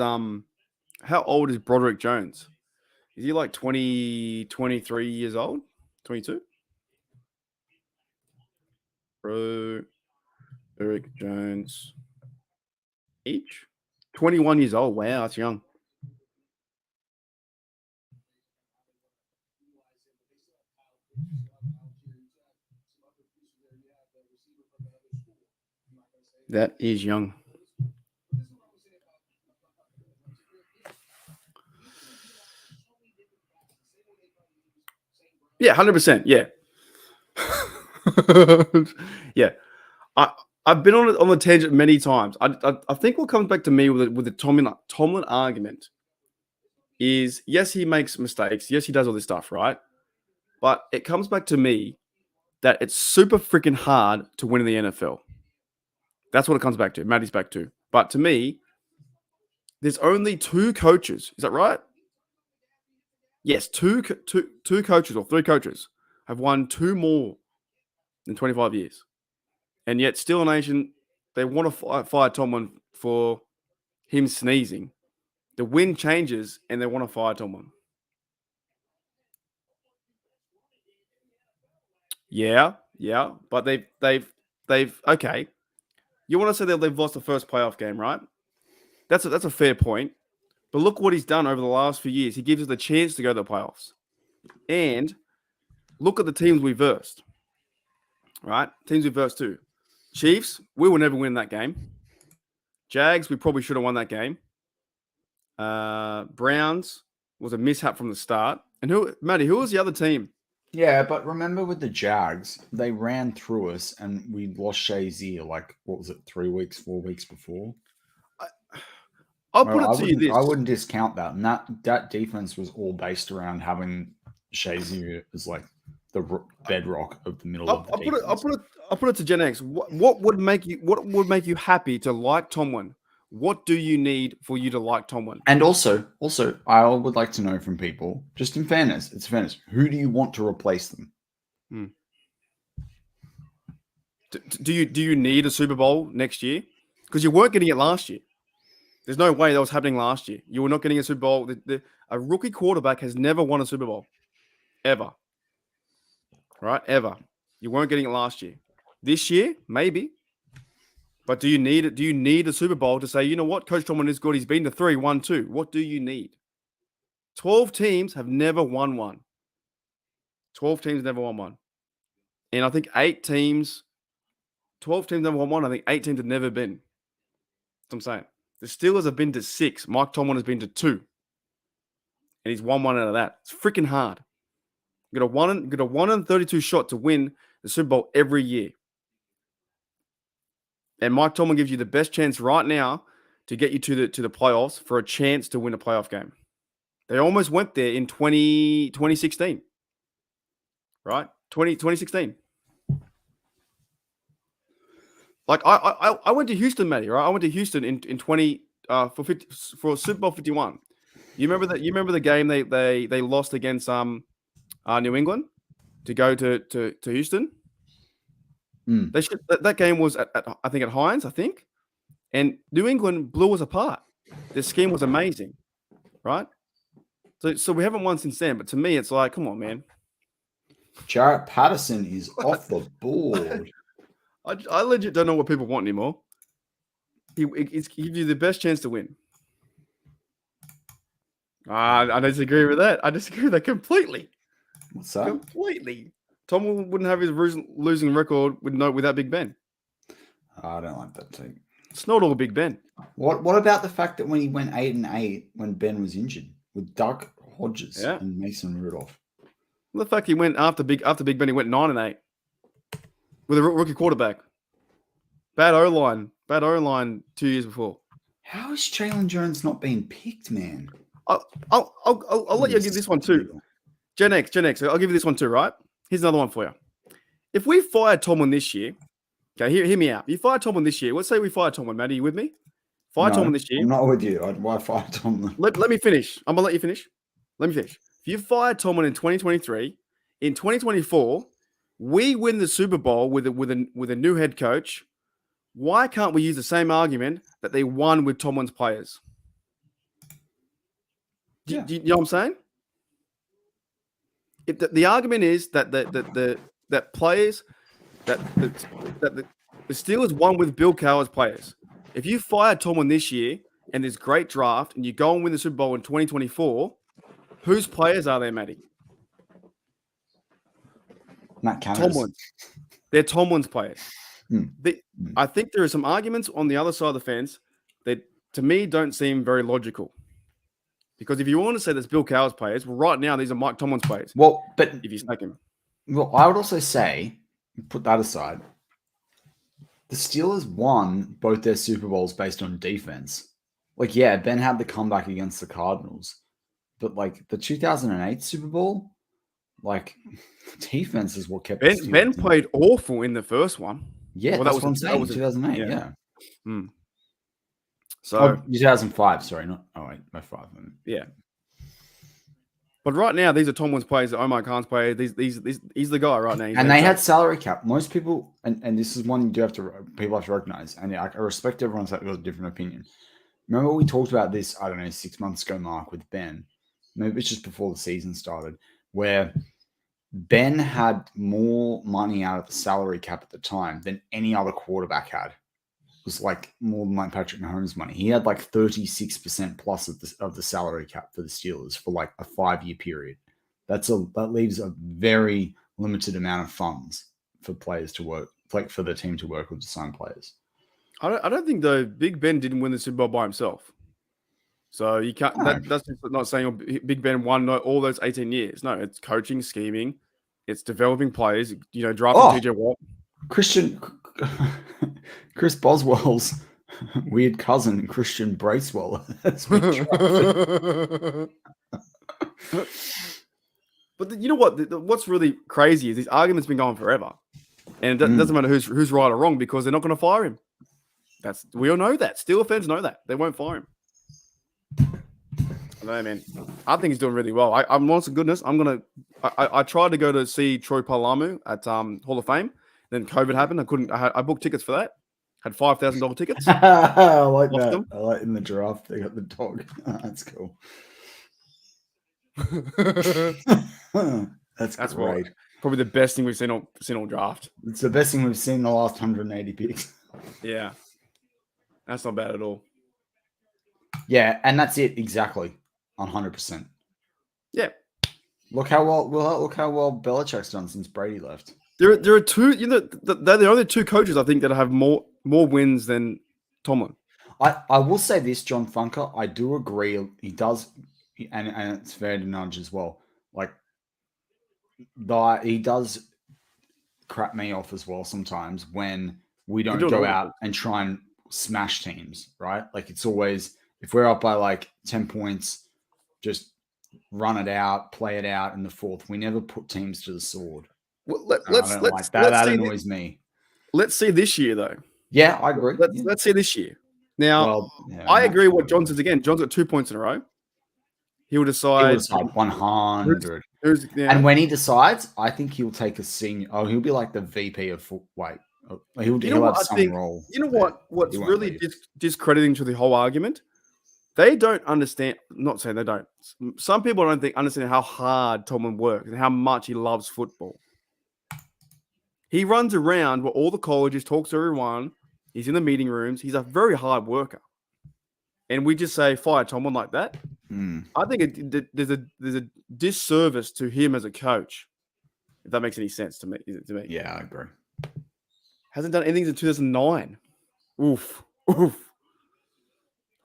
Broderick Jones? Is he like 20, 23 years old? 22? Broderick Jones. Age? 21 years old. Wow, that's young. That is young. Yeah, 100%. Yeah. Yeah. I've been on the tangent many times. I think what comes back to me with the Tomlin argument is, yes, he makes mistakes. Yes, he does all this stuff, right? But it comes back to me that it's super freaking hard to win in the NFL. That's what it comes back to. Matty's back to. But to me, there's only 2 coaches. Is that right? Yes, two coaches or 3 coaches have won 2 more in 25 years. And yet still Nation, they want to fire Tomlin for him sneezing. The wind changes and they want to fire Tomlin. Yeah, but they've okay. You want to say that they've lost the first playoff game, right? That's a fair point. But look what he's done over the last few years. He gives us the chance to go to the playoffs. And look at the teams we versed. Right? Teams we versed too. Chiefs, we will never win that game. Jags, we probably should have won that game. Browns was a mishap from the start. And Matty, who was the other team Yeah, but remember with the Jags, they ran through us and we lost Shazier like what was it, 3 weeks, 4 weeks before? I'll Well, put it to you I this. wouldn't discount that. And that defense was all based around having Shazier as like the bedrock of the middle of the defense. I'll put it to Gen X. What would make you happy to like Tomlin? What do you need for you to like Tomlin? And also, I would like to know from people, just in fairness, it's fairness, who do you want to replace them? Do you need a Super Bowl next year? Because you weren't getting it last year. There's no way that was happening last year. You were not getting a Super Bowl. A rookie quarterback has never won a Super Bowl. Ever. Right? Ever. You weren't getting it last year. This year, maybe. But do you need it? Do you need a Super Bowl to say, you know what, Coach Tomlin is good. He's been to 3, 1, 2. What do you need? 12 teams have never won one. 12 teams never won one. And I think 12 teams never won one. I think 8 teams have never been. That's what I'm saying. The Steelers have been to 6. Mike Tomlin has been to 2. And he's won one out of that. It's freaking hard. You got a 1 in 32 shot to win the Super Bowl every year. And Mike Tomlin gives you the best chance right now to get you to the playoffs for a chance to win a playoff game. They almost went there in 2016. Right? 2016. Like I went to Houston, Matty, right? I went to Houston in 20 for Super Bowl 51. You remember that? You remember the game they lost against New England to go to Houston? That game was at I think at Heinz, I think, and New England blew us apart. Their scheme was amazing, right? So we haven't won since then. But to me, it's like, come on, man. Jarrett Patterson is off the board. I legit don't know what people want anymore. He gives you the best chance to win. I disagree with that. I disagree with that completely. What's that? Completely. Tom wouldn't have his losing record without Big Ben. I don't like that team. It's not all Big Ben. What about the fact that when he went 8-8 when Ben was injured with Doug Hodges and Mason Rudolph? Well, the fact he went after Big Ben, he went 9-8 with a rookie quarterback. Bad O-line 2 years before. How is Jalen Jones not being picked, man? I'll let you give this one too. Gen X. I'll give you this one too, right? Here's another one for you. If we fired Tomlin this year, okay, hear me out. You fired Tomlin this year. Let's say we fired Tomlin. Matty, you with me? Tomlin this year. I'm not with you. Why fire Tomlin? Let me finish. I'm gonna let you finish. Let me finish. If you fired Tomlin in 2023, in 2024, we win the Super Bowl with a new head coach. Why can't we use the same argument that they won with Tomlin's players? Do you know what I'm saying? The argument is that that players that the Steelers won with Bill Cowher's players. If you fire Tomlin this year and there's great draft and you go and win the Super Bowl in 2024, whose players are there, Matty? Matt Cannon. They're Tomlin's players. I think there are some arguments on the other side of the fence that, to me, don't seem very logical. Because if you want to say that's Bill Cowher's players, well, right now these are Mike Tomlin's players. Well, but if you snake him, well, I would also say, put that aside, the Steelers won both their Super Bowls based on defense. Like, yeah, Ben had the comeback against the Cardinals, but like the 2008 Super Bowl, like defense is what kept Ben played awful in the first one. Yeah, well, that's what I'm saying. That was 2008. Yeah. So 2005. Sorry, not 08. No 5. Yeah. But right now, these are Tomlin's players. Omar Khan's players. He's the guy right now. And they had salary cap. Most people, and this is one people have to recognize. And I respect everyone's got a different opinion. Remember we talked about this, I don't know, 6 months ago, Mark, with Ben. Maybe it's just before the season started, where Ben had more money out of the salary cap at the time than any other quarterback had. It was like more than like Patrick Mahomes' money. He had like 36% plus of the salary cap for the Steelers for like a 5-year period. That leaves a very limited amount of funds for players to work, like for the team to work with to sign players. I don't think though Big Ben didn't win the Super Bowl by himself. So you can't. That's not saying Big Ben won all those 18 years. No, it's coaching, scheming, It's developing players. Drafting TJ Watt. Chris Boswell's weird cousin, Christian Bracewell. Has been drafted. But you know what? What's really crazy is this argument's been going forever, and it doesn't matter who's right or wrong because they're not going to fire him. We all know that. Steelers fans know that they won't fire him. I know, man. I think he's doing really well. I'm honest to goodness. I tried to go to see Troy Polamalu at Hall of Fame. Then COVID happened. I couldn't. I booked tickets for that. Had $5,000 tickets. I like Lost that. them. I like in the draft they got the dog. That's cool. That's great. Probably the best thing we've seen all draft. It's the best thing we've seen in the last 180 picks. Yeah, that's not bad at all. Yeah, and that's it exactly, 100%. Yeah. Look how well Belichick's done since Brady left. There are two. They're the only two coaches I think that have more wins than Tomlin. I will say this, John Funker. I do agree. He does, and it's fair to nudge as well. Like, he does crap me off as well sometimes when we don't go out and try and smash teams, right? Like, it's always, if we're up by like 10 points, just run it out, play it out in the fourth. We never put teams to the sword. Well, that annoys me. Let's see this year, though. Yeah, I agree. Let's see this year. Now, I agree with what John says again. John's got 2 points in a row. He will decide 100. And when he decides, I think he'll take a senior. Oh, he'll be like the VP of weight. He'll have some role. You know what? What's really discrediting to the whole argument? They don't understand. Not saying they don't. Some people don't understand how hard Tomlin works and how much he loves football. He runs around where all the colleges, talks to everyone. He's in the meeting rooms. He's a very hard worker. And we just say, fire Tomlin like that. I think there's a disservice to him as a coach, if that makes any sense to me. Yeah, I agree. Hasn't done anything since 2009. Oof. I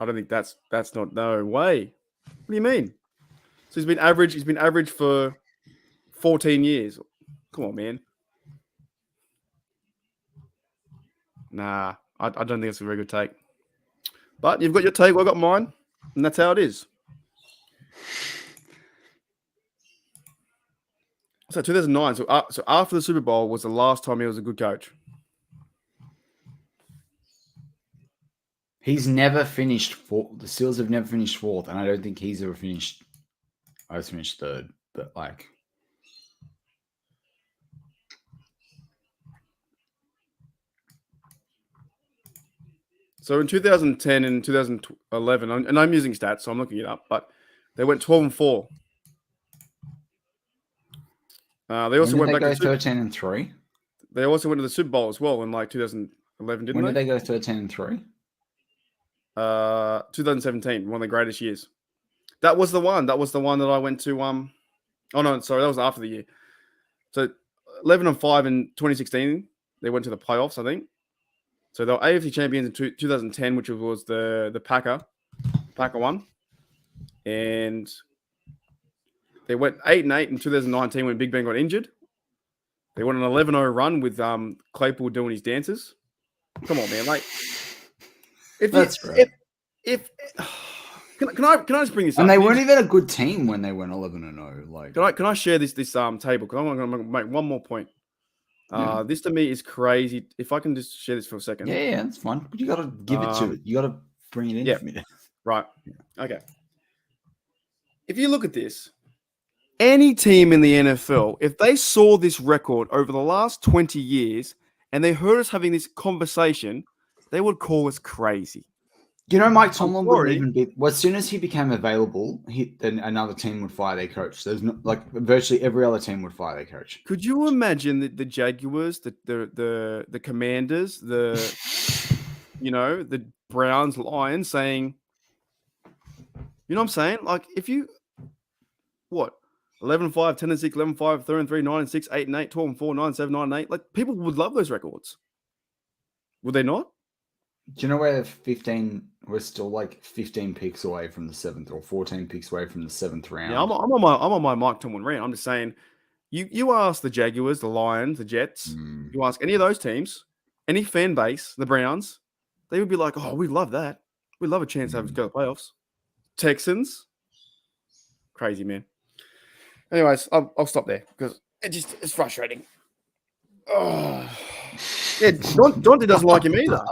don't think that's not, no way. What do you mean? So he's been average for 14 years. Come on, man. Nah, I don't think it's a very good take. But you've got your take, I've got mine, and that's how it is. So 2009, so after the Super Bowl was the last time he was a good coach. He's never finished fourth. The Steelers have never finished fourth, and I don't think he's ever finished. I was finished third, but like. So in 2010 and 2011, and I'm using stats, so I'm looking it up, but they went 12-4. They also went back to 13-3. They also went to the Super Bowl as well in like 2011, didn't they? When did they go 13-3? 2017, one of the greatest years. That was the one. That was the one that I went to. Oh no, sorry, that was after the year. So 11-5 in 2016. They went to the playoffs, I think. So they were AFC champions in 2010, which was the Packer one, and they went 8-8 in 2019 when Big Ben got injured. They went an 11-0 run with Claypool doing his dances. Come on, man! Like, can I just bring this up? And they weren't even a good team when they went 11-0. Like, can I share this table? Because I'm going to make one more point. This to me is crazy. If I can just share this for a second. Yeah, that's fine. But you got to give it to it. You got to bring it in for me. Right. Okay. If you look at this, any team in the NFL, if they saw this record over the last 20 years and they heard us having this conversation, they would call us crazy. You know, Mike Tomlin wouldn't even be. Well, as soon as he became available, then another team would fire their coach. There's no, like virtually every other team would fire their coach. Could you imagine the Jaguars, the Commanders, the Browns, Lions saying, you know what I'm saying? Like, if you 11-5, 10-6, 11-5, 13-3, 9-6, 8-8, 12-4, 9-7, 9-8. Like, people would love those records. Would they not? Do you know we're still like 15 picks away from the 7th or 14 picks away from the 7th round? Yeah, I'm on my Mark Tomlin rant. I'm just saying You ask the Jaguars, the Lions, the Jets, you ask any of those teams, any fan base, the Browns, they would be like, oh, we love that. We love a chance to have to go to the playoffs. Texans, crazy, man. Anyways, I'll stop there because it's frustrating. Oh. Yeah, Dante doesn't like him either.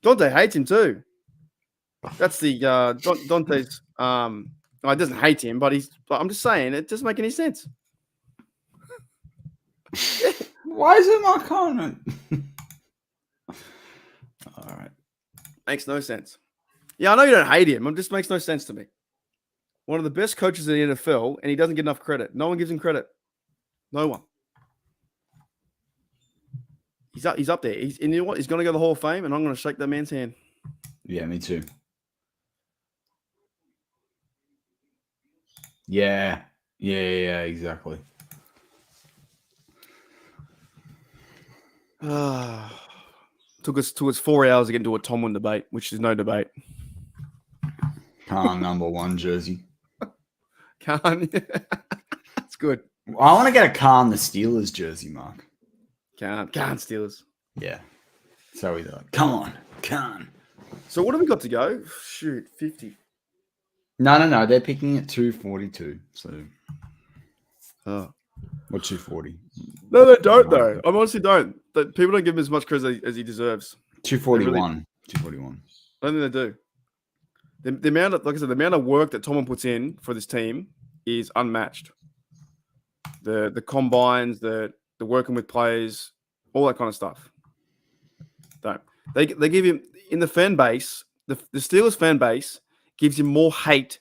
Dante hates him too. That's the Dante's. He doesn't hate him, but I'm just saying it doesn't make any sense. Why is it my comment? All right. Makes no sense. Yeah, I know you don't hate him. It just makes no sense to me. One of the best coaches in the NFL, and he doesn't get enough credit. No one gives him credit. No one. He's up there. And you know what? He's going to go to the Hall of Fame, and I'm going to shake that man's hand. Yeah, me too. Yeah, exactly. Took us 4 hours to get into a Tomlin debate, which is no debate. Khan number 1 jersey. Khan, that's good. I want to get a Khan the Steelers jersey, Mark. Khan Steelers. Yeah. So we thought, come on, Khan. So what have we got to go? Shoot, 50. No. They're picking at 242. So, oh, or 240. No, they don't though. I honestly don't. People don't give him as much credit as he deserves. 241. 241. I don't think they do. The amount of, like I said, the amount of work that Tomlin puts in for this team is unmatched. The combines, the working with players, all that kind of stuff. Don't. They give him in the fan base. The Steelers fan base gives him more hate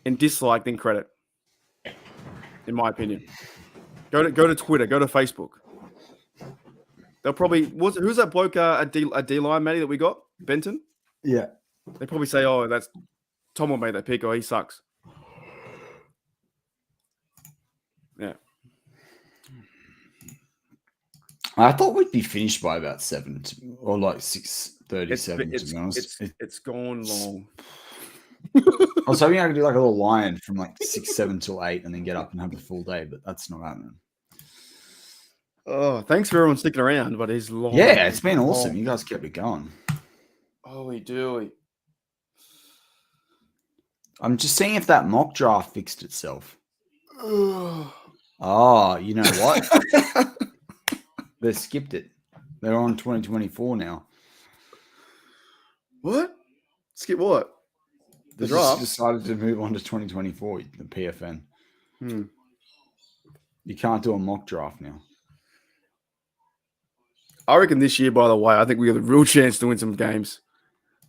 and dislike than credit, in my opinion. Go to Twitter, go to Facebook. They'll probably who's that bloke at D-line, Matty, that we got? Benton? Yeah. They probably say, oh, that's Tomlin made that pick, or he sucks. Yeah. I thought we'd be finished by about 7 or like 6:37. To be honest, it's gone long. I was hoping I could do like a little line from like 6, 7 till 8, and then get up and have the full day, but that's not happening. Oh, thanks for everyone sticking around, but it's long. Yeah, it's been awesome. You guys kept it going. Oh, we do. I'm just seeing if that mock draft fixed itself. Oh, you know what? They skipped it. They're on 2024 now. What? Skip what? They just decided to move on to 2024, the PFN. You can't do a mock draft now. I reckon this year, by the way, I think we have a real chance to win some games.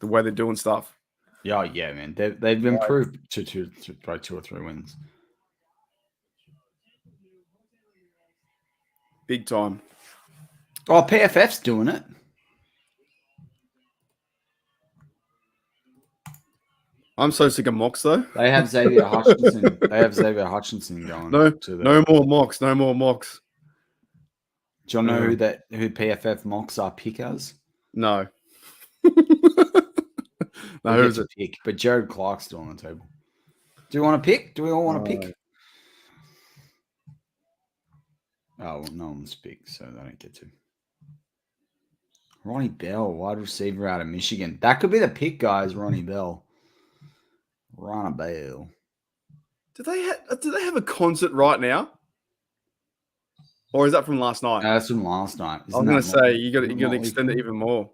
The way they're doing stuff. Yeah, man. They've improved to probably 2 or 3 wins. Big time. Oh, PFF's doing it. I'm so sick of mocks, though. They have Xavier Hutchinson going. No more mocks. No more mocks. Do you know who PFF mocks are pickers? No. No, who's a pick? But Jared Clark's still on the table. Do you want to pick? Do we all want to pick? Oh, well, no one's picked, so they don't get to. Ronnie Bell, wide receiver out of Michigan. That could be the pick, guys. Ronnie Bell. Ronnie Bell. Do they have a concert right now? Or is that from last night? That's from last night. I was going to say you got to extend it even more.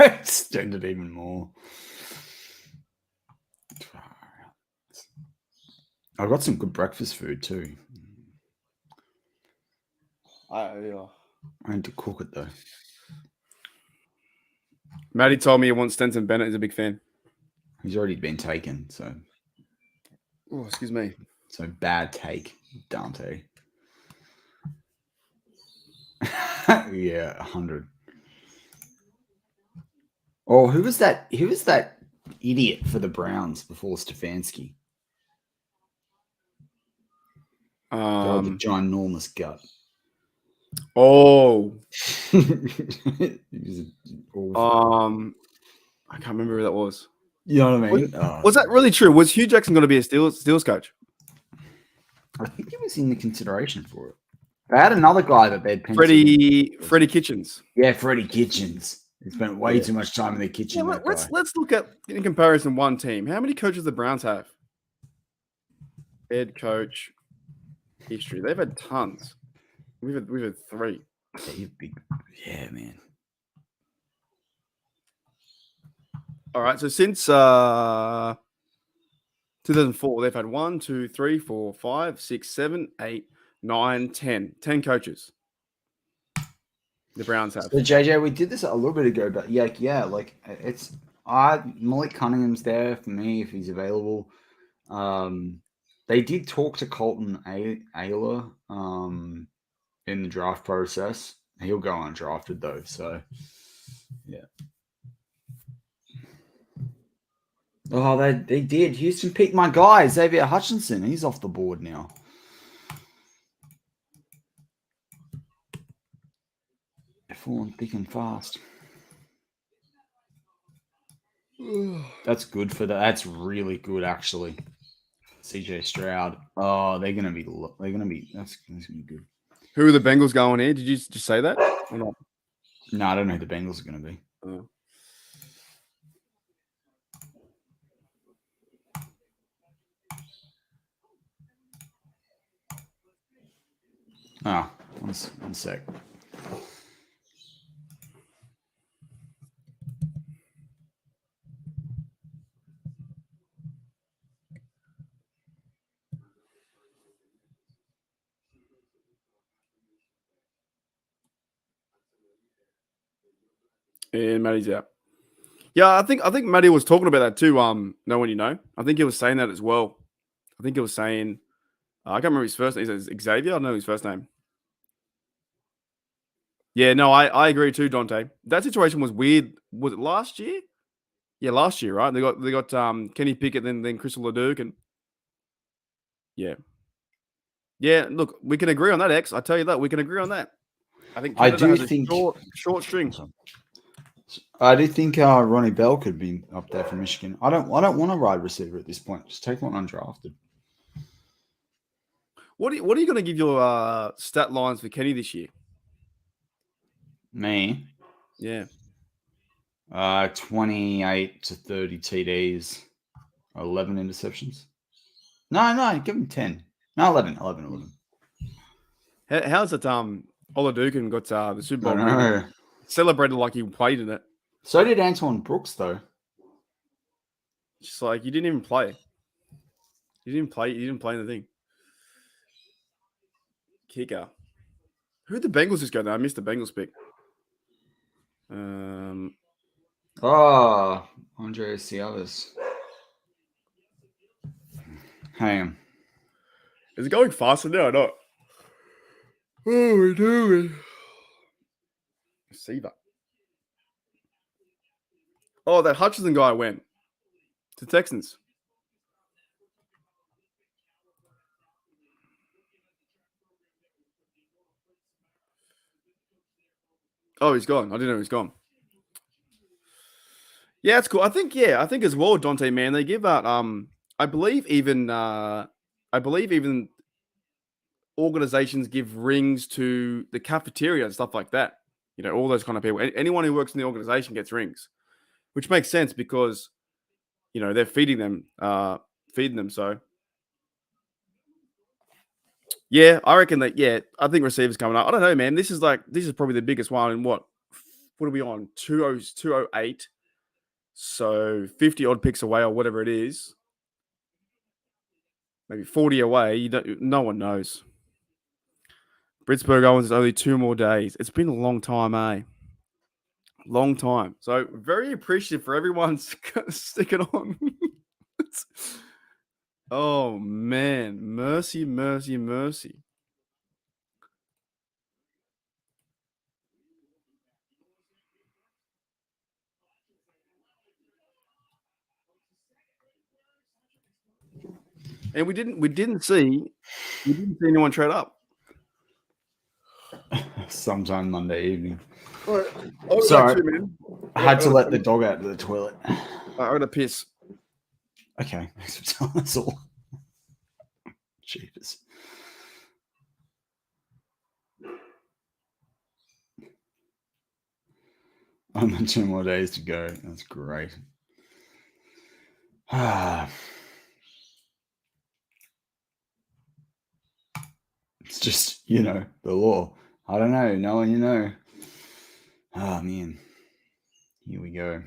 Extend it even more. I've got some good breakfast food too. I need to cook it though. Matty told me he wants Stenson Bennett. He's a big fan. He's already been taken, so. Oh, excuse me. So bad take, Dante. Yeah, 100. Oh, who was that? Who was that idiot for the Browns before Stefanski? The ginormous gut. Oh. I can't remember who that was. You know what I mean? Was that really true? Was Hugh Jackson going to be a Steelers coach? I think he was in the consideration for it. They had another guy that they'd penciled. Freddie Kitchens. Yeah, Freddie Kitchens. He spent way too much time in the kitchen. Yeah, let's look at, in comparison, one team. How many coaches the Browns have? Head coach history. They've had tons. We've had 3. Yeah, man. All right, so since 2004, they've had 1, 2, 3, 4, 5, 6, 7, 8, 9, 10. 10 coaches. The Browns have. So JJ, we did this a little bit ago, but like it's Malik Cunningham's there for me if he's available. They did talk to Colton Ayler in the draft process. He'll go undrafted though, so yeah. Oh, they did. Houston picked my guy, Xavier Hutchinson. He's off the board now. They're falling thick and fast. That's good for that. That's really good, actually. CJ Stroud. Oh, they're gonna be. That's gonna be good. Who are the Bengals going here? Did you just say that or not? No, I don't know who the Bengals are gonna be. One sec. And Matty's out. Yeah, I think Matty was talking about that too. Know when you know. I think he was saying that as well. I think he was saying, I can't remember his first name. He says Xavier. I don't know his first name. Yeah, no, I agree too, Dante. That situation was weird. Was it last year? Yeah, last year, right? They got Kenny Pickett, then Crystal Leduc, and yeah. Look, we can agree on that, X. I tell you that we can agree on that. I think Canada has a short string. I do think Ronnie Bell could be up there for Michigan. I don't want a wide receiver at this point. Just take one undrafted. What are you going to give your stat lines for Kenny this year? Me? Yeah. 28 to 30 TDs, 11 interceptions. No, give him 10. No, 11. How's it? Oladukin got the Super Bowl. Celebrated like he played in it. So did Antoine Brooks, though. Just like you didn't even play. You didn't play in the thing. Kicker. Who did the Bengals just go there? I missed the Bengals pick. Andre Cialis. Hang on. Is it going faster now or not? Oh, we're doing. Receiver. Oh, that Hutchinson guy went to Texans. Oh, he's gone. I didn't know he's gone. Yeah, it's cool. I think as well, Dante, man, they give out I believe even organizations give rings to the cafeteria and stuff like that. You know, all those kind of people. Anyone who works in the organization gets rings, which makes sense because, you know, they're feeding them. So, yeah, I reckon that. Yeah, I think receivers coming up. I don't know, man. This is probably the biggest one. And what are we on? 208. So 50 odd picks away or whatever it is. Maybe 40 away. No one knows. Britsburg Owens is only 2 more days. It's been a long time, eh? Long time. So very appreciative for everyone sticking on. Oh, man. Mercy. And we didn't see anyone trade up. Sometime Monday evening. All right. Sorry, I had to let the dog out of the toilet. I'm gonna piss. Okay, that's all. Jeepers. Only 2 more days to go. That's great. It's just, the law. I don't know. No one you know. Oh, man. Here we go.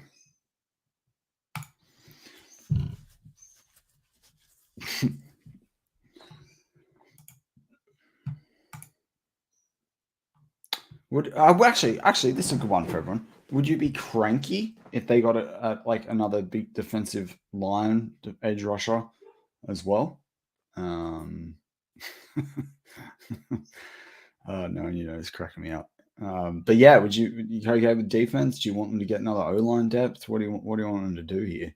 Would actually, this is a good one for everyone. Would you be cranky if they got like another big defensive line edge rusher as well? No, it's cracking me up. But yeah, would you okay with defense? Do you want them to get another O-line depth? What do you want them to do here?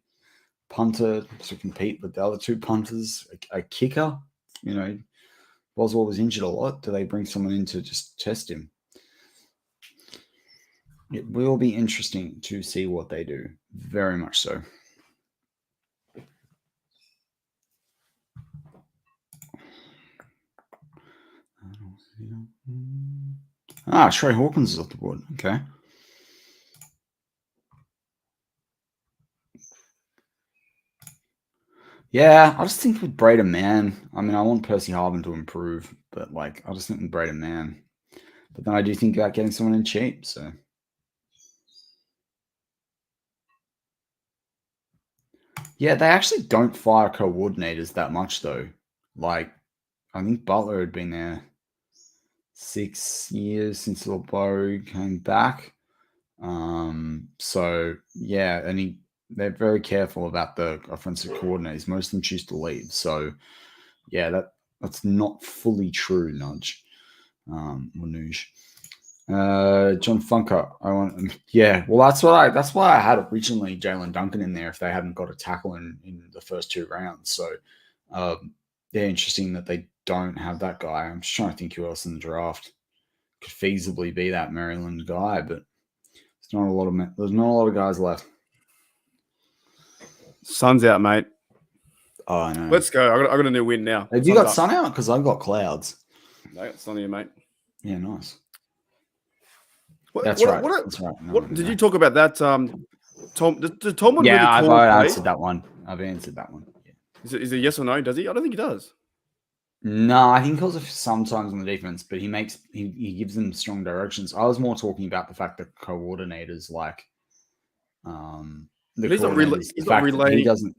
Punter to compete with the other 2 punters, a kicker. Boswell was injured a lot. Do they bring someone in to just test him? It will be interesting to see what they do. Very much so. Trey Hawkins is off the board. Okay. Yeah, I just think with Braden Mann, I mean, I want Percy Harvin to improve, but I just think with Braden Mann. But then I do think about getting someone in cheap, so. Yeah, they actually don't fire coordinators that much, though. I think Butler had been there 6 years since LeBeau came back. So, yeah, and they're very careful about the offensive coordinators. Most of them choose to leave. So, yeah, that's not fully true, Nudge. Manouche. John Funker. That's why I had originally Jalen Duncan in there if they hadn't got a tackle in the first 2 rounds. So, interesting that they don't have that guy. I'm just trying to think who else in the draft could feasibly be that Maryland guy, but there's not a lot of guys left. Sun's out, mate. Oh, I know. Let's go. I got a new win now. Have you got sun out? Because I've got clouds. I got sun here, mate. Yeah, nice. That's right. That's right. Did you talk about that? Tom, did Tom yeah, really call I've answered that one. I've answered that one. Yeah. Is it yes or no? Does he? I don't think he does. No, I think he calls it sometimes on the defense, but he gives them strong directions. I was more talking about the fact that coordinators he doesn't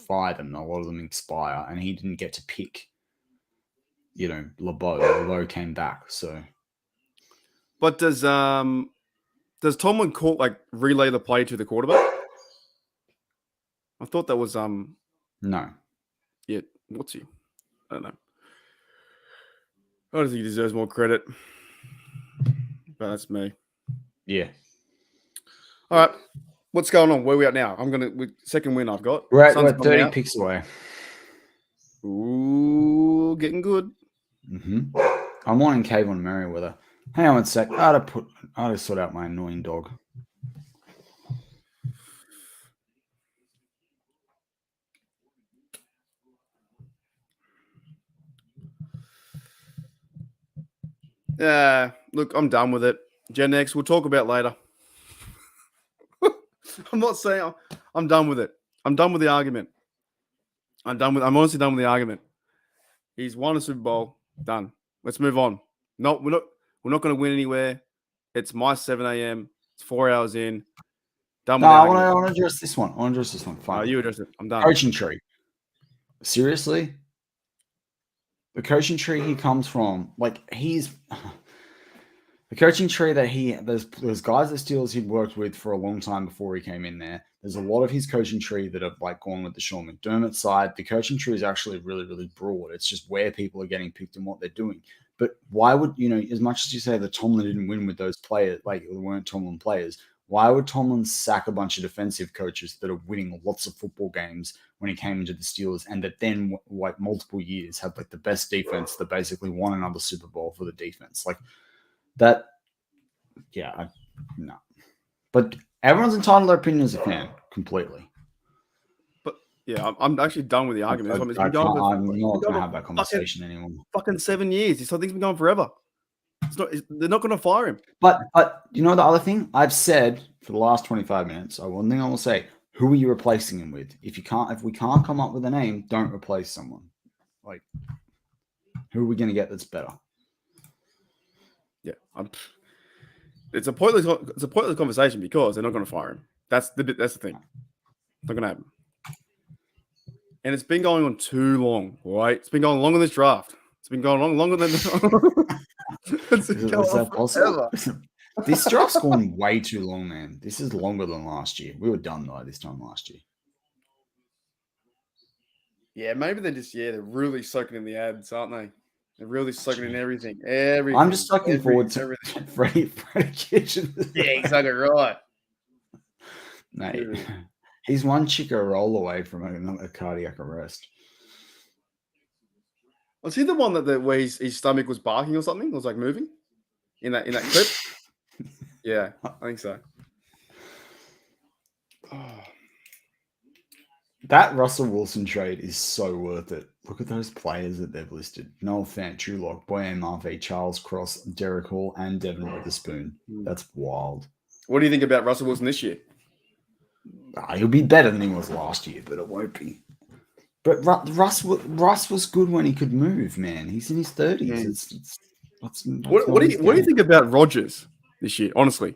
fire them. A lot of them expire, and he didn't get to pick. LeBeau. LeBeau came back, so. But does Tomlin relay the play to the quarterback? I thought that was no. Yeah, what's he? I don't know. I don't think he deserves more credit. But that's me. Yeah. All right. What's going on? Where are we at now? Second win I've got. We're 30 picks away. Ooh, getting good. Mm-hmm. I'm wanting Kayvon Merriweather. Hang on one sec. I had to sort out my annoying dog. Look, I'm done with it. Gen X, we'll talk about later. I'm not saying I'm done with it. I'm done with the argument. I'm honestly done with the argument. He's won a Super Bowl. Done. Let's move on. No, we're not going to win anywhere. It's my 7 a.m. It's 4 hours in. Done with I want to address this one. Fine. You address it. I'm done. Coaching tree. Seriously? The coaching tree he comes from, the coaching tree that there's guys at Steelers he'd worked with for a long time before he came in there. There's a lot of his coaching tree that have gone with the Sean McDermott side. The coaching tree is actually really, really broad. It's just where people are getting picked and what they're doing. But why would, as much as you say that Tomlin didn't win with those players, they weren't Tomlin players, why would Tomlin sack a bunch of defensive coaches that are winning lots of football games when he came into the Steelers and that then, multiple years had the best defense that basically won another Super Bowl for the defense? No. But everyone's entitled to their opinion as a fan, completely. But yeah, I'm actually done with the argument. I'm not going to have that conversation anymore. Fucking 7 years. This whole thing's been going forever. They're not going to fire him. But you know the other thing I've said for the last 25 minutes. One thing I will say: who are you replacing him with? If we can't come up with a name, don't replace someone. Like, who are we going to get that's better? Yeah, it's a pointless conversation because they're not going to fire him. That's the thing. It's not going to happen. And it's been going on too long, right? It's been going longer than this draft. It's been going on longer than Is that possible? This draft's gone way too long, man. This is longer than last year. We were done though this time last year. Yeah, maybe they're really soaking in the ads, aren't they? They're really soaking in everything. I'm just looking forward to everything. Freddie Kitchen. Yeah, exactly right. Mate, he's one chick a roll away from a cardiac arrest. Was he the one where his stomach was barking or something? It was like moving in that clip? Yeah, I think so. Oh. That Russell Wilson trade is so worth it. Look at those players that they've listed: Noel Fant, Drew Lock, Boyan Marve, Charles Cross, Derek Hall, and Devin Witherspoon. That's wild. What do you think about Russell Wilson this year? He'll be better than he was last year, but it won't be. But Russ was good when he could move, man. He's in his 30s. What do you think about Rodgers this year? Honestly,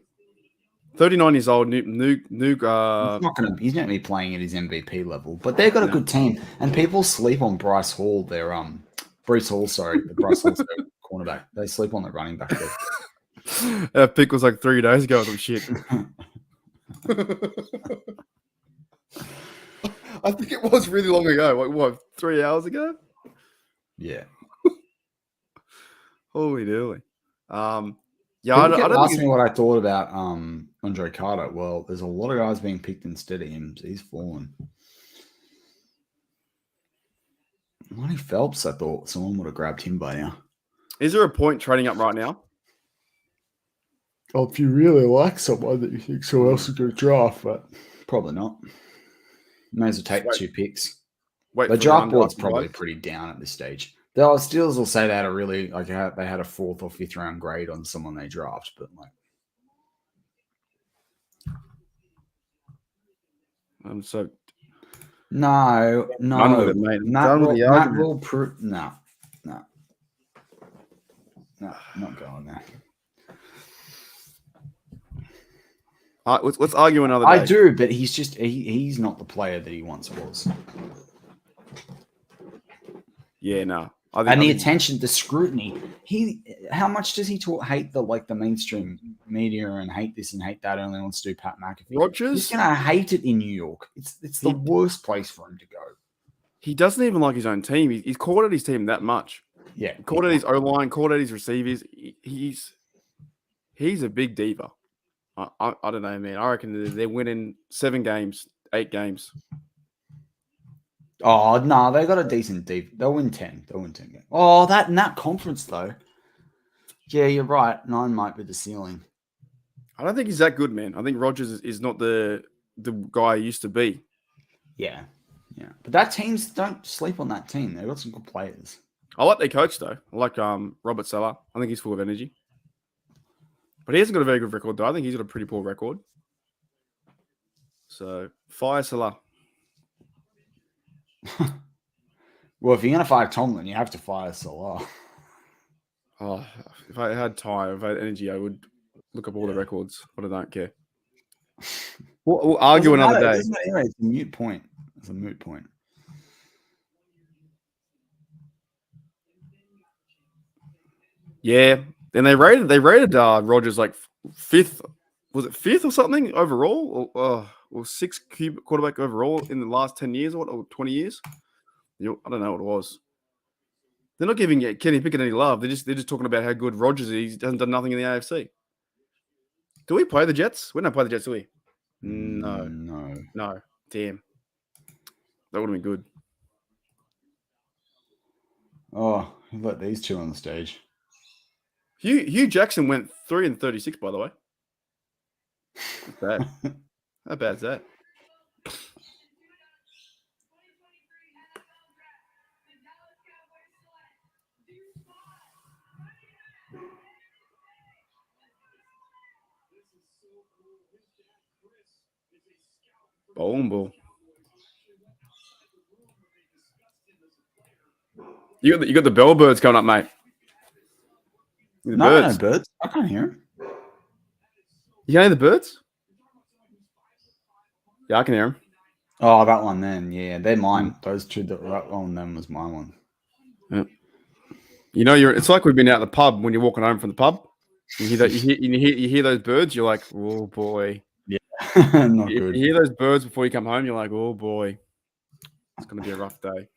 39 years old, new. He's not going to be playing at his MVP level, but they've got a good team, and people sleep on Bryce Hall. The Bryce Hall's their cornerback. They sleep on the running back there. That pick was like 3 days ago or some shit. I think it was really long ago. Like, what, 3 hours ago? Yeah. Holy dooly. I don't ask me what I thought about Andre Carter. Well, there's a lot of guys being picked instead of him. So he's fallen. Lonnie Phelps, I thought someone would have grabbed him by now. Is there a point trading up right now? Oh, if you really like someone that you think someone else is going to draft, but probably not. May as well take 2 picks. The draft board's probably pretty down at this stage. The Steelers will say they had a really they had a 4th or 5th round grade on someone they draft, but I'm so no. None of it, mate. Matt will prove no, not going there. Let's argue another day. I do, but he's not the player that he once was. Yeah, no. The attention, the scrutiny. How much does he hate the mainstream media and hate this and hate that? Only wants to do Pat McAfee. Rodgers, he's gonna hate it in New York. It's the worst place for him to go. He doesn't even like his own team. He's called at his team that much. Yeah, called at his O-line, called at his receivers. He's a big diva. I don't know, man. I reckon they're winning 7 games, 8 games. Oh, no, they got a decent deep. They'll win 10. They'll win 10 games. Oh, in that conference, though. Yeah, you're right. 9 might be the ceiling. I don't think he's that good, man. I think Rodgers is not the guy he used to be. Yeah. But that team's, don't sleep on that team. They've got some good players. I like their coach, though. I like Robert Saleh. I think he's full of energy. But he hasn't got a very good record, though. I think he's got a pretty poor record. So, fire Salah. Well, if you're going to fire Tomlin, you have to fire Salah. Oh, if I had time, if I had energy, I would look up all the records, but I don't care. We'll argue another day. Anyway, it's a moot point. It's a moot point. Yeah. And they rated Rodgers like 5th. Was it 5th or something overall? Or 6th quarterback overall in the last 10 years or 20 years? I don't know what it was. They're not giving Kenny Pickett any love. They're just talking about how good Rodgers is. He hasn't done nothing in the AFC. Do we play the Jets? We don't play the Jets, do we? No. Damn. That would have been good. Oh, let these 2 on the stage. Hugh Jackson went 3-36, by the way. That's bad. How bad is that? Bowling ball. You got the bellbirds coming up, mate. The No, birds. no birds. I can't hear them. You can hear the birds? Yeah, I can hear them. Oh, that one then. Yeah, they're mine. Those two that were up on them was my one. Yeah. You know, it's like we've been out the pub when you're walking home from the pub. You hear that? You hear those birds. You're like, oh boy. Yeah, not You good. hear those birds before you come home. You're like, oh boy, it's gonna be a rough day.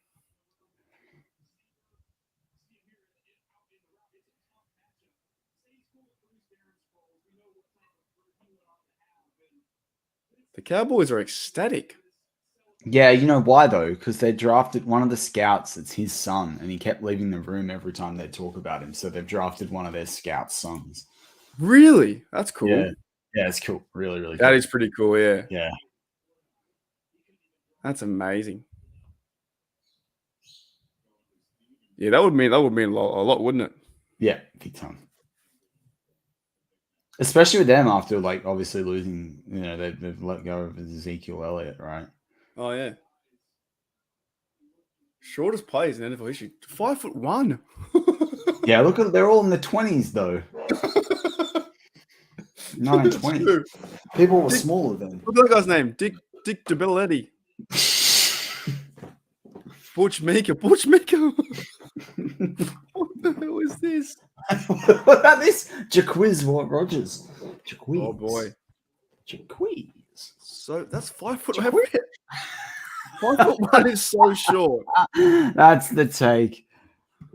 The Cowboys are ecstatic. Yeah, you know why though? Because they drafted one of the scouts. It's his son, and he kept leaving the room every time they talk about him. So they've drafted one of their scouts' sons. Really? That's cool. Yeah, it's cool. Really, really. That cool. is pretty cool. Yeah. Yeah. That's amazing. Yeah, that would mean a lot, wouldn't it? Yeah, big time. Especially with them after like obviously losing. You know, they've let go of Ezekiel Elliott, right? Oh yeah. Shortest players in NFL history. 5'1". Yeah, look at they're all in the 20s though. 1920s. People were smaller then. Look at that guy's name, Dick DeBelletti. Butch Maker. What the hell is this? What about this? Jaquiz Rogers. Jaquiz. Oh boy. Jaquiz. So that's 5 foot. 5'1" is so short. That's the take.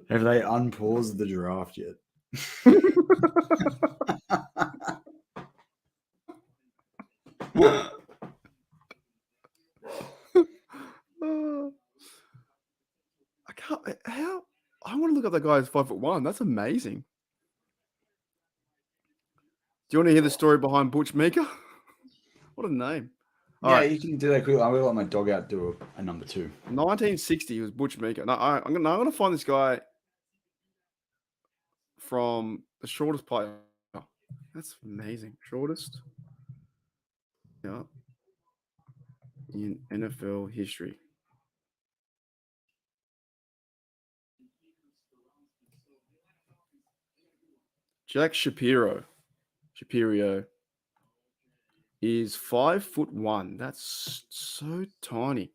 Have they unpaused the draft yet? I can't. How? I want to look up that guy who's 5'1". That's amazing. Do you want to hear the story behind Butch Maker? What a name. All right. You can do that quickly. I'm going to let my dog out do a number 2. 1960 was Butch Maker. No, I'm going to find this guy from the shortest player. Oh, that's amazing. Shortest. Yeah. In NFL history. Jack Shapiro is 5'1". That's so tiny.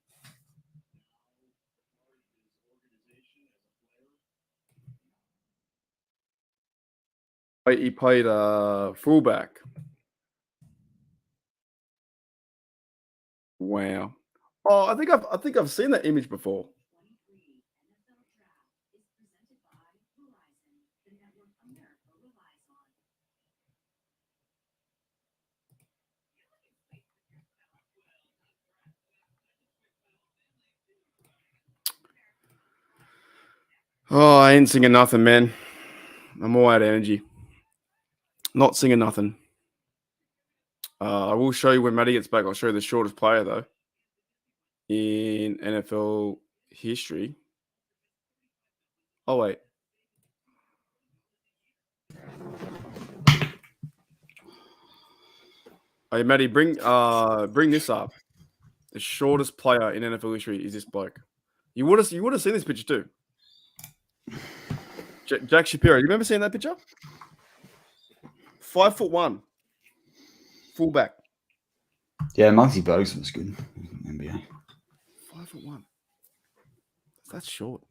He played fullback. Wow. Oh, I think I've seen that image before. Oh, I ain't singing nothing, man. I'm all out of energy. Not singing nothing. I will show you when Matty gets back. I'll show you the shortest player, though, in NFL history. Oh, wait. Hey, Matty, bring this up. The shortest player in NFL history is this bloke. You would have seen this picture too. Jack Shapiro. You remember seeing that picture? 5'1", fullback. Yeah, Muggsy Bogues was good. NBA. 5'1". That's short.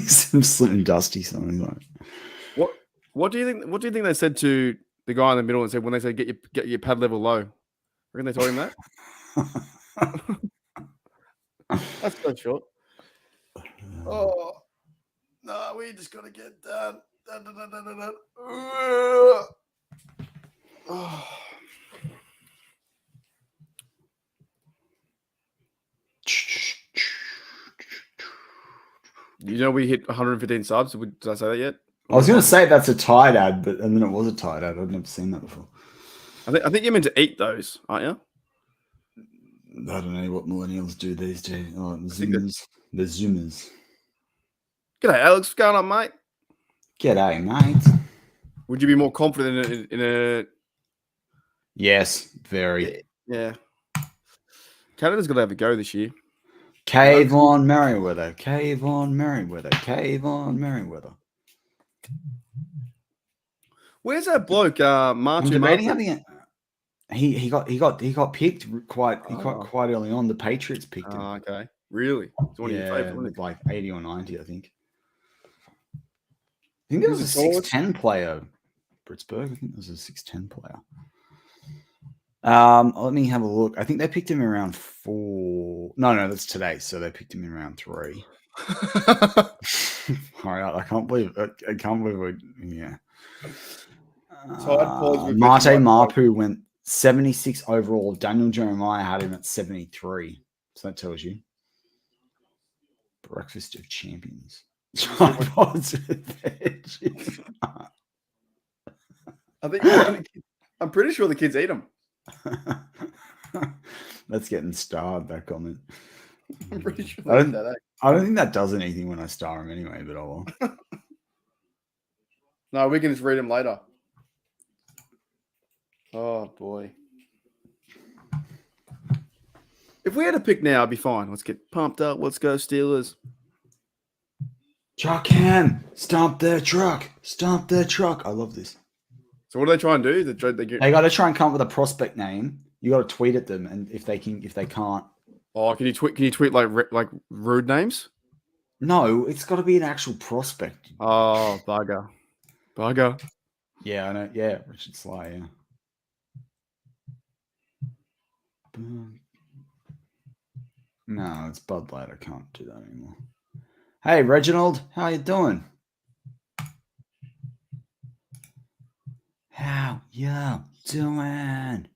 Some Slim Dusty something like. What do you think? What do you think they said to the guy in the middle and said when they said get your pad level low? Reckon they told him that? That's so short. Oh no, we just gotta get done. Oh. You know we hit 115 subs. Did I say that yet? I was going to say that's a Tide ad, and then it was a Tide ad. I'd never seen that before. I think you're meant to eat those, aren't you? I don't know what millennials do these days. Oh, the Zoomers. G'day, Alex. What's going on, mate? G'day, mate. Would you be more confident in a? Yes, very. Yeah. Canada's got to have a go this year. Kayvon Merriweather. Kayvon Merriweather. Kayvon Merriweather. Where's that bloke? I'm Marky debating Mark? having it. He got picked quite early on. The Patriots picked him. Oh, okay. Really? It's one of your favorite, with like 80 or 90, I think. I think there was a 6'10 player. Britsburg. I think there was a 6'10 player. Let me have a look. I think they picked him in round 4. No, that's today. So they picked him in round 3. All right, I can't believe it. Yeah. Matty Mark, who went 76 overall. Daniel Jeremiah had him at 73. So that tells you. Breakfast of Champions. I think I'm pretty sure the kids eat them. That's getting starred, that comment. I'm pretty sure I don't think that does anything when I star him anyway, but oh well. No, we can just read them later. Oh boy. If we had a pick now, I'd be fine. Let's get pumped up. Let's go Steelers. Truck Ham, stomp their truck. Stomp their truck. I love this. So what do they try and do? They got to try and come up with a prospect name. You got to tweet at them, and if they can't. Oh, can you tweet like rude names? No, it's got to be an actual prospect. Oh, bugger. Yeah, I know. Yeah, Richard Sly. Yeah. No, it's Bud Light. I can't do that anymore. Hey, Reginald, how you doing? How you doing?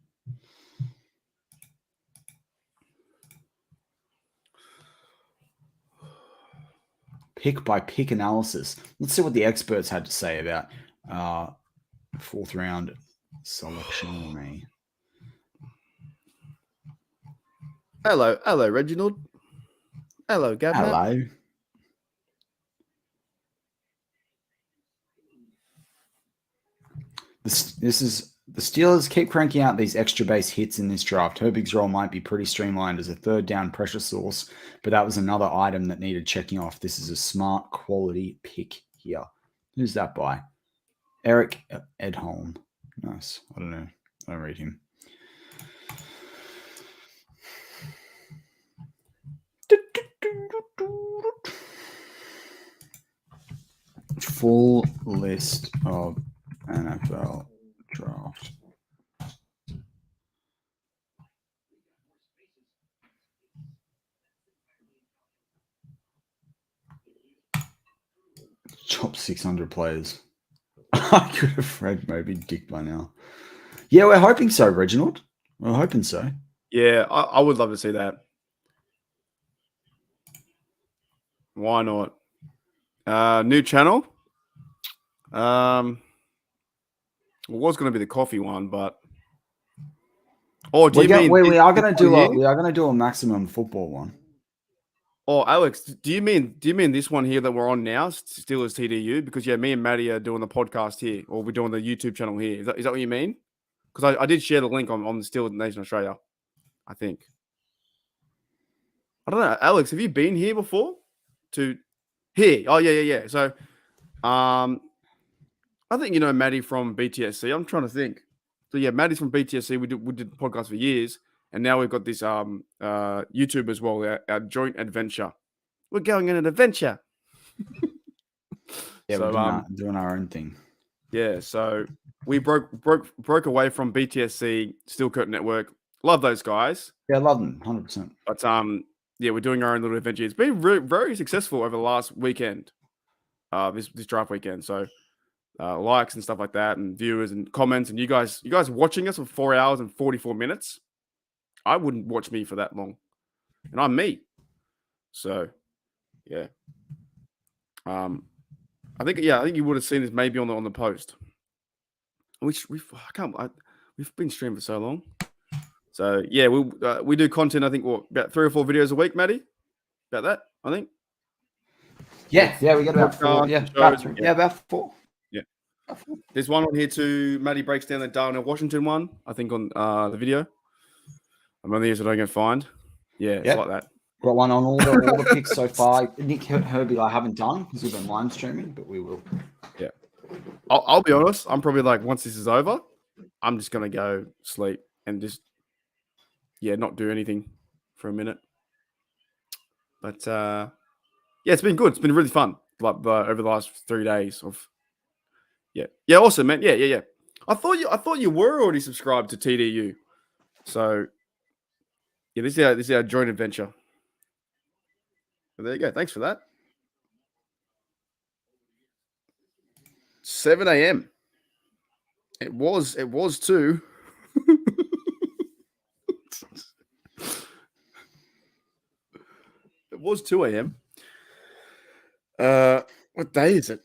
Pick by pick analysis. Let's see what the experts had to say about 4th round selection. Hello, Reginald. Hello, Gavin. Hello. This is the Steelers keep cranking out these extra base hits in this draft. Herbig's role might be pretty streamlined as a 3rd down pressure source, but that was another item that needed checking off. This is a smart quality pick here. Who's that by? Eric Edholm. Nice. I don't know. I don't read him. Full list of NFL draft. Top 600 players. I could have read Moby Dick by now. Yeah, we're hoping so, Reginald. We're hoping so. Yeah, I would love to see that. Why not? New channel. It was going to be the coffee one, but we are going to do a maximum football one. Oh, Alex, do you mean this one here that we're on now, Steelers TDU? Because me and Matty are doing the podcast here, or we're doing the YouTube channel here. Is that what you mean? Because I did share the link on the Steelers Nation Australia, I think. I don't know, Alex, have you been here before? Here? Oh yeah. So, I think you know Matty from BTSC. I'm trying to think. So yeah, Matty's from BTSC. We did the podcast for years. And now we've got this YouTube as well, our joint adventure. We're going on an adventure. Yeah, so, we're doing our own thing. Yeah, so we broke away from BTSC, Steel Curtain Network. Love those guys. Yeah, I love them, 100%. But yeah, we're doing our own little adventure. It's been very successful over the last weekend, this draft weekend. So likes and stuff like that, and viewers and comments, and you guys watching us for 4 hours and 44 minutes. I wouldn't watch me for that long, and I'm me. So, yeah. I think you would have seen this maybe on the post, which we've been streaming for so long. So yeah, we do content. I think about 3 or 4 videos a week, Matty. About that, I think. Yeah, we get about 4. Yeah, about 4. Yeah. There's one on here too. Matty breaks down the Darnell Washington one, I think, on the video. I'm on the years that I don't get fined. Yeah, it's Yep. like that. Got one on all the picks so far. Nick Herbie, I haven't done because we've been live streaming, but we will. Yeah. I'll be honest. I'm probably like, once this is over, I'm just going to go sleep and just, not do anything for a minute. But yeah, it's been good. It's been really fun. Like over the last 3 days of, yeah, awesome, man. Yeah. I thought you were already subscribed to TDU. So yeah, this is our joint adventure. But there you go. Thanks for that. 7 a.m. It was 2. It was 2 a.m. What day is it?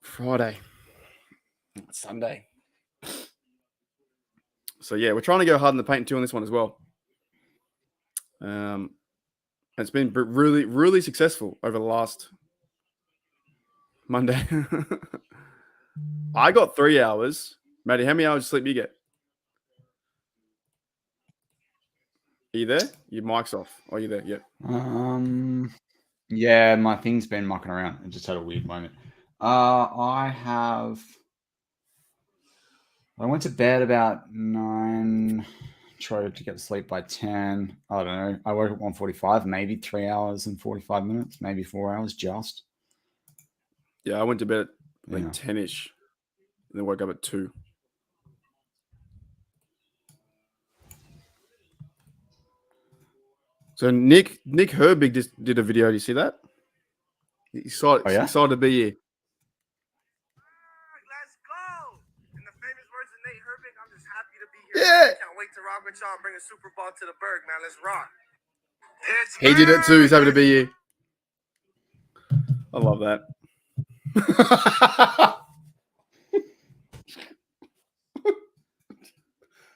Friday. Sunday. So yeah, we're trying to go hard in the paint too on this one as well. It's been really, really successful over the last Monday. I got 3 hours. Matty, how many hours of sleep you get? Are you there? Your mic's off. Are you there? Yep. Yeah, my thing's been mucking around. I just had a weird moment. I went to bed about 9. Tried to get to sleep by 10. I don't know. I woke at 1:45, maybe 3 hours and 45 minutes, maybe 4 hours just. Yeah, I went to bed at like 10-ish and then woke up at 2. So Nick Herbig just did a video. Do you see that? He saw it. He saw the be here. Let's go! In the famous words of Nate Herbig, I'm just happy to be here. Yeah. Can't wait to rock with y'all and bring a Super Bowl to the Berg, man. Let's rock. He did it too. He's happy to be here. I love that.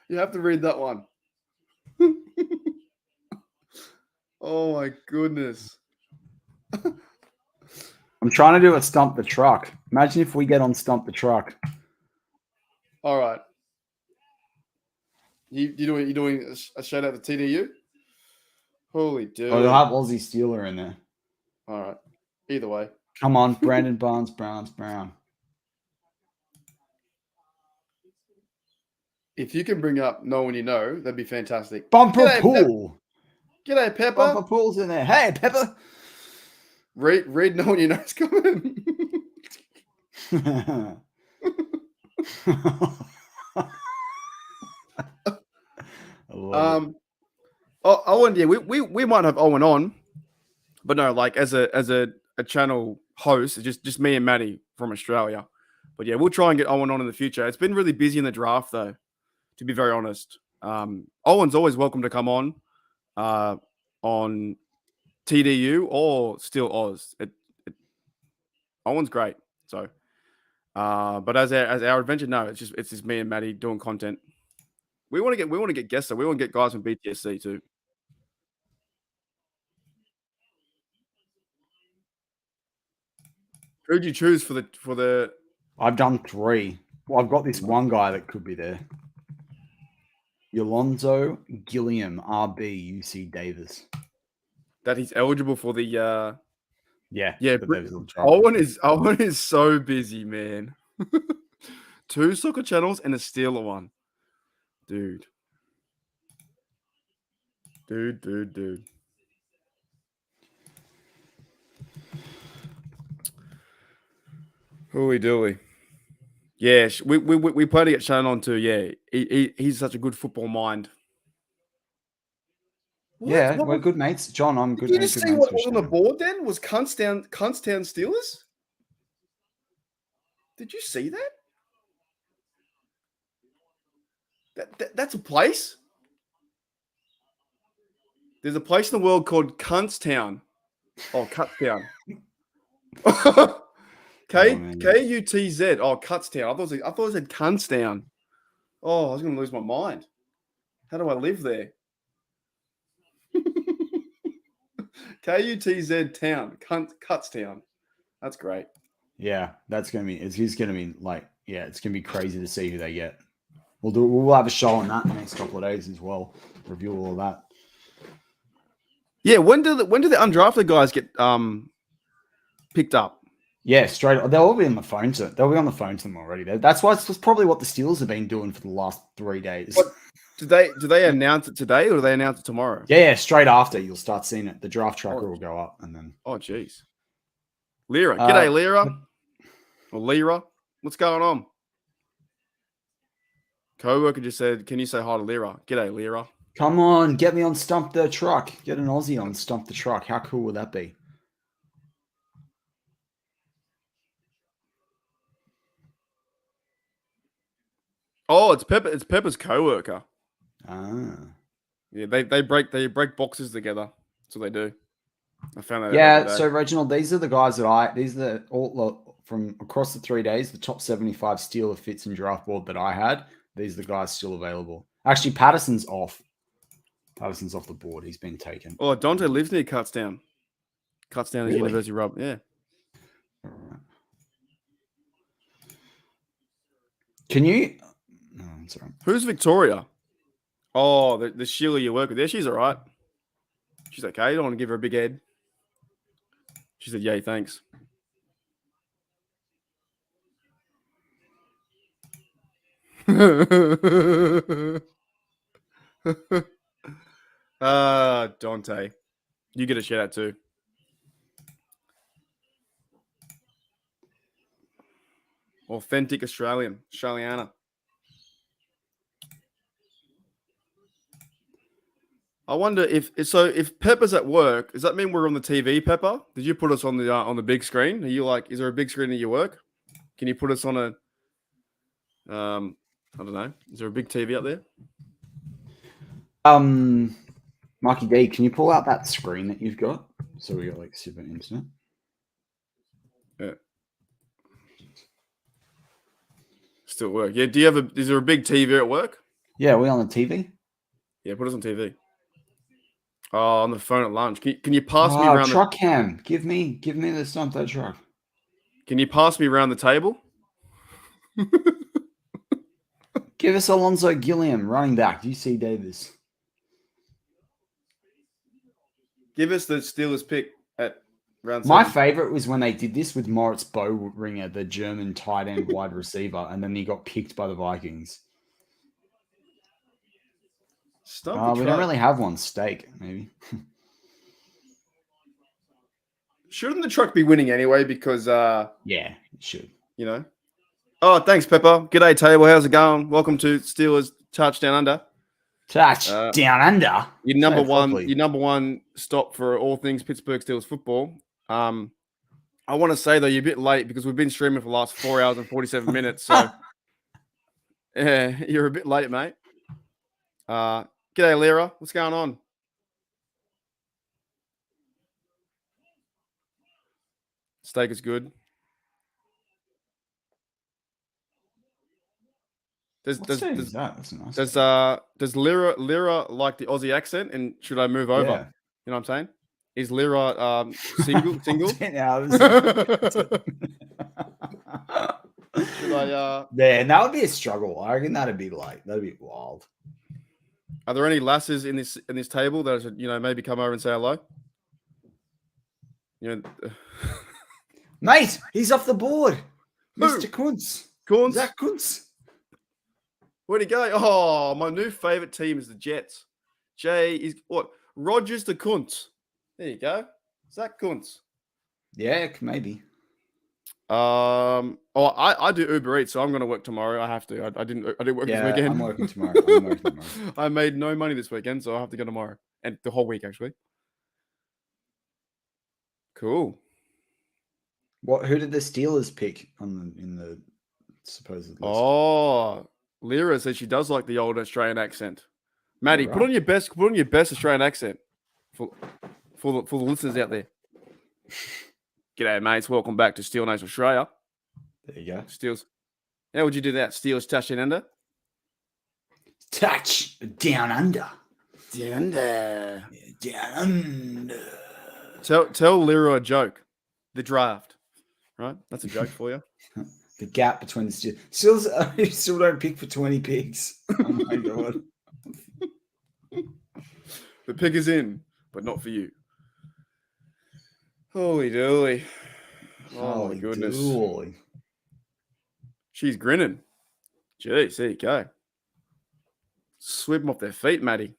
You have to read that one. Oh my goodness. I'm trying to do a Stump the Truck. Imagine if we get on Stump the Truck. All right. You doing a shout out to TDU? Holy dude. Oh, they'll have Aussie Steeler in there. All right. Either way. Come on, Brandon Barnes, Brown. If you can bring up No One You Know, that'd be fantastic. Bumper G'day, Pool. G'day, Pepper. Bumper Pool's in there. Hey, Pepper. Read No One You Know's coming. Owen, yeah, we might have Owen on, but no, like as a channel host, it's just me and Matty from Australia. But yeah, we'll try and get Owen on in the future. It's been really busy in the draft, though, to be very honest. Owen's always welcome to come on TDU or Still Oz. Owen's great. So, but as our adventure, no, it's just me and Matty doing content. We want to get guests. So we want to get guys from BTSC too. Who'd you choose for the? I've done 3. Well, I've got this one guy that could be there. Yolonzo Gilliam, RB, UC Davis. That he's eligible for the. Yeah. Owen is so busy, man. 2 soccer channels and a Steeler one, dude. Hooey dooey. Yeah, we play to get Shannon on too. Yeah, he's such a good football mind. Yeah, we're good mates. John, I'm good. Did you just see what was on the board then? Was Kuntstown Steelers? Did you see that? That's a place? There's a place in the world called Kuntstown. Oh, Cutstown. K-U-T-Z. Oh, Cutstown. I thought it said Kuntstown. Oh, I was going to lose my mind. How do I live there? K-U-T-Z town. Cutstown. That's great. Yeah, that's going to be, it's going to be like, yeah, it's going to be crazy to see who they get. We'll have a show on that in the next couple of days as well. Review all of that. Yeah, when do the undrafted guys get picked up? Yeah, straight. They'll all be on the phone to. They'll be on the phone to them already. That's why it's probably what the Steelers have been doing for the last 3 days. What? Do they announce it today or do they announce it tomorrow? Yeah, straight after you'll start seeing it. The draft tracker will go up, and then. Oh, jeez. Lyra, g'day, Lyra. Or Lyra, what's going on? Co-worker just said, "Can you say hi to Lyra?" G'day, Lyra. Come on, get me on Stump the Truck. Get an Aussie on Stump the Truck. How cool would that be? Oh, it's Pepper. It's Pepper's co-worker. Ah. Yeah, they break boxes together. That's what they do. I found that. Yeah. So Reginald, these are the guys these are all from across the 3 days. The top 75 Steeler fits and draft board that I had. These are the guys still available. Actually, Patterson's off. Patterson's off the board. He's been taken. Oh, Dante lives near Cutsdown. Cutsdown is Really? University Rub. Yeah. All right. Can you? No, I'm sorry. Who's Victoria? Oh, the Sheila you work with. Yeah, she's all right. She's okay. You don't want to give her a big head. She said, "Yay, thanks." Dante. You get a shout out too. Authentic Australiana. I wonder if Pepper's at work, does that mean we're on the TV, Pepper? Did you put us on the big screen? Are you like, is there a big screen at your work? Can you put us on a I don't know. Is there a big TV up there? Marky D, can you pull out that screen that you've got? So we got like super internet. Yeah. Still work. Yeah. Is there a big TV at work? Yeah, are we on the TV? Yeah, put us on TV. Oh, on the phone at lunch. Can you pass me around truck cam? Give me the Stump That Truck. Can you pass me around the table? Give us Alonzo Gilliam, running back. UC Davis. Give us the Steelers pick at round 7. My favorite was when they did this with Moritz Bowringer, the German tight end wide receiver, and then he got picked by the Vikings. We don't really have one. Steak, maybe. Shouldn't the truck be winning anyway? Because yeah, it should. You know. Oh, thanks, Pepper. G'day, table. How's it going? Welcome to Steelers Touchdown Under. Touchdown Under. Your number one stop for all things Pittsburgh Steelers football. I want to say though, you're a bit late because we've been streaming for the last 4 hours and 47 minutes. So yeah, you're a bit late, mate. G'day, Lyra. What's going on? Steak is good. Does Lyra like the Aussie accent, and should I move over? Yeah. You know what I'm saying? Is Lyra single? Should I? Yeah, that would be a struggle. I reckon that'd be wild. Are there any lasses in this table that should maybe come over and say hello? Mate, he's off the board. Who? Mr. Kuntz. Zach Kuntz. Where'd he go? Oh, my new favorite team is the Jets. Jay is what? Rogers to Kuntz. There you go. Zach Kuntz. Yeah, maybe. I do Uber Eats, so I'm going to work tomorrow. I have to. I didn't work this weekend. I'm working tomorrow. I made no money this weekend, so I have to go tomorrow and the whole week actually. Cool. Who did the Steelers pick in the supposed list? Oh, Lyra says she does like the old Australian accent. Matty, put on your best Australian accent for the listeners out there. G'day, mates. Welcome back to Steel Nation Australia. There you go. Steels. How would you do that? Steelers touchdown under? Touch down under. Down under. Down under. Tell Lyra a joke. The draft. Right? That's a joke for you. The gap between the still you still don't pick for 20 picks. Oh my god. The pick is in, but not for you. Holy dooly. Oh Holy my goodness. dooly. She's grinning. Jeez, there you go. Sweep them off their feet, Matty.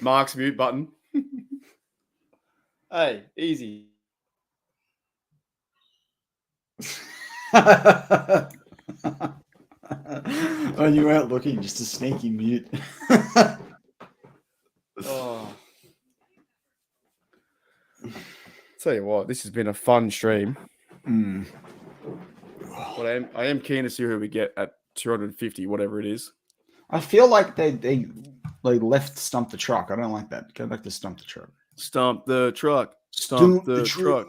Mark's mute button. Hey, easy. Oh, you weren't looking, just a sneaky mute. Oh. Tell you what, this has been a fun stream. Mm. But I am keen to see who we get at 250, whatever it is. I feel like they left stump the truck. I don't like that. Go back to stump the truck. Stump the truck. Stump the truck.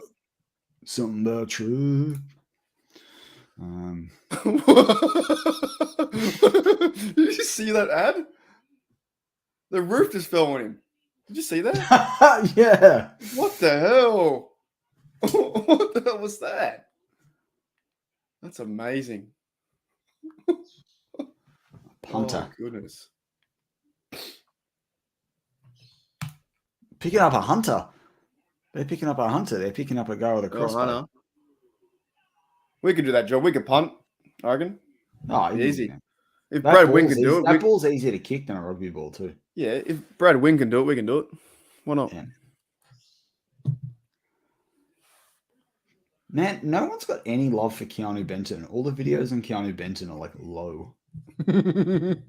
Stump the truck. Did you see that ad? The roof just fell on him. Did you see that? Yeah. What the hell? What the hell was that? That's amazing. Punter. Oh, goodness. Picking up a hunter. They're picking up a hunter. They're picking up a guy with a crossbow. We could do that job. We could punt, I reckon. Oh, easy. Man. If Brad Wynn can do it. That ball's easier to kick than a rugby ball, too. Yeah, if Brad Wynn can do it, we can do it. Why not? Yeah. Man, no one's got any love for Keanu Benton. All the videos on Keanu Benton are like low. It's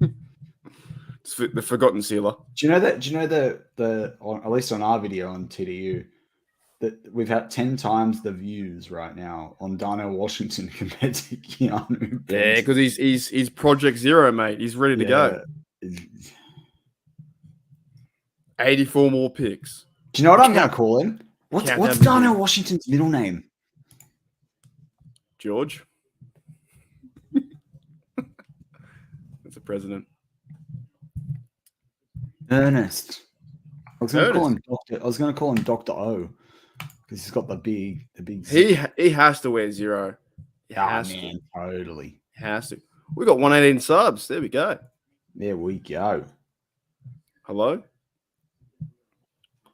the forgotten sealer. Do you know that? Do you know the at least on our video on TDU that we've had 10 times the views right now on Darnell Washington compared to Keanu Benton? Yeah, because he's Project Zero, mate. He's ready to go. 84 more picks. Do you know what I'm going to call him? What's Darnell Washington's middle name? George. That's the president. Ernest. I was going to call him Doctor. I was going to call him Dr. O because he's got the big. He has to wear 0. He has man, to. Totally. He has to. We got 118 subs. There we go. There we go. Hello.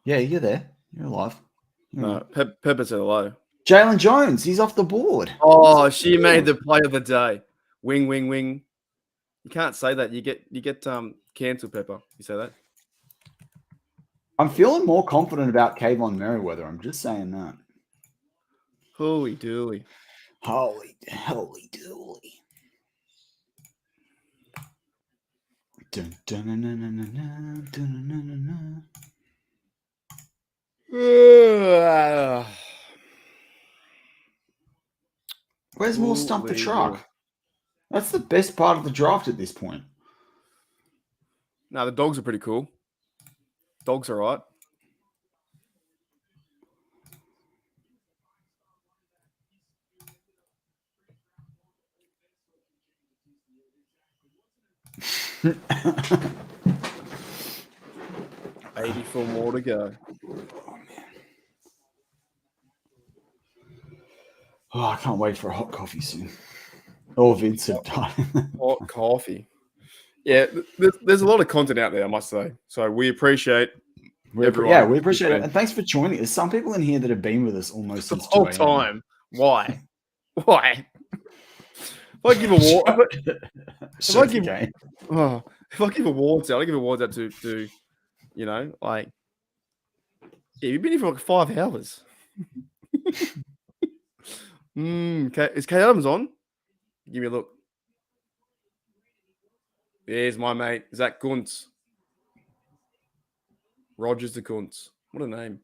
Yeah, you're there. You're alive. No, Pepper said hello. Jalen Jones, he's off the board. Oh, she made the play of the day. Wing, wing, wing. You can't say that. You get cancelled, Pepper. You say that. I'm feeling more confident about Kayvon Merriweather. I'm just saying that. Holy dooly. Holy dooly. Dun, dun, dun, dun, dun, dun, dun, dun, dun. Where's more stump the truck? That's the best part of the draft at this point. No, the dogs are pretty cool. Dogs are right. $84 more to go. Oh, I can't wait for a hot coffee soon. Oh, Vincent. Hot coffee. Yeah, there's a lot of content out there, I must say. So we appreciate everyone. Yeah, we appreciate it. And thanks for joining. There's some people in here that have been with us almost the since whole 2 a.m. time. Why? Why? If I give awards, if I give awards out, I give awards out to like, yeah, you've been here for like 5 hours. Okay. Is Kate Adams on? Give me a look. There's my mate, Zach Kuntz. Rogers the Kuntz. What a name.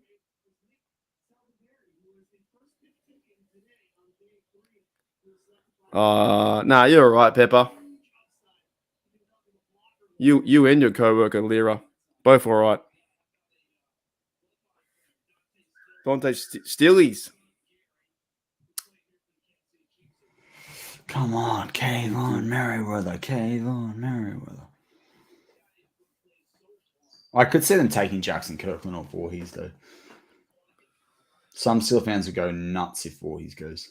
Nah, you're all right, Pepper. You and your co-worker, Lyra. Both all right. Dante Steelies. Come on, Kayvon Merriweather. I could see them taking Jackson Kirkland or Voorhees, though. Some Steel fans would go nuts if Voorhees goes.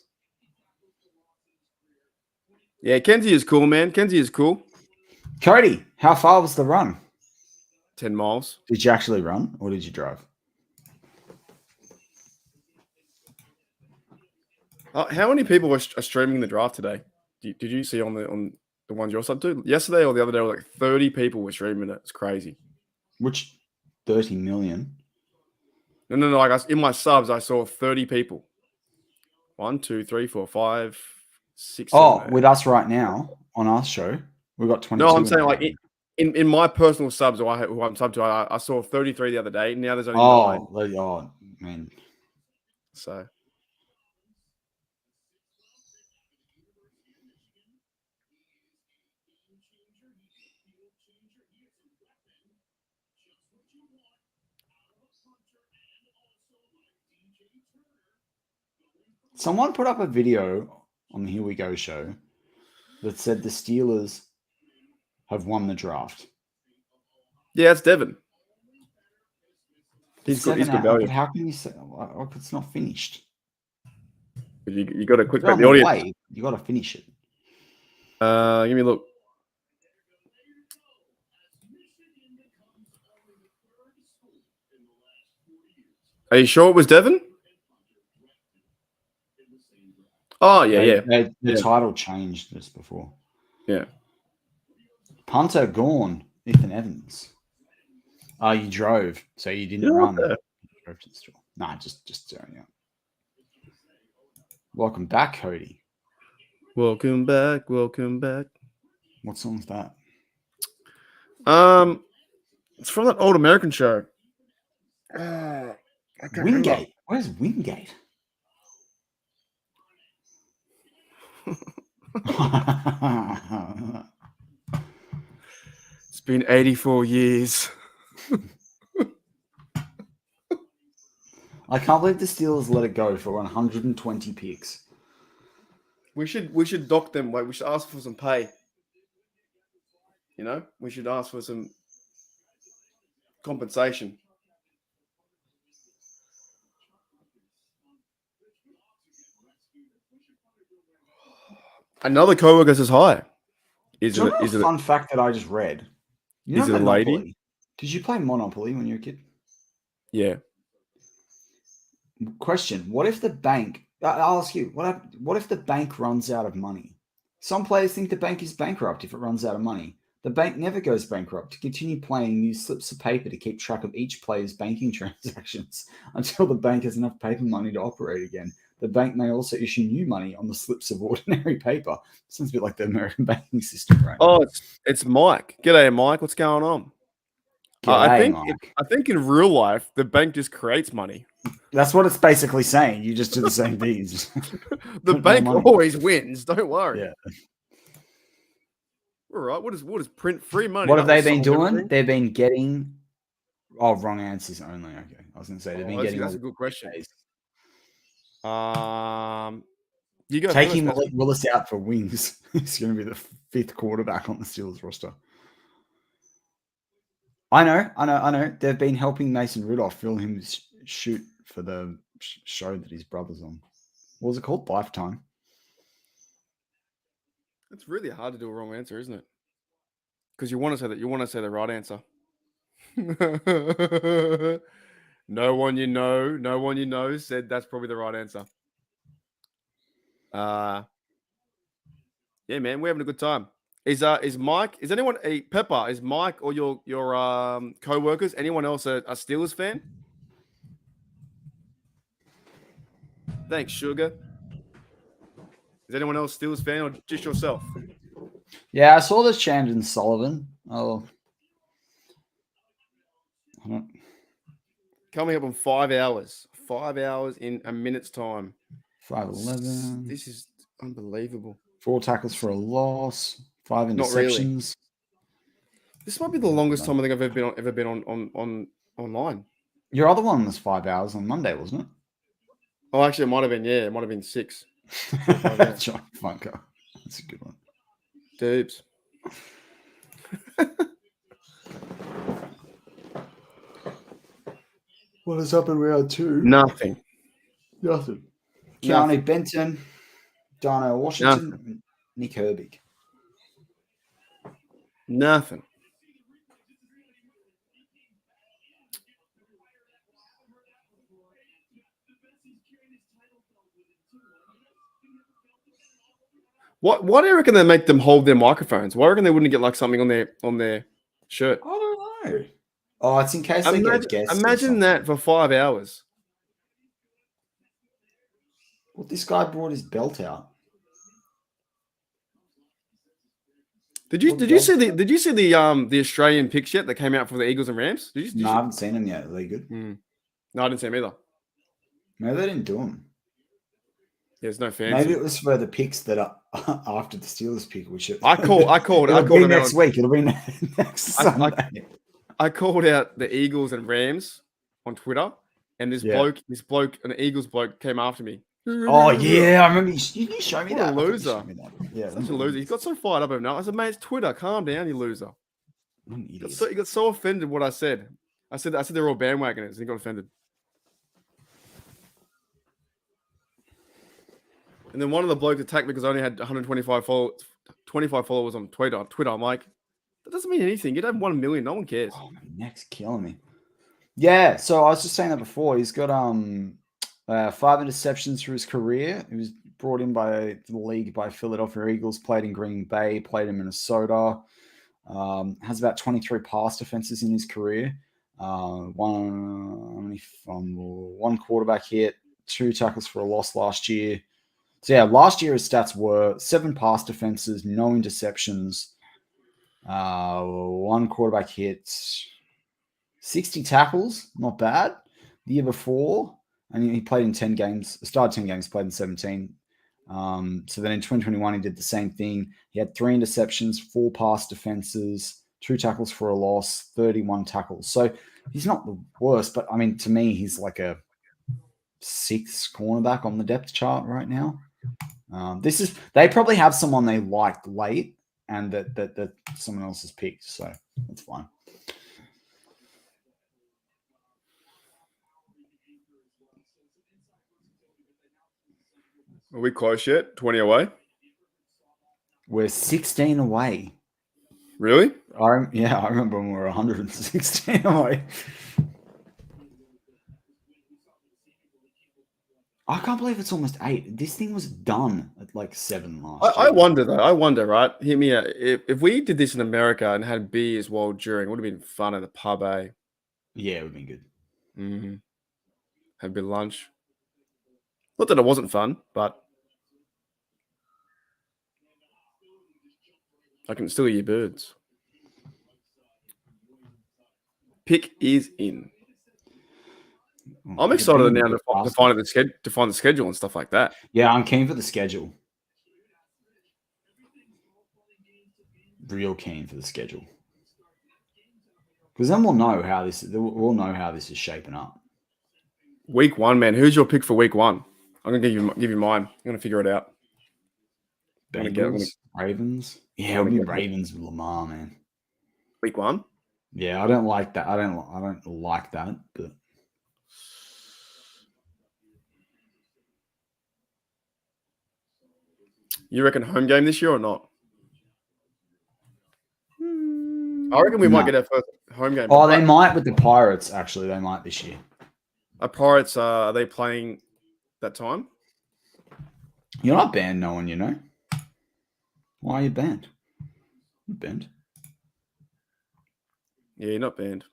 Yeah, Kenzie is cool, man. Kenzie is cool. Cody, how far was the run? 10 miles. Did you actually run or did you drive? How many people are streaming the draft today? Did you see on the ones you're sub to? Yesterday or the other day, like 30 people were streaming it. It's crazy. Which 30 million? No. Like in my subs, I saw 30 people. 1, 2, 3, 4, 5, 6. Oh, 7, 8. with us right now on our show, we've got 22. No, I'm saying like in my personal subs, who I'm sub to, I saw 33 the other day. Now there's only 9. Oh, man. So. Someone put up a video on the Here We Go show that said the Steelers have won the draft. Yeah, it's Devin. He's good. He's 7 good out, value. But how can you say like it's not finished? You got to quick You're bet on the the audience. way. You got to finish it. Give me a look. Are you sure it was Devin? Oh, yeah. The title changed just before. Yeah. Punter gone, Ethan Evans. You drove, so you didn't run. You drove to the store. Nah, just staring out. Welcome back, Cody. Welcome back. Welcome back. What song's that? It's from that old American show. Wingate. Where's Wingate? It's been 84 years. I can't believe the Steelers let it go for 120 picks. We should dock them. Like, we should ask for some pay. You know, we should ask for some compensation. Another coworker says hi. Is Do you it know a fun fact that I just read? You is know it a lady? Monopoly? Did you play Monopoly when you were a kid? Yeah. Question: what if the bank? I'll ask you. What if the bank runs out of money? Some players think the bank is bankrupt if it runs out of money. The bank never goes bankrupt. To continue playing, use slips of paper to keep track of each player's banking transactions until the bank has enough paper money to operate again. The bank may also issue new money on the slips of ordinary paper. Sounds a bit like the American banking system, right? Oh, it's Mike. G'day, Mike. What's going on? G'day, Mike. I think in real life, the bank just creates money. That's what it's basically saying. You just do the same things. The bank always wins. Don't worry. Yeah. All right. What is print free money? What have That they will been solve doing? everything. They've been getting wrong answers only. Okay. I was going to say they've been getting That's a good question. days. You go Taking first, Malik Willis out for wings. He's going to be the 5th quarterback on the Steelers roster. I know. They've been helping Mason Rudolph film him shoot for the show that his brother's on. What was it called? Lifetime. It's really hard to do a wrong answer, isn't it? Because you want to say the right answer. No one you know said that's probably the right answer. Yeah, man, we're having a good time. Is Mike? Is anyone Pepper? Is Mike or your co-workers? Anyone else a Steelers fan? Thanks, Sugar. Is anyone else Steelers fan or just yourself? Yeah, I saw this Chandon Sullivan. Oh, I don't. Coming up in 5 hours. 5 hours in a minute's time. 5'11". This is unbelievable. 4 tackles for a loss. 5 Not really. interceptions. This might be the longest time I think I've ever been on online. Your other one was 5 hours on Monday, wasn't it? Oh, actually, it might have been. Yeah, it might have been 6. John Funker. That's a good one. Dupes. What has happened round 2? Nothing. Nothing. Keanu Nothing. Benton, Darnell Washington, Nick Herbig. Nothing. Why do you reckon they make them hold their microphones? Why do you reckon they wouldn't get like something on their shirt? I don't know. Oh, it's in case they get guests. Imagine that for 5 hours. Well, this guy brought his belt out. Did you see the Australian picks yet that came out for the Eagles and Rams? No, I haven't seen them yet. Are they good? No, I didn't see them either. Maybe they didn't do them. Yeah, there's no fans. Maybe it was for the picks that are after the Steelers pick. We should. I called. It'll be next week. It'll be next Sunday. I called out the Eagles and Rams on Twitter, and this bloke, an Eagles bloke, came after me. Oh yeah, I remember. You show me that. A loser. Yeah, such a loser. He got so fired up over now. I said, "Mate, it's Twitter. Calm down, you loser." He got so offended what I said. I said they're all bandwagoners, and he got offended. And then one of the blokes attacked me because I only had 125 followers on Twitter. I'm like, that doesn't mean anything. You'd have 1 million. No one cares. Oh, my neck's killing me. Yeah, so I was just saying that before. He's got 5 interceptions through his career. He was brought in by the league by Philadelphia Eagles, played in Green Bay, played in Minnesota. Has about 23 pass defenses in his career. One quarterback hit, 2 tackles for a loss last year. So yeah, last year his stats were 7 pass defenses, no interceptions, 1 quarterback hit, 60 tackles, not bad. The year before, and he played in 10 games, started 10 games, played in 17. So then in 2021, he did the same thing. He had 3 interceptions, 4 pass defenses, 2 tackles for a loss, 31 tackles. So he's not the worst, but I mean, to me, he's like a 6th cornerback on the depth chart right now. They probably have someone they liked late and that someone else has picked, so that's fine. Are we close yet? 20 away? We're 16 away. Really? I remember when we were 116 away. I can't believe it's almost 8. This thing was done at like 7 last year. I wonder, though. Right? Hear me out. If we did this in America and had beers while during, it would have been fun at the pub, eh? Yeah, it would have been good. Mm-hmm. Had a bit of lunch. Not that it wasn't fun, but I can still hear birds. Pick is in. I'm excited now to find the schedule and stuff like that. Yeah, I'm keen for the schedule. Real keen for the schedule. Because then we'll know how this is shaping up. Week 1, man. Who's your pick for week 1? I'm gonna give you mine. I'm gonna figure it out. Bengals, Ravens. Yeah, it'll be Ravens with Lamar, man. Week 1. Yeah, I don't like that. I don't like that, but. You reckon home game this year or not? I reckon we might get our first home game. Oh, they might with the Pirates, actually. They might this year. Pirates, are they playing that time? You're not banned, no one, you know. Why are you banned? You're banned. Yeah, you're not banned.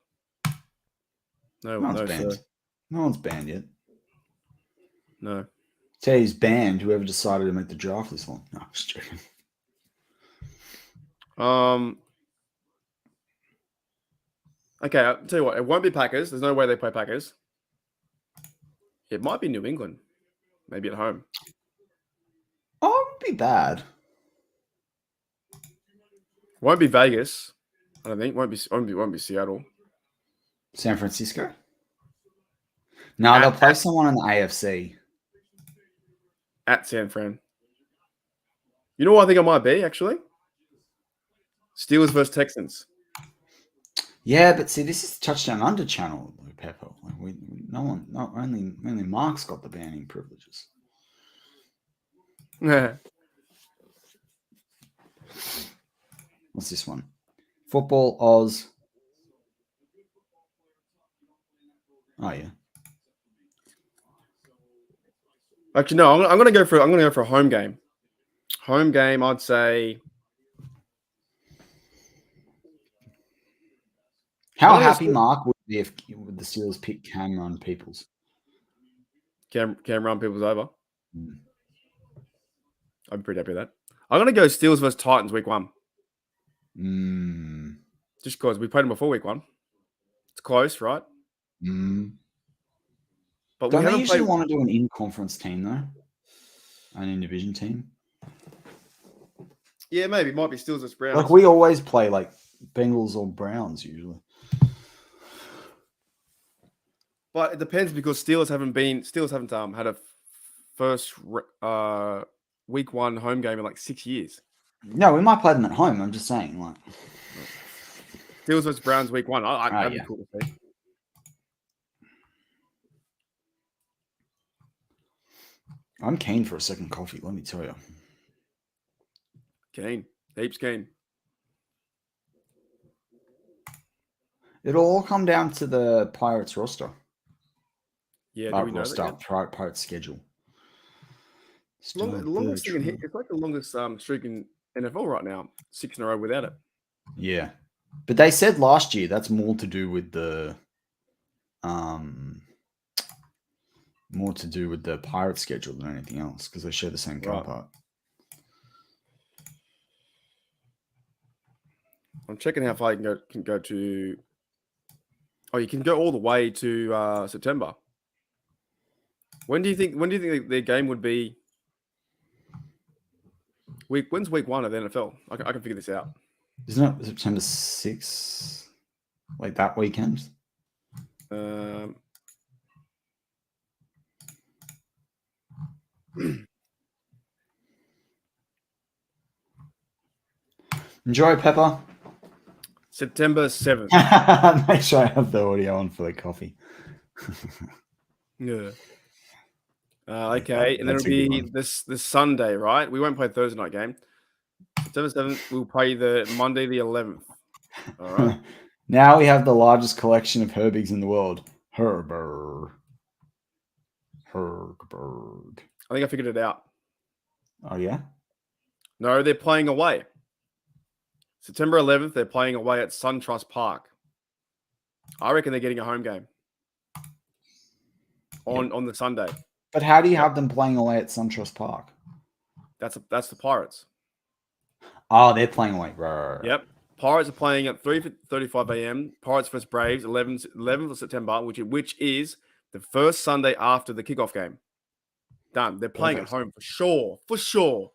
No one's banned. Sir. No one's banned yet. No. Tell you he's banned whoever decided to make the draft this long. No, I'm just joking. Okay, I'll tell you what. It won't be Packers. There's no way they play Packers. It might be New England. Maybe at home. Oh, it wouldn't be bad. Won't be Vegas. I don't think. Won't be Seattle. San Francisco? No, they'll play someone in the AFC. At San Fran. You know what I think I might be, actually? Steelers versus Texans. Yeah, but see, this is touchdown under channel, Pepper. Like only Mark's got the banning privileges. What's this one? Football Oz. Oh yeah. Actually, no. I'm gonna go for a home game. Home game, I'd say. How happy Mark would be if the Steelers pick Cameron Peoples. Cam run people's over. Mm. I'm pretty happy with that. I'm gonna go Steelers versus Titans week 1. Just because we played them before week 1. It's close, right? But Don't we they haven't usually played. want to do an in-conference team though? An in-division team? Yeah, maybe it might be Steelers versus Browns. Like we always play like Bengals or Browns usually. But it depends because Steelers haven't had a first week 1 home game in like 6 years. No, we might play them at home. I'm just saying, like Steelers versus Browns week 1. That'd yeah. be cool to see. I'm keen for a second coffee, let me tell you. Keen. Heaps keen. It'll all come down to the Pirates roster. Yeah, do we know roster, that yet? Pirates schedule. The longest thing in hit. It's like the longest streak in NFL right now. 6 in a row without it. Yeah. But they said last year that's more to do with the Pirate schedule than anything else because they share the same car park. I'm checking how far you can go to. Oh, you can go all the way to September. When do you think their game would be? When's week 1 of the NFL? I can figure this out. Isn't it September 6th? Like that weekend? Enjoy, Pepper. September 7th. Make sure I have the audio on for the coffee. Yeah. Okay, and then it'll be this Sunday, right? We won't play Thursday night game. September 7th, we'll play the Monday the 11th. All right. Now we have the largest collection of Herbigs in the world. Herberg. I think I figured it out. Oh, yeah? No, they're playing away. September 11th, they're playing away at SunTrust Park. I reckon they're getting a home game on the Sunday. But how do you have them playing away at SunTrust Park? That's the Pirates. Oh, they're playing away. Right. Yep. Pirates are playing at 3:35 a.m. Pirates versus Braves, 11th of September, which is the first Sunday after the kickoff game. Done. They're playing at home for sure. For sure.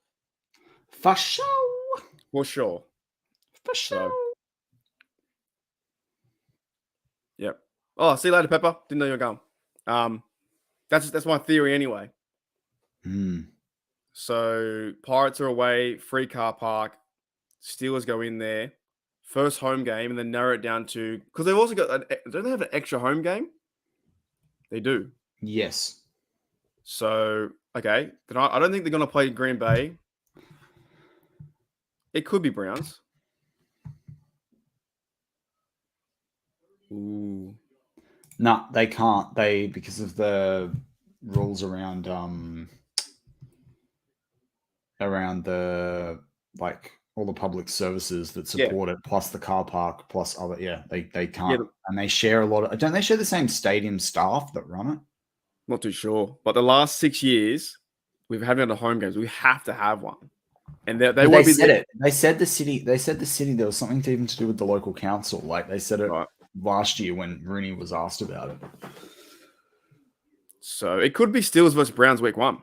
For sure. For sure. For sure. Yep. Oh, see you later, Pepper. Didn't know you were going. That's my theory anyway. So Pirates are away, free car park. Steelers go in there, first home game, and then narrow it down to because they've also got. Don't they have an extra home game? They do. Yes. So okay, then I don't think they're going to play Green Bay. It could be Browns. Ooh. No, they can't. Because of the rules around the like all the public services that support it, plus the car park, plus other they can't. And they share a lot of don't they share the same stadium staff that run it? Not too sure. But the last 6 years, we've had it at home games. We have to have one. And they won't be said it. They said the city there was something even to do with the local council. Like they said it last year when Rooney was asked about it. So it could be Steelers versus Browns week 1.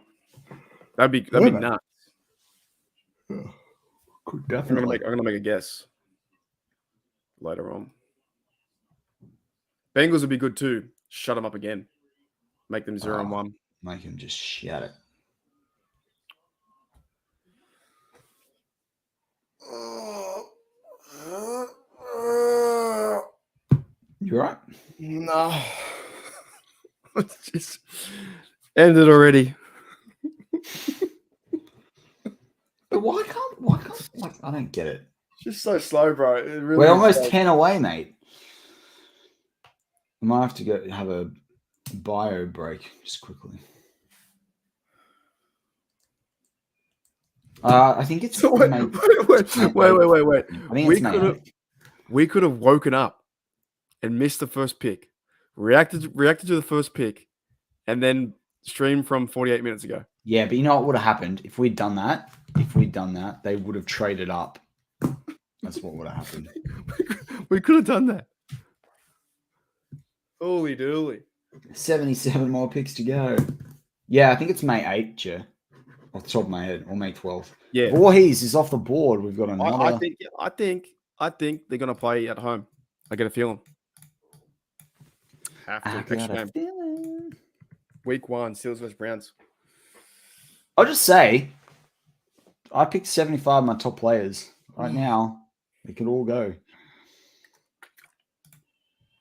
That'd be nuts. Yeah. Could definitely. I'm gonna make a guess later on. Bengals would be good too. Shut them up again. Make them 0-1. Make them just shut it. You're right. No. It's just ended already. But why can't like I don't get it. It's just so slow, bro. It really We're is almost slow. 10 away, mate. I might have to go have a bio break just quickly. I think it's Wait. May- I think it's May 8th. We could have woken up and missed the first pick, reacted to the first pick, and then streamed from 48 minutes ago. Yeah, but you know what would have happened if we'd done that? They would have traded up. That's what would have happened. We could have done that. Holy dooly. 77 more picks to go. Yeah, I think it's May 8th, yeah. Off the top of my head, or May 12th. Yeah. Voorhees is off the board. We've got another. I think they're gonna play at home. I get a feeling. Have to. I Extra got a game. feeling. Week 1, Steelers vs Browns. I'll just say, I picked 75 of my top players. Right now, they could all go.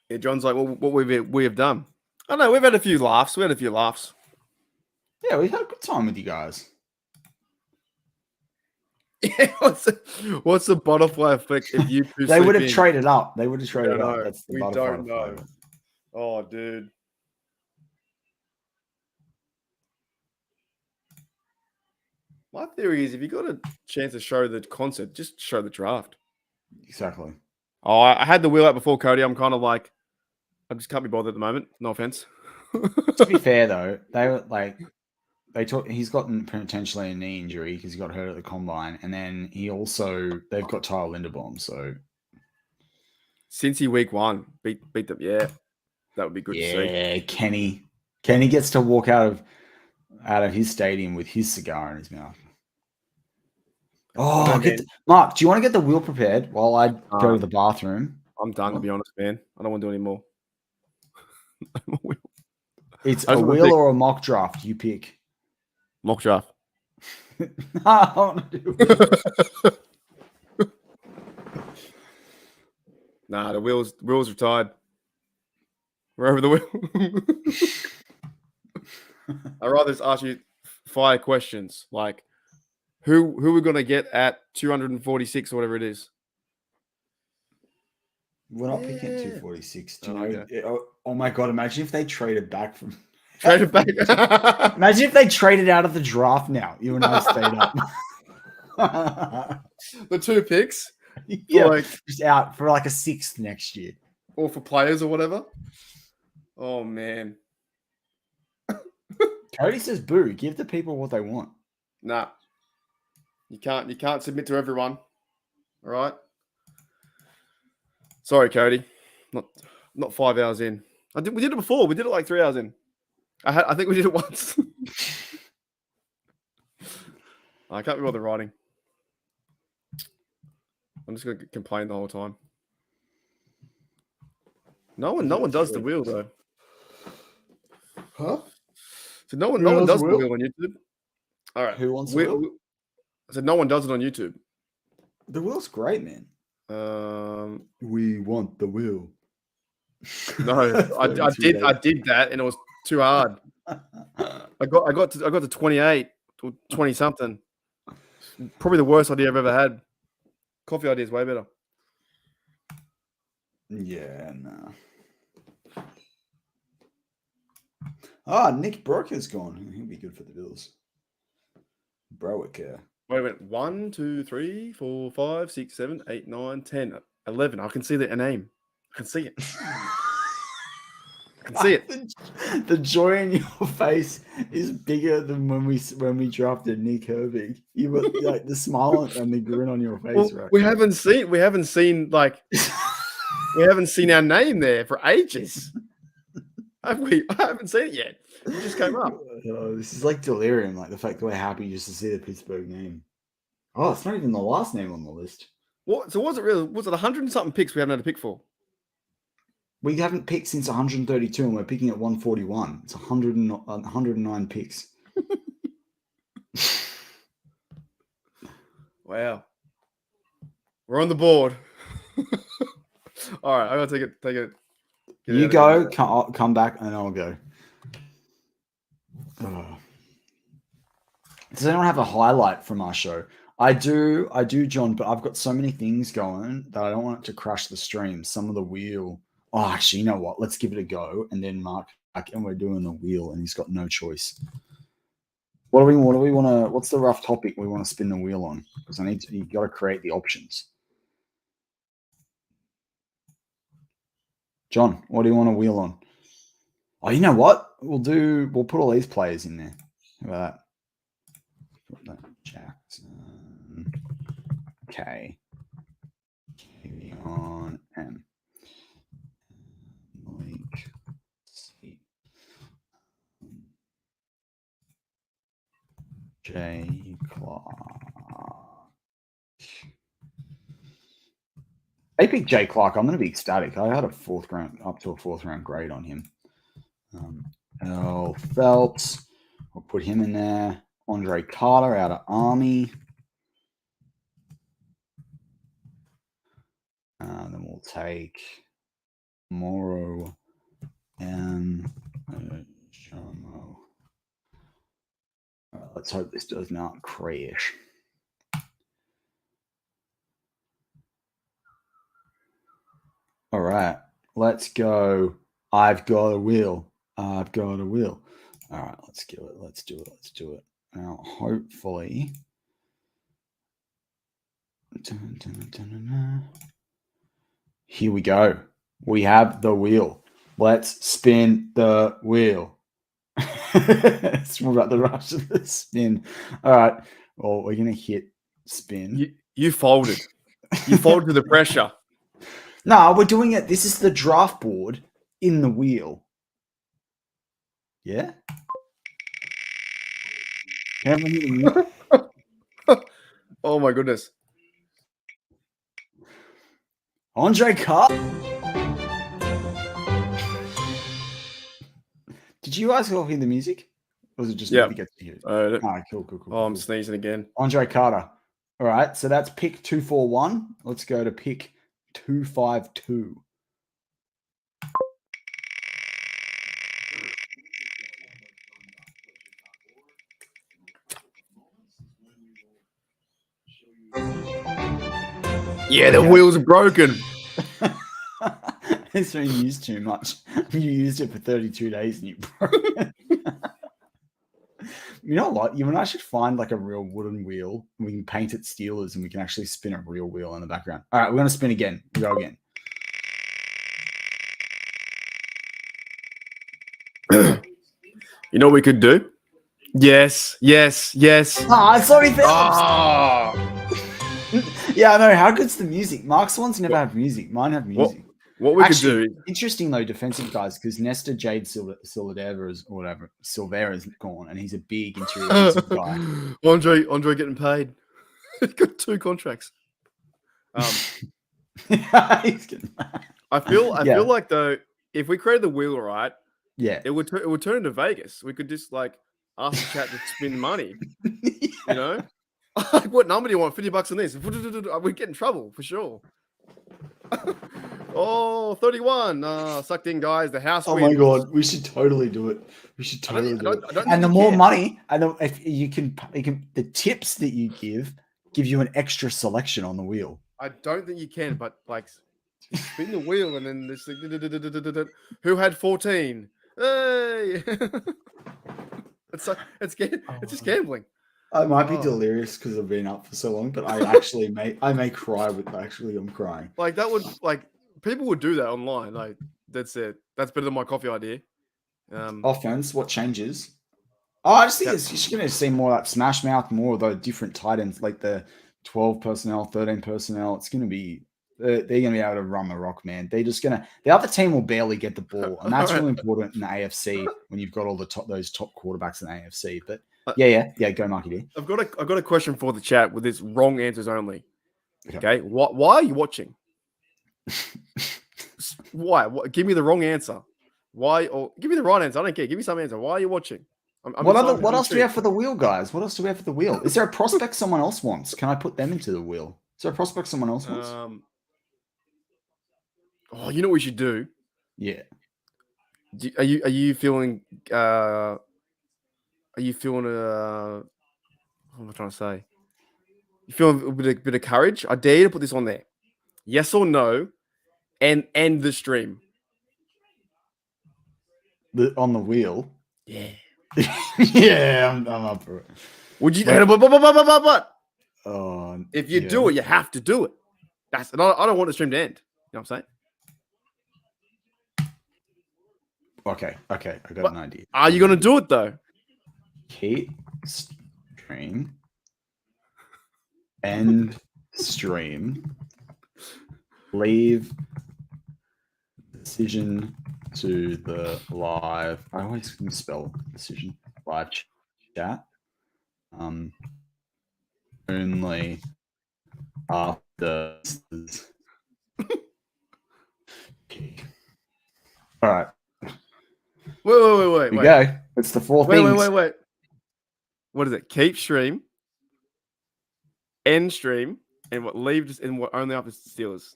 Yeah, John's like, well, what we have done. I know we've had a few laughs. Yeah, we've had a good time with you guys. Yeah, what's the butterfly effect if you two They sleep would have in? traded up. They would have We traded don't up. know. That's the We butterfly don't know. effect. Oh, dude. My theory is if you got a chance to show the concert, just show the draft. Exactly. Oh, I had the wheel out before, Cody. I'm kind of like, I just can't be bothered at the moment. No offense. To be fair, though, they were like, he's gotten potentially a knee injury because he got hurt at the combine, and then they've got Tyler Linderbaum. So Cincy week 1 beat them. Yeah, that would be good to see. yeah, Kenny gets to walk out of his stadium with his cigar in his mouth. Oh, Mark, do you want to get the wheel prepared while I go to the bathroom? I'm done, to be honest, man. I don't want to do any more. It's a wheel or a mock draft. You pick. Mock draft. I want to do it. Nah, the wheel's retired. We're over the wheel. I'd rather just ask you fire questions like who we're gonna get at 246 or whatever it is. We're not picking at 246. Do you know? Okay. Oh my god! Imagine if they traded back from. Traded back. Imagine if they traded out of the draft now. You and I stayed up. The 2 picks. Yeah, just out for like a 6th next year. Or for players or whatever. Oh man. Cody says, "Boo! Give the people what they want." Nah. You can't submit to everyone. All right. Sorry, Cody. Not 5 hours in. We did it before. We did it like 3 hours in. I think we did it once. I can't be bothered writing. I'm just gonna complain the whole time. No one does the wheel though. Huh? So no one does the wheel on YouTube. All right. Who wants the wheel? I said no one does it on YouTube. The wheel's great, man. We want the wheel. No, I did that, and it was too hard. I got to 28 or 20 something. Probably the worst idea I've ever had. Coffee idea is way better. Yeah, no. Nick Broker's gone. He'll be good for the Bills. Browick. Wait a minute. 1, 2, 3, 4, 5, 6, 7, 8, 9, 10, 11. I can see a name. I can see it. I can see it. The joy in your face is bigger than when we drafted Nick Herbig. You were like the smile and the grin on your face, right? We haven't seen our name there for ages. Have we? I haven't seen it yet. It just came up. This is like delirium, like the fact that we're happy just to see the Pittsburgh name. Oh, it's not even the last name on the list. What? So was it 100 and something picks we haven't had a pick for? We haven't picked since 132, and we're picking at 141. It's 109 picks. Wow. We're on the board. All right, I gotta take it. You go, come back, and I'll go. Oh. Does anyone have a highlight from our show? I do, John, but I've got so many things going that I don't want it to crash the stream. Some of the wheel. Oh, actually, you know what? Let's give it a go. And then Mark, and we're doing the wheel, and he's got no choice. What do we want to? What's the rough topic we want to spin the wheel on? Because you got to create the options. John, what do you want to wheel on? Oh, you know what? We'll put all these players in there. How about that? Put that Jackson. Okay. On M. Malik. C. J. Clark. They picked J. Clark. I'm going to be ecstatic. I had up to a fourth round grade on him. L. Phelps. We'll put him in there. Andre Carter out of Army. Then we'll take Morrow and Jomo. Let's hope this does not crash. All right, let's go. I've got a wheel. I've got a wheel. All right, let's do it. Let's do it. Let's do it. Now, hopefully. Here we go. We have the wheel. Let's spin the wheel. It's more about the rush of the spin. All right. Well, we're going to hit spin. You folded. You folded to the pressure. No, we're doing it. This is the draft board in the wheel. Yeah? Oh, my goodness. Andre Carter. Did you guys all hear the music? Or was it just me to get to hear it? All right, cool. Oh, I'm sneezing again. Andre Carter. All right, so that's pick 241. Let's go to pick 252. Yeah, the wheels are broken. It's been used too much. You used it for 32 days and you broke it. You know what? You and I should find like a real wooden wheel. We can paint it Steelers and we can actually spin a real wheel in the background. All right, we're going to spin again. We go again. You know what we could do? Yes. Ah, sorry, Phillips. Oh. Yeah, I know. How good's the music? Mark's ones never have music. Mine have music. What we could do? Interesting though, defensive guys, because Nestor Jade Silvera is gone, and he's a big interior defensive guy. Andre getting paid. He's got 2 contracts. He's getting paid. I feel like though, if we created the wheel right, yeah, it would turn into Vegas. We could just like ask the chat to spin money. You know, what number do you want? $50 on this. We get in trouble for sure. Oh, 31. Sucked in, guys. The house. Oh wins. my god, we should totally do it. We should totally do it. And the you more can. money, and if you can, the tips that you give you an extra selection on the wheel. I don't think you can, but like spin the wheel and then this. Who had 14? Hey. It's just gambling. I might be delirious because I've been up for so long, but I may cry with I'm crying. Like that would people would do that online. Like that's it. That's better than my coffee idea. Offense, what changes? Oh, I just think it's just going to see more like Smash Mouth, more of the different tight ends, like the 12 personnel, 13 personnel. It's going to be they're going to be able to run the rock, man. The other team will barely get the ball, and that's really important in the AFC when you've got all those top quarterbacks in the AFC. But yeah, go Marky D. I've got a question for the chat with this wrong answers only. Okay, why are you watching? Why? Give me the wrong answer. Why? Or give me the right answer. I don't care. Give me some answer. Why are you watching? What else do we have for the wheel, guys? What else do we have for the wheel? Is there a prospect someone else wants? Can I put them into the wheel? Is there a prospect someone else wants? Oh, you know what we should do? Yeah. Are you feeling? Are you feeling? What am I trying to say? You feeling a bit of courage? I dare you to put this on there. Yes or no, and end the stream. On the wheel. Yeah. Yeah, I'm up for it. Would you? Wait. But Oh, if you yeah. do it, you have to do it. I don't want the stream to end. You know what I'm saying? Okay, I got an idea. Are you gonna do it though? Keep stream. End stream. Leave decision to the live. I always can spell decision. Live chat. Only after. All right. Wait. We go. It's the four things. Wait. What is it? Keep stream, end stream, and what leave just and what only after Steelers.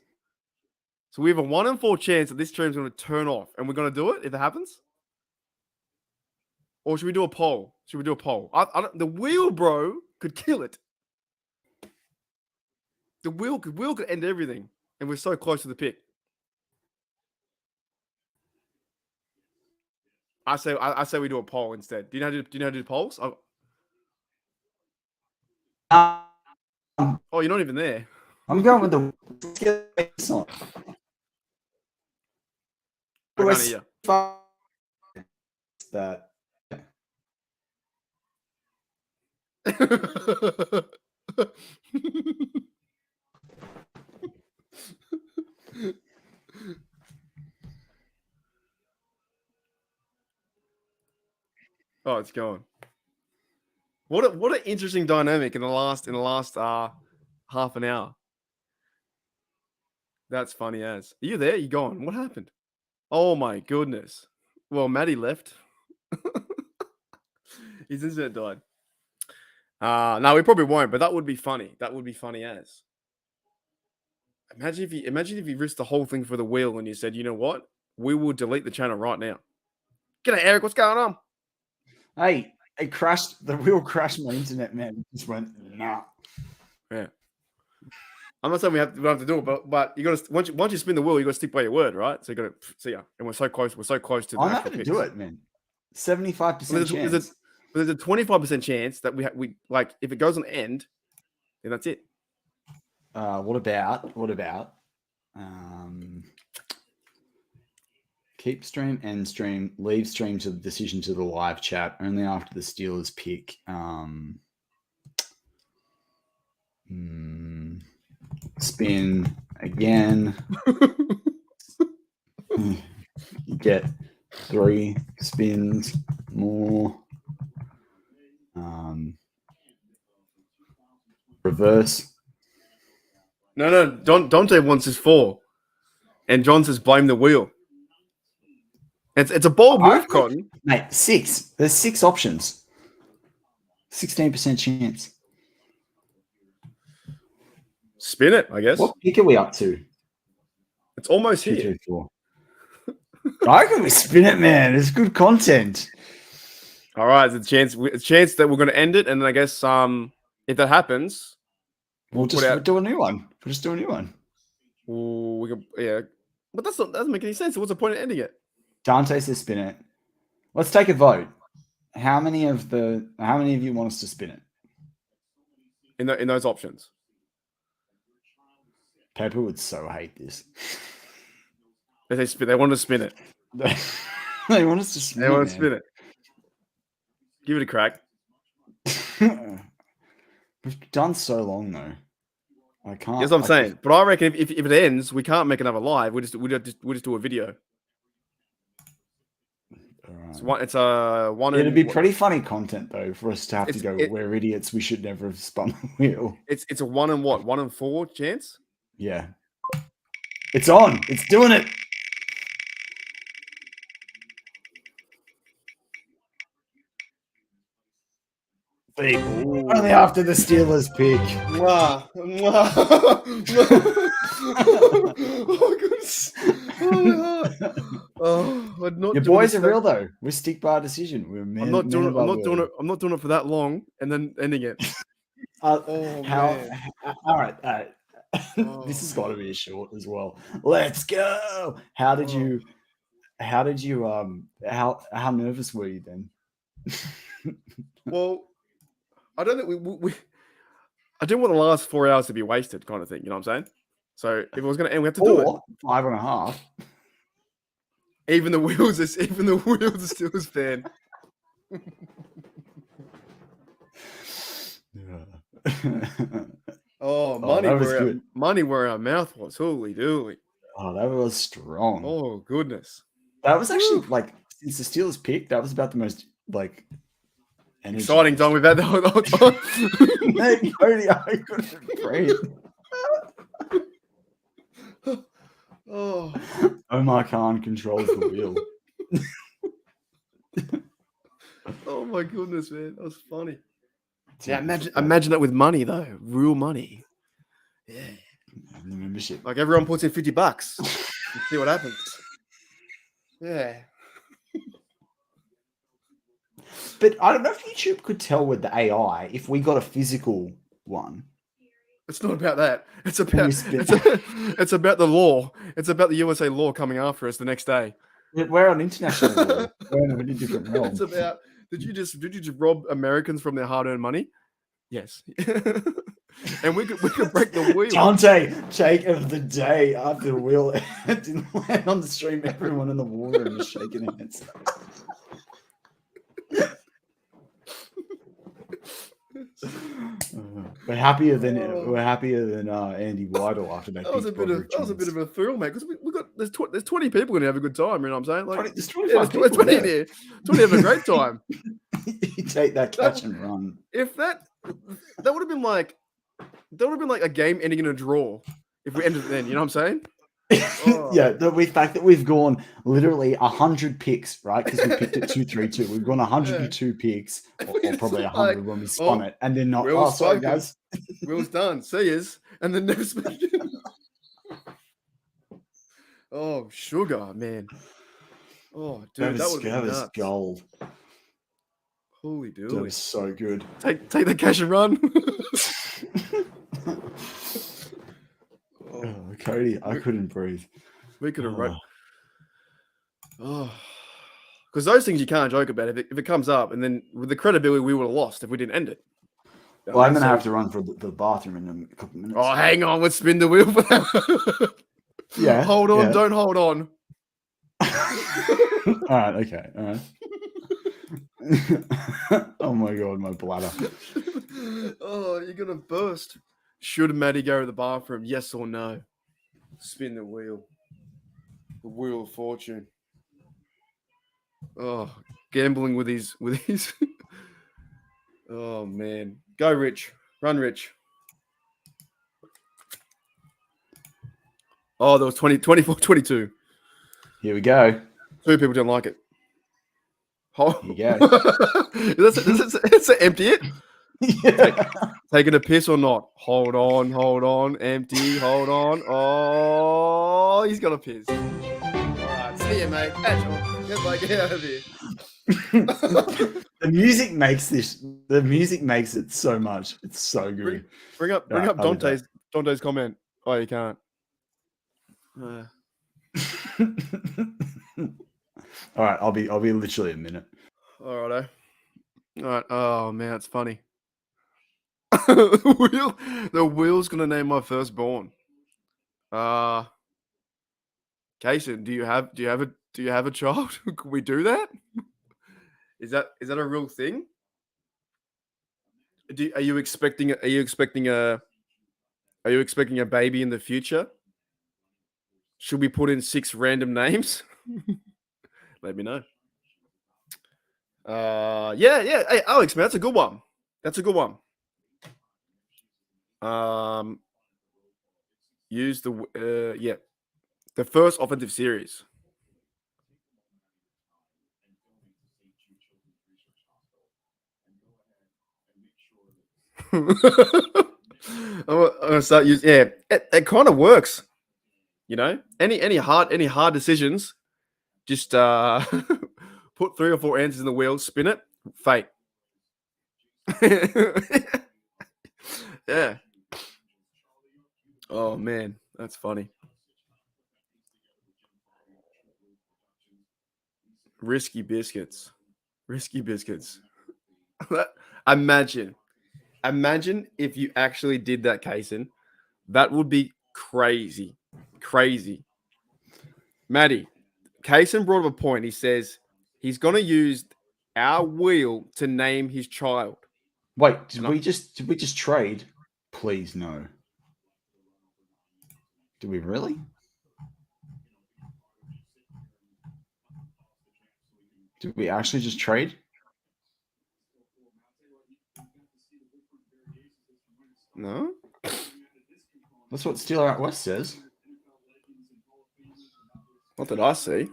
So we have a 1 in 4 chance that this stream's going to turn off, and we're going to do it if it happens. Or should we do a poll? The wheel, bro, could kill it. The wheel could end everything, and we're so close to the pick. I say we do a poll instead. Do you know how to do polls? Oh, you're not even there. I'm going with the. I can't hear That. Oh, it's going. What an interesting dynamic in the last half an hour. That's funny as. Are you there? You gone? What happened? Oh my goodness. Well, Matty left. His internet died. No, we probably won't, but that would be funny. That would be funny as. Imagine if you risked the whole thing for the wheel and you said, you know what? We will delete the channel right now. G'day, Eric. What's going on? Hey, it crashed. The wheel crashed my internet, man. It just went, nah. Yeah. I'm not saying we have to do it, but you got to once you spin the wheel, you got to stick by your word, right? So you got to see ya. And we're so close to. I'm happy to do it, man. 75% chance. There's a 25% chance that we like if it goes on end, then that's it. What about keep stream, end stream, leave stream to the decision to the live chat only after the Steelers pick. Spin again. You get 3 spins more. Reverse. No. Dante wants his 4, and John says blame the wheel. It's a bold move, Cotton. Mate, 6. There's 6 options. 16% chance. Spin it, I guess. What pick are we up to? It's almost 2, here. 3, 4. I reckon we spin it, man. It's good content. All right, there's a chance that we're going to end it, and then I guess if that happens, we'll do a new one. We'll just do a new one. But that doesn't make any sense. What's the point of ending it? Dante says spin it. Let's take a vote. How many of you want us to spin it? In those options. Pepper would so hate this. They want to spin it. They want us to spin it. They want to spin it. Give it a crack. We've done so long though. I can't. That's what I'm saying. But I reckon if it ends, we can't make another live. We just do a video. Right. It's a one. It'd be pretty funny content though for us to have to go. We're idiots. We should never have spun the wheel. It's a 1 in 1 in 4 chance. Yeah. It's on. It's doing it. Only after the Steelers pick. Oh, goodness. Oh, we're not Your doing boys this are real though. We stick by our decision. We're men. I'm not doing men it. of I'm our not doing word. it. I'm not doing it for that long, and then ending it. Oh How? man. All right. This has got to Oh. be a short as well. Let's go. How did Oh. you? How did you? How nervous were you then? Well, I don't think we I didn't want the last 4 hours to be wasted, kind of thing. You know what I'm saying? So if it was going to end, we have to do it. Or 5.5. Even the wheels are still as fan. Oh, money where our mouth was. Holy dooly. Oh, that was strong. Oh goodness. That was actually like since the Steelers pick, that was about the most like Exciting time we've had the whole time. Hey, Cody, I couldn't breathe. Oh. Omar Khan controls the wheel. Oh my goodness, man. That was funny. Yeah, imagine that with money though. Real money. Yeah. The membership. Like everyone puts in $50. And see what happens. Yeah. But I don't know if YouTube could tell with the AI if we got a physical one. It's not about that. It's about it's about the law. It's about the USA law coming after us the next day. We're on international law. We're in a really different realm. It's about did you just rob Americans from their hard-earned money? Yes. And we could break the wheel. Dante, take of the day after the wheel didn't land on the stream. Everyone in the war room was shaking hands. We're happier than Andy Weidel after that. That was a bit of a thrill, mate. Because we got there's 20 people gonna have a good time. You know what I'm saying? Like there's 25 there's 20 in here. 20 having a great time. You take that catch and run. If that would have been like a game ending in a draw if we ended it then. You know what I'm saying? Oh. Yeah, the fact that we've gone literally 100 picks, right? Because we picked it 2-3-2. We've gone 102 picks, or probably 100 when we spun it, and then not. Will's Sorry, guys. Will's done. See yous, and then never speak. Oh, sugar, man. Oh, dude, that was gold. Holy dude, that was so good. Take the cash and run. Oh, Cody, I couldn't breathe. We could have run. Oh, because those things you can't joke about. If it comes up, and then with the credibility we would have lost if we didn't end it. Well, I'm gonna have to run for the bathroom in a couple of minutes. Oh, hang on, let's spin the wheel for that. Yeah. Hold on, don't hold on. All right, okay, all right. Oh my god, my bladder. Oh, you're gonna burst. Should Matty go to the bathroom? Yes or no? Spin the wheel. The wheel of fortune. Oh, gambling with his. Oh man, go Rich, run Rich. Oh, there was 24, 22. Here we go. 2 people didn't like it. Oh. Here you go. It's an empty it. Yeah. Taking a piss or not? Hold on. Empty, hold on. Oh, he's got a piss. All right, see you, mate. Get out of here. The music makes it so much. It's so good. Bring up Dante's comment. Oh, you can't. All right, I'll be literally a minute. All right. Oh man, it's funny. The wheel's gonna name my firstborn. Kason, do you have a child? Can we do that? Is that a real thing? Are you expecting a baby in the future? Should we put in 6 random names? Let me know. Yeah. Hey, Alex, man, that's a good one. Use the first offensive series. I'm gonna start using. Yeah, it kind of works. You know, any hard decisions Just put 3 or 4 answers in the wheel, spin it, fate. Yeah. Oh man, that's funny. Risky biscuits. Imagine if you actually did that, Kaysen. That would be crazy. Matty, Kaysen brought up a point. He says he's going to use our wheel to name his child. Wait, did we just trade? Please no. Did we really? Did we actually just trade? No? That's what Steeler Out West says. What did I see?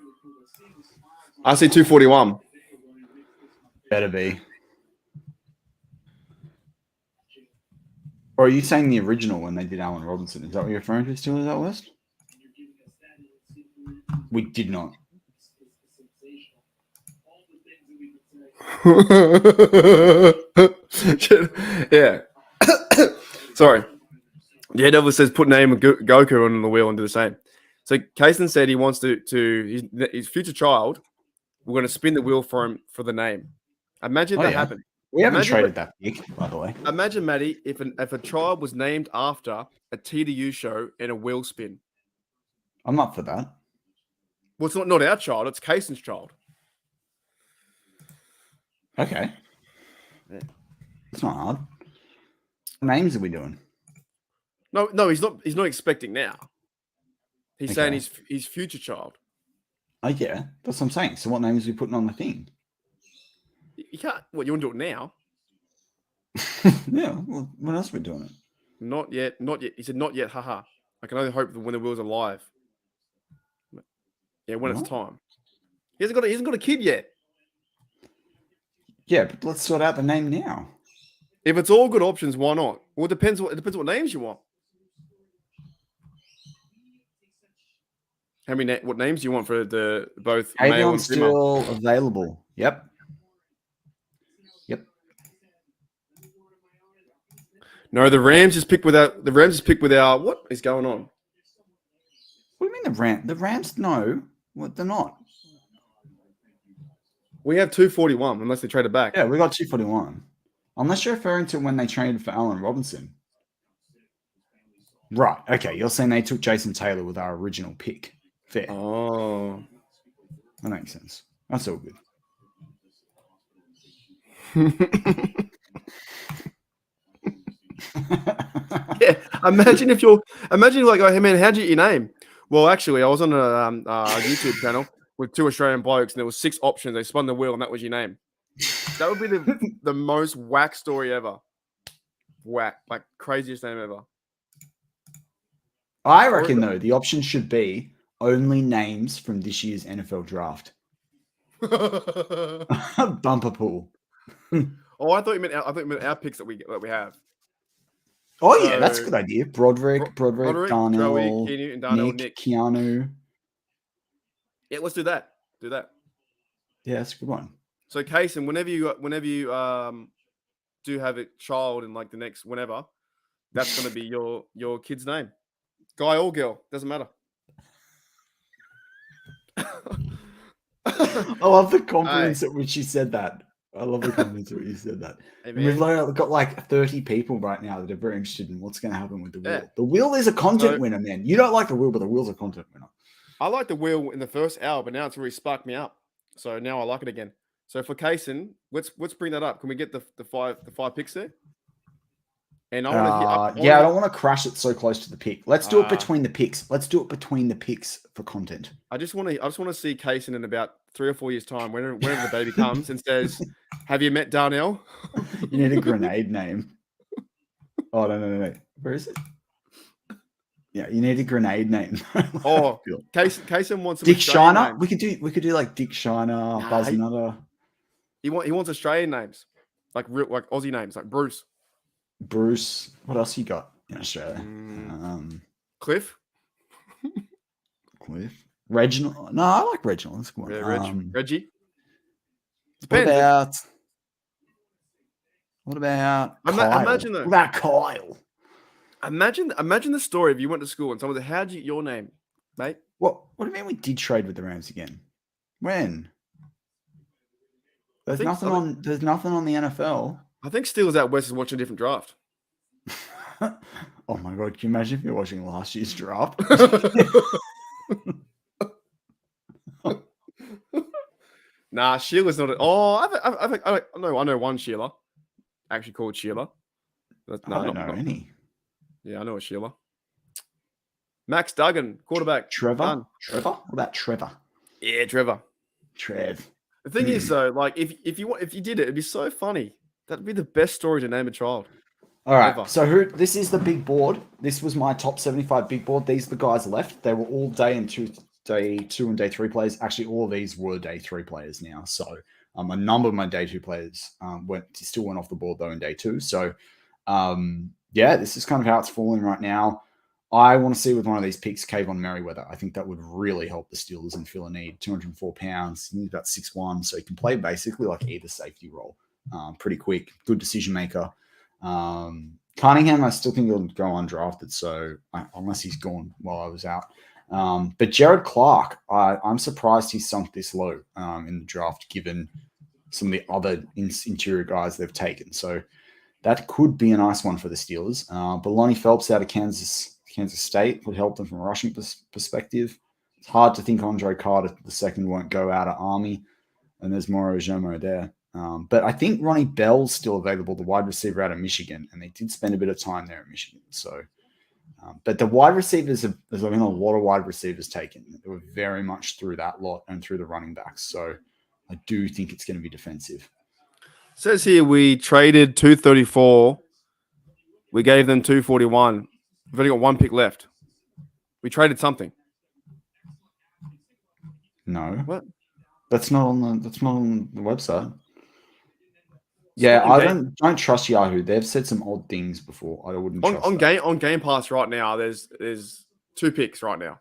I see 241. Better be. Or are you saying the original when they did Allen Robinson? Is that what you're referring to, Steelers Out West? We did not. Yeah. Sorry. Yeah, Devil says put name of Goku on the wheel and do the same. So Kaysen said he wants to his future child. We're going to spin the wheel for him for the name. Imagine that happened. We haven't traded that big, by the way. Imagine, Matty, if a child was named after a TDU show and a wheel spin. I'm up for that. Well, it's not our child. It's Kaysen's child. Okay. Yeah. It's not hard. What names are we doing? No, he's not. He's not expecting now. He's saying Okay. his future child. Oh yeah, that's what I'm saying. So what names are we putting on the thing? You can't. What, you want to do it now? Yeah. Well, when else are we doing it? Not yet. He said not yet. Haha. I can only hope that when the wheels are live. Yeah, when it's time. He hasn't got a kid yet. Yeah, but let's sort out the name now. If it's all good options, why not? Well, it depends what names you want. What names do you want for the both male and female? Still available. Yep. No, the Rams just picked without what is going on? What do you mean the Rams? The Rams, no. What, they're not. We have 241 unless they trade it back. Yeah, we got 241. Unless you're referring to when they traded for Allen Robinson. Right. Okay. You're saying they took Jason Taylor with our original pick. Fair. Oh. That makes sense. That's all good. Yeah. Imagine you're like, oh, hey man, how'd you get your name? Well, actually, I was on a YouTube channel with 2 Australian blokes, and there was 6 options. They spun the wheel, and that was your name. That would be the most whack story ever. Whack, like craziest name ever. I reckon though the option should be only names from this year's NFL draft. Bumper pool. Oh, I thought you meant our picks that we have. Oh yeah, that's a good idea. Broderick, Darnell, Joey, Keanu, and Darnell, Nick, Keanu. Yeah, let's do that. Yeah, that's a good one. So, Kaysen, whenever you do have a child in like the next whenever, that's going to be your kid's name, guy or girl, doesn't matter. I love the confidence at which you said that. I love the confidence at which you said that. Hey, and we've got like 30 people right now that are very interested in what's going to happen with the wheel. Yeah. The wheel is a content winner, man. You don't like the wheel, but the wheel's a content winner. I liked the wheel in the first hour, but now it's really sparked me up. So now I like it again. So for Kaysen, let's bring that up. Can we get the five picks there? And I want to. I don't want to crash it so close to the pick. Let's do it between the picks. Let's do it between the picks for content. I just want to see Kaysen in about 3 or 4 years' time, whenever the baby comes and says, "Have you met Darnell?" You need a grenade name. Oh no! Where is it? Yeah, you need a grenade name. Oh, Kaysen wants Dick Shiner. Names. We could do like Dick Shiner, Buzz Nutter. He wants Australian names, like Aussie names, like Bruce. What else you got in Australia? Cliff. Cliff. Reginald. No, I like Reginald. That's a good one. Yeah, Reggie. What Depends. about Kyle? Imagine though. What about Kyle? Imagine the story if you went to school and someone said, "How'd you get your name, mate?" What do you mean we did trade with the Rams again? When? There's nothing on the NFL. I think Steelers out west is watching a different draft. Oh my god! Can you imagine if you're watching last year's draft? Nah, Sheila's not. I know one Sheila, actually called Sheila. I don't know any. Yeah, I know a Sheila. Max Duggan, quarterback. Trevor. What about Trevor? Yeah, Trevor. Trev. The thing is, though, like if you did it, it'd be so funny. That'd be the best story to name a child. All right. Ever. So this is the big board. This was my top 75 big board. These are the guys left. They were all day two and day three players. Actually, all of these were day three players now. So a number of my day two players still went off the board though in day two. So this is kind of how it's falling right now. I want to see with one of these picks, Kayvon Merriweather. I think that would really help the Steelers and fill a need. 204 pounds. He's about 6'1", so he can play basically like either safety role. Pretty quick, good decision maker. Cunningham, I still think he'll go undrafted. So unless he's gone while I was out. But Jared Clark, I'm surprised he's sunk this low in the draft, given some of the other interior guys they've taken. So that could be a nice one for the Steelers. But Lonnie Phelps out of Kansas State would help them from a rushing perspective. It's hard to think Andre Carter II won't go out of Army, and there's Moro Jomo there. But I think Ronnie Bell's still available, the wide receiver out of Michigan, and they did spend a bit of time there at Michigan. So, but the wide receivers, there's been a lot of wide receivers taken. They were very much through that lot and through the running backs. So I do think it's going to be defensive. Says here we traded 234. We gave them 241. We've only got one pick left. We traded something. No. What? That's not on the website. Yeah, I don't trust Yahoo. They've said some odd things before. I wouldn't trust on Game Pass right now. There's two picks right now.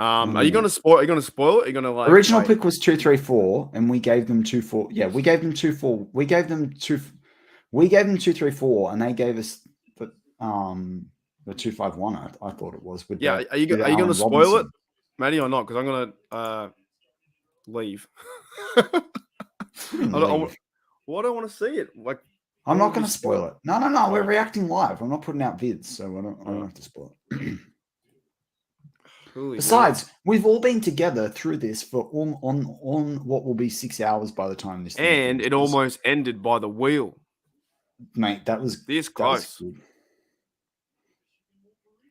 Are you going to spoil? Are you going to spoil it? Are you going to like original pick was 234, and we gave them 24. Yeah, we gave them 24. We gave them 234, and they gave us the 251. I thought it was. With are you going to spoil it, Matty, or not? Because I'm going to leave. I don't want to see it. Like I'm not going to spoil it. No. We're reacting live. I'm not putting out vids, so I don't have to spoil it. Besides, we've all been together through this for on what will be 6 hours by the time this. And it almost ended by the wheel, mate. That was this close.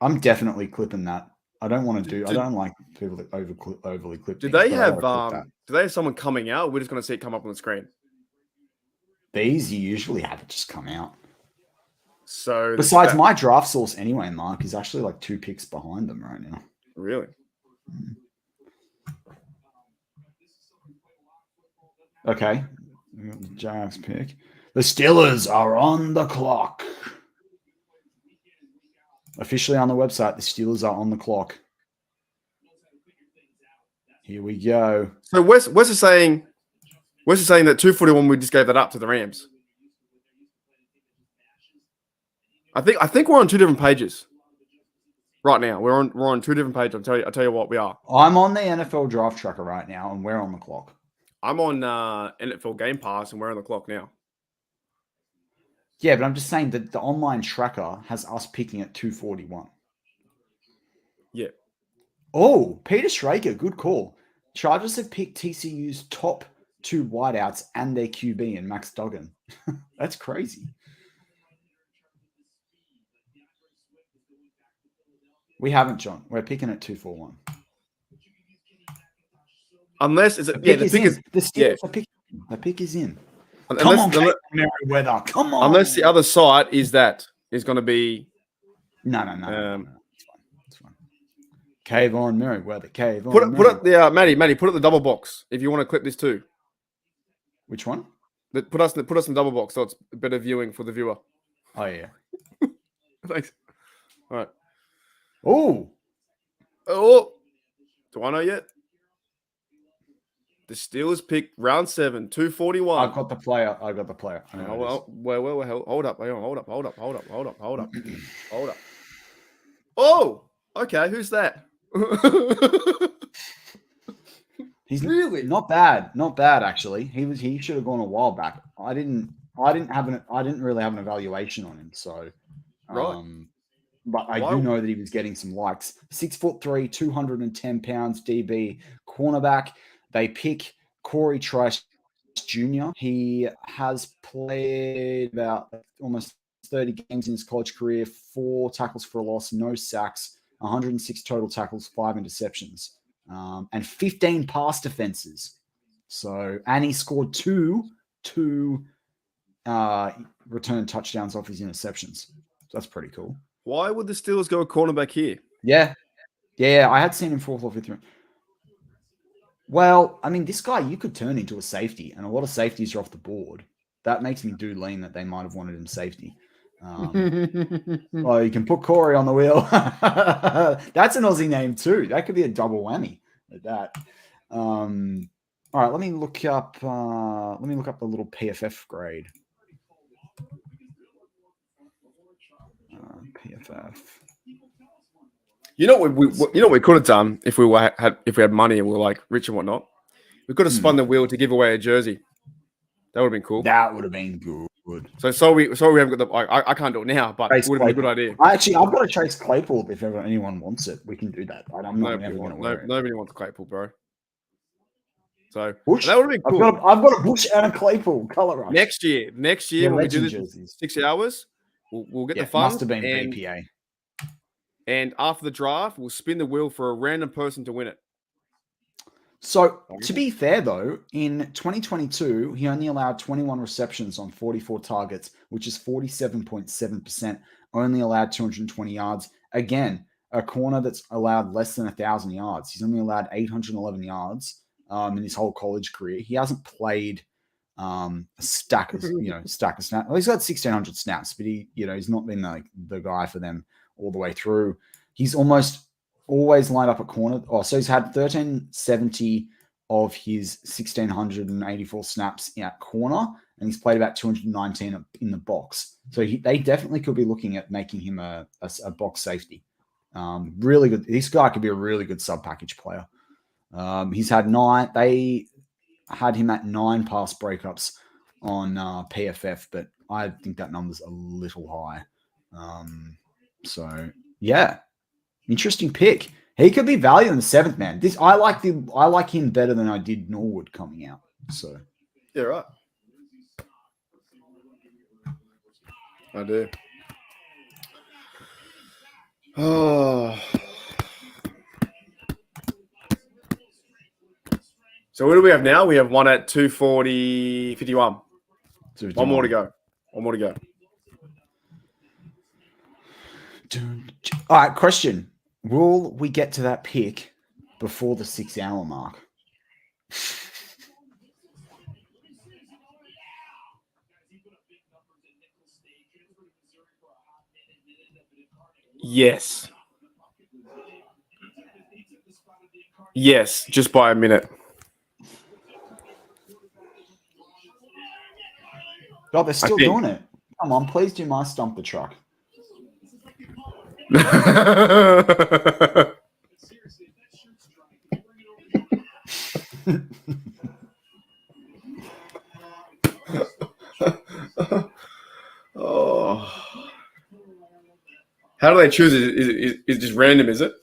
I'm definitely clipping that. I don't want to do. I don't like people that overly clip. Do they have someone coming out? Or we're just going to see it come up on the screen. These you usually have it just come out. So besides, my draft source anyway, Mark, is actually like 2 picks behind them right now. Really? Okay. We got the Jags pick. The Steelers are on the clock. Officially on the website, the Steelers are on the clock. Here we go. So Wes is saying that 241 we just gave that up to the Rams. I think we're on 2 different pages. Right now, we're on 2 different pages. I'll tell you what we are. I'm on the NFL draft tracker right now, and we're on the clock. I'm on NFL Game Pass, and we're on the clock now. Yeah, but I'm just saying that the online tracker has us picking at 241. Yeah. Oh, Peter Schrager, good call. Chargers have picked TCU's top 2 wideouts and their QB in Max Duggan. That's crazy. We haven't, John. We're picking at 241. Unless the pick is the pick is in. Merriweather. Come on. Unless the other side is going to be no. It's fine. Kayvon Merriweather. Put up the Matty. Put up the double box if you want to clip this too. Which one? Put us in the double box so it's better viewing for the viewer. Oh yeah. Thanks. All right. Oh, Do I know yet? The Steelers pick round 7, 241. I've got the player. I know who it is. Well, hold up. Hang on, hold up. Oh, okay. Who's that? He's Really? not bad. Not bad actually. He should have gone a while back. I didn't really have an evaluation on him. So, Right. but I do know that he was getting some likes. 6'3", 210 pounds, DB, cornerback. They pick Corey Trice Jr. He has played about almost 30 games in his college career, 4 tackles for a loss, no sacks, 106 total tackles, 5 interceptions, and 15 pass defenses. So, and he scored two return touchdowns off his interceptions. So that's pretty cool. Why would the Steelers go a cornerback here? Yeah. I had seen him 4th or 5th round. Well, I mean, this guy you could turn into a safety, and a lot of safeties are off the board. That makes me do lean that they might have wanted him safety. Well, you can put Corey on the wheel. That's an Aussie name too. That could be a double whammy at that. All right, let me look up the little PFF grade. PFF. You know what we could have done if we had money and we were like rich and whatnot. We could have spun the wheel to give away a jersey. That would have been cool. That would have been good. So we haven't got the. I can't do it now, but it would have been a good idea. I've got a Chase Claypool. If anyone wants it, we can do that. I'm not never going to wear it. Nobody wants Claypool, bro. So Bush? that would have been cool. I've got a Bush and a Claypool color rush. Next year when we do this jerseys. 6 hours, we'll get the funds. Must have been BPA. And after the draft, we'll spin the wheel for a random person to win it. So, to be fair, though, in 2022, he only allowed 21 receptions on 44 targets, which is 47.7%, only allowed 220 yards. Again, a corner that's allowed less than 1,000 yards. He's only allowed 811 yards in his whole college career. He hasn't played a stack of snaps. Well, he's got 1,600 snaps, but he's not been the guy for them all the way through. He's almost always lined up at corner. So he's had 1,370 of his 1,684 snaps at corner, and he's played about 219 in the box. So they definitely could be looking at making him a box safety. Really good. This guy could be a really good sub-package player. He's had 9. They had him at 9 pass breakups on PFF, but I think that number's a little high. So yeah, interesting pick. He could be valued in the 7th, man. I like him better than I did Norwood coming out. So yeah, right. I do. Oh. So what do we have now? We have one at 240, 51. 1 more to go. All right, question. Will we get to that pick before the 6-hour mark? Yes. Yes, just by a minute. Oh, they're still doing it. Come on, please do my stump the truck. Oh. How do they choose it? Is it just random, is it?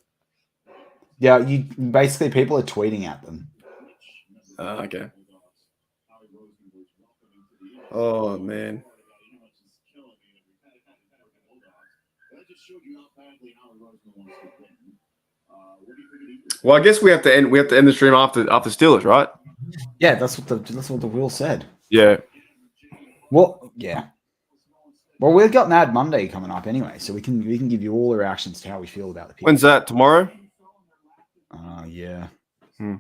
Yeah, basically people are tweeting at them. Okay. Oh, man. Well, I guess we have to end the stream after Steelers, right? Yeah, that's what the wheel said. Yeah. Well, yeah. Well, we've got Mad Monday coming up anyway, so we can give you all the reactions to how we feel about the pick. When's that? Tomorrow? Yeah. Yeah.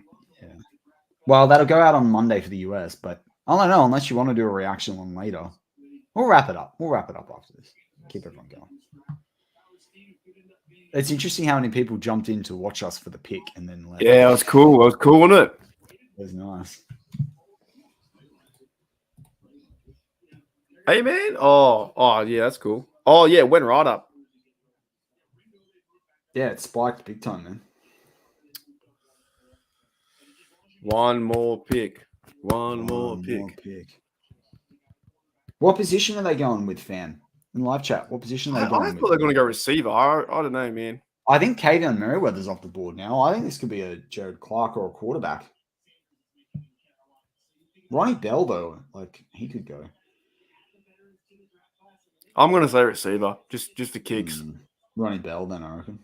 Well, that'll go out on Monday for the US, but I don't know, unless you want to do a reaction one later. We'll wrap it up. We'll wrap it up after this. Keep everyone going. It's interesting how many people jumped in to watch us for the pick and then left. Yeah, it was cool. It was cool, wasn't it? It was nice. Hey, man. Oh, yeah, that's cool. Oh, yeah, it went right up. Yeah, it spiked big time, man. One more pick. One more One pick. pick. What position are they going with, fan? In live chat, what position are I they going thought with? they were going to go receiver. I don't know, man. I think Kavion Merriweather's off the board now. I think this could be a Jared Clark or a quarterback. Ronnie Bell, though, like, he could go. I'm going to say receiver, just for kicks. Ronnie Bell, then, I reckon.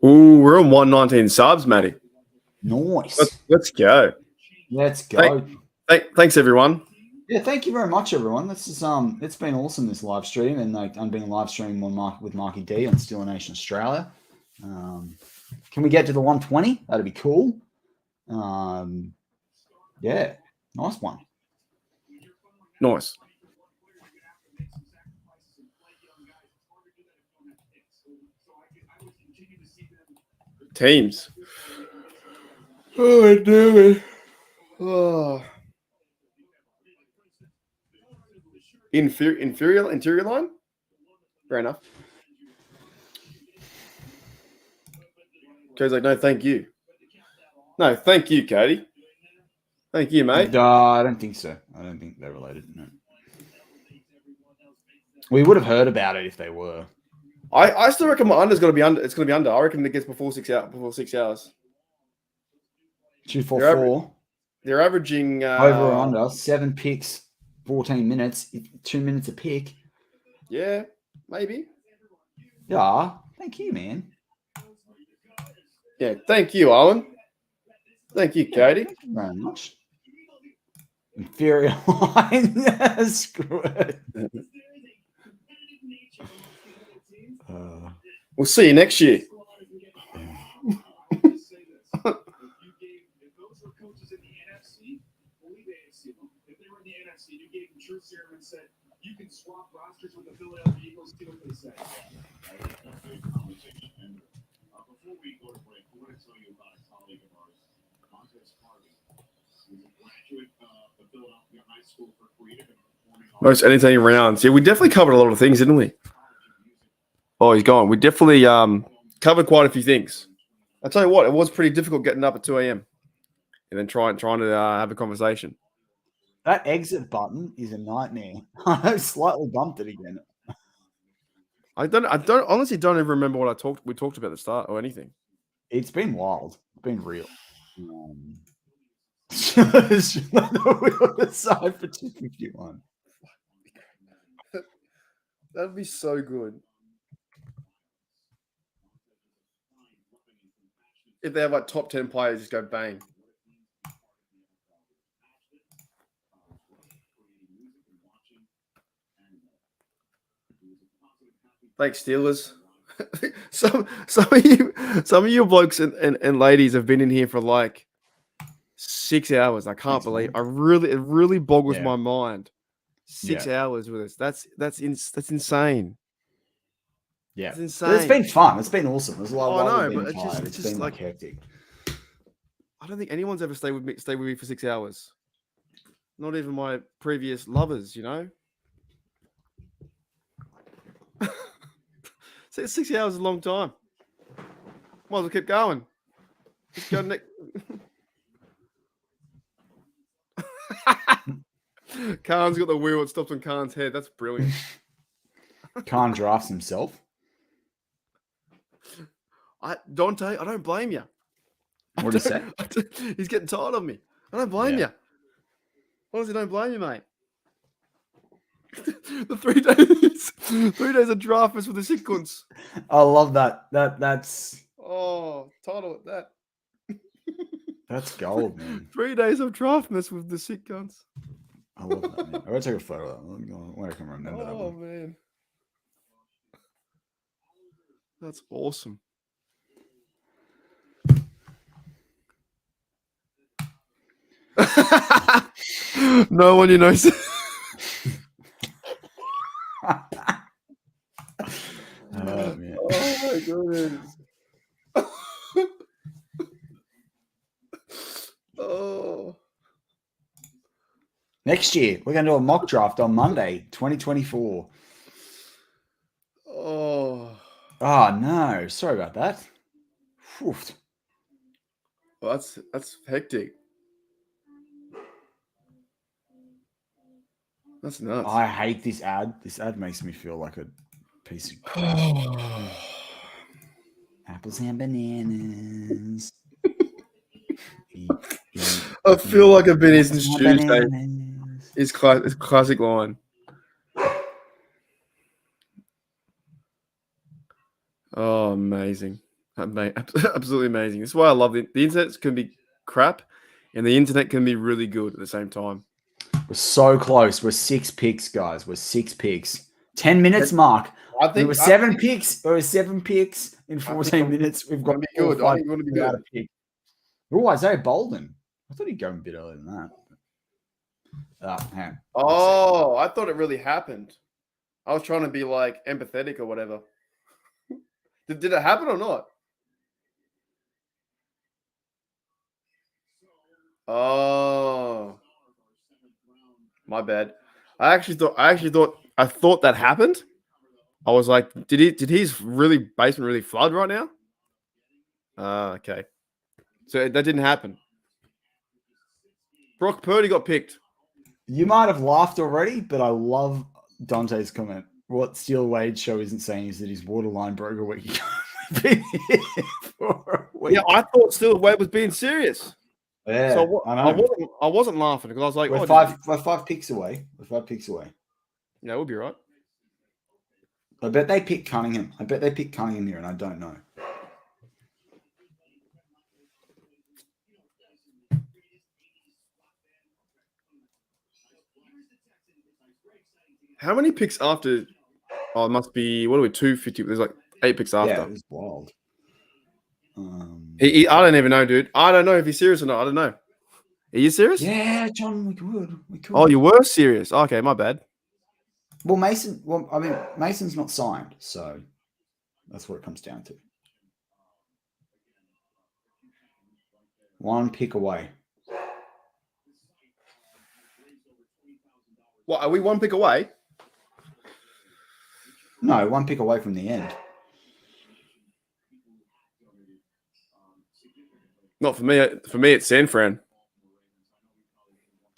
Ooh, we're on 119 subs, Matty. Nice. Let's go. Let's go. Thanks, everyone. Yeah, thank you very much, everyone. This is it's been awesome, this live stream, and I'm being live streaming with Marky D on Steeler Nation Australia. Can we get to the 120? That'd be cool. Yeah, nice one. Nice. Teams. Oh, damn it. Oh. Interior line? Fair enough. Cody's like, no, thank you. No, thank you, Cody. Thank you, mate. I don't think so. I don't think they're related. No. We would have heard about it if they were. I still reckon my under's going to be under. It's going to be under. I reckon it gets before 6 hours. 244. They're averaging over or under 7 picks, 14 minutes, 2 minutes a pick. Yeah, maybe. Yeah, thank you, man. Yeah, thank you, Owen. Thank you, Cody. Thank you very much. Inferior line. Screw it. We'll see you next year. You can swap rosters with the Philadelphia Eagles, see what they say. Before we go to break, we want to tell you about a colleague of ours, Harvin. He's a graduate of Philadelphia High School for Creative and Performing Arts. Most entertaining rounds. Yeah, we definitely covered a lot of things, didn't we? Oh, he's gone. We definitely covered quite a few things. I tell you what, it was pretty difficult getting up at 2 a.m. and then trying to have a conversation. That exit button is a nightmare. I slightly bumped it again. I honestly don't even remember what we talked about at the start or anything. It's been wild. It's been real. Aside for 251. That'd be so good. If they have like top 10 players, just go bang. Thanks, Steelers. some of you blokes and ladies have been in here for like 6 hours. I can't believe. It really boggles my mind. 6 hours with us. That's insane. Yeah, it's insane. But it's been fun. It's been awesome. There's a lot. I know, but it's just been like hectic. I don't think anyone's ever stayed with me for 6 hours. Not even my previous lovers, you know. 6 hours is a long time. Might as well keep going. Just go next. Khan's got the wheel. It stops on Khan's head. That's brilliant. Khan drafts himself. Dante, I don't blame you. What did he say? He's getting tired of me. I don't blame you. Honestly, don't blame you, mate. The 3 days of draft us with the sequence. I love that. That's title it that. That's gold, man. 3 days of draftmas with the sick guns. I love that, man. I gotta take a photo of that. I can remember that one. Man. That's awesome. No one you know. Oh, man. Oh my goodness. Oh. Next year, we're going to do a mock draft on Monday, 2024. Oh. Oh, no. Sorry about that. Whew. Well, that's hectic. That's nuts. I hate this ad. This ad makes me feel like a piece of crap. Apples and bananas. I feel like I've been eating Apples and Tuesday. bananas. It's classic line. Oh, amazing. Absolutely amazing. This is why I love it. The internet can be crap and the internet can be really good at the same time. We're so close. We're 6 picks, guys. We're 6 picks. 10 minutes, Mark. I think We were 7 picks. We were 7 picks in 14 minutes. We've got gonna be four or good. I five think we're gonna be picks out good. of pick. Oh, Isaiah Bolden. I thought he'd go a bit earlier than that. Hang on. Oh, I thought it really happened. I was trying to be like empathetic or whatever. Did it happen or not? Oh, my bad. I thought that happened. I was like, did his basement really flood right now? Okay. So that didn't happen. Brock Purdy got picked. You might have laughed already, but I love Dante's comment. What Steel Wade show isn't saying is that his waterline broke a week ago. Been here for a week. Yeah, I thought Steel Wade was being serious. Yeah, So I know. I wasn't laughing because I was like, We're oh, 5 picks away. We're 5 picks away. yeah, we'll be right. I bet they pick Cunningham. Here, and I don't know. How many picks after? Oh, it must be, what are we, 250? There's like 8 picks after. Yeah, it was wild. I don't even know, dude. I don't know if he's serious or not. I don't know. Are you serious? Yeah, John, we could. Oh, you were serious. Okay, my bad. Well, Mason's not signed, so that's what it comes down to. 1 pick away. What, are we 1 pick away? No, 1 pick away from the end. Not for me. For me, it's San Fran.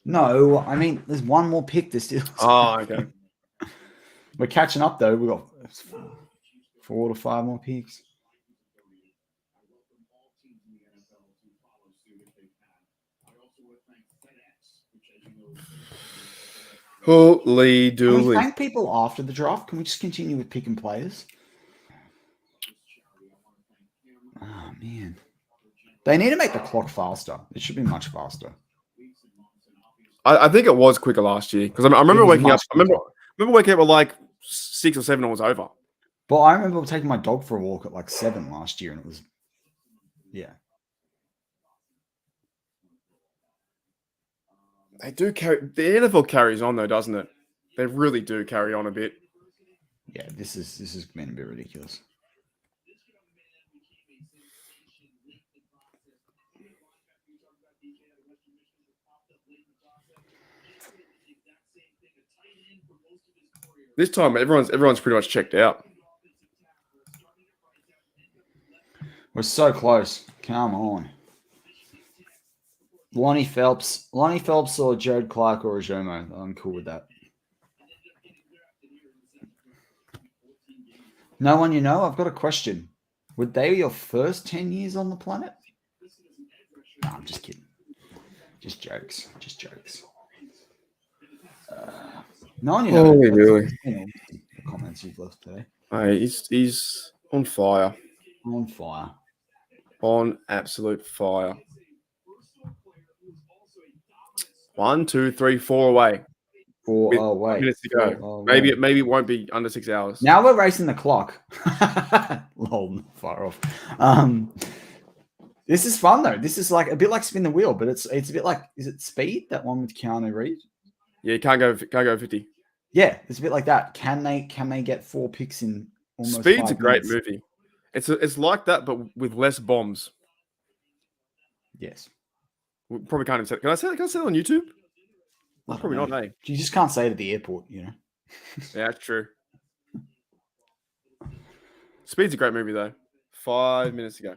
No, I mean, there's 1 more pick to steal. Oh, okay. We're catching up, though. We've got 4 to 5 more picks. Holy Can we dooly. thank people after the draft? Can we just continue with picking players? Oh, man. They need to make the clock faster. It should be much faster. I think it was quicker last year because I remember waking up. I remember waking up at like 6 or 7 and it was over. But I remember taking my dog for a walk at like 7 last year, and it was, yeah. They do carry. The NFL carries on though, doesn't it? They really do carry on a bit. Yeah, this is going to be ridiculous. This time, everyone's pretty much checked out. We're so close. Come on. Lonnie Phelps or Jared Clark or Ajomo. I'm cool with that. No one you know? I've got a question. Would they be your first 10 years on the planet? No, I'm just kidding. Just jokes. No one you know. Holy really? The comments you've left today. Hey, he's on fire. On fire. On absolute fire. 1, 2, 3, 4 away. 4 With away. minutes to go. 4 Maybe away. it won't be under 6 hours. Now we're racing the clock. Lol, not far off. This is fun though. This is like a bit like spin the wheel, but it's a bit like, is it Speed, that one with Keanu Reeves? Yeah, you can't go 50. Yeah, it's a bit like that. Can they get 4 picks in almost Speed's a 5 great minutes? movie. It's like that, but with less bombs. Yes. We probably can't even say. Can I say it on YouTube? I don't Probably know. not, eh? You just can't say it at the airport, you know. Yeah, that's true. Speed's a great movie, though. 5 minutes ago.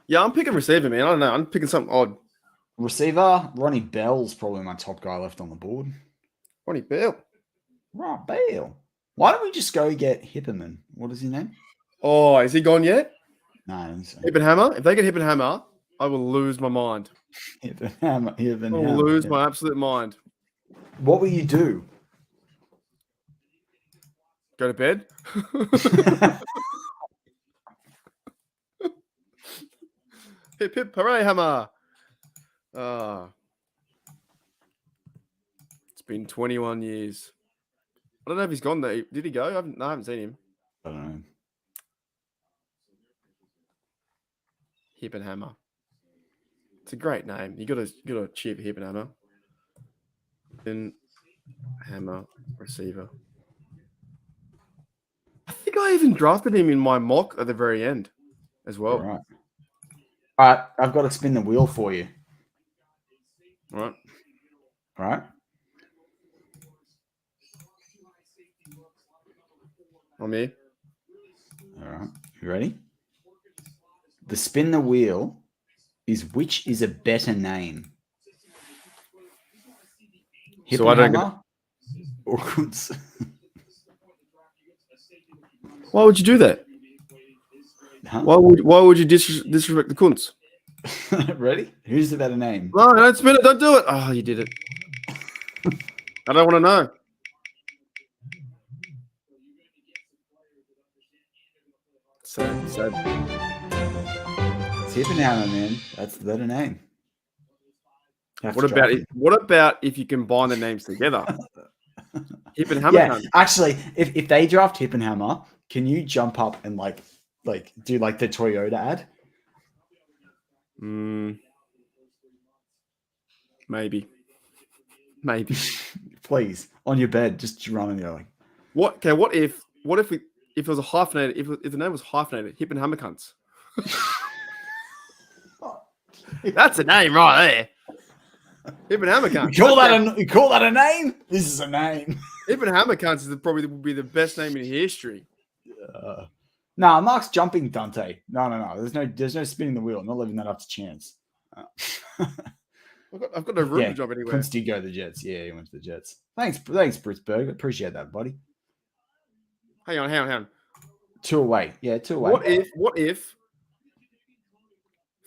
Yeah, I'm picking receiver, man. I don't know. I'm picking something odd. Receiver, Ronnie Bell's probably my top guy left on the board. Ronnie Bell. Right, Bell. Why don't we just go get Hipperman? What is his name? Oh, is he gone yet? No, I don't think so. Hip and Hammer. If they get Hip and Hammer, I will lose my mind. Hipperman. I will lose my absolute mind. What will you do? Go to bed. Hip hip hooray, Hammer. It's been 21 years. I don't know if he's gone there. Did he go? I haven't seen him. I don't know. Hip and Hammer. It's a great name. You gotta cheer for Hip and Hammer. Then Hammer receiver. I think I even drafted him in my mock at the very end as well. All right, I've got to spin the wheel for you. All right. All right. I'm here. All right. You ready? The spin the wheel is which is a better name? So I don't get- Hippenhammer or Kuntz? Why would you do that? Huh? Why would you disrespect the Kunz? Ready? Who's the better name? No, don't spin it. Don't do it. Oh, you did it. I don't want to know. Sad. It's Hippenhammer, man. That's the better name. What about if you combine the names together? Hip and Hammer. Yeah, actually, if they draft Hippenhammer, can you jump up and like do like the Toyota ad? Maybe. Please, on your bed, just run and go like. What? Okay. What if it was a hyphenated? If the name was hyphenated, Hip and Hammer cunts. That's a name right there. Hip and Hammer cunts. You call that a name? This is a name. Hip and Hammer cunts is probably would be the best name in history. Nah, Mark's jumping Dante. No. There's no spinning the wheel. I'm not leaving that up to chance. I've got no room to jump anywhere. Kuntz did go to the Jets. Yeah, he went to the Jets. Thanks, Britzberg. Appreciate that, buddy. Hang on. 2 away. Yeah, 2 away. What if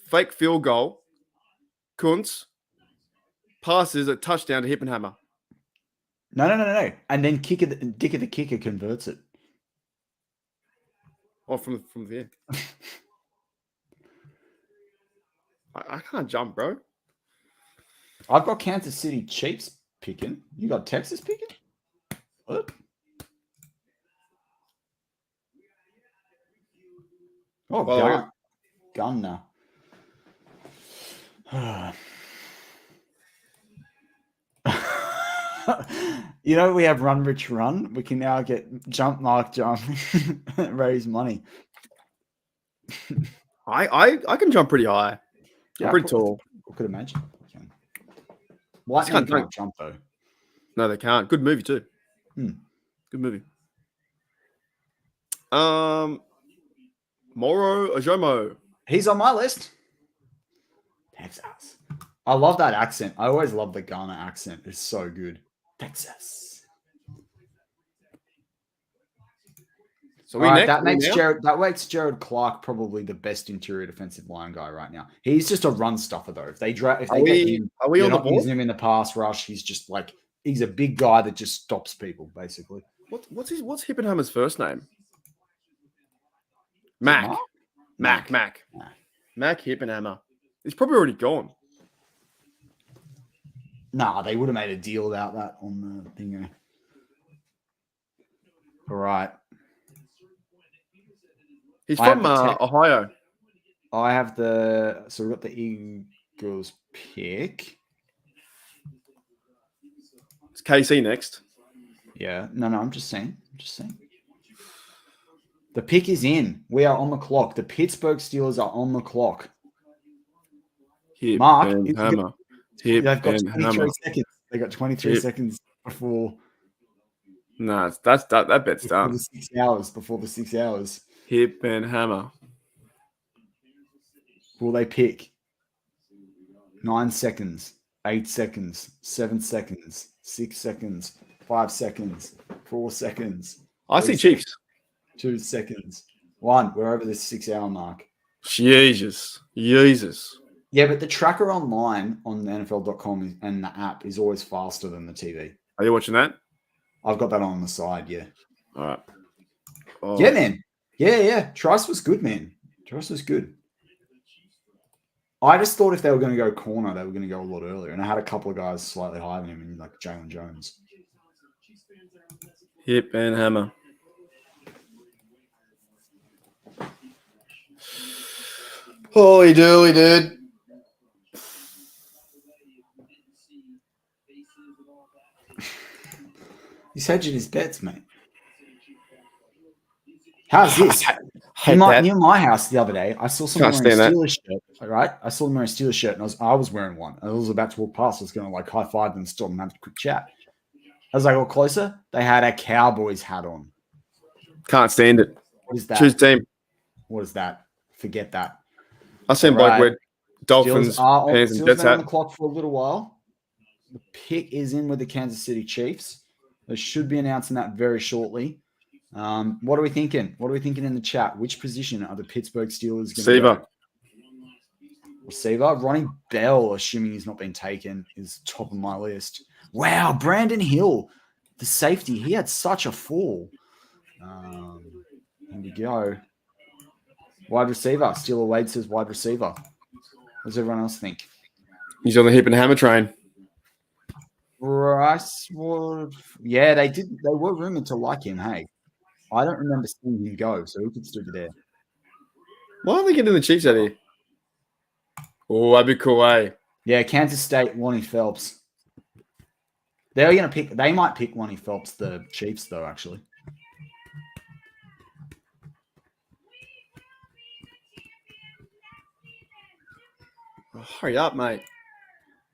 fake field goal, Kuntz passes a touchdown to Hip and Hammer? No. And then Dick of the kicker converts it. Oh, from there. I can't jump, bro. I've got Kansas City Chiefs picking. You got Texas picking? What? Oh, Well, Gunner. You know, we have Run Rich Run. We can now get Jump Mark Jump, raise money. I can jump pretty high. Yeah, I'm pretty tall. I could imagine. Lightning can't jump though. No, they can't. Good movie too. Good movie. Moro Ojomo. He's on my list. Texas. I love that accent. I always love the Ghana accent. It's so good. Texas. So that makes Jared Clark probably the best interior defensive line guy right now. He's just a run stuffer though. If they get him, are we on the not board? using him in the pass rush. He's just like he's a big guy that just stops people basically. What's Hip and Hammer's first name? Mac. Mac Hip and Hammer. He's probably already gone. Nah, they would have made a deal about that on the thing. All right. He's I have from the tech- Ohio. I have so we've got the Eagles pick. It's KC next. Yeah. No, I'm just saying. The pick is in. We are on the clock. The Pittsburgh Steelers are on the clock. Hip Mark, and hammer. Hip they've got and 23 hammer. seconds. They got 23 seconds before Nah, that bet's done. the 6 hours. Before the 6 hours. Hip and hammer. Will they pick 9 seconds, 8 seconds, 7 seconds, 6 seconds, 5 seconds, 4 seconds? I see Chiefs. 2 seconds. 1. We're over the 6 hour mark. Jesus. Yeah, but the tracker online on NFL.com and the app is always faster than the TV. Are you watching that? I've got that on the side, yeah. All right. Oh. Yeah, man. Yeah. Trice was good, man. Trice was good. I just thought if they were going to go corner, they were going to go a lot earlier. And I had a couple of guys slightly higher than him, like Jalen Jones. Hip and hammer. Holy dooly, dude. He's hedging his bets, mate. How's this? Hate Near my house the other day, I saw someone wearing a Steelers shirt. All right, I saw them wearing a Steelers shirt, and I was wearing one. I was about to walk past. I was going to like high five them, stop, and have a quick chat. As I got closer, they had a Cowboys hat on. Can't stand it. What is that? Choose team. What is that? Forget that. I seen Blake wear Dolphins, Steelers Pants, and Jets been on hat. the clock for a little while. The pick is in with the Kansas City Chiefs. They should be announcing that very shortly. What are we thinking? What are we thinking in the chat? Which position are the Pittsburgh Steelers going to go? Receiver. Ronnie Bell, assuming he's not been taken, is top of my list. Wow, Brandon Hill, the safety. He had such a fall. Here we go. Wide receiver. Steeler Wade says wide receiver. What does everyone else think? He's on the hip and hammer train. Bryce Wood. Yeah, they did. They were rumored to like him. Hey, I don't remember seeing him go, so he could still be there. Why are they getting the Chiefs out of here? Oh, that'd be cool, eh? Yeah, Kansas State, Lonnie Phelps. They're going to pick. They might pick Lonnie Phelps, the Chiefs, though. Actually, Oh, hurry up, mate.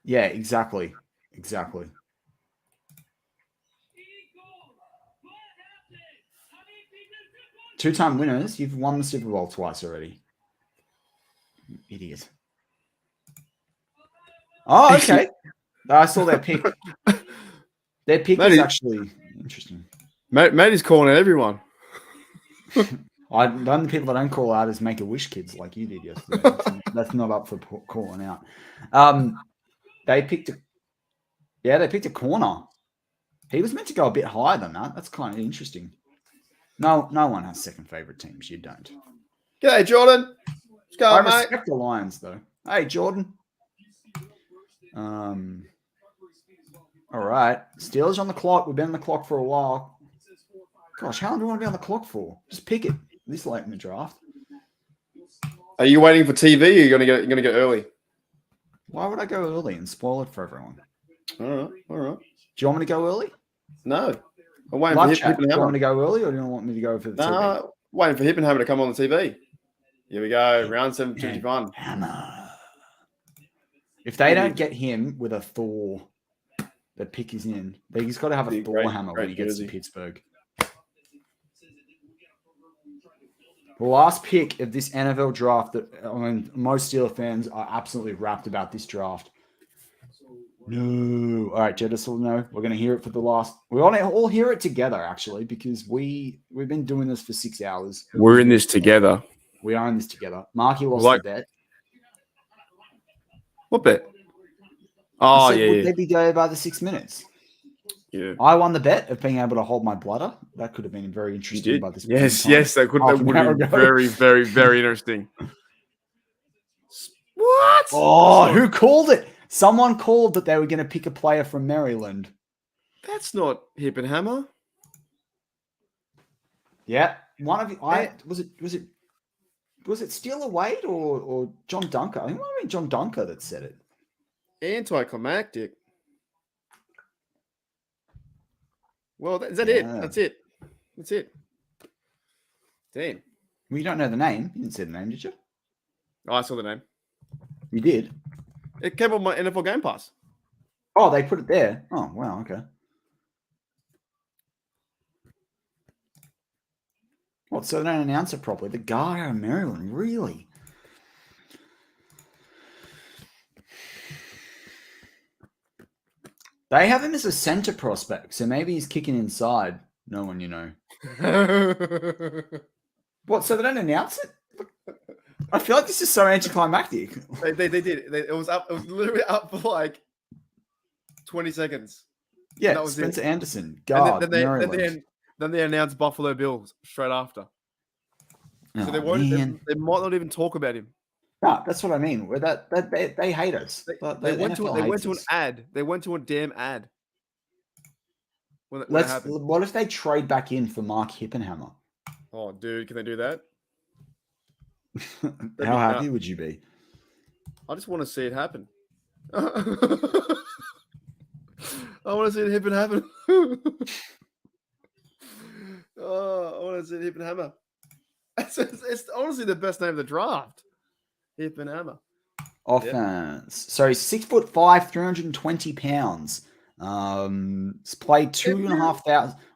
yeah, exactly. Two-time winners. You've won the Super Bowl twice already. You idiot. Oh, okay. I saw their pick. Their pick is actually interesting. Matty's calling out everyone. The only people that don't call out is Make-A-Wish kids like you did yesterday. That's not up for calling out. They picked a corner. He was meant to go a bit higher than that. That's kind of interesting. No one has second favorite teams. You don't. G'day, Jordan. Let's go, I mate. respect the Lions, though. Hey, Jordan. All right. Steelers on the clock. We've been on the clock for a while. Gosh, how long do you want to be on the clock for? Just pick it this late in the draft. Are you waiting for TV or you're gonna go early? Why would I go early and spoil it for everyone? All right. Do you want me to go early? No. I'm waiting Live for chat. Hip and Do you want Hammer. me to go early or do you want me to go for the TV? No, waiting for Hip and Hammer to come on the TV. Here we go. Round 7:51. Hammer. If they don't get him with a Thor, the pick is in. He's got to have a Thor hammer when he gets to Pittsburgh. The last pick of this NFL draft that most Steelers fans are absolutely wrapped about this draft. No. All right, Jed, us all know. We're going to hear it for the last. We want to all hear it together, actually, because we've been doing this for 6 hours. We're in this together. We are in this together. Marky lost the bet. What bet? Oh, said, yeah. Would they be go by the 6 minutes? Yeah. I won the bet of being able to hold my bladder. That could have been very interesting by this. Yes, that would have been very, very, very interesting. What? Oh, who called it? Someone called that they were going to pick a player from Maryland. That's not Hip and Hammer. Yeah, one of you. Was it Steeler Wade or John Dunker? I think it might have been John Dunker that said it. Anticlimactic. Well, is that it? Yeah. That's it. That's it. Damn. Well, you don't know the name. You didn't say the name, did you? Oh, I saw the name. You did. It came on my NFL Game Pass. Oh, they put it there. Oh, wow. Okay. What? So they don't announce it properly. The guy out of Maryland, really? They have him as a center prospect, so maybe he's kicking inside. No one, you know. What? So they don't announce it? I feel like this is so anticlimactic. They did. It was up. It was literally up for like 20 seconds. Yeah, that was Spencer it. Anderson. God, Then they announced Buffalo Bills straight after. So they won't. They might not even talk about him. No, that's what I mean. Where they hate us. They went to an ad. They went to a damn ad. What if they trade back in for Mark Hippenhammer? Oh, dude, can they do that? How happy would you be? I just want to see it happen. I want to see it hip and happen. I want to see it hip and hammer. It's honestly the best name of the draft. Hip and hammer. Offense. Yep. So he's 6'5", 320 pounds. He's played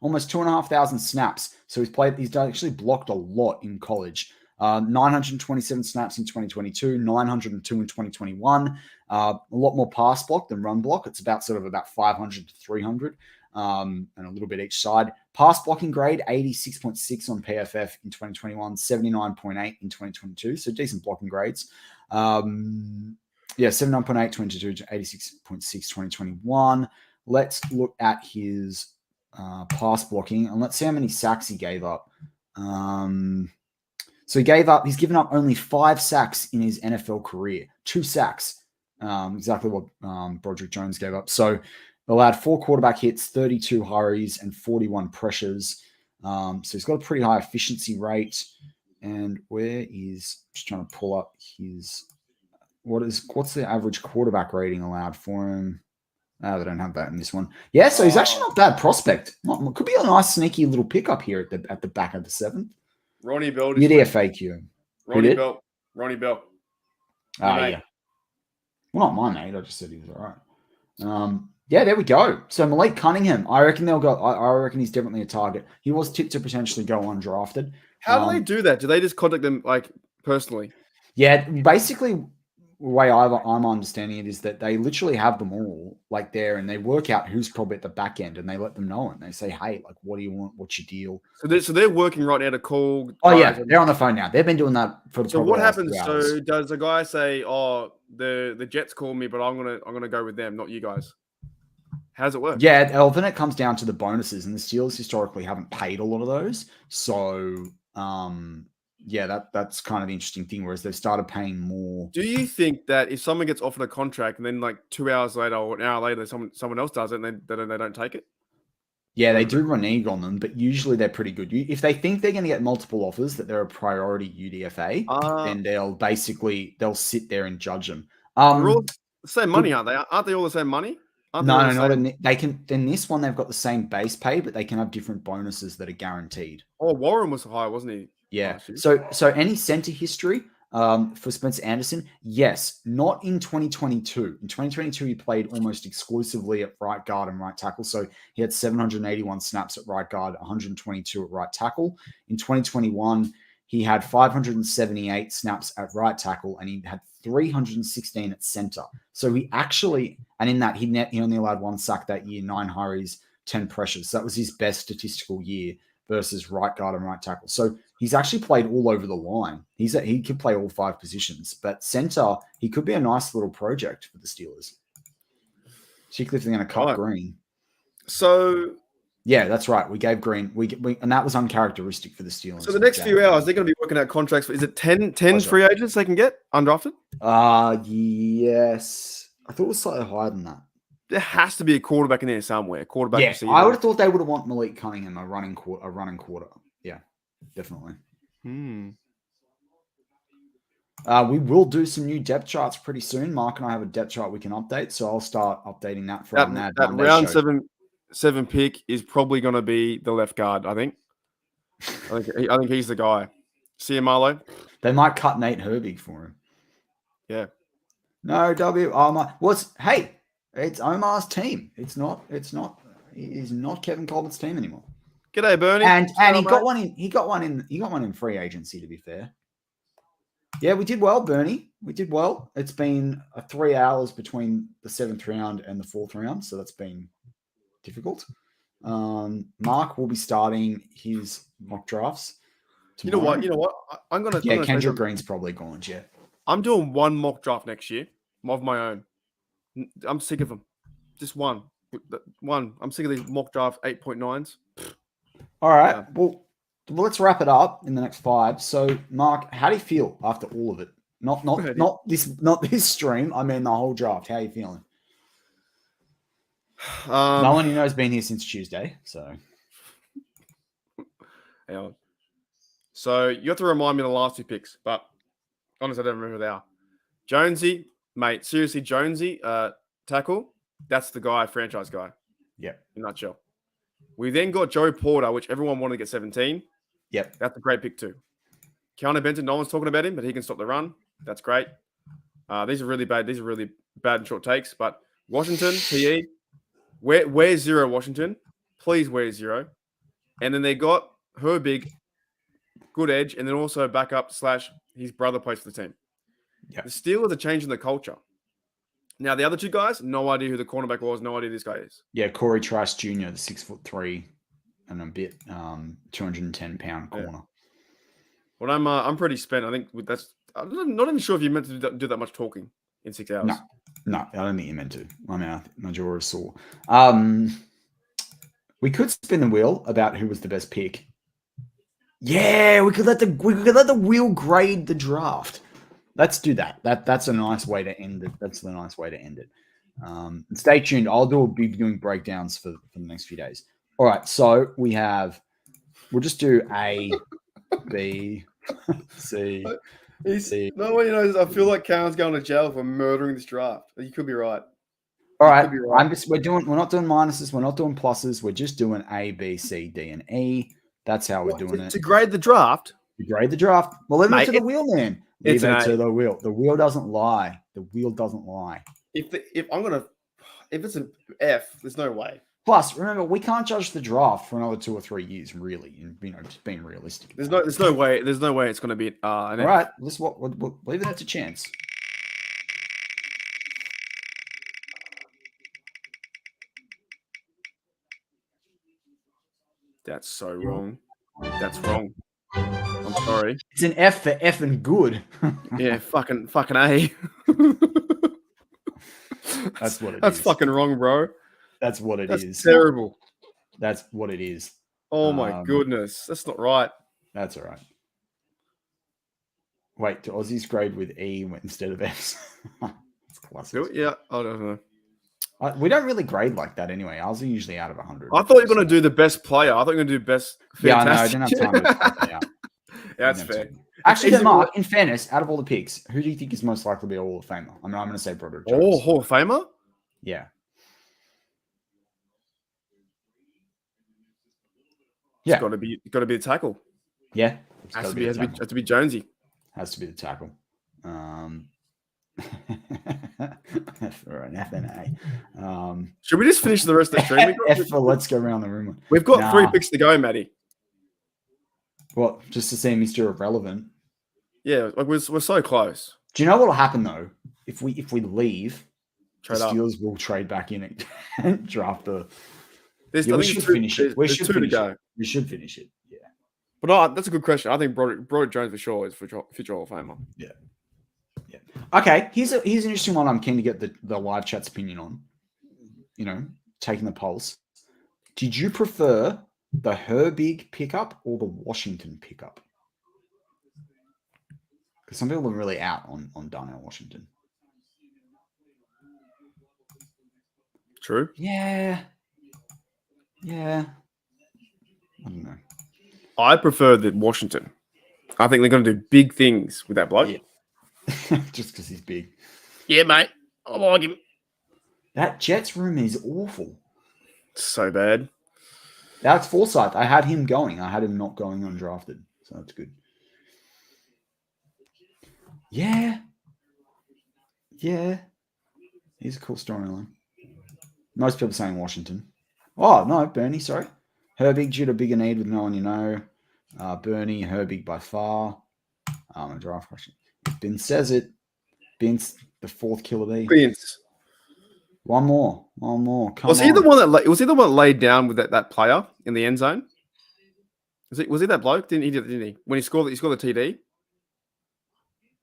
almost 2,500 snaps. So he's actually blocked a lot in college. 927 snaps in 2022, 902 in 2021. A lot more pass block than run block. It's about 500 to 300, and a little bit each side. Pass blocking grade 86.6 on PFF in 2021, 79.8 in 2022. So decent blocking grades. 79.8 22 to 86.6 2021. Let's look at his pass blocking and let's see how many sacks he gave up. So he's given up only 5 sacks in his NFL career. 2 sacks, exactly what Broderick Jones gave up. So allowed 4 quarterback hits, 32 hurries, and 41 pressures. So he's got a pretty high efficiency rate. And just trying to pull up what's the average quarterback rating allowed for him? Oh, they don't have that in this one. Yeah, so he's actually not a bad prospect. Could be a nice sneaky little pickup here at the back of the 7th. Ronnie Bell. UDFA Q. Ronnie Bell. Yeah. Well, not my mate. I just said he was all right. Yeah, there we go. So Malik Cunningham. I reckon he's definitely a target. He was tipped to potentially go undrafted. How do they do that? Do they just contact them personally? Yeah, basically, the way I'm understanding it is that they literally have them all there, and they work out who's probably at the back end, and they let them know, and they say, "Hey, what do you want? What's your deal?" So they're working right now to call. Oh yeah, they're on the phone now. They've been doing that for. So what happens? So does the guy say, "Oh, the Jets called me, but I'm gonna go with them, not you guys"? How does it work? Yeah, then it comes down to the bonuses, and the Steelers historically haven't paid a lot of those. So, that's kind of the interesting thing. Whereas they've started paying more. Do you think that if someone gets offered a contract and then 2 hours later or an hour later, someone else does it, and then they don't take it? Yeah, they do renege on them, but usually they're pretty good. If they think they're going to get multiple offers, that they're a priority UDFA, then they'll sit there and judge them. They're all the same money, aren't they? Aren't they all the same money? No. They can. In this one, they've got the same base pay, but they can have different bonuses that are guaranteed. Oh, Warren was high, wasn't he? Yeah. So any center history for Spencer Anderson? Yes, not in 2022. In 2022, he played almost exclusively at right guard and right tackle. So he had 781 snaps at right guard, 122 at right tackle. In 2021, he had 578 snaps at right tackle, and he had 316 at center. So he actually, and in that, he only allowed 1 sack that year, 9 hurries, 10 pressures. So that was his best statistical year versus right guard and right tackle. So he's actually played all over the line. He could play all 5 positions, but center, he could be a nice little project for the Steelers, particularly if they're going to cut Green. So Yeah, that's right. We gave Green, and that was uncharacteristic for the Steelers. So the next few hours, they're going to be working out contracts. Is it 10 free agents they can get undrafted? Yes. I thought it was slightly higher than that. There has to be a quarterback in there somewhere. Quarterback. Yeah, receiver. I would have thought they would have want Malik Cunningham a running quarter. Yeah, definitely. We will do some new depth charts pretty soon. Mark and I have a depth chart we can update, so I'll start updating that for our Mad that Monday round show. seven pick is probably going to be the left guard. I think he's the guy. See him, Marlo? They might cut Nate Herbig for him. Yeah. No, Omar. Hey, it's Omar's team. It's not. He's not Kevin Colbert's team anymore. G'day, Bernie. And he got one in. He got one in free agency. To be fair. Yeah, we did well, Bernie. We did well. It's been 3 hours between the 7th round and the 4th round, so that's been difficult. Mark will be starting his mock drafts tomorrow. You know what? I'm gonna. Kendrick Green's probably gone, yeah. I'm doing one mock draft next year of my own. I'm sick of them. Just one. I'm sick of these mock draft 8.9s. All right. Yeah. Well, let's wrap it up in the next 5. So, Mark, how do you feel after all of it? Not this stream. I mean the whole draft. How are you feeling? No one you know has been here since Tuesday. So, hang on. So you have to remind me of the last 2 picks, but honestly, I don't remember who they are. Jonesy, mate. Seriously, Jonesy, tackle. That's the guy, franchise guy. Yeah. In a nutshell. We then got Joe Porter, which everyone wanted to get 17. Yep. That's a great pick too. Keanu Benton, no one's talking about him, but he can stop the run. That's great. These are really bad. These are really bad and short takes. But Washington, PE, wear 0, Washington. Please wear 0. And then they got Herbig, good edge, and then also backup / his brother plays for the team. Yeah. The Steelers are changing the culture. Now, the other 2 guys, no idea who the cornerback was, no idea who this guy is. Yeah, Corey Trice Jr., the 6'3" and a bit, 210-pound corner. Yeah. Well, I'm pretty spent. I think I'm not even sure if you meant to do that much talking in 6 hours. No, I don't think you meant to. My jaw is sore. We could spin the wheel about who was the best pick. Yeah, we could let the wheel grade the draft. Let's do that. That's a nice way to end it. That's the nice way to end it. Stay tuned. I'll be doing breakdowns for the next few days. All right. So we'll just do A, B, C. C. No one knows. I feel like Cowan's going to jail for murdering this draft. You could be right. All right. We're not doing minuses. We're not doing pluses. We're just doing A, B, C, D, and E. That's how we're doing it. To grade the draft? To grade the draft. Well, leave it to the wheel, man. Leave it to the wheel. The wheel doesn't lie. The wheel doesn't lie. If it's an F, there's no way. Plus, remember, we can't judge the draft for another 2 or 3 years, really. And just being realistic. There's no way it's going to be an All F. right. We'll leave it to chance. That's so wrong. That's wrong. I'm sorry. It's an F for effing good. Yeah, fucking A. That's what it is. That's fucking wrong, bro. That's what it is. That's terrible. That's what it is. Oh my goodness. That's not right. That's all right. Wait, do Aussies grade with E instead of Fs? It's classic. Yeah, I don't know. We don't really grade like that anyway. Ours are usually out of 100. I thought you were going to do the best player. I thought you were going to do best. Yeah, I know. I didn't have time to play out. Yeah, that's fair. Actually, Mark, in fairness, out of all the picks, who do you think is most likely to be a Hall of Famer? I mean, I'm going to say Broderick Jones. Oh, Hall of Famer? Yeah. Yeah. It's got to be a tackle. Yeah. Has to be Jonesy. Has to be the tackle. For an F and A. Should we just finish the rest of the stream? F for let's go around the room. We've got 3 picks to go, Matty. What? Just to see Mr. Irrelevant? Yeah, like we're so close. Do you know what will happen though? If we leave, the Trade Steelers will trade back in and draft the. We should finish it. We should finish go. it. We should finish it. Yeah. But no, that's a good question. I think Broderick Jones for sure is future Hall of Famer. Yeah. Yeah. Okay. Here's an interesting one. I'm keen to get the live chat's opinion on. Taking the pulse. Did you prefer the Herbig pickup or the Washington pickup? Because some people are really out on Darnell Washington. True. Yeah. I don't know. I prefer the Washington. I think they're going to do big things with that bloke. Yeah. Just because he's big. Yeah, mate. I like him. That Jets room is awful. So bad. That's foresight. I had him going. I had him not going undrafted. So that's good. Yeah. He's a cool storyline. Most people saying Washington. Oh, no, Bernie, sorry. Herbig due to bigger need with no one you know. Bernie, Herbig by far. A draft question. Ben says it. Ben's the fourth killer bee. Vince. One more. Come Was on. he the one that laid down with that player in the end zone? Was he that bloke? Didn't he? When he scored the TD?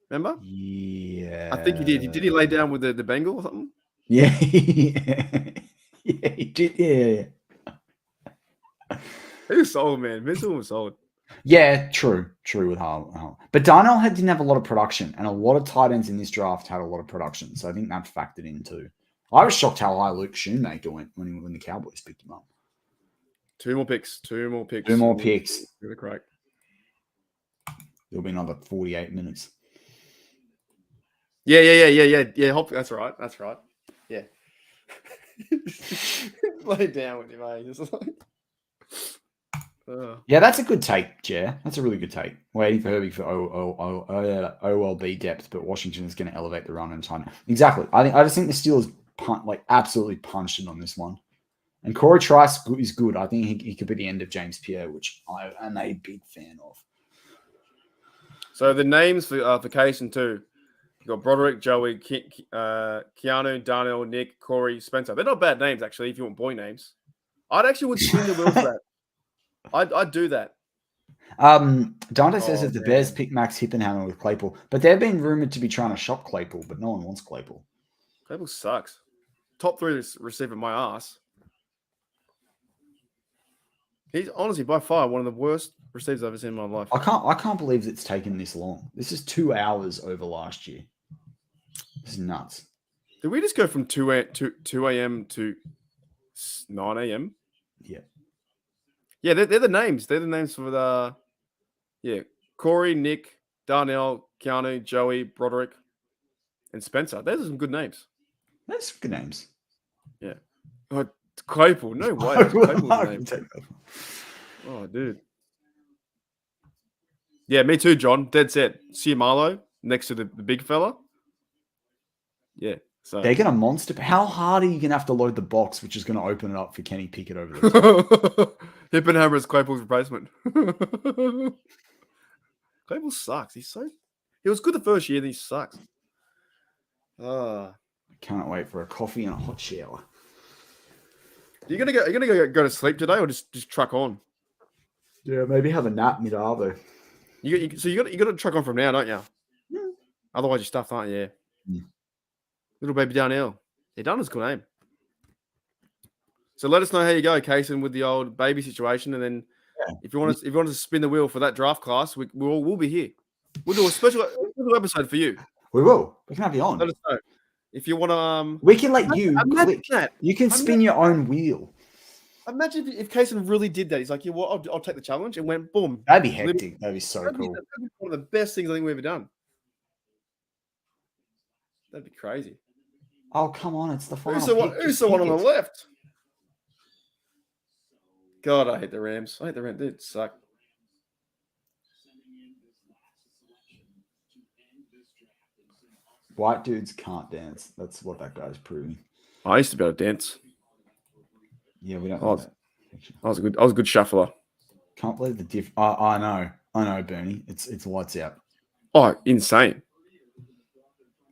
Remember? Yeah. I think he did. Did he lay down with the Bengal or something? Yeah. Yeah, he did. Yeah. He was solid, man. Mitchell was solid. Yeah, true with Harvin. But Darnell didn't have a lot of production, and a lot of tight ends in this draft had a lot of production. So I think that factored in too. I was shocked how high Luke Shoemaker went when the Cowboys picked him up. Two more picks. Two more picks. Really correct. There'll be another 48 minutes. Yeah. That's right. Yeah. Lay down with him, mate. Just like... Yeah, that's a good take, Jer. That's a really good take. Waiting for Herbig for OLB depth, but Washington is going to elevate the run in time. Exactly. I just think the Steelers absolutely punched it on this one. And Corey Trice is good. I think he could be the end of James Pierre, which I am a big fan of. So the names for Kaysen too. You got Broderick, Joey, Keanu, Darnell, Nick, Corey, Spencer. They're not bad names actually. If you want boy names, I'd spin the wheel for that. I'd do that. Dante says if the Bears pick Max Hippenhammer with Claypool, but they've been rumored to be trying to shop Claypool, but no one wants Claypool. Claypool sucks. Top 3 receiver, my ass. He's honestly by far one of the worst receivers I've ever seen in my life. I can't believe it's taken this long. This is 2 hours over last year. This is nuts. Did we just go from 2 a.m. to 9 a.m.? Yeah. Yeah, they're the names. They're the names for the Corey, Nick, Darnell, Keanu, Joey, Broderick, and Spencer. Those are some good names. That's good names. Yeah. Oh, Claypool. No way. Claypool's name. Oh, dude. Yeah, me too, John. Dead set. Marlowe next to the big fella. Yeah. So they're going to monster. How hard are you going to have to load the box, which is going to open it up for Kenny Pickett over the Hippenhammer is Claypool's replacement. Claypool sucks. He was good the first year, then he sucks. Can't wait for a coffee and a hot shower. Are you gonna go to sleep today, or just truck on? Yeah, maybe have a nap mid-arvo. You got to truck on from now, don't you? Yeah. Otherwise, you're stuffed, aren't you? Yeah. Little baby Darnell. Yeah, Darnell's a good name. So let us know how you go, Kaysen, with the old baby situation, and then if you want to spin the wheel for that draft class, we'll be here. We'll do a special episode for you. We will. We can have you on. Let us know if you want to. We can let you click. You can spin your own wheel. Imagine if Kaysen really did that. He's like, I'll take the challenge, and went boom. That'd be hectic. That'd be so cool. That'd be one of the best things I think we've ever done. That'd be crazy. Oh, come on. It's the final. Who's the one on the left? God, I hate the Rams. I hate the Rams. They suck. White dudes can't dance. That's what that guy's proving. I used to be able to dance. Yeah, we don't. I was a good shuffler. Can't believe the diff. I know, Bernie. It's lights out. Oh, insane.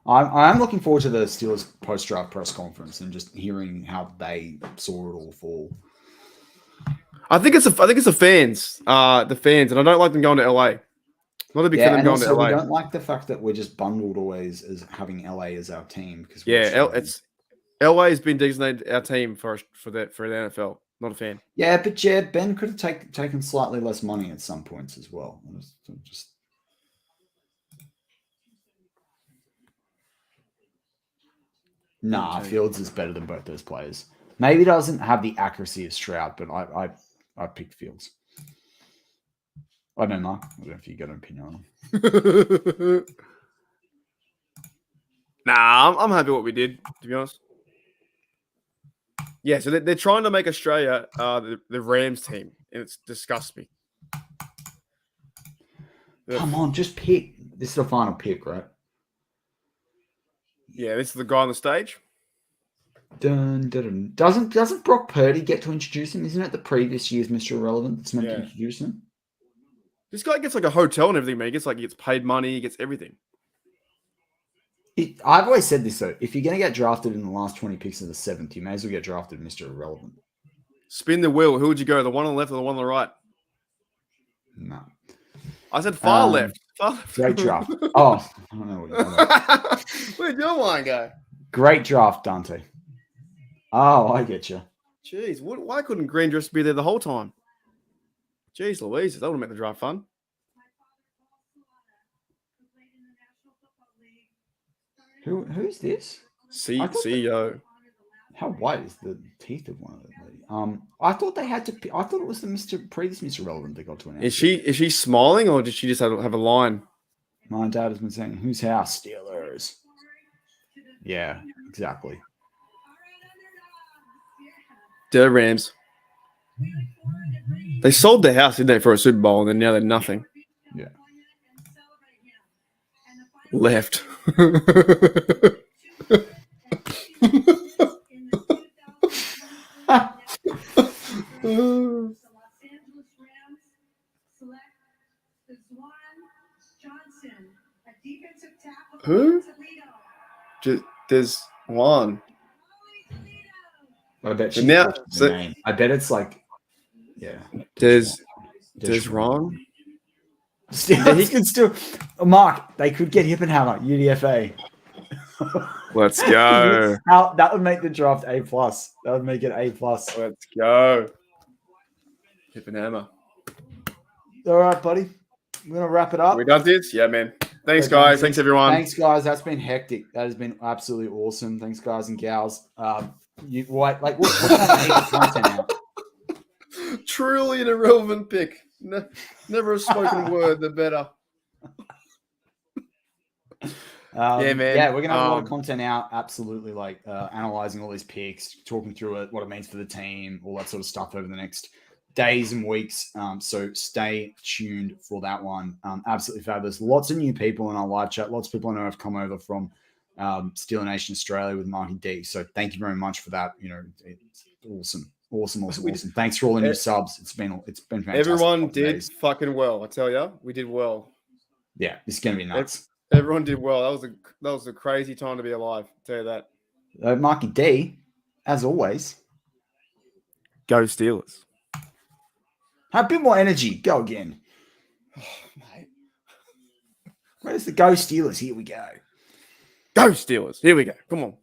I am looking forward to the Steelers post-draft press conference and just hearing how they saw it all fall. I think it's the fans, and I don't like them going to LA. Not a big fan of them going to LA. We don't like the fact that we're just bundled always as having LA as our team because LA has been designated our team for the NFL. Not a fan. Yeah, but Ben could have taken slightly less money at some points as well. Just nah, Fields is better than both those players. Maybe he doesn't have the accuracy of Stroud, but I picked Fields. I don't know, Mark. I don't know if you got an opinion on him. Nah, I'm happy what we did, to be honest. Yeah, so they're trying to make Australia the Rams team, and it's disgusts me. Come on, just pick. This is the final pick, right? Yeah, this is the guy on the stage. Dun, dun, dun. Doesn't Brock Purdy get to introduce him? Isn't it the previous year's Mr. Irrelevant that's meant to introduce him? This guy gets like a hotel and everything, man. He gets paid money, he gets everything. I've always said this though. If you're going to get drafted in the last 20 picks of the 7th, you may as well get drafted Mr. Irrelevant. Spin the wheel. Who would you go? The one on the left or the one on the right? No. I said far left. Far left. Great draft. Oh, I don't know what you're talking about. Where'd your line go? Great draft, Dante. Oh, I get you. Jeez, why couldn't Green just be there the whole time? Jeez Louise, that would have made the draft fun. Who's this? CEO. How white is the teeth of one of them? I thought they had to. I thought it was the previous Mr. Relevant that got to announce. Is she smiling or did she just have a line? My dad has been saying, "Whose house? Steelers." Yeah, exactly. The Rams. They sold their house, didn't they, for a Super Bowl, and then now they're nothing. Yeah. Left. Who? There's one. I bet now, the name. I bet it's like, yeah. There's Ron. Yeah, he can still. Mark, they could get Hippenhammer, UDFA. Let's go. That would make the draft A+. That would make it A+. Let's go. Hippenhammer. All right, buddy. We're going to wrap it up. We done this? Yeah, man. Thanks, guys. Thanks, everyone. Thanks, guys. That's been hectic. That has been absolutely awesome. Thanks, guys and gals. What's that content now? Truly an irrelevant pick. Never a spoken word, the better. Yeah, man. Yeah, we're going to have a lot of content out. Absolutely. Analyzing all these picks, talking through it, what it means for the team, all that sort of stuff over the next days and weeks. So stay tuned for that one. Absolutely fabulous. Lots of new people in our live chat. Lots of people I know have come over from Steeler Nation Australia with Marky D. So thank you very much for that. It's awesome. Awesome. Thanks for all the new subs. It's been fantastic. Everyone did fucking well. I tell you, we did well. Yeah, it's gonna be nuts. Everyone did well. That was a crazy time to be alive. I'll tell you that. Marky D, as always. Go Steelers. Have a bit more energy. Go again. Oh, mate. Where's the Go Steelers? Here we go. Go Steelers. Here we go. Come on.